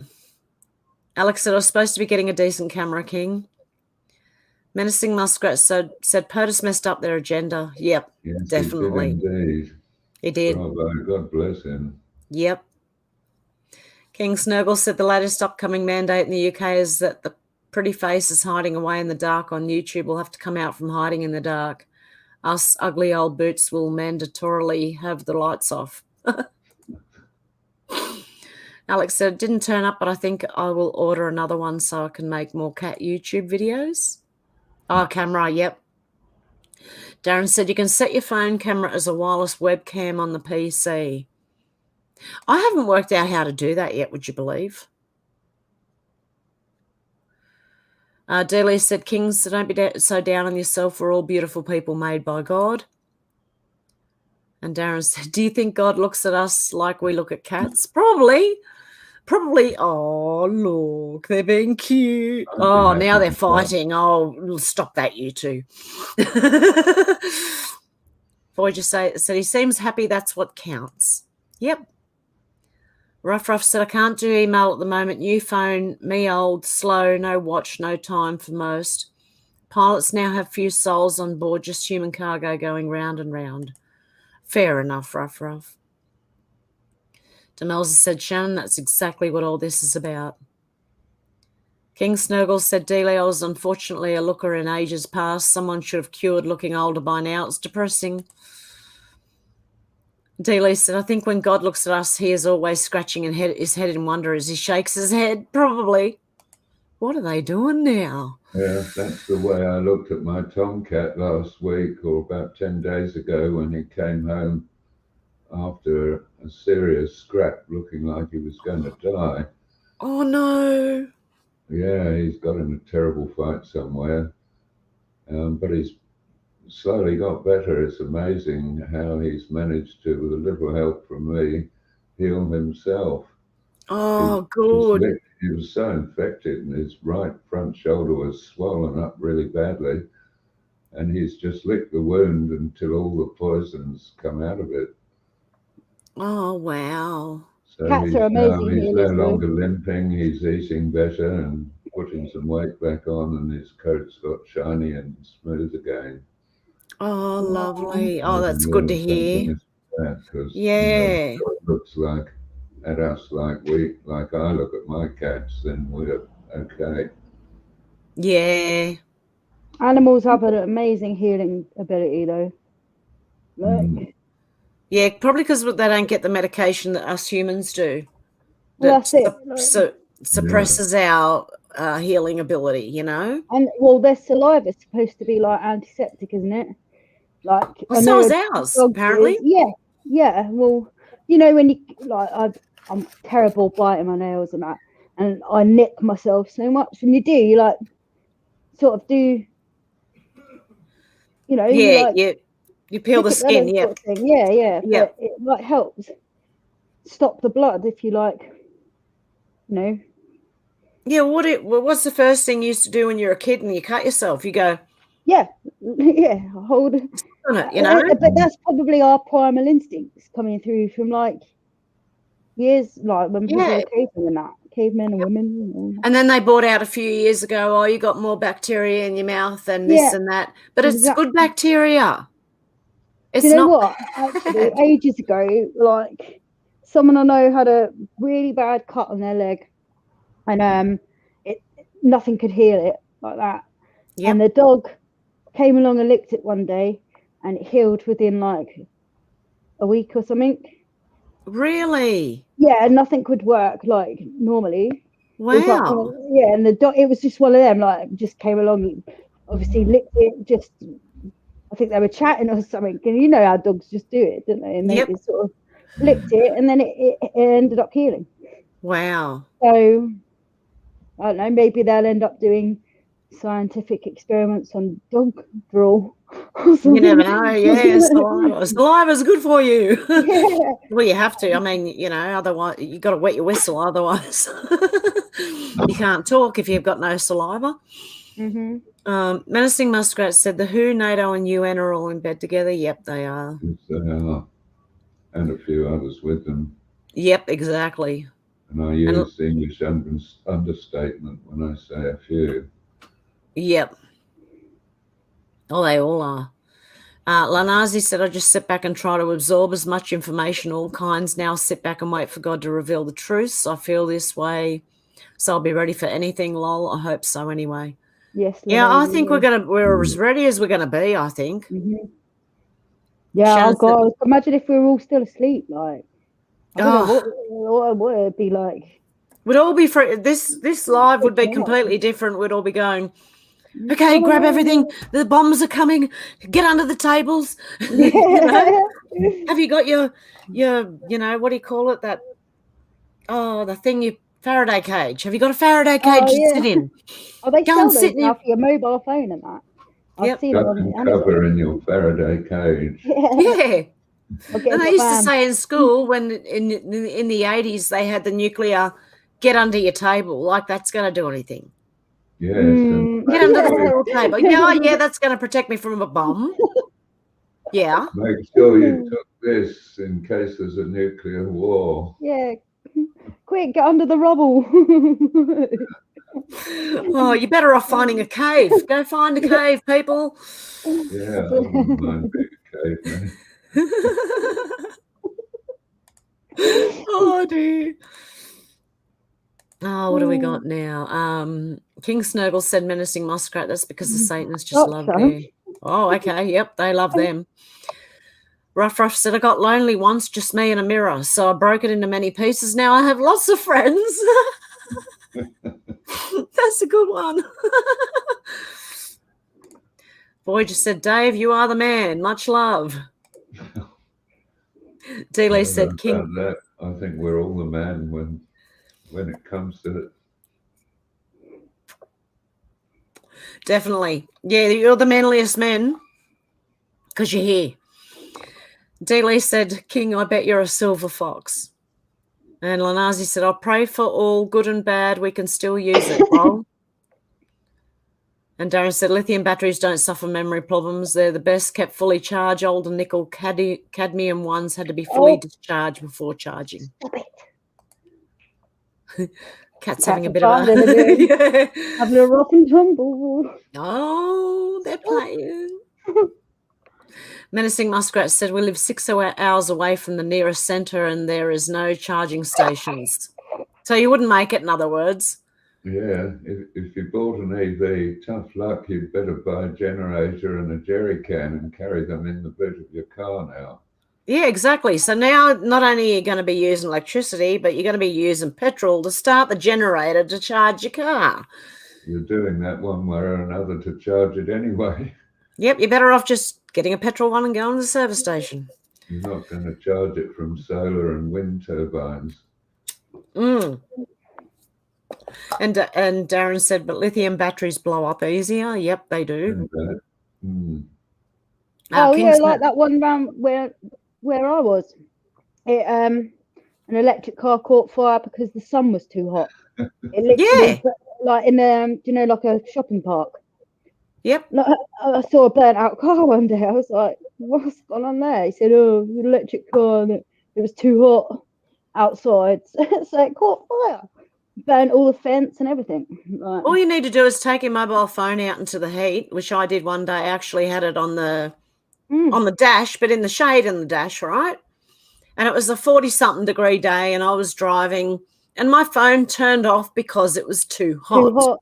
Alex said, I was supposed to be getting a decent camera, King. Menacing Muskrat said POTUS messed up their agenda. Yep, yes, definitely. He did indeed. He did. Bravo, God bless him. Yep. King Snurgle said the latest upcoming mandate in the UK is that the pretty faces hiding away in the dark on YouTube will have to come out from hiding in the dark. Us ugly old boots will mandatorily have the lights off. Alex said, it didn't turn up, but I think I will order another one so I can make more cat YouTube videos. Oh, camera, yep. Darren said, you can set your phone camera as a wireless webcam on the PC. I haven't worked out how to do that yet, would you believe? Delia said, Kings, don't be so down on yourself. We're all beautiful people made by God. And Darren said, do you think God looks at us like we look at cats? Probably. Oh, look, they're being cute. Oh, now they're fighting. Oh, stop that, you two. Voyager said he seems happy. That's what counts. Yep. Ruff said, I can't do email at the moment. New phone, me old, slow, no watch, no time for most. Pilots now have few souls on board, just human cargo going round and round. Fair enough, Ruff. Demelza said, Shannon, that's exactly what all this is about. King Snurgle said, Delia, I was unfortunately a looker in ages past. Someone should have cured looking older by now. It's depressing. Delia said, I think when God looks at us, he is always scratching his head in wonder as he shakes his head. Probably. What are they doing now? Yeah, that's the way I looked at my tomcat last week or about 10 days ago when he came home after a serious scrap looking like he was going to die. Oh, no. Yeah, he's got in a terrible fight somewhere. But he's slowly got better. It's amazing how he's managed to, with a little help from me, heal himself. Oh, good. He was so infected and his right front shoulder was swollen up really badly. And he's just licked the wound until all the poisons come out of it. Oh, wow. So Cats are amazing. He's no longer limping. He's eating better and putting some weight back on, and his coat's got shiny and smooth again. Oh, lovely. Oh, that's good to hear. Yeah. If it looks like at us like I look at my cats, then we're okay. Yeah. Animals have an amazing healing ability, though. Yeah, probably because they don't get the medication that us humans do. Well, that's it. Suppresses our healing ability, you know? And, well, their saliva is supposed to be, like, antiseptic, isn't it? Like, so is ours, apparently. Yeah. Well, you know, when you, like, I'm terrible biting my nails and that, and I nick myself so much. When you do, you, like, sort of do, you know. Yeah, you peel the skin, yeah. Sort of yeah. But it like helps stop the blood if you like, you know. Yeah, what's the first thing you used to do when you were a kid and you cut yourself? You go, hold it, you know. But that's probably our primal instincts coming through from like years, like when people were cavemen and women. You know. And then they brought out a few years ago, you got more bacteria in your mouth and this and that. But it's good bacteria. It's you know not what? Actually, ages ago, like someone I know had a really bad cut on their leg, and nothing could heal it like that. Yep. And the dog came along and licked it one day, and it healed within like a week or something. Really? Yeah, nothing could work like normally. Wow. And the dog, it was just one of them. Like, just came along, obviously licked it. Just, I think they were chatting or something. And you know how dogs just do it, don't they? And they just sort of licked it, and then it ended up healing. Wow. So I don't know. Maybe they'll end up doing scientific experiments on dog drool. You never know. Yeah, saliva's good for you. Yeah. Well, you have to. I mean, you know, otherwise you got to wet your whistle. Otherwise, You can't talk if you've got no saliva. Menacing Muskrat said the WHO, NATO and UN are all in bed together. Yep, they are. Yes, they are. And a few others with them. Yep, exactly. And I use English understatement when I say a few. Yep. Oh, they all are. Lanazi said, I just sit back and try to absorb as much information, all kinds. Now sit back and wait for God to reveal the truths. I feel this way, so I'll be ready for anything, lol. I hope so anyway. Yes. Yeah, I think we're as ready as we're going to be, I think. Yeah, oh God, imagine if we were all still asleep. Like, I don't know what it'd be like. We'd all be free. This live would be completely different. We'd all be going, okay, grab everything. The bombs are coming. Get under the tables. You know? Have you got your what do you call it? That the thing Faraday cage. Have you got a Faraday cage to sit in? Oh, they sell those now for your mobile phone and that. I've seen it on cover in your Faraday cage. Yeah. And they used to say in school when in the 80s they had the nuclear get under your table, like that's going to do anything. Yes. Get under the little table. Yeah, that's going to protect me from a bomb. Yeah. Make sure you took this in case there's a nuclear war. Yeah. Quick, get under the rubble. Oh, you're better off finding a cave. Go find a cave, people. Yeah, I wouldn't mind being a caveman. Oh, dear. Oh, what do we got now? King Snurgle said menacing muskrat. That's because the Satanists just love bear. Oh, okay. Yep, they love them. Ruff said, I got lonely once, just me and a mirror, so I broke it into many pieces. Now I have lots of friends. That's a good one. Boy just said, Dave, you are the man. Much love. Dealey said, King. That. I think we're all the man when it comes to it. Definitely. Yeah, you're the manliest men because you're here. Dealey said, King, I bet you're a silver fox. And Lanazi said, I'll pray for all good and bad. We can still use it, bro. And Darren said, lithium batteries don't suffer memory problems. They're the best kept fully charged. Older nickel cadmium ones had to be fully discharged before charging. Stop it. Cat's having a bit of a... Having a rock and tumble. Oh, they're playing. Menacing Muskrat said, we live 6 hours away from the nearest centre and there is no charging stations. So you wouldn't make it, in other words. Yeah, if you bought an EV, tough luck, you'd better buy a generator and a jerry can and carry them in the boot of your car now. Yeah, exactly. So now not only are you going to be using electricity, but you're going to be using petrol to start the generator to charge your car. You're doing that one way or another to charge it anyway. Yep, you're better off just getting a petrol one and going to the service station. You're not going to charge it from solar and wind turbines. And Darren said, but lithium batteries blow up easier. Yep, they do. Like that one round where I was. An electric car caught fire because the sun was too hot. It literally, like in like a shopping park. Yep. Like, I saw a burnt out car one day. I was like, what's going on there? He said, oh, the electric car, and it was too hot outside. So it caught fire. Burnt all the fence and everything. Like, all you need to do is take your mobile phone out into the heat, which I did one day. I actually had it on the dash, but in the shade in the dash, right? And it was a 40-something degree day, and I was driving, and my phone turned off because it was too hot. Too hot.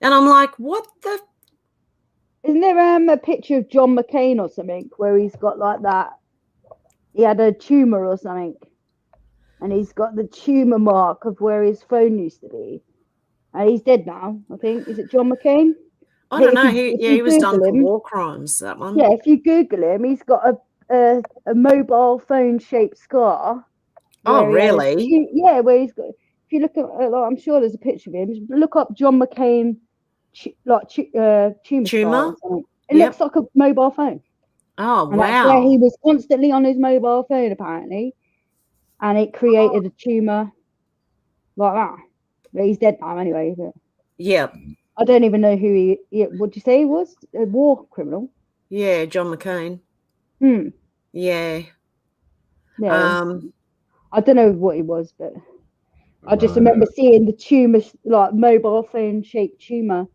And I'm like, what the? Isn't there a picture of John McCain or something where he's got like that? He had a tumour or something. And he's got the tumour mark of where his phone used to be. And he's dead now, I think. Is it John McCain? I don't know. He was done for war crimes, that one. Yeah, if you Google him, he's got a mobile phone-shaped scar. Oh, really? Where he's got... If you look at... I'm sure there's a picture of him. Just look up John McCain, tumour. It looks like a mobile phone. Oh, and wow. That's where he was constantly on his mobile phone, apparently. And it created a tumour like that. But he's dead now anyway. But Yep. I don't even know who he what'd you say he was? A war criminal? Yeah, John McCain. Yeah. Yeah. I don't know what he was, but I just remember seeing the tumor, like mobile phone shaped tumor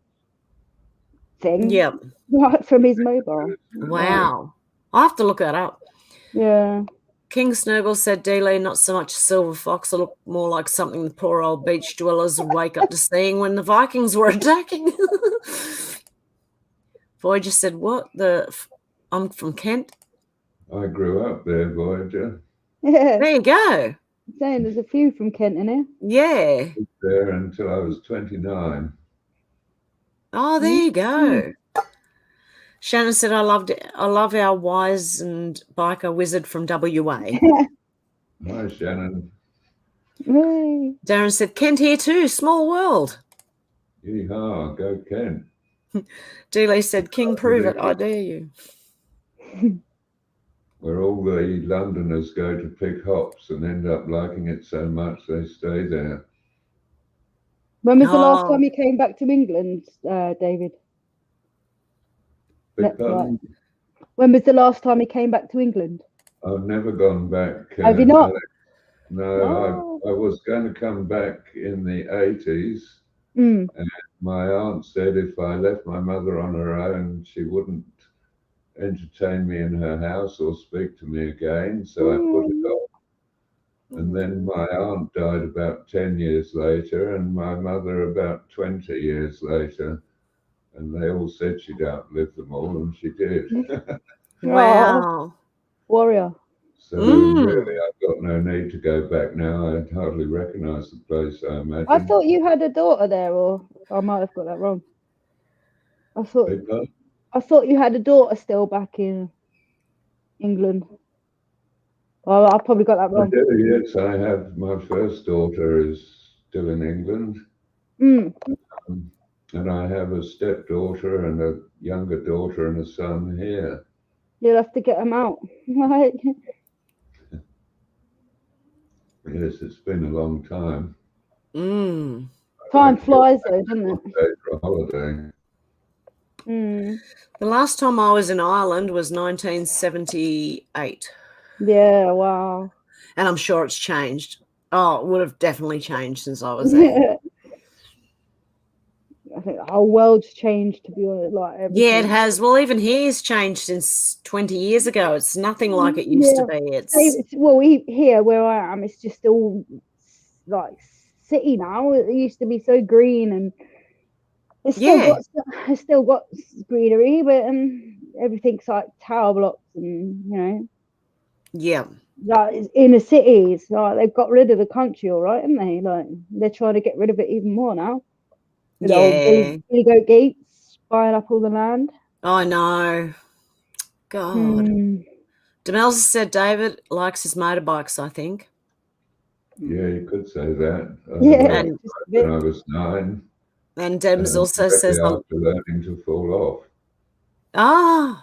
thing. Yep. Right from his mobile. Wow. I'll have to look that up. Yeah. King Snurgle said Dealey, not so much a silver fox, it looked more like something the poor old beach dwellers would wake up to seeing when the Vikings were attacking. Voyager said, what? I'm from Kent. I grew up there, Voyager. Yeah. There you go. I'm saying there's a few from Kent in here. Yeah. I was there until I was 29. Oh, there you go. Shannon said, I love our wise and biker wizard from WA. Hi, Shannon. Hey. Darren said, Kent here too, small world. Yeehaw, go Kent. Dealey said, King, prove it, I dare you. Where all the Londoners go to pick hops and end up liking it so much they stay there. When was the last time you came back to England, David? When was the last time you came back to England? I've never gone back. Have you not? No, I was going to come back in the 80s. And my aunt said if I left my mother on her own, she wouldn't entertain me in her house or speak to me again. So I put it off. And then my aunt died about 10 years later and my mother about 20 years later. And they all said she'd outlive them all, and she did. Wow. Warrior. So really, I've got no need to go back now. I hardly recognise the place, I imagine. I thought you had a daughter there, or I might have got that wrong. I thought you had a daughter still back in England. Well, I probably got that wrong. I do, yes. I have, my first daughter is still in England. And I have a stepdaughter and a younger daughter and a son here. You'll have to get them out. Right. Yes, it's been a long time. Time flies though, doesn't it? For a holiday. The last time I was in Ireland was 1978. Yeah, wow. And I'm sure it's changed. Oh, it would have definitely changed since I was there. I think the whole world's changed, to be honest. Like everything. Yeah, it has. Well, even here's changed since 20 years ago. It's nothing like it used to be. Well, here where I am, it's just all like city now. It used to be so green, and it's still got greenery, but everything's like tower blocks, and like inner cities. Like they've got rid of the country, all right, haven't they? Like they're trying to get rid of it even more now. With old Billy Goat Gates buying up all the land. I know. God. Demelza said David likes his motorbikes, I think. Yeah, you could say that. When I was 9. And Dems also says after learning to fall off.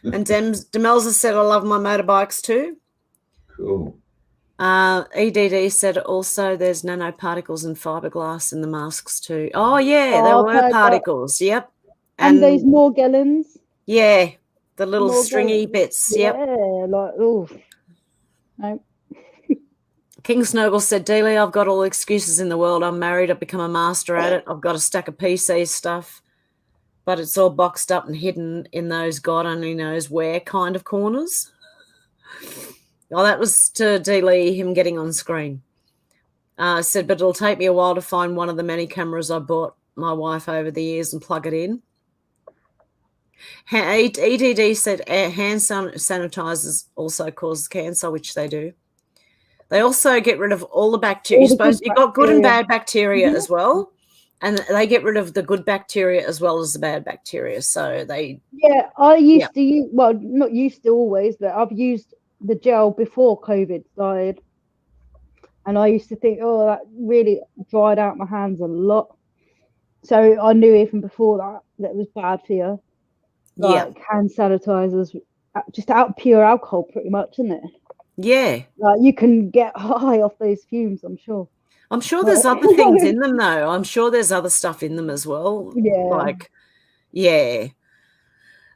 And Demelza said I love my motorbikes too. Cool. EDD said also there's nanoparticles and fiberglass in the masks too. Oh yeah, there were particles. Yep. And those Morgellons. Yeah, the little stringy bits. Yep. Yeah, like no. King Snowball said, Dealey, I've got all the excuses in the world. I'm married. I've become a master at it. I've got a stack of PC stuff, but it's all boxed up and hidden in those God only knows where kind of corners. Well, that was to Dealey, him getting on screen. Said, but it'll take me a while to find one of the many cameras I bought my wife over the years and plug it in. EDD said hand sanitizers also cause cancer, which they do. They also get rid of all the bacteria. You've got good and bad bacteria as well. And they get rid of the good bacteria as well as the bad bacteria. So they... Yeah, I used to use... Well, not used to always, but I've used the gel before COVID started. And I used to think, oh, that really dried out my hands a lot. So I knew even before that was bad for you. Like hand sanitizers, just out pure alcohol pretty much, isn't it? Yeah. Like you can get high off those fumes, I'm sure. I'm sure there's other things in them, though. I'm sure there's other stuff in them as well. Yeah. Like, yeah.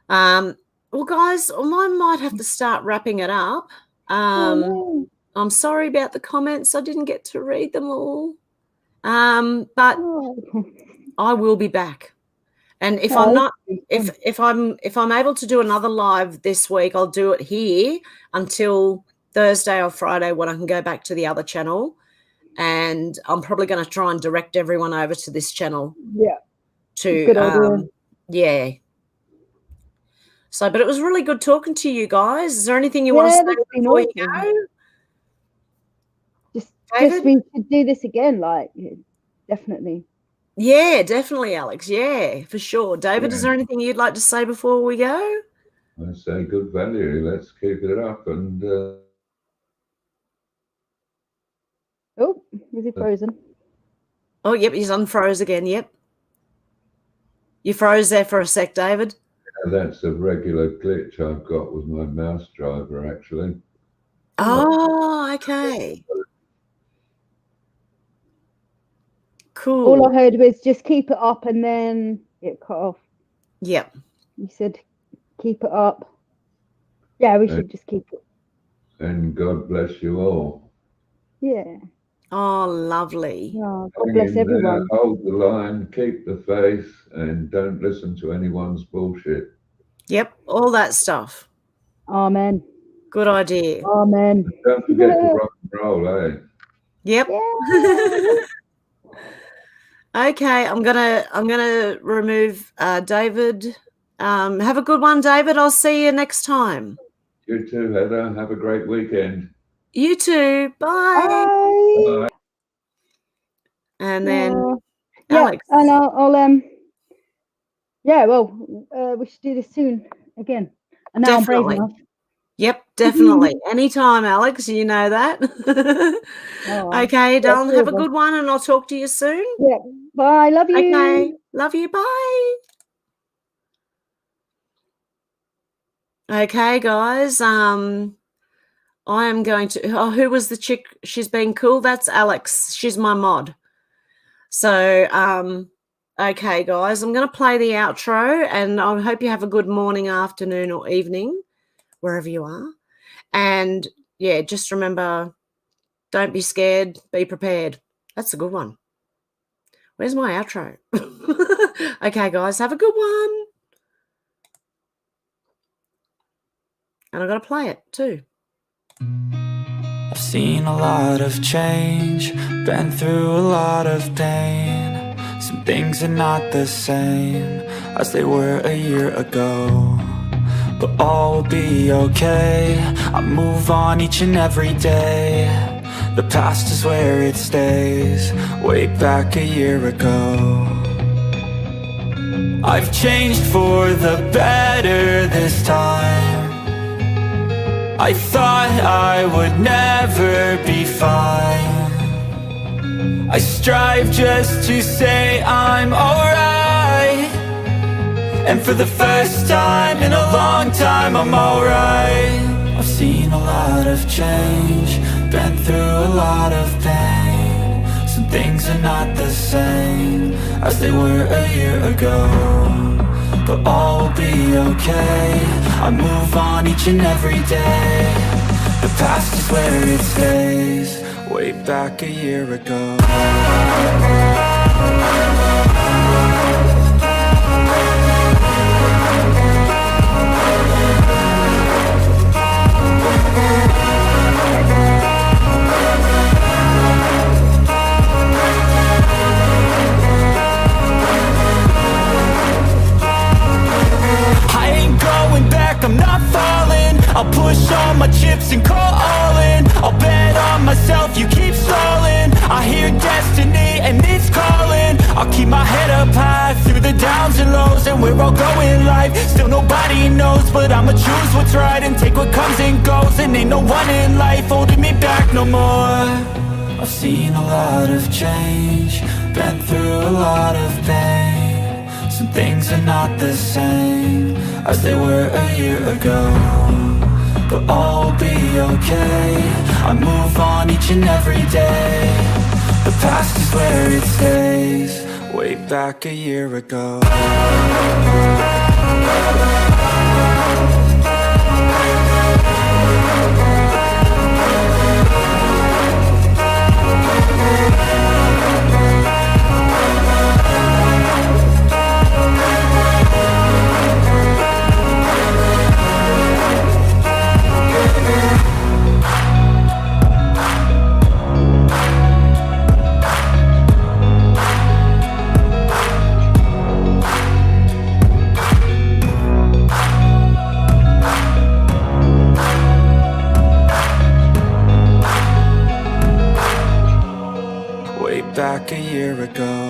Well, guys, I might have to start wrapping it up. No. I'm sorry about the comments. I didn't get to read them all. But I will be back. And if I'm not, if I'm able to do another live this week, I'll do it here until Thursday or Friday when I can go back to the other channel. And I'm probably going to try and direct everyone over to this channel. Yeah. To good idea. Yeah. So, but it was really good talking to you guys. Is there anything you want to say before you go? Just we should do this again, like, definitely. Yeah, definitely, Alex. Yeah, for sure. David, is there anything you'd like to say before we go? I say good value. Let's keep it up. And oh, is he frozen? Oh, yep, he's unfroze again. Yep. You froze there for a sec, David. That's a regular glitch I've got with my mouse driver, actually. Oh, okay. Cool. All I heard was just keep it up and then it cut off. Yep. You said keep it up. Yeah, we should just keep it. And God bless you all. Yeah. Oh, lovely. Oh, God bless everyone. Hold the line, keep the faith, and don't listen to anyone's bullshit. Yep, all that stuff. Amen. Good idea. Amen. And don't forget to rock and roll, eh? Yep. Yeah. Okay, I'm gonna remove David. Have a good one, David. I'll see you next time. You too, Heather. Have a great weekend. You too. Bye. Bye. And then Alex. And I'll yeah, well, we should do this soon again. And now I'm brave enough. Yep, definitely. Anytime, Alex. You know that. Okay, darling. Have a good one, and I'll talk to you soon. Yeah. Bye. Love you. Okay. Love you. Bye. Okay, guys. I am going to. Oh, who was the chick? She's been cool. That's Alex. She's my mod. So, okay, guys. I'm going to play the outro, and I hope you have a good morning, afternoon, or evening, wherever you are. And yeah, just remember, don't be scared. Be prepared. That's a good one. Where's my outro? Okay, guys. Have a good one. And I've got to play it too. I've seen a lot of change, been through a lot of pain. Some things are not the same as they were a year ago, but all will be okay. I move on each and every day. The past is where it stays, way back a year ago. I've changed for the better this time. I thought I would never be fine. I strive just to say I'm alright, and for the first time in a long time I'm alright. I've seen a lot of change, been through a lot of pain. Some things are not the same as they were a year ago, but all will be okay. I move on each and every day. The past is where it stays, way back a year ago. I'm not falling. I'll push all my chips and call all in. I'll bet on myself, you keep stalling. I hear destiny and it's calling. I'll keep my head up high through the downs and lows, and we're all going life. Still nobody knows, but I'ma choose what's right and take what comes and goes. And ain't no one in life holding me back no more. I've seen a lot of change, been through a lot of pain. Some things are not the same as they were a year ago, but all will be okay. I move on each and every day. The past is where it stays, way back a year ago. Way back a year ago.